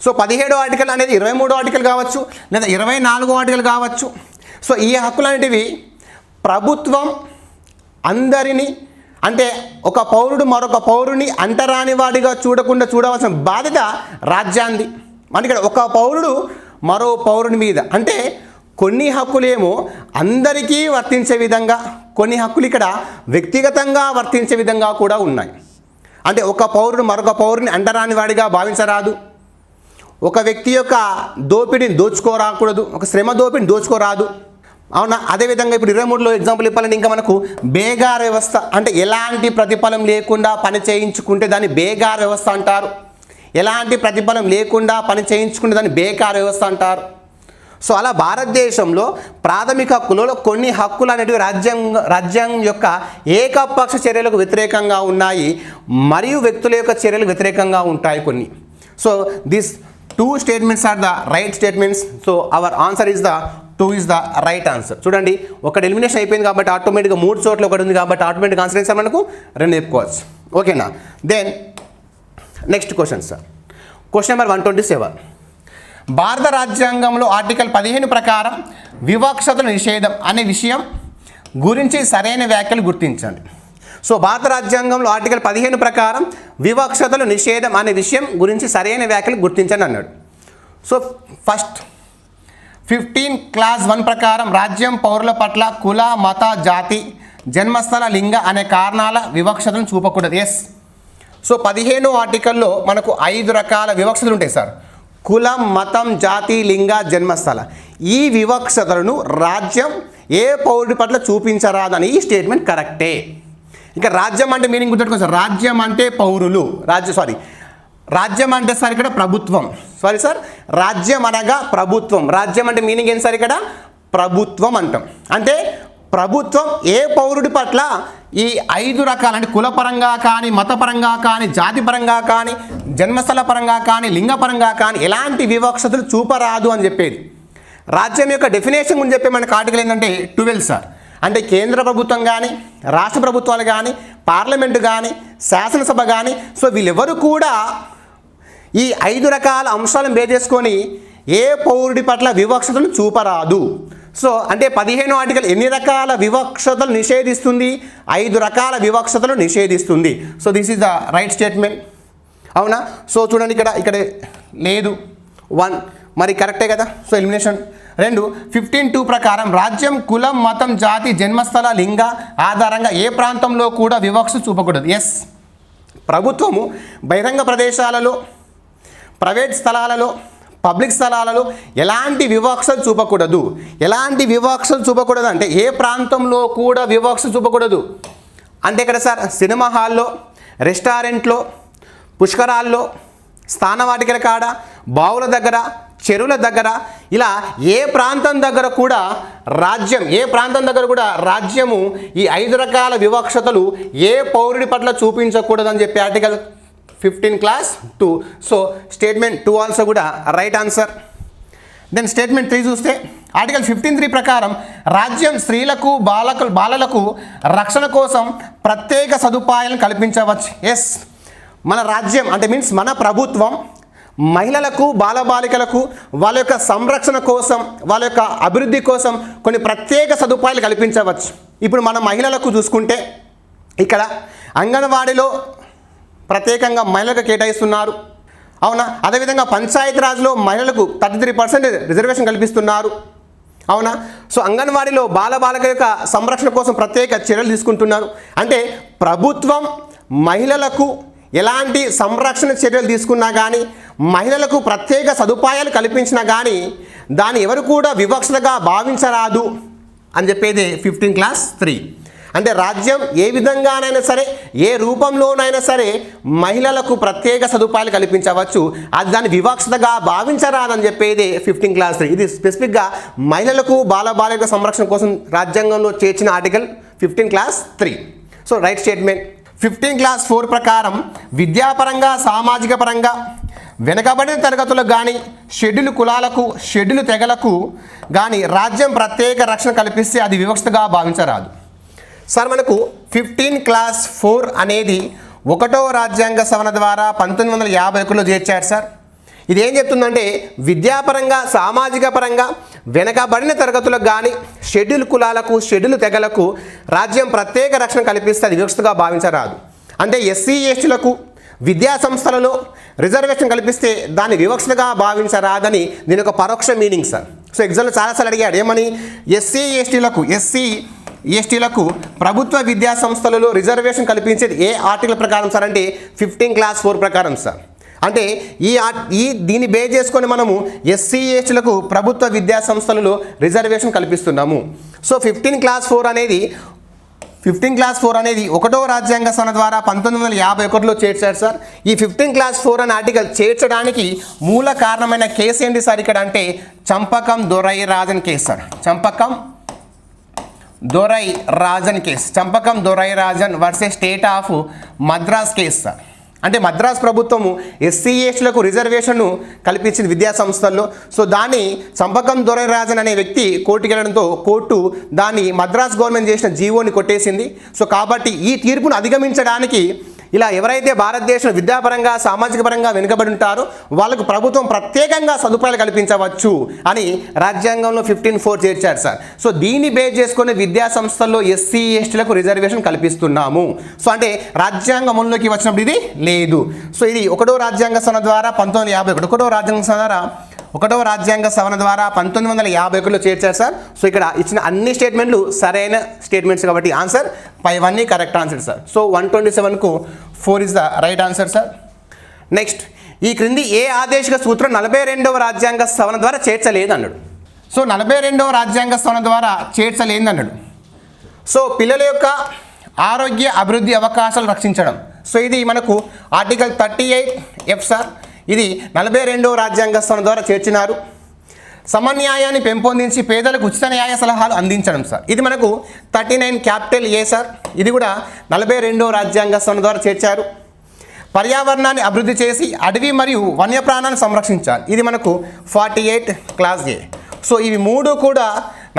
[SPEAKER 7] సో 17వ ఆర్టికల్ అనేది 23వ ఆర్టికల్ కావచ్చు, లేదా 24వ ఆర్టికల్ కావచ్చు. సో ఈ హక్కులు అనేటివి ప్రభుత్వం అందరినీ, అంటే ఒక పౌరుడు మరొక పౌరుని అంటరాని వాడిగా చూడకుండా చూడవలసిన బాధ్యత రాజ్యాంది. అంటే ఇక్కడ ఒక పౌరుడు మరో పౌరుని మీద, అంటే కొన్ని హక్కులేమో అందరికీ వర్తించే విధంగా, కొన్ని హక్కులు ఇక్కడ వ్యక్తిగతంగా వర్తించే విధంగా కూడా ఉన్నాయి. అంటే ఒక పౌరుడు మరొక పౌరుని అంటరాని వాడిగా భావించరాదు, ఒక వ్యక్తి యొక్క దోపిడీని దోచుకోరాకూడదు, ఒక శ్రమ దోపిడిని దోచుకోరాదు. అవునా? అదేవిధంగా ఇప్పుడు 23లో ఎగ్జాంపుల్ ఇవ్వాలంటే ఇంకా మనకు బేగార్ వ్యవస్థ, అంటే ఎలాంటి ప్రతిఫలం లేకుండా పని చేయించుకుంటే దాన్ని బేగార్ వ్యవస్థ అంటారు. ఎలాంటి ప్రతిఫలం లేకుండా పని చేయించుకుంటే దాన్ని బేకార్ వ్యవస్థ అంటారు. సో అలా భారతదేశంలో ప్రాథమిక హక్కులలో కొన్ని హక్కులు అనేటివి రాజ్యాంగం యొక్క ఏకపక్ష చర్యలకు వ్యతిరేకంగా ఉన్నాయి మరియు వ్యక్తుల యొక్క చర్యలకు వ్యతిరేకంగా ఉంటాయి కొన్ని. So this 2 statements are the right statements. So our answer is the 2 is the right answer. చూడండి, ఒకటి ఎలిమినేషన్ అయిపోయింది కాబట్టి ఆటోమేటిక్గా 3 చోట్ల ఒకటి ఉంది కాబట్టి ఆటోమేటిక్ ఆన్సర్ ఏంటి సార్? మనకు 2 చెప్పుకోవచ్చు. ఓకేనా? Then next question sir, question number 127. భారత రాజ్యాంగంలో ఆర్టికల్ 15 ప్రకారం వివక్షతల నిషేధం అనే విషయం గురించి సరైన వ్యాఖ్యలు గుర్తించండి. సో భారత రాజ్యాంగంలో ఆర్టికల్ 15 ప్రకారం వివక్షతల నిషేధం అనే విషయం గురించి సరైన వ్యాఖ్యలు గుర్తించండి అన్నాడు. సో ఫస్ట్ 15 క్లాస్ 1 ప్రకారం రాజ్యం పౌరుల పట్ల కుల, మత, జాతి, జన్మస్థల, లింగ అనే కారణాల వివక్షతలను చూపకూడదు. ఎస్. సో 15వ ఆర్టికల్లో మనకు 5 రకాల వివక్షతలు ఉంటాయి సార్. కులం, మతం, జాతి, లింగ, జన్మస్థల. ఈ వివక్షతలను రాజ్యం ఏ పౌరుడి పట్ల చూపించరాదని ఈ స్టేట్మెంట్ కరెక్టే. ఇంకా రాజ్యం అంటే మీనింగ్ గుర్తుపెట్టుకోండి సార్. రాజ్యం అంటే పౌరులు, రాజ్యం అంటే సార్ ఇక్కడ ప్రభుత్వం. రాజ్యం అనగా ప్రభుత్వం. రాజ్యం అంటే మీనింగ్ ఏంటి సార్? ఇక్కడ ప్రభుత్వం అంటాం. అంటే ప్రభుత్వం ఏ పౌరుడి పట్ల ఈ 5 రకాల, అంటే కులపరంగా కానీ, మతపరంగా కానీ, జాతిపరంగా కానీ, జన్మస్థల పరంగా కానీ, లింగపరంగా కానీ ఎలాంటి వివక్షతలు చూపరాదు అని చెప్పేది. రాజ్యం యొక్క డెఫినేషన్ గురించి చెప్పే మనకు ఆర్టికల్ ఏంటంటే 12 సార్. అంటే కేంద్ర ప్రభుత్వం కానీ, రాష్ట్ర ప్రభుత్వాలు కానీ, పార్లమెంటు కానీ, శాసనసభ కానీ, సో వీళ్ళెవరు కూడా ఈ 5 రకాల అంశాలను బేస్ చేసుకొని ఏ పౌరుడి పట్ల వివక్షతను చూపరాదు. సో అంటే 15వ ఆర్టికల్ ఎన్ని రకాల వివక్షతలు నిషేధిస్తుంది? 5 రకాల వివక్షతలు నిషేధిస్తుంది. So this is the right statement. అవునా? సో చూడండి, ఇక్కడ లేదు 1, మరి కరెక్టే కదా. So elimination. 2 15(2) ప్రకారం రాజ్యం కులం, మతం, జాతి, జన్మస్థల, లింగ ఆధారంగా ఏ ప్రాంతంలో కూడా వివక్ష చూపకూడదు. ఎస్. ప్రభుత్వము బహిరంగ ప్రదేశాలలో, ప్రైవేట్ స్థలాలలో, పబ్లిక్ స్థలాలలో ఎలాంటి వివక్షలు చూపకూడదు. ఎలాంటి వివక్షలు చూపకూడదు అంటే ఏ ప్రాంతంలో కూడా వివక్ష చూపకూడదు. అంటే ఇక్కడ సార్ సినిమా హాల్లో, రెస్టారెంట్లో, పుష్కరాల్లో, స్థానవాటికల కాడ, బావుల దగ్గర, చెరువుల దగ్గర, ఇలా ఏ ప్రాంతం దగ్గర కూడా రాజ్యము ఈ 5 రకాల వివక్షతలు ఏ పౌరుడి పట్ల చూపించకూడదని చెప్పి article 15 class 2. So statement 2 also కూడా రైట్ ఆన్సర్. దెన్ స్టేట్మెంట్ 3 చూస్తే ఆర్టికల్ 15(3) ప్రకారం రాజ్యం స్త్రీలకు బాలలకు రక్షణ కోసం ప్రత్యేక సదుపాయాలను కల్పించవచ్చు. ఎస్, మన రాజ్యం అంటే మీన్స్ మన ప్రభుత్వం మహిళలకు బాలబాలికలకు వాళ్ళ యొక్క సంరక్షణ కోసం వాళ్ళ యొక్క అభివృద్ధి కోసం కొన్ని ప్రత్యేక సదుపాయాలు కల్పించవచ్చు. ఇప్పుడు మన మహిళలకు చూసుకుంటే ఇక్కడ అంగన్వాడీలో ప్రత్యేకంగా మహిళలకు కేటాయిస్తున్నారు, అవునా? అదేవిధంగా పంచాయతీరాజ్లో మహిళలకు 33% రిజర్వేషన్ కల్పిస్తున్నారు, అవునా? సో అంగన్వాడీలో బాలబాలికల యొక్క సంరక్షణ కోసం ప్రత్యేక చర్యలు తీసుకుంటున్నారు. అంటే ప్రభుత్వం మహిళలకు ఎలాంటి సంరక్షణ చర్యలు తీసుకున్నా కానీ, మహిళలకు ప్రత్యేక సదుపాయాలు కల్పించినా కానీ దాన్ని ఎవరు కూడా వివక్షతగా భావించరాదు అని చెప్పేది 15 క్లాస్ 3. అంటే రాజ్యం ఏ విధంగానైనా సరే, ఏ రూపంలోనైనా సరే మహిళలకు ప్రత్యేక సదుపాయాలు కల్పించవచ్చు, అది దాన్ని వివక్షతగా భావించరాదని చెప్పేది 15 క్లాస్ 3. ఇది స్పెసిఫిక్గా మహిళలకు బాలబాలికల సంరక్షణ కోసం రాజ్యాంగంలో చేర్చిన article 15 class 3. So right statement. 15 class 4 ప్రకారం విద్యాపరంగా సామాజిక పరంగా వెనుకబడిన తరగతులకు కానీ షెడ్యూల్ కులాలకు షెడ్యూల్ తెగలకు కానీ రాజ్యం ప్రత్యేక రక్షణ కల్పిస్తే అది వివక్షతగా భావించరాదు. సార్ మనకు 15 క్లాస్ 4 అనేది 1వ రాజ్యాంగ సవరణ ద్వారా 1951లో చేర్చారు సార్. ఇది ఏం చెప్తుందంటే విద్యాపరంగా సామాజిక పరంగా వెనకబడిన తరగతులకు కానీ షెడ్యూల్ కులాలకు షెడ్యూల్ తెగలకు రాజ్యం ప్రత్యేక రక్షణ కల్పిస్తే అది వివక్షతగా భావించరాదు. అంటే ఎస్సీ ఎస్టీలకు విద్యా సంస్థలలో రిజర్వేషన్ కల్పిస్తే దాన్ని వివక్షతగా భావించరాదని దీని ఒక పరోక్ష మీనింగ్ సార్. సో ఎగ్జామ్లో చాలాసార్లు అడిగాడు ఏమని, ఎస్సీ ఎస్టీలకు ప్రభుత్వ విద్యా సంస్థలలో రిజర్వేషన్ కల్పించేది ఏ ఆర్టికల్ ప్రకారం సార్ అంటే 15 క్లాస్ 4 ప్రకారం సార్. అంటే దీన్ని బేస్ చేసుకొని మనము ఎస్సీ ఎస్టీలకు ప్రభుత్వ విద్యా సంస్థలలో రిజర్వేషన్ కల్పిస్తున్నాము. సో 15 క్లాస్ 4 అనేది 1వ రాజ్యాంగ సవరణ ద్వారా 1951లో చేర్చారు సార్. ఈ 15 క్లాస్ 4 అనే ఆర్టికల్ చేర్చడానికి మూల కారణమైన కేసు ఏంటి సార్ ఇక్కడ అంటే చంపకం దొరై Rajan case sir. Champakam Dorai Rajan versus state of Madras case sir. అంటే మద్రాస్ ప్రభుత్వము ఎస్సీ ఎస్టీలకు రిజర్వేషన్ను కల్పించింది విద్యా సంస్థల్లో. సో దాన్ని చంపకం దొరై రాజన్ అనే వ్యక్తి కోర్టుకి వెళ్ళడంతో కోర్టు దాన్ని మద్రాస్ గవర్నమెంట్ చేసిన జీవోని కొట్టేసింది. సో కాబట్టి ఈ తీర్పును అధిగమించడానికి ఇలా ఎవరైతే భారతదేశంలో విద్యాపరంగా సామాజిక పరంగా వెనుకబడి ఉంటారో వాళ్ళకు ప్రభుత్వం ప్రత్యేకంగా సదుపాయాలు కల్పించవచ్చు అని రాజ్యాంగంలో 15(4) చేర్చారు సార్. సో దీన్ని బేస్ చేసుకుని విద్యా సంస్థల్లో ఎస్సీ ఎస్టీలకు రిజర్వేషన్ కల్పిస్తున్నాము. సో అంటే రాజ్యాంగం అమలులోకి వచ్చినప్పుడు ఇది లేదు. సో ఇది 1వ రాజ్యాంగ సవరణ ద్వారా 1951 1వ రాజ్యాంగ సవరణ ద్వారా 1951లో చేర్చారు సార్. సో ఇక్కడ ఇచ్చిన అన్ని స్టేట్మెంట్లు సరైన స్టేట్మెంట్స్ కాబట్టి ఆన్సర్ పైవన్నీ కరెక్ట్ ఆన్సర్ సార్. సో 127కు 4 is the right answer sir. Next, ఈ క్రింది ఏ ఆదేశిక సూత్రం 42వ రాజ్యాంగ సవరణ ద్వారా చేర్చలేదు అన్నాడు. సో 42వ రాజ్యాంగ సవరణ ద్వారా చేర్చలేదు అన్నాడు. సో పిల్లల యొక్క ఆరోగ్య అభివృద్ధి అవకాశాలు రక్షించడం. సో ఇది మనకు ఆర్టికల్ 38(f) సార్. ఇది 42వ రాజ్యాంగ సవరణ ద్వారా చేర్చినారు. సమన్యాయాన్ని పెంపొందించి పేదలకు ఉచిత న్యాయ సలహాలు అందించడం సార్. ఇది మనకు 39(A) సార్. ఇది కూడా 42వ రాజ్యాంగ సవరణ ద్వారా చేర్చారు. పర్యావరణాన్ని అభివృద్ధి చేసి అడవి మరియు వన్యప్రాణాన్ని సంరక్షించాలి. ఇది మనకు 48 క్లాస్ A. సో ఇవి మూడు కూడా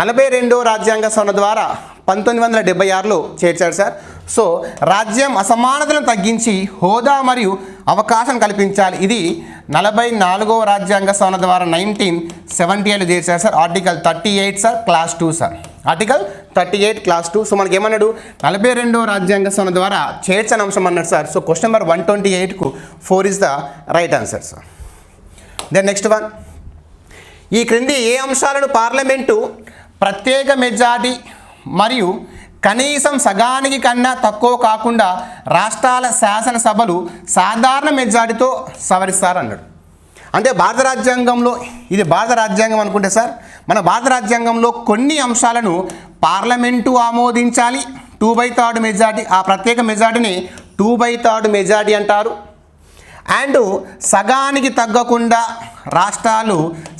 [SPEAKER 7] 42వ రాజ్యాంగ సవరణ ద్వారా 1976లో చేర్చారు సార్. సో రాజ్యం అసమానతలను తగ్గించి హోదా మరియు అవకాశం కల్పించాలి. ఇది 44వ రాజ్యాంగ సవరణ ద్వారా 1978లో చేర్చారు sir. Article 38 sir clause 2 sir. Article 38 clause 2. So మనకి ఏమన్నాడు 42వ రాజ్యాంగ సవరణ ద్వారా చేర్చని అంశం అన్నాడు సార్. సో క్వశ్చన్ నెంబర్ 128కు 4 is the right answer sir. Then next one, ఈ క్రింది ఏ అంశాలను పార్లమెంటు ప్రత్యేక మెజారిటీ మరియు కనీసం సగానికి కన్నా తక్కువ కాకుండా రాష్ట్రాల శాసనసభలు సాధారణ మెజారిటీతో సవరిస్తారు అన్నాడు. అంటే భారత రాజ్యాంగంలో, ఇది భారత రాజ్యాంగం అనుకుంటే సార్, మన భారత రాజ్యాంగంలో కొన్ని అంశాలను పార్లమెంటు ఆమోదించాలి 2/3 మెజారిటీ, ఆ ప్రత్యేక మెజారిటీని 2/3 మెజారిటీ అంటారు. అండ్ సగానికి తగ్గకుండా రాష్ట్రాలు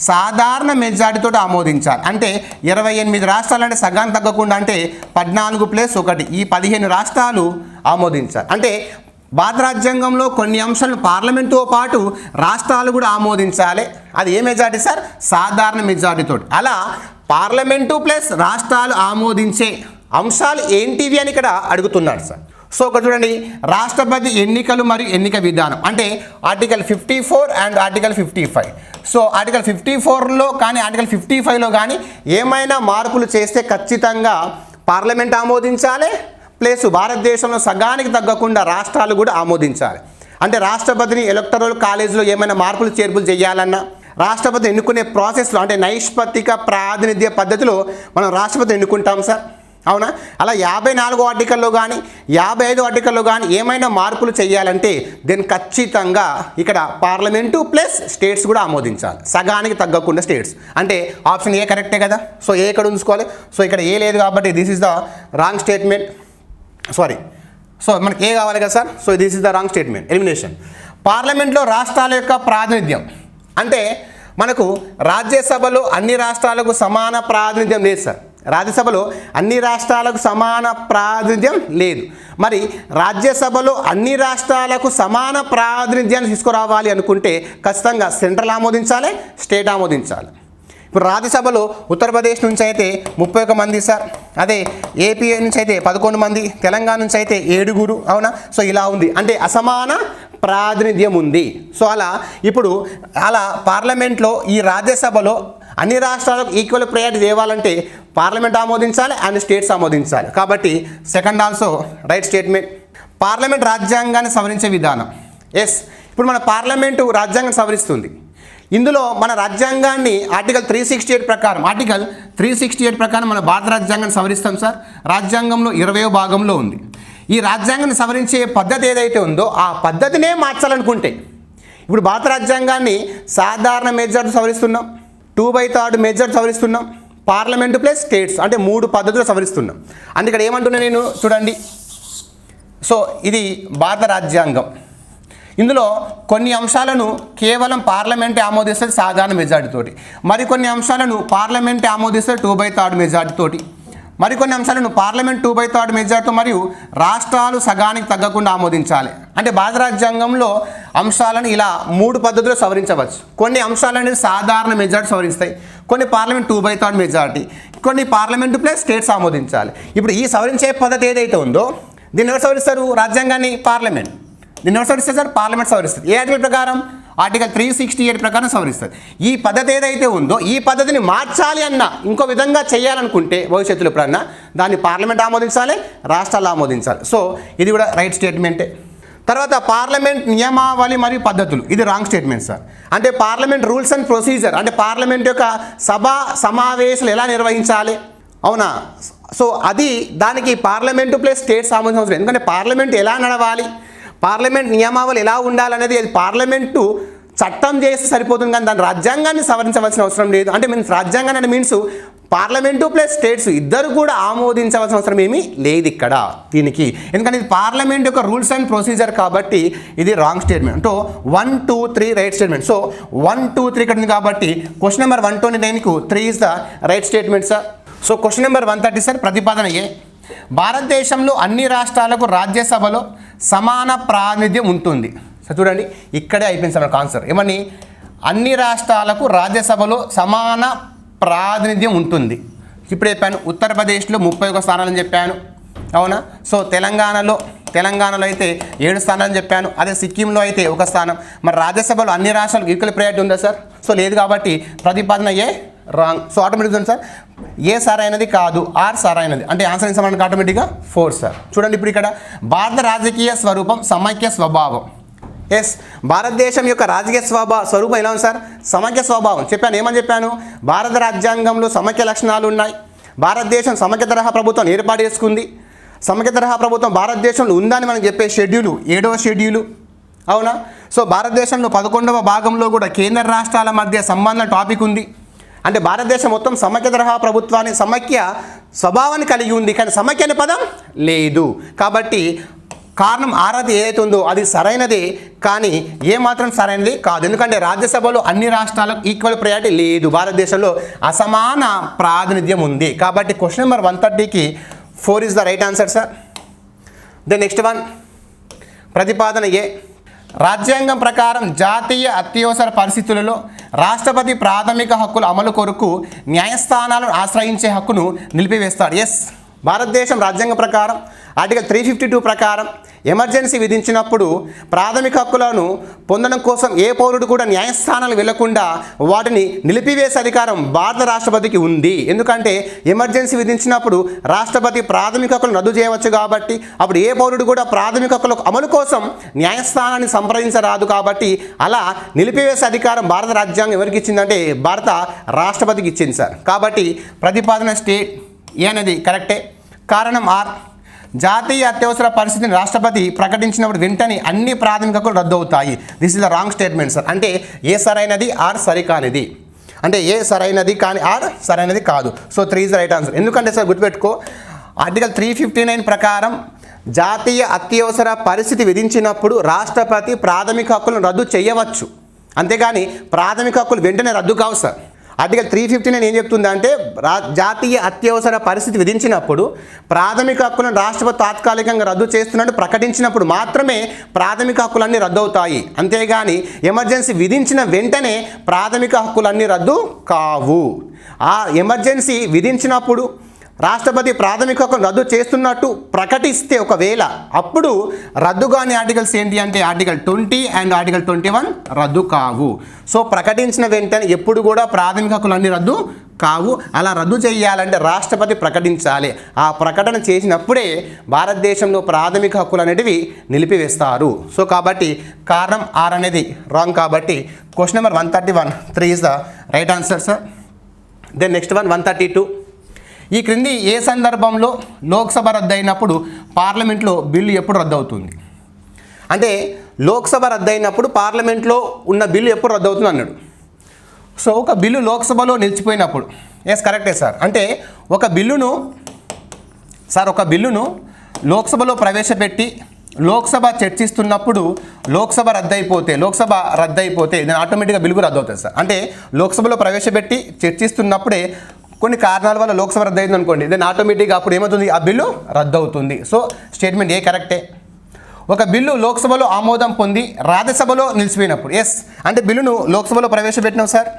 [SPEAKER 7] సాధారణ మెజారిటీతో ఆమోదించాలి. అంటే 28 రాష్ట్రాలు అంటే సగానికి తగ్గకుండా అంటే 14+1 ఈ 15 రాష్ట్రాలు ఆమోదించాలి. అంటే భారత రాజ్యాంగంలో కొన్ని అంశాలను పార్లమెంటుతో పాటు రాష్ట్రాలు కూడా ఆమోదించాలి. అది ఏ మెజారిటీ సార్? సాధారణ మెజారిటీతో. అలా పార్లమెంటు ప్లస్ రాష్ట్రాలు ఆమోదించే అంశాలు ఏంటివి అని ఇక్కడ అడుగుతున్నాడు సార్. సో ఇక్కడ చూడండి, రాష్ట్రపతి ఎన్నికలు మరియు ఎన్నిక విధానం అంటే article 54 and article 55. So article 54లో కానీ ఆర్టికల్ 55లో కానీ ఏమైనా మార్పులు చేస్తే ఖచ్చితంగా పార్లమెంట్ ఆమోదించాలి, ప్లస్ భారతదేశంలో సగానికి తగ్గకుండా రాష్ట్రాలు కూడా ఆమోదించాలి. అంటే రాష్ట్రపతిని ఎలక్టరల్ కాలేజీలో ఏమైనా మార్పులు చేర్పులు చేయాలన్నా, రాష్ట్రపతి ఎన్నుకునే ప్రాసెస్లో అంటే నైష్పత్తిక ప్రాతినిధ్య పద్ధతిలో మనం రాష్ట్రపతి ఎన్నుకుంటాం సార్, అవునా? అలా 54 ఆర్టికల్లో కానీ 55 ఆర్టికల్లో కానీ ఏమైనా మార్పులు చేయాలంటే దీన్ని ఖచ్చితంగా ఇక్కడ పార్లమెంటు ప్లస్ స్టేట్స్ కూడా ఆమోదించాలి, సగానికి తగ్గకుండా స్టేట్స్. అంటే ఆప్షన్ ఏ కరెక్టే కదా. సో ఏ ఇక్కడ ఉంచుకోవాలి. సో ఇక్కడ ఏ లేదు కాబట్టి this is the wrong statement. Sorry, so మనకి ఏ కావాలి కదా sir. So this is the wrong statement, elimination. పార్లమెంట్లో రాష్ట్రాల యొక్క ప్రాతినిధ్యం అంటే మనకు రాజ్యసభలో అన్ని రాష్ట్రాలకు సమాన ప్రాతినిధ్యం లేదు సార్. రాజ్యసభలో అన్ని రాష్ట్రాలకు సమాన ప్రాతినిధ్యం లేదు. మరి రాజ్యసభలో అన్ని రాష్ట్రాలకు సమాన ప్రాతినిధ్యాన్ని తీసుకురావాలి అనుకుంటే ఖచ్చితంగా సెంట్రల్ ఆమోదించాలి, స్టేట్ ఆమోదించాలి. ఇప్పుడు రాజ్యసభలో ఉత్తరప్రదేశ్ నుంచి అయితే 31 మంది సార్, అదే ఏపీ నుంచి అయితే 11 మంది, తెలంగాణ నుంచి అయితే 7, అవునా? సో ఇలా ఉంది, అంటే అసమాన ప్రాతినిధ్యం ఉంది. సో ఇప్పుడు పార్లమెంట్లో ఈ రాజ్యసభలో అన్ని రాష్ట్రాలకు ఈక్వల్ ప్రయారిటీ ఇవ్వాలంటే పార్లమెంట్ ఆమోదించాలి అండ్ స్టేట్స్ ఆమోదించాలి. కాబట్టి second also right statement. Parliament రాజ్యాంగాన్ని సవరించే విధానం. ఎస్, ఇప్పుడు మన పార్లమెంటు రాజ్యాంగం సవరిస్తుంది. ఇందులో మన రాజ్యాంగాన్ని ఆర్టికల్ 368 ప్రకారం మన భారత రాజ్యాంగాన్ని సవరిస్తాం సార్. రాజ్యాంగంలో 20వ భాగంలో ఉంది. ఈ రాజ్యాంగాన్ని సవరించే పద్ధతి ఏదైతే ఉందో ఆ పద్ధతినే మార్చాలనుకుంటే ఇప్పుడు భారత రాజ్యాంగాన్ని సాధారణ మెజారిటీ సవరిస్తున్నాం, 2/3 మెజారిటీ సవరిస్తున్నాం, పార్లమెంటు ప్లస్ స్టేట్స్ అంటే 3 పద్ధతులు సవరిస్తున్నాం. అంటే ఇక్కడ ఏమంటున్నా నేను చూడండి. సో ఇది భారత రాజ్యాంగం. ఇందులో కొన్ని అంశాలను కేవలం పార్లమెంటే ఆమోదిస్తుంది సాధారణ మెజారిటీతోటి, మరికొన్ని అంశాలను పార్లమెంటే ఆమోదిస్తుంది 2/3 మెజారిటీతోటి, మరికొన్ని అంశాలను పార్లమెంట్ 2/3 మెజారిటీతో మరియు రాష్ట్రాలు సగానికి తగ్గకుండా ఆమోదించాలి. అంటే భారత రాజ్యాంగంలో అంశాలను ఇలా 3 పద్ధతులు సవరించవచ్చు. కొన్ని అంశాలను సాధారణ మెజారిటీ సవరిస్తాయి, కొన్ని పార్లమెంట్ 2/3 మెజారిటీ, కొన్ని పార్లమెంటు ప్లస్ స్టేట్స్ ఆమోదించాలి. ఇప్పుడు ఈ సవరించే పద్ధతి ఏదైతే ఉందో దీన్ని ఎవరు సవరిస్తారు? రాజ్యాంగాన్ని పార్లమెంట్. దీన్ని ఎవరు సవరిస్తారు సార్? పార్లమెంట్ సవరిస్తుంది. ఏ ఆర్టికల్ ప్రకారం? ఆర్టికల్ 368 ప్రకారం సవరిస్తుంది. ఈ పద్ధతి ఏదైతే ఉందో ఈ పద్ధతిని మార్చాలి అన్నా, ఇంకో విధంగా చేయాలనుకుంటే భవిష్యత్తులో ఎప్పుడన్నా దాన్ని పార్లమెంట్ ఆమోదించాలి, రాష్ట్రాలు ఆమోదించాలి. సో ఇది కూడా రైట్ స్టేట్మెంటే. తర్వాత పార్లమెంట్ నియమావళి మరియు పద్ధతులు, ఇది రాంగ్ స్టేట్మెంట్ సార్. అంటే పార్లమెంట్ రూల్స్ అండ్ ప్రొసీజర్ అంటే పార్లమెంట్ యొక్క సభా సమావేశాలు ఎలా నిర్వహించాలి, అవునా? సో దానికి పార్లమెంటు ప్లస్ స్టేట్స్ ఆమోదించడం అవసరం. ఎందుకంటే పార్లమెంట్ ఎలా నడవాలి, పార్లమెంట్ నియమావళి ఎలా ఉండాలనేది అది పార్లమెంటు చట్టం చేస్తే సరిపోతుంది, కానీ దాని రాజ్యాంగాన్ని సవరించవలసిన అవసరం లేదు. అంటే రాజ్యాంగాన్ని అంటే మీన్స్ పార్లమెంటు ప్లస్ స్టేట్స్ ఇద్దరు కూడా ఆమోదించవలసిన అవసరం ఏమీ లేదు ఇక్కడ దీనికి. ఎందుకంటే ఇది పార్లమెంట్ యొక్క రూల్స్ అండ్ ప్రొసీజర్ కాబట్టి ఇది రాంగ్ స్టేట్మెంట్. అంటే 1, 2, 3 రైట్ స్టేట్మెంట్. సో 1, 2, 3 ఇక్కడ ఉంది కాబట్టి క్వశ్చన్ నెంబర్ 129కు 3 is the right statement sir. So question number 130 sir, ప్రతిపాదన ఏ. భారతదేశంలో అన్ని రాష్ట్రాలకు రాజ్యసభలో సమాన ప్రాతినిధ్యం ఉంటుంది. సో చూడండి ఇక్కడే అయిపోయింది సార్ మనకు ఆన్సర్. ఏమని? అన్ని రాష్ట్రాలకు రాజ్యసభలో సమాన ప్రాతినిధ్యం ఉంటుంది. ఇప్పుడు చెప్పాను ఉత్తరప్రదేశ్లో 31 స్థానాలని చెప్పాను, అవునా? సో తెలంగాణలో అయితే 7 స్థానాలని చెప్పాను, అదే సిక్కింలో అయితే 1 స్థానం. మరి రాజ్యసభలో అన్ని రాష్ట్రాలకు ఈక్వల్ ప్రయారిటీ ఉందా సార్? సో లేదు కాబట్టి ప్రతిపాదన ఏ రాంగ్. సో ఆటోమేటిక్ ఉంది సార్, ఏ సరైనది కాదు, ఆర్ సరైనది. అంటే ఆన్సర్ ఏం మనకి ఆటోమేటిక్గా 4 సార్. చూడండి ఇప్పుడు ఇక్కడ భారత రాజకీయ స్వరూపం సమైక్య స్వభావం. ఎస్, భారతదేశం యొక్క రాజకీయ స్వరూపం ఎలా ఉంది సార్? సమైక్య స్వభావం. చెప్పాను, ఏమని చెప్పాను? భారత రాజ్యాంగంలో సమైక్య లక్షణాలు ఉన్నాయి. భారతదేశం సమైక్య తరహా ప్రభుత్వం ఏర్పాటు చేసుకుంది. సమైక్య తరహా ప్రభుత్వం భారతదేశంలో ఉందని మనం చెప్పే షెడ్యూలు 7వ షెడ్యూలు, అవునా? సో భారతదేశంలో 11వ భాగంలో కూడా కేంద్ర రాష్ట్రాల మధ్య సంబంధం టాపిక్ ఉంది. అంటే భారతదేశం మొత్తం సమైక్య తరహా ప్రభుత్వాన్ని సమైక్య స్వభావాన్ని కలిగి ఉంది, కానీ సమైక్య అనే పదం లేదు. కాబట్టి కారణం ఆరాధి ఏదైతే ఉందో అది సరైనదే, కానీ ఏమాత్రం సరైనది కాదు. ఎందుకంటే రాజ్యసభలో అన్ని రాష్ట్రాలకు ఈక్వల్ ప్రయారిటీ లేదు, భారతదేశంలో అసమాన ప్రాతినిధ్యం ఉంది. కాబట్టి క్వశ్చన్ నెంబర్ 130కి 4 is the right answer sir. Then next one ప్రతిపాదన ఏ, రాజ్యాంగం ప్రకారం జాతీయ అత్యవసర పరిస్థితులలో రాష్ట్రపతి ప్రాథమిక హక్కుల అమలు కొరకు న్యాయస్థానాలను ఆశ్రయించే హక్కును నిలిపివేస్తాడు. ఎస్, భారతదేశం రాజ్యాంగం ప్రకారం ఆర్టికల్ 352 ప్రకారం ఎమర్జెన్సీ విధించినప్పుడు ప్రాథమిక హక్కులను పొందడం కోసం ఏ పౌరుడు కూడా న్యాయస్థానాలు వెళ్లకుండా వాటిని నిలిపివేసే అధికారం భారత రాష్ట్రపతికి ఉంది. ఎందుకంటే ఎమర్జెన్సీ విధించినప్పుడు రాష్ట్రపతి ప్రాథమిక హక్కులను రద్దు చేయవచ్చు కాబట్టి అప్పుడు ఏ పౌరుడు కూడా ప్రాథమిక హక్కుల అమలు కోసం న్యాయస్థానాన్ని సంప్రదించరాదు. కాబట్టి అలా నిలిపివేసే అధికారం భారత రాజ్యాంగం ఎవరికి ఇచ్చిందంటే భారత రాష్ట్రపతికి ఇచ్చింది సార్. కాబట్టి ప్రతిపాదన స్టేట్ ఏ అనేది కరెక్టే. కారణం ఆర్, జాతీయ అత్యవసర పరిస్థితిని రాష్ట్రపతి ప్రకటించినప్పుడు వెంటనే అన్ని ప్రాథమిక హక్కులు రద్దు అవుతాయి. This is the wrong statement sir. అంటే ఏ సరైనది, ఆర్ సరికానిది. అంటే ఏ సరైనది కానీ ఆర్ సరైనది కాదు. So 3 is the right answer. ఎందుకంటే సార్ గుర్తుపెట్టుకో, ఆర్టికల్ 359 ప్రకారం జాతీయ అత్యవసర పరిస్థితి విధించినప్పుడు రాష్ట్రపతి ప్రాథమిక హక్కులను రద్దు చేయవచ్చు, అంతేగాని ప్రాథమిక హక్కులు వెంటనే రద్దు కావు సార్. ఆర్టికల్ 359 ఏం చెప్తుందంటే జాతీయ అత్యవసర పరిస్థితి విధించినప్పుడు ప్రాథమిక హక్కులను రాష్ట్రపతి తాత్కాలికంగా రద్దు చేస్తున్నట్టు ప్రకటించినప్పుడు మాత్రమే ప్రాథమిక హక్కులన్నీ రద్దు అవుతాయి, అంతేగాని ఎమర్జెన్సీ విధించిన వెంటనే ప్రాథమిక హక్కులన్నీ రద్దు కావు. ఆ ఎమర్జెన్సీ విధించినప్పుడు రాష్ట్రపతి ప్రాథమిక హక్కును రద్దు చేస్తున్నట్టు ప్రకటిస్తే ఒకవేళ అప్పుడు రద్దు కాని ఆర్టికల్స్ ఏంటి అంటే ఆర్టికల్ 20 అండ్ ఆర్టికల్ 21 రద్దు కావు. సో ప్రకటించిన వెంటనే ఎప్పుడు కూడా ప్రాథమిక హక్కులు అన్ని రద్దు కావు. అలా రద్దు చేయాలంటే రాష్ట్రపతి ప్రకటించాలి. ఆ ప్రకటన చేసినప్పుడే భారతదేశంలో ప్రాథమిక హక్కులు అనేటివి నిలిపివేస్తారు. సో కాబట్టి కారణం ఆర్ అనేది రాంగ్. కాబట్టి question number 131 3 is the right answer sir. Then next one 132. ఈ క్రింది ఏ సందర్భంలో లోక్సభ రద్దయినప్పుడు పార్లమెంట్లో బిల్లు ఎప్పుడు రద్దు అవుతుంది? అంటే లోక్సభ రద్దయినప్పుడు పార్లమెంట్లో ఉన్న బిల్లు ఎప్పుడు రద్దు అవుతుంది అన్నాడు. సో ఒక బిల్లు లోక్సభలో నిలిచిపోయినప్పుడు, ఎస్ కరెక్టే సార్. అంటే ఒక బిల్లును లోక్సభలో ప్రవేశపెట్టి లోక్సభ చర్చిస్తున్నప్పుడు లోక్సభ రద్దయిపోతే దాని ఆటోమేటిక్గా బిల్లు రద్దు అవుతుంది సార్. అంటే లోక్సభలో ప్రవేశపెట్టి చర్చిస్తున్నప్పుడే కొన్ని కారణాల వల్ల లోక్సభ రద్దు అయింది అనుకోండి, దెన్ ఆటోమేటిక్గా అప్పుడు ఏమవుతుంది, ఆ బిల్లు రద్దు అవుతుంది. సో స్టేట్మెంట్ ఏ కరెక్టే. ఒక బిల్లు లోక్సభలో ఆమోదం పొంది రాజ్యసభలో నిలిచిపోయినప్పుడు, ఎస్ అంటే బిల్లును లోక్సభలో ప్రవేశపెట్టినాం సార్,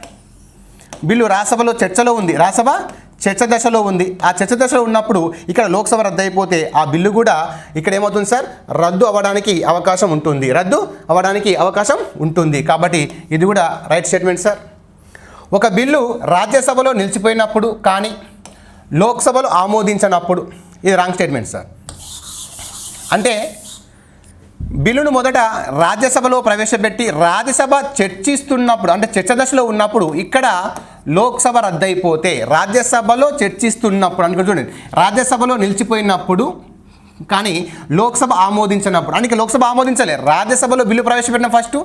[SPEAKER 7] బిల్లు రాజ్యసభలో చర్చలో ఉంది, రాజ్యసభ చర్చ దశలో ఉంది. ఆ చర్చ దశలో ఉన్నప్పుడు ఇక్కడ లోక్సభ రద్దు అయిపోతే ఆ బిల్లు కూడా ఇక్కడ ఏమవుతుంది సార్, రద్దు అవ్వడానికి అవకాశం ఉంటుంది. కాబట్టి ఇది కూడా రైట్ స్టేట్మెంట్ సార్. ఒక బిల్లు రాజ్యసభలో నిలిచిపోయినప్పుడు కానీ లోక్సభలో ఆమోదించినప్పుడు ఇది రాంగ్ స్టేట్మెంట్ సార్. అంటే బిల్లును మొదట రాజ్యసభలో ప్రవేశపెట్టి రాజ్యసభ చర్చిస్తున్నప్పుడు అంటే చర్చ దశలో ఉన్నప్పుడు ఇక్కడ లోక్సభ రద్దయిపోతే రాజ్యసభలో చర్చిస్తున్నప్పుడు అంటే చూడండి, రాజ్యసభలో నిలిచిపోయినప్పుడు కానీ లోక్సభ ఆమోదించినప్పుడు, అంటే లోక్సభ ఆమోదించలే, రాజ్యసభలో బిల్లు ప్రవేశపెట్టిన ఫస్ట్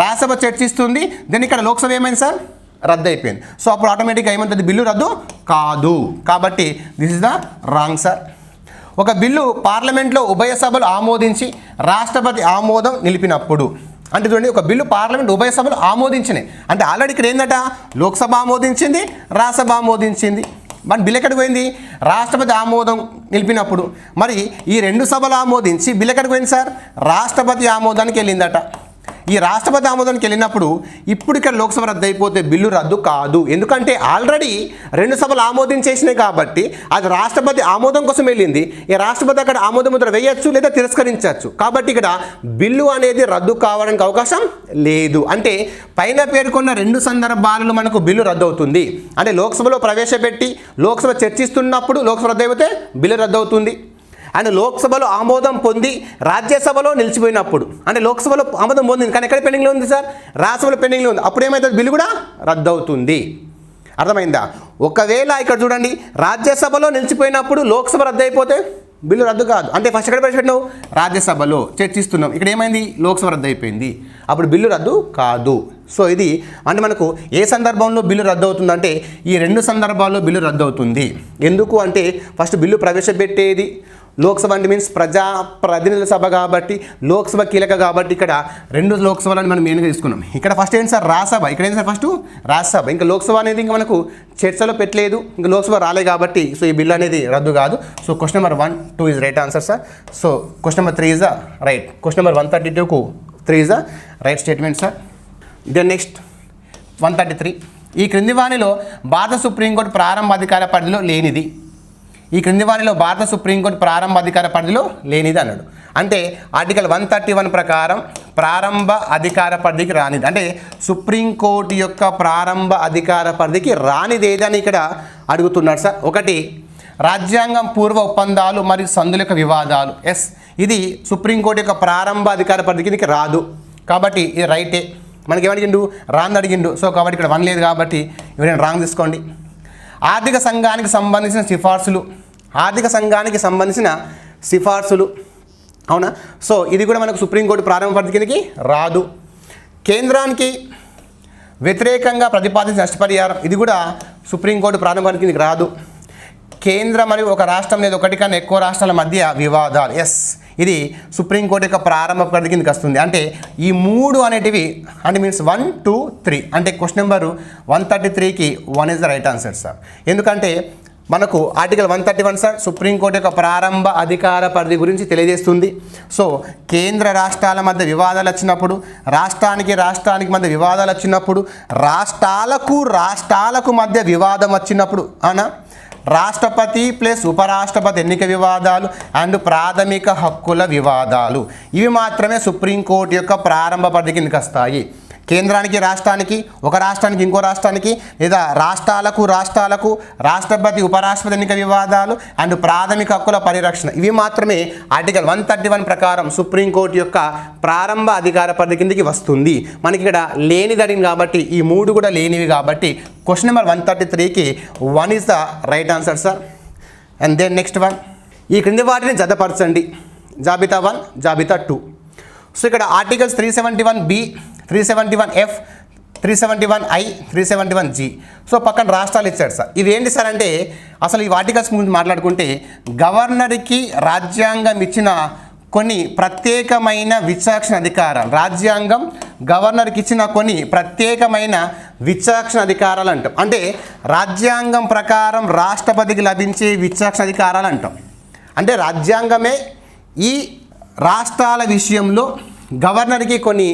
[SPEAKER 7] రాజ్యసభ చర్చిస్తుంది, దెన్ ఇక్కడ లోక్సభ ఏమైంది సార్, రద్దు అయిపోయింది. సో అప్పుడు ఆటోమేటిక్గా ఏమంటుంది, బిల్లు రద్దు కాదు. కాబట్టి this is the wrong sir. ఒక బిల్లు పార్లమెంట్లో ఉభయ సభలు ఆమోదించి రాష్ట్రపతి ఆమోదం నిలిపినప్పుడు, అంటే చూడండి ఒక బిల్లు పార్లమెంట్ ఉభయ సభలు ఆమోదించినాయి అంటే ఆల్రెడీ ఇక్కడ ఏందట, లోక్సభ ఆమోదించింది, రాజ్యసభ ఆమోదించింది, మరి బిల్ ఎక్కడికి పోయింది, రాష్ట్రపతి ఆమోదం నిలిపినప్పుడు. మరి ఈ రెండు సభలు ఆమోదించి బిల్ ఎక్కడికి పోయింది సార్, రాష్ట్రపతి ఆమోదానికి వెళ్ళిందట. ఈ రాష్ట్రపతి ఆమోదానికి వెళ్ళినప్పుడు ఇప్పుడు ఇక్కడ లోక్సభ రద్దు అయిపోతే బిల్లు రద్దు కాదు, ఎందుకంటే ఆల్రెడీ రెండు సభలు ఆమోదించేసినాయి కాబట్టి అది రాష్ట్రపతి ఆమోదం కోసం వెళ్ళింది. ఈ రాష్ట్రపతి అక్కడ ఆమోద ముద్ర వేయచ్చు లేదా తిరస్కరించవచ్చు. కాబట్టి ఇక్కడ బిల్లు అనేది రద్దు కావడానికి అవకాశం లేదు. అంటే పైన పేర్కొన్న రెండు సందర్భాలలో మనకు బిల్లు రద్దు అవుతుంది. అంటే లోక్సభలో ప్రవేశపెట్టి లోక్సభ చర్చిస్తున్నప్పుడు లోక్సభ రద్దు అయిపోతే బిల్లు రద్దు అవుతుంది. అండ్ లోక్సభలో ఆమోదం పొంది రాజ్యసభలో నిలిచిపోయినప్పుడు, అంటే లోక్సభలో ఆమోదం పొందింది కానీ ఎక్కడ పెండింగ్లో ఉంది సార్, రాజ్యసభలో పెండింగ్లో ఉంది, అప్పుడు ఏమవుతుంది, బిల్లు కూడా రద్దు అవుతుంది. అర్థమైందా? ఒకవేళ ఇక్కడ చూడండి, రాజ్యసభలో నిలిచిపోయినప్పుడు లోక్సభ రద్దు అయిపోతే బిల్లు రద్దు కాదు. అంటే ఫస్ట్ ఎక్కడ ప్రవేశపెట్టినావు, రాజ్యసభలో చర్చిస్తున్నాం, ఇక్కడ ఏమైంది, లోక్సభ రద్దు అయిపోయింది, అప్పుడు బిల్లు రద్దు కాదు. సో ఇది అంటే మనకు ఏ సందర్భంలో బిల్లు రద్దు అవుతుందంటే ఈ రెండు సందర్భాల్లో బిల్లు రద్దు అవుతుంది. ఎందుకు అంటే ఫస్ట్ బిల్లు ప్రవేశపెట్టేది లోక్సభ అంటే మీన్స్ ప్రజా ప్రతినిధుల సభ కాబట్టి లోక్సభ కీలక కాబట్టి ఇక్కడ 2 లోక్సభలను మనం మెయిన్గా తీసుకున్నాం. ఇక్కడ ఫస్ట్ ఏంటి సార్ రాజ్యసభ, ఇక్కడ ఏంటి సార్ ఫస్ట్ రాజ్యసభ. ఇంకా లోక్సభ అనేది ఇంకా మనకు చర్చలో పెట్టలేదు, ఇంకా లోక్సభ రాలే కాబట్టి సో ఈ బిల్ అనేది రద్దు కాదు. So question number 1, 2 is right answer sir. So question number 3 is the right. Question number 132కు 3 is the right statement sir. Then next 133. ఈ క్రింది వాణిలో భారత సుప్రీంకోర్టు ప్రారంభ అధికార పరిధిలో లేనిది. ఈ క్రింది వాణిలో భారత సుప్రీంకోర్టు ప్రారంభ అధికార పరిధిలో లేనిది అన్నాడు. అంటే ఆర్టికల్ 131 ప్రకారం ప్రారంభ అధికార పరిధికి రానిది, అంటే సుప్రీంకోర్టు యొక్క ప్రారంభ అధికార పరిధికి రానిది ఏదని ఇక్కడ అడుగుతున్నాడు సార్. ఒకటి రాజ్యాంగం పూర్వ ఒప్పందాలు మరియు సందుల యొక్క వివాదాలు. ఎస్, ఇది సుప్రీంకోర్టు యొక్క ప్రారంభ అధికార పరిధికి రాదు కాబట్టి ఇది రైటే. మనకి ఏమడిగిండు, రాంది అడిగిండు. సో కాబట్టి ఇక్కడ 1 లేదు కాబట్టి ఎవరైనా రాంగ్ తీసుకోండి. ఆర్థిక సంఘానికి సంబంధించిన సిఫార్సులు, ఆర్థిక సంఘానికి సంబంధించిన సిఫార్సులు అవునా. సో ఇది కూడా మనకు సుప్రీంకోర్టు ప్రారంభ పరిధి కిందకి రాదు. కేంద్రానికి వ్యతిరేకంగా ప్రతిపాదించిన నష్టపరిహారం, ఇది కూడా సుప్రీంకోర్టు ప్రారంభ పరిధి కిందకి రాదు. కేంద్ర మరియు ఒక రాష్ట్రం లేదా ఒకటి కన్నా ఎక్కువ రాష్ట్రాల మధ్య వివాదాలు, ఎస్, ఇది సుప్రీంకోర్టు యొక్క ప్రారంభ పరిధి కిందకి వస్తుంది. అంటే ఈ 3 అనేటివి అంటే మీన్స్ 1, 2, 3 అంటే క్వశ్చన్ నెంబర్ 133కి 1 is the right answer sir. ఎందుకంటే మనకు ఆర్టికల్ 131 సార్ సుప్రీంకోర్టు యొక్క ప్రారంభ అధికార పరిధి గురించి తెలియజేస్తుంది. సో కేంద్ర రాష్ట్రాల మధ్య వివాదాలు వచ్చినప్పుడు, రాష్ట్రానికి మధ్య వివాదాలు వచ్చినప్పుడు, రాష్ట్రాలకు మధ్య వివాదం వచ్చినప్పుడు అవునా, రాష్ట్రపతి ప్లస్ ఉపరాష్ట్రపతి ఎన్నిక వివాదాలు అండ్ ప్రాథమిక హక్కుల వివాదాలు, ఇవి మాత్రమే సుప్రీంకోర్టు యొక్క ప్రారంభ పరిధి కిందకి వస్తాయి. కేంద్రానికి రాష్ట్రానికి, ఒక రాష్ట్రానికి ఇంకో రాష్ట్రానికి, లేదా రాష్ట్రాలకు రాష్ట్రపతి ఉపరాష్ట్రపతి ఎన్నిక వివాదాలు అండ్ ప్రాథమిక హక్కుల పరిరక్షణ, ఇవి మాత్రమే ఆర్టికల్ 131 ప్రకారం సుప్రీంకోర్టు యొక్క ప్రారంభ అధికార పరిధి కిందకి వస్తుంది. మనకి ఇక్కడ లేనిది అడిగింది కాబట్టి ఈ 3 కూడా లేనివి కాబట్టి క్వశ్చన్ నెంబర్ 133కి 1 is the right answer sir. And then next 1, ఈ క్రింది వాటిని జతపరచండి. జాబితా 1, జాబితా 2. సో ఇక్కడ articles 371B, 371F, 371I, 371G. So పక్కన రాష్ట్రాలు ఇచ్చాడు సార్. ఇవి ఏంటి సార్ అంటే అసలు ఈ ఆర్టికల్స్ గురించి మాట్లాడుకుంటే గవర్నర్కి రాజ్యాంగం ఇచ్చిన కొన్ని ప్రత్యేకమైన విచక్షణ అధికారాలు, రాజ్యాంగం గవర్నర్కి ఇచ్చిన కొన్ని ప్రత్యేకమైన విచక్షణ అధికారాలు అంటాం. అంటే రాజ్యాంగం ప్రకారం రాష్ట్రపతికి లభించే విచక్షణ అధికారాలు అంటాం. అంటే రాజ్యాంగమే ఈ రాష్ట్రాల విషయంలో గవర్నర్కి కొన్ని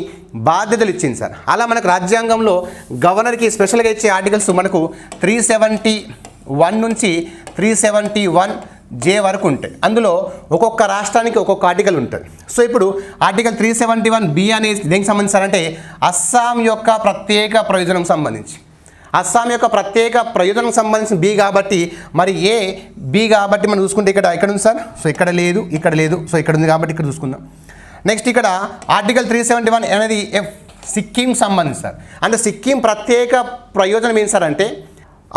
[SPEAKER 7] బాధ్యతలు ఇచ్చింది సార్. అలా మనకు రాజ్యాంగంలో గవర్నర్కి స్పెషల్గా ఇచ్చే ఆర్టికల్స్ మనకు 371 నుంచి 371J వరకు ఉంటాయి. అందులో ఒక్కొక్క రాష్ట్రానికి ఒక్కొక్క ఆర్టికల్ ఉంటుంది. సో ఇప్పుడు ఆర్టికల్ 371B అనేది దేనికి సంబంధించారంటే అస్సాం యొక్క ప్రత్యేక ప్రయోజనం సంబంధించి, అస్సాం యొక్క ప్రత్యేక ప్రయోజనం సంబంధించిన బి కాబట్టి మరి బి కాబట్టి మనం చూసుకుంటే ఇక్కడ ఉంది సార్. సో ఇక్కడ లేదు, సో ఇక్కడ ఉంది కాబట్టి ఇక్కడ చూసుకుందాం. నెక్స్ట్ ఇక్కడ ఆర్టికల్ 371 అనేది సిక్కిం సంబంధించి సార్. అంటే సిక్కిం ప్రత్యేక ప్రయోజనం ఏంటి సార్ అంటే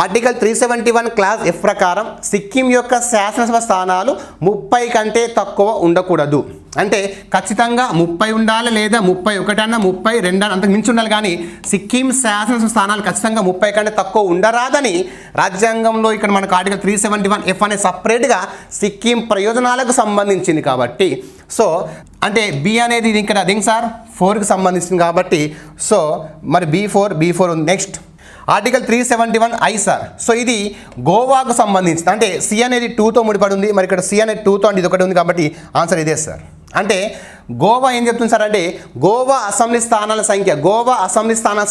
[SPEAKER 7] ఆర్టికల్ 371 క్లాస్ F ప్రకారం సిక్కిం యొక్క శాసనసభ స్థానాలు 30 కంటే తక్కువ ఉండకూడదు. అంటే ఖచ్చితంగా 30 ఉండాలి, లేదా 31 అన్న 32 అన్న అంతకు మించి ఉండాలి. కానీ సిక్కిం శాసనసభ స్థానాలు ఖచ్చితంగా 30 కంటే తక్కువ ఉండరాదని రాజ్యాంగంలో ఇక్కడ మనకు ఆర్టికల్ 371F అనే సపరేట్గా సిక్కిం ప్రయోజనాలకు సంబంధించింది కాబట్టి సో అంటే బి అనేది ఇది ఇక్కడ అదేం సార్ 4కి సంబంధించింది కాబట్టి సో మరి B4 ఉంది. Next article 371I sir. So ఇది గోవాకు సంబంధించింది. అంటే సి అనేది 2తో ముడిపడి ఉంది, మరి ఇక్కడ సి అనేది 2తో అంటే ఇది ఒకటి ఉంది కాబట్టి ఆన్సర్ ఇదే సార్. అంటే గోవా ఏం చెప్తుంది సార్ అంటే గోవా అసెంబ్లీ స్థానాల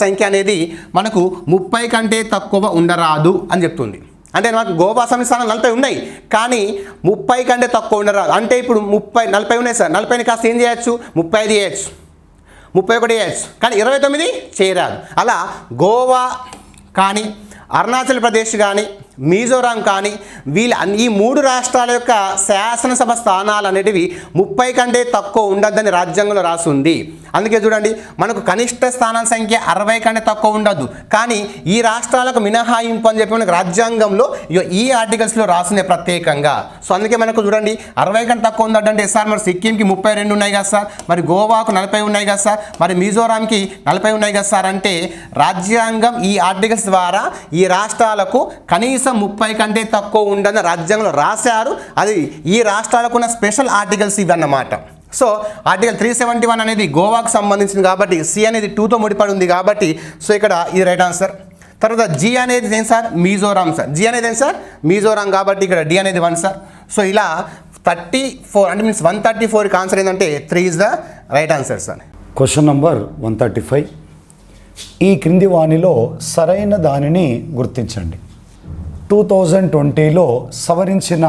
[SPEAKER 7] సంఖ్య అనేది మనకు 30 కంటే తక్కువ ఉండరాదు అని చెప్తుంది. అంటే మనకు గోవా అసెంబ్లీ స్థానాలు 40 ఉన్నాయి, కానీ 30 కంటే తక్కువ ఉండరాదు. అంటే ఇప్పుడు 40 ఉన్నాయి సార్, 40ని కాస్త ఏం చేయొచ్చు, 35 చేయొచ్చు, 31 చేయొచ్చు, కానీ 29 చేయరాదు. అలా గోవా కానీ అరుణాచల్ ప్రదేశ్ కానీ మిజోరాం కానీ ఈ 3 రాష్ట్రాల యొక్క శాసనసభ స్థానాలు అనేటివి 30 కంటే తక్కువ ఉండద్దని రాజ్యాంగంలో రాసి ఉంది. అందుకే చూడండి మనకు కనిష్ట స్థానాల సంఖ్య 60 కంటే తక్కువ ఉండద్దు, కానీ ఈ రాష్ట్రాలకు మినహాయింపు అని చెప్పి మనకు రాజ్యాంగంలో ఈ ఆర్టికల్స్లో రాసిన ప్రత్యేకంగా. సో అందుకే మనకు చూడండి 60 కంటే తక్కువ ఉందంటే సార్ మరి సిక్కింకి 32 ఉన్నాయి కదా సార్, మరి గోవాకు 40 ఉన్నాయి కదా సార్, మరి మిజోరాంకి 40 ఉన్నాయి కదా సార్. అంటే రాజ్యాంగం ఈ ఆర్టికల్స్ ద్వారా ఈ రాష్ట్రాలకు కనీసం కనీసం 30 కంటే తక్కువ ఉండని రాజ్యాంగంలో రాశారు. అది ఈ రాష్ట్రాలకు ఉన్న స్పెషల్ ఆర్టికల్స్ ఇవన్నమాట. సో ఆర్టికల్ 371 అనేది గోవాకు సంబంధించింది కాబట్టి సి అనేది 2తో ముడిపడి ఉంది కాబట్టి సో ఇక్కడ ఇది రైట్ ఆన్సర్. తర్వాత జీ అనేది ఏం సార్? మిజోరాం సార్. జీ అనేది ఏం సార్? మిజోరాం కాబట్టి ఇక్కడ డి అనేది 1 సార్. సో ఇలా 34 అంటే మీన్స్ 134కి ఆన్సర్ ఏంటంటే 3 is the right answer sir.
[SPEAKER 8] Question number 135. ఈ క్రింది వాణిలో సరైన దానిని గుర్తించండి. 2020లో సవరించిన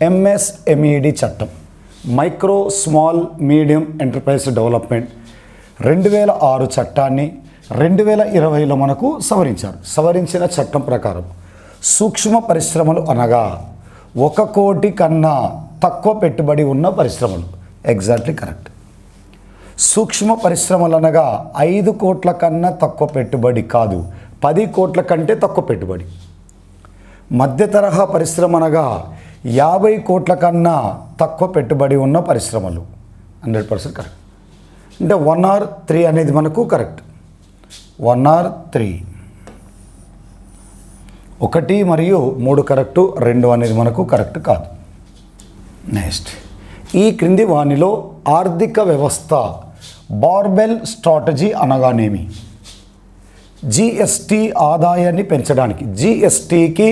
[SPEAKER 8] ఎంఎస్ఎంఈడి చట్టం micro small medium enterprise development 2006 చట్టాన్ని 2020లో మనకు సవరించారు. సవరించిన చట్టం ప్రకారం సూక్ష్మ పరిశ్రమలు అనగా 1 కోటి కన్నా తక్కువ పెట్టుబడి ఉన్న పరిశ్రమలు. Exactly correct. సూక్ష్మ పరిశ్రమలు అనగా 5 కోట్ల కన్నా తక్కువ పెట్టుబడి కాదు, 10 కోట్ల కంటే తక్కువ పెట్టుబడి. మధ్య తరహా పరిశ్రమ అనగా 50 కోట్ల కన్నా తక్కువ పెట్టుబడి ఉన్న పరిశ్రమలు. 100% కరెక్ట్. అంటే 1 or 3 అనేది మనకు కరెక్ట్. 1 or 3, 1 మరియు 3 కరెక్టు, 2 అనేది మనకు కరెక్ట్ కాదు. నెక్స్ట్, ఈ క్రింది వానిలో ఆర్థిక వ్యవస్థ బార్బెల్ స్ట్రాటజీ అనగానేమి? జిఎస్టీ ఆదాయాన్ని పెంచడానికి. జిఎస్టీకి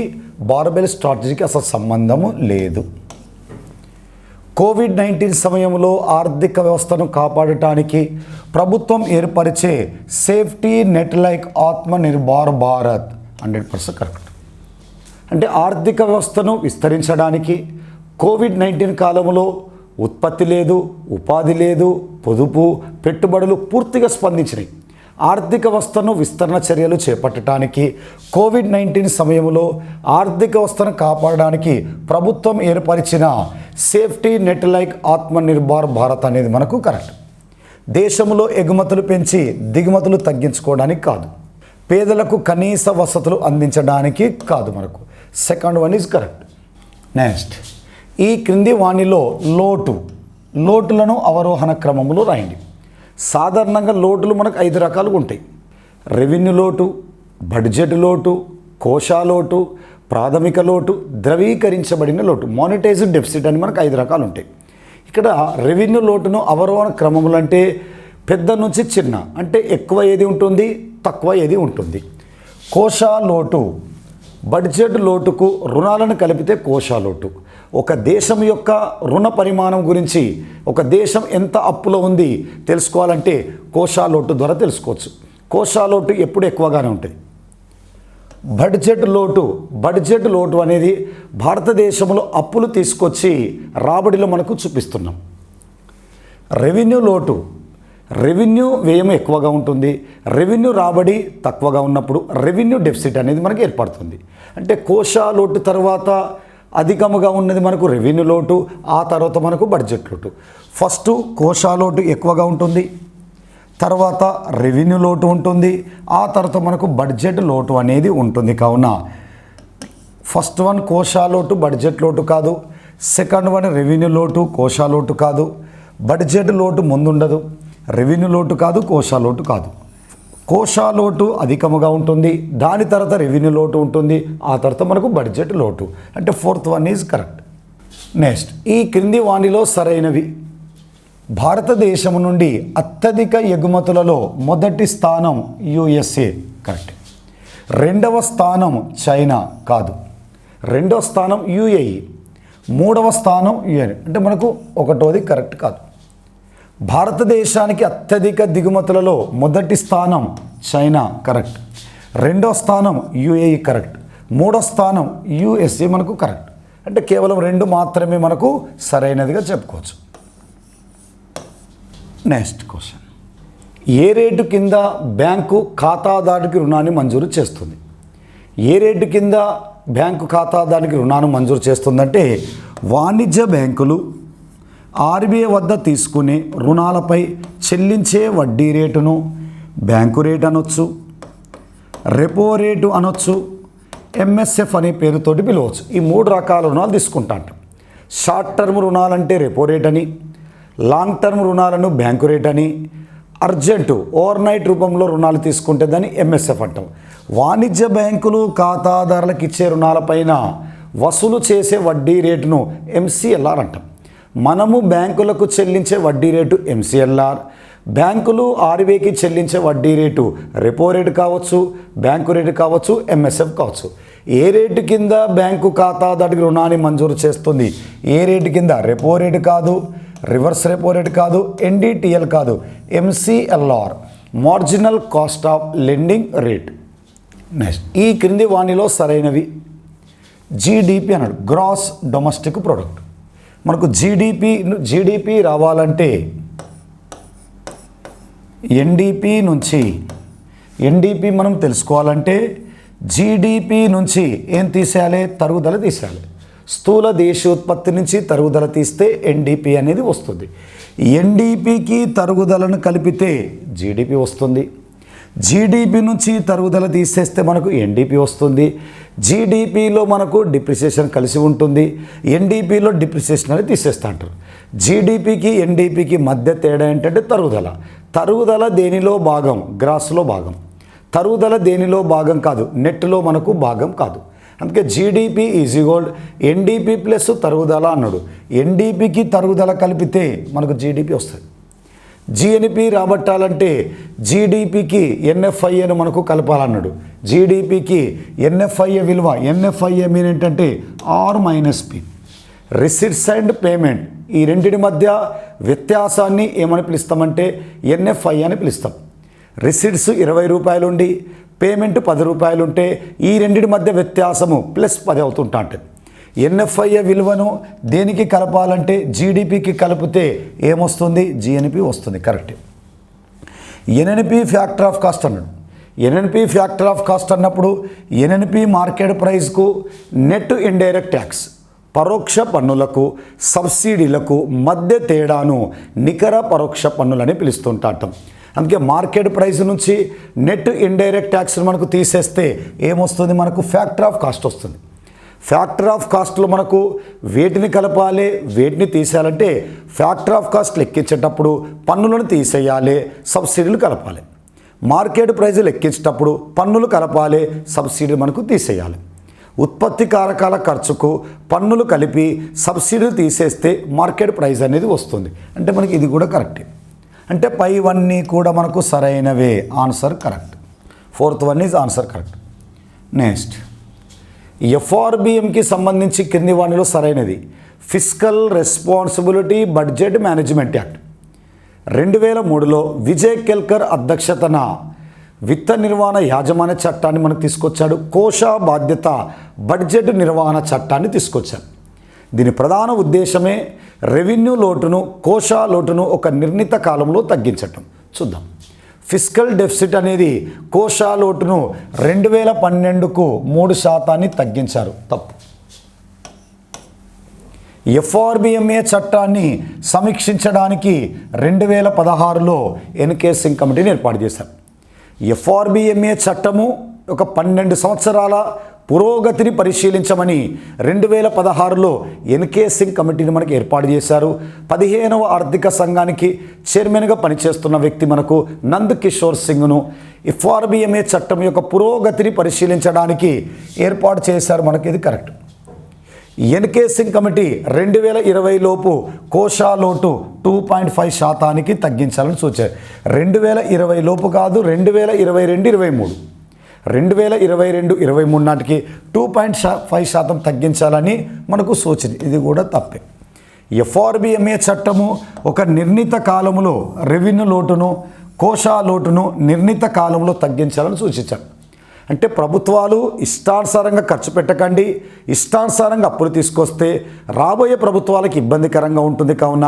[SPEAKER 8] బార్బెల్ స్ట్రాటజీకి అసలు సంబంధము లేదు. కోవిడ్-19 సమయంలో ఆర్థిక వ్యవస్థను కాపాడటానికి ప్రభుత్వం ఏర్పరిచే safety net like Atmanirbhar Bharat. 100% correct. అంటే ఆర్థిక వ్యవస్థను విస్తరించడానికి కోవిడ్-19 కాలంలో ఉత్పత్తి లేదు, ఉపాధి లేదు, పొదుపు పెట్టుబడులు పూర్తిగా స్పందించినాయి. ఆర్థిక వ్యవస్థను విస్తరణ చర్యలు చేపట్టడానికి కోవిడ్-19 సమయంలో ఆర్థిక వ్యవస్థను కాపాడడానికి ప్రభుత్వం ఏర్పరిచిన safety net like Atmanirbhar Bharat అనేది మనకు కరెక్ట్. దేశంలో ఎగుమతులు పెంచి దిగుమతులు తగ్గించుకోవడానికి కాదు, పేదలకు కనీస వసతులు అందించడానికి కాదు మనకు. Second one is correct. Next, ఈ క్రింది వాణిలో లోటులను అవరోహణ క్రమంలో రాయండి. సాధారణంగా లోటులు మనకు 5 రకాలుగా ఉంటాయి. రెవెన్యూ లోటు, బడ్జెట్ లోటు, కోశా లోటు, ప్రాథమిక లోటు, ద్రవీకరించబడిన లోటు, మానిటైజ్డ్ డెఫిసిట్ అని మనకు 5 రకాలు ఉంటాయి. ఇక్కడ రెవెన్యూ లోటును అవరోహణ క్రమంలో అంటే పెద్ద నుంచి చిన్న, అంటే ఎక్కువ ఏది ఉంటుంది, తక్కువ ఏది ఉంటుంది. కోశా లోటు, బడ్జెట్ లోటుకు రుణాలను కలిపితే కోశా లోటు. ఒక దేశం యొక్క రుణ పరిమాణం గురించి, ఒక దేశం ఎంత అప్పులో ఉంది తెలుసుకోవాలంటే కోశా లోటు ద్వారా తెలుసుకోవచ్చు. కోశా లోటు ఎప్పుడు ఎక్కువగానే ఉంటుంది. బడ్జెట్ లోటు అనేది భారతదేశంలో అప్పులు తీసుకొచ్చి రాబడిలో మనకు చూపిస్తున్నాం. రెవెన్యూ లోటు, రెవెన్యూ వ్యయం ఎక్కువగా ఉంటుంది, రెవెన్యూ రాబడి తక్కువగా ఉన్నప్పుడు రెవెన్యూ డెఫిసిట్ అనేది మనకి ఏర్పడుతుంది. అంటే కోశా లోటు తర్వాత అధికముగా ఉన్నది మనకు రెవెన్యూ లోటు, ఆ తర్వాత మనకు బడ్జెట్ లోటు. ఫస్ట్ కోశా లోటు ఎక్కువగా ఉంటుంది, తర్వాత రెవెన్యూ లోటు ఉంటుంది, ఆ తర్వాత మనకు బడ్జెట్ లోటు అనేది ఉంటుంది. కావున ఫస్ట్ వన్ కోశా లోటు బడ్జెట్ లోటు కాదు, సెకండ్ వన్ రెవెన్యూ లోటు కోశా లోటు కాదు, బడ్జెట్ లోటు ముందుండదు, రెవెన్యూ లోటు కాదు, కోశా లోటు కాదు. కోశా లోటు అధికముగా ఉంటుంది, దాని తర్వాత రెవెన్యూ లోటు ఉంటుంది, ఆ తర్వాత మనకు బడ్జెట్ లోటు. అంటే fourth one is correct. Next, ఈ క్రింది వాణిలో సరైనవి. భారతదేశం నుండి అత్యధిక ఎగుమతులలో మొదటి స్థానం యుఎస్ఏ, కరెక్ట్. రెండవ స్థానం చైనా, కాదు. రెండవ స్థానం యుఏఈ, మూడవ స్థానం యుఎన్, అంటే మనకు ఒకటోది కరెక్ట్ కాదు. భారతదేశానికి అత్యధిక దిగుమతులలో మొదటి స్థానం చైనా, కరెక్ట్. రెండవ స్థానం యుఏఈ, కరెక్ట్. మూడో స్థానం యుఎస్ఏ మనకు కరెక్ట్. అంటే కేవలం 2 మాత్రమే మనకు సరైనదిగా చెప్పుకోవచ్చు. నెక్స్ట్ క్వశ్చన్, ఏ రేటు కింద బ్యాంకు ఖాతాదారుడికి రుణాన్ని మంజూరు చేస్తుంది? ఏ రేటు కింద బ్యాంకు ఖాతాదారునికి రుణాన్ని మంజూరు చేస్తుందంటే వాణిజ్య బ్యాంకులు ఆర్బీఐ వద్ద తీసుకునే రుణాలపై చెల్లించే వడ్డీ రేటును బ్యాంకు రేట్ అనొచ్చు, రెపో రేటు అనొచ్చు, ఎంఎస్ఎఫ్ అనే పేరుతోటి పిలవచ్చు. ఈ 3 రకాల రుణాలు తీసుకుంటాంట. షార్ట్ టర్మ్ రుణాలంటే రెపో రేట్ అని, లాంగ్ టర్మ్ రుణాలను బ్యాంకు రేట్ అని, అర్జెంటు ఓవర్ నైట్ రూపంలో రుణాలు తీసుకుంటే దాన్ని ఎంఎస్ఎఫ్ అంటాం. వాణిజ్య బ్యాంకులు ఖాతాదారులకు ఇచ్చే రుణాలపైన వసూలు చేసే వడ్డీ రేటును ఎంసీఎల్ఆర్ అంటాం. మనము బ్యాంకులకు చెల్లించే వడ్డీ రేటు ఎంసీఎల్ఆర్, బ్యాంకులు ఆర్బీఐకి చెల్లించే వడ్డీ రేటు రెపో రేటు కావచ్చు, బ్యాంకు రేటు కావచ్చు, ఎంఎస్ఎఫ్ కావచ్చు. ఏ రేటు కింద బ్యాంకు ఖాతాదారుడికి రుణాన్ని మంజూరు చేస్తుంది? ఏ రేటు కింద? రెపో రేటు కాదు, రివర్స్ రెపో రేటు కాదు, ఎన్డిటిఎల్ కాదు, MCLR, marginal cost of lending rate. Next, ఈ క్రింది వాణిలో సరైనవి. జీడిపి అన్నాడు, గ్రాస్ డొమెస్టిక్ ప్రొడక్ట్. మనకు జీడిపి రావాలంటే ఎన్డిపి నుంచి, ఎన్డిపి మనం తెలుసుకోవాలంటే జీడిపి నుంచి ఏం తీసేయాలి? తరుగుదల తీసేయాలి. స్థూల దేశీయోత్పత్తి నుంచి తరుగుదల తీస్తే ఎన్డిపి అనేది వస్తుంది. ఎన్డిపికి తరుగుదలను కలిపితే జీడిపి వస్తుంది. జీడిపి నుంచి తరుగుదల తీసేస్తే మనకు ఎన్డిపి వస్తుంది. జీడిపిలో మనకు డిప్రిసియేషన్ కలిసి ఉంటుంది. ఎన్డిపిలో డిప్రిసియేషన్ అనేది తీసేస్తా అంటారు. జీడిపికి ఎన్డిపికి మధ్య తేడా ఏంటంటే తరుగుదల. తరుగుదల దేనిలో భాగం? గ్రాస్లో భాగం. తరుగుదల దేనిలో భాగం కాదు, నెట్లో మనకు భాగం కాదు. అందుకే GDP is equal NDP plus తరుగుదల అన్నాడు. ఎన్డిపికి తరుగుదల కలిపితే మనకు జీడిపి వస్తుంది. జిఎన్పి రాబట్టాలంటే జీడిపికి ఎన్ఎఫ్ఐఏను మనకు కలపాలన్నాడు. జీడిపికి ఎన్ఎఫ్ఐఏ విలువ, ఎన్ఎఫ్ఐఏ మీన్ ఏంటంటే R-P, రిసిట్స్ అండ్ పేమెంట్. ఈ రెండింటి మధ్య వ్యత్యాసాన్ని ఏమని పిలుస్తామంటే ఎన్ఎఫ్ఐ అని పిలుస్తాం. రిసిట్స్ 20 రూపాయలు ఉండి పేమెంట్ 10 రూపాయలు ఉంటే ఈ రెండింటి మధ్య వ్యత్యాసము +10 అవుతుంటా ఉంటుంది. ఎన్ఎఫ్ఐఏ విలువను దేనికి కలపాలంటే జీడిపికి కలిపితే ఏమొస్తుంది? జిఎన్పి వస్తుంది. Correct. NNP factor of cost అన్నాడు. ఎన్ఎన్పి ఫ్యాక్టర్ ఆఫ్ కాస్ట్ అన్నప్పుడు ఎన్ఎన్పి మార్కెట్ ప్రైస్కు నెట్ ఇండైరెక్ట్ ట్యాక్స్, పరోక్ష పన్నులకు సబ్సిడీలకు మధ్య తేడాను నికర పరోక్ష పన్నులని పిలుస్తుంటాం. అందుకే మార్కెట్ ప్రైస్ నుంచి నెట్ ఇండైరెక్ట్ ట్యాక్స్ మనకు తీసేస్తే ఏమొస్తుంది? మనకు ఫ్యాక్టర్ ఆఫ్ కాస్ట్ వస్తుంది. ఫ్యాక్టర్ ఆఫ్ కాస్ట్లో మనకు వేటిని కలపాలి, వేటిని తీసేయాలంటే ఫ్యాక్టర్ ఆఫ్ కాస్ట్ లెక్కించేటప్పుడు పన్నులను తీసేయాలి, సబ్సిడీలు కలపాలి. మార్కెట్ ప్రైస్ లెక్కించేటప్పుడు పన్నులు కలపాలి, సబ్సిడీలు మనకు తీసేయాలి. ఉత్పత్తి కారకాల ఖర్చుకు పన్నులు కలిపి సబ్సిడీలు తీసేస్తే మార్కెట్ ప్రైస్ అనేది వస్తుంది. అంటే మనకి ఇది కూడా కరెక్టే. అంటే పైవన్నీ కూడా మనకు సరైనవే. Answer correct. 4th one is answer correct. Next, ఎఫ్ఆర్బిఎంకి సంబంధించి కింది వాణిలో సరైనది. Fiscal responsibility budget management act 2003లో విజయ్ కెల్కర్ అధ్యక్షతన విత్త నిర్వహణ యాజమాన్య చట్టాన్ని మనకు తీసుకొచ్చాడు. కోశ బాధ్యత బడ్జెట్ నిర్వహణ చట్టాన్ని తీసుకొచ్చాడు. దీని ప్రధాన ఉద్దేశమే రెవెన్యూ లోటును, కోశ లోటును ఒక నిర్ణీత కాలంలో తగ్గించటం. చూద్దాం. ఫిస్కల్ డెఫిసిట్ అనేది కోశ లోటును 2012కు 3% తగ్గించారు. తప్పు. ఎఫ్ఆర్బిఎంఏ చట్టాన్ని సమీక్షించడానికి 2016లో ఎన్కే సింగ్ కమిటీని ఏర్పాటు చేశారు. ఎఫ్ఆర్బిఎంఏ చట్టము ఒక 12 సంవత్సరాల పురోగతిని పరిశీలించమని 2016లో ఎన్కే సింగ్ కమిటీని మనకు ఏర్పాటు చేశారు. 15వ ఆర్థిక సంఘానికి చైర్మన్గా పనిచేస్తున్న వ్యక్తి మనకు నంద్ కిషోర్ సింగ్ను ఎఫ్ఆర్బిఎంఏ చట్టం యొక్క పురోగతిని పరిశీలించడానికి ఏర్పాటు చేశారు. మనకి ఇది కరెక్ట్. ఎన్కే సింగ్ కమిటీ 2020 లోపు కోశా లోటు 2.5% తగ్గించాలని సూచారు. 2020 లోపు కాదు, 2022-23 2022-23 నాటికి 2.5% తగ్గించాలని మనకు సూచన. ఇది కూడా తప్పే. ఎఫ్ఆర్బిఎంఏ చట్టము ఒక నిర్ణీత కాలంలో రెవెన్యూ లోటును, కోశా లోటును నిర్ణీత కాలంలో తగ్గించాలని సూచించారు. అంటే ప్రభుత్వాలు ఇష్టానుసారంగా ఖర్చు పెట్టకండి, ఇష్టానుసారంగా అప్పులు తీసుకొస్తే రాబోయే ప్రభుత్వాలకు ఇబ్బందికరంగా ఉంటుంది. కావున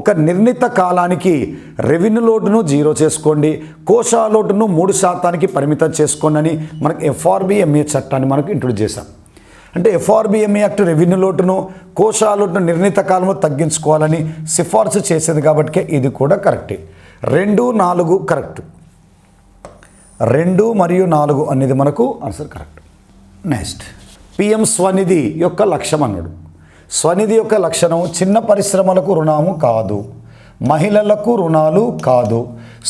[SPEAKER 8] ఒక నిర్ణీత కాలానికి రెవెన్యూ లోటును 0 చేసుకోండి, కోశా లోటును 3% పరిమితం చేసుకోండి అని మనకు ఎఫ్ఆర్బిఎంఏ చట్టాన్ని మనకు ఇంట్రొడ్యూస్ చేశాం. అంటే ఎఫ్ఆర్బిఎంఏ యాక్ట్ రెవెన్యూ లోటును, కోశా లోటును నిర్ణీత కాలంలో తగ్గించుకోవాలని సిఫార్సు చేసేది. కాబట్టి ఇది కూడా కరెక్టే. 2, 4 కరెక్ట్. 2 మరియు 4 అనేది మనకు answer correct. Next, PM Svanidhi యొక్క లక్ష్యం అన్నాడు. స్వనిధి యొక్క లక్షణం చిన్న పరిశ్రమలకు రుణము కాదు, మహిళలకు రుణాలు కాదు,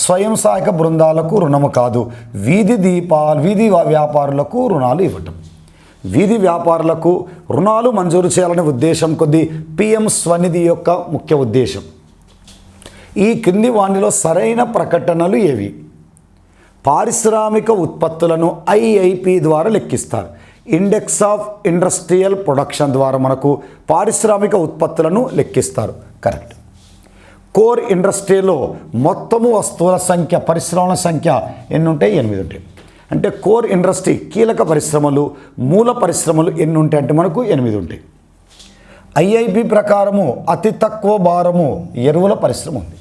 [SPEAKER 8] స్వయం సహాయక బృందాలకు రుణము కాదు, వీధి వ్యాపారులకు రుణాలు ఇవ్వటం. వీధి వ్యాపారులకు రుణాలు మంజూరు చేయాలనే ఉద్దేశం కొద్దీ పిఎం స్వనిధి యొక్క ముఖ్య ఉద్దేశం. ఈ క్రింది వాటిలో సరైన ప్రకటనలు ఏవి? పారిశ్రామిక ఉత్పత్తులను ఐఐపి ద్వారా లెక్కిస్తారు. ఇండెక్స్ ఆఫ్ ఇండస్ట్రియల్ ప్రొడక్షన్ ద్వారా మనకు పారిశ్రామిక ఉత్పత్తులను లెక్కిస్తారు. కరెక్ట్. కోర్ ఇండస్ట్రీలో మొత్తము వస్తువుల సంఖ్య, పరిశ్రమల సంఖ్య ఎన్ని ఉంటాయి? 8 ఉంటాయి. అంటే కోర్ ఇండస్ట్రీ కీలక పరిశ్రమలు, మూల పరిశ్రమలు ఎన్ని ఉంటాయి అంటే మనకు 8 ఉంటాయి. ఐఐపి ప్రకారము అతి తక్కువ భారము ఎరువుల పరిశ్రమ ఉంది.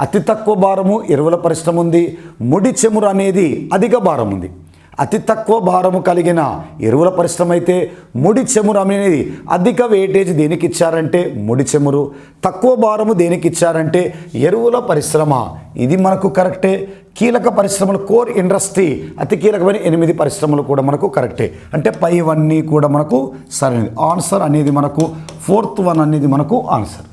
[SPEAKER 8] అతి తక్కువ భారము ఎరువుల పరిశ్రమ ఉంది. ముడి చమురు అనేది అధిక భారం ఉంది. అతి తక్కువ భారము కలిగిన ఎరువుల పరిశ్రమ అయితే ముడి చమురు అనేది అధిక వెయిటేజ్ దేనికి ఇచ్చారంటే ముడి చమురు, తక్కువ భారము దేనికి ఇచ్చారంటే ఎరువుల పరిశ్రమ. ఇది మనకు కరెక్టే. కీలక పరిశ్రమలు కోర్ ఇండస్ట్రీ అతి కీలకమైన 8 పరిశ్రమలు కూడా మనకు కరెక్టే. అంటే పైవన్నీ కూడా మనకు సరైనది. ఆన్సర్ అనేది మనకు 4th 1 అనేది మనకు ఆన్సర్.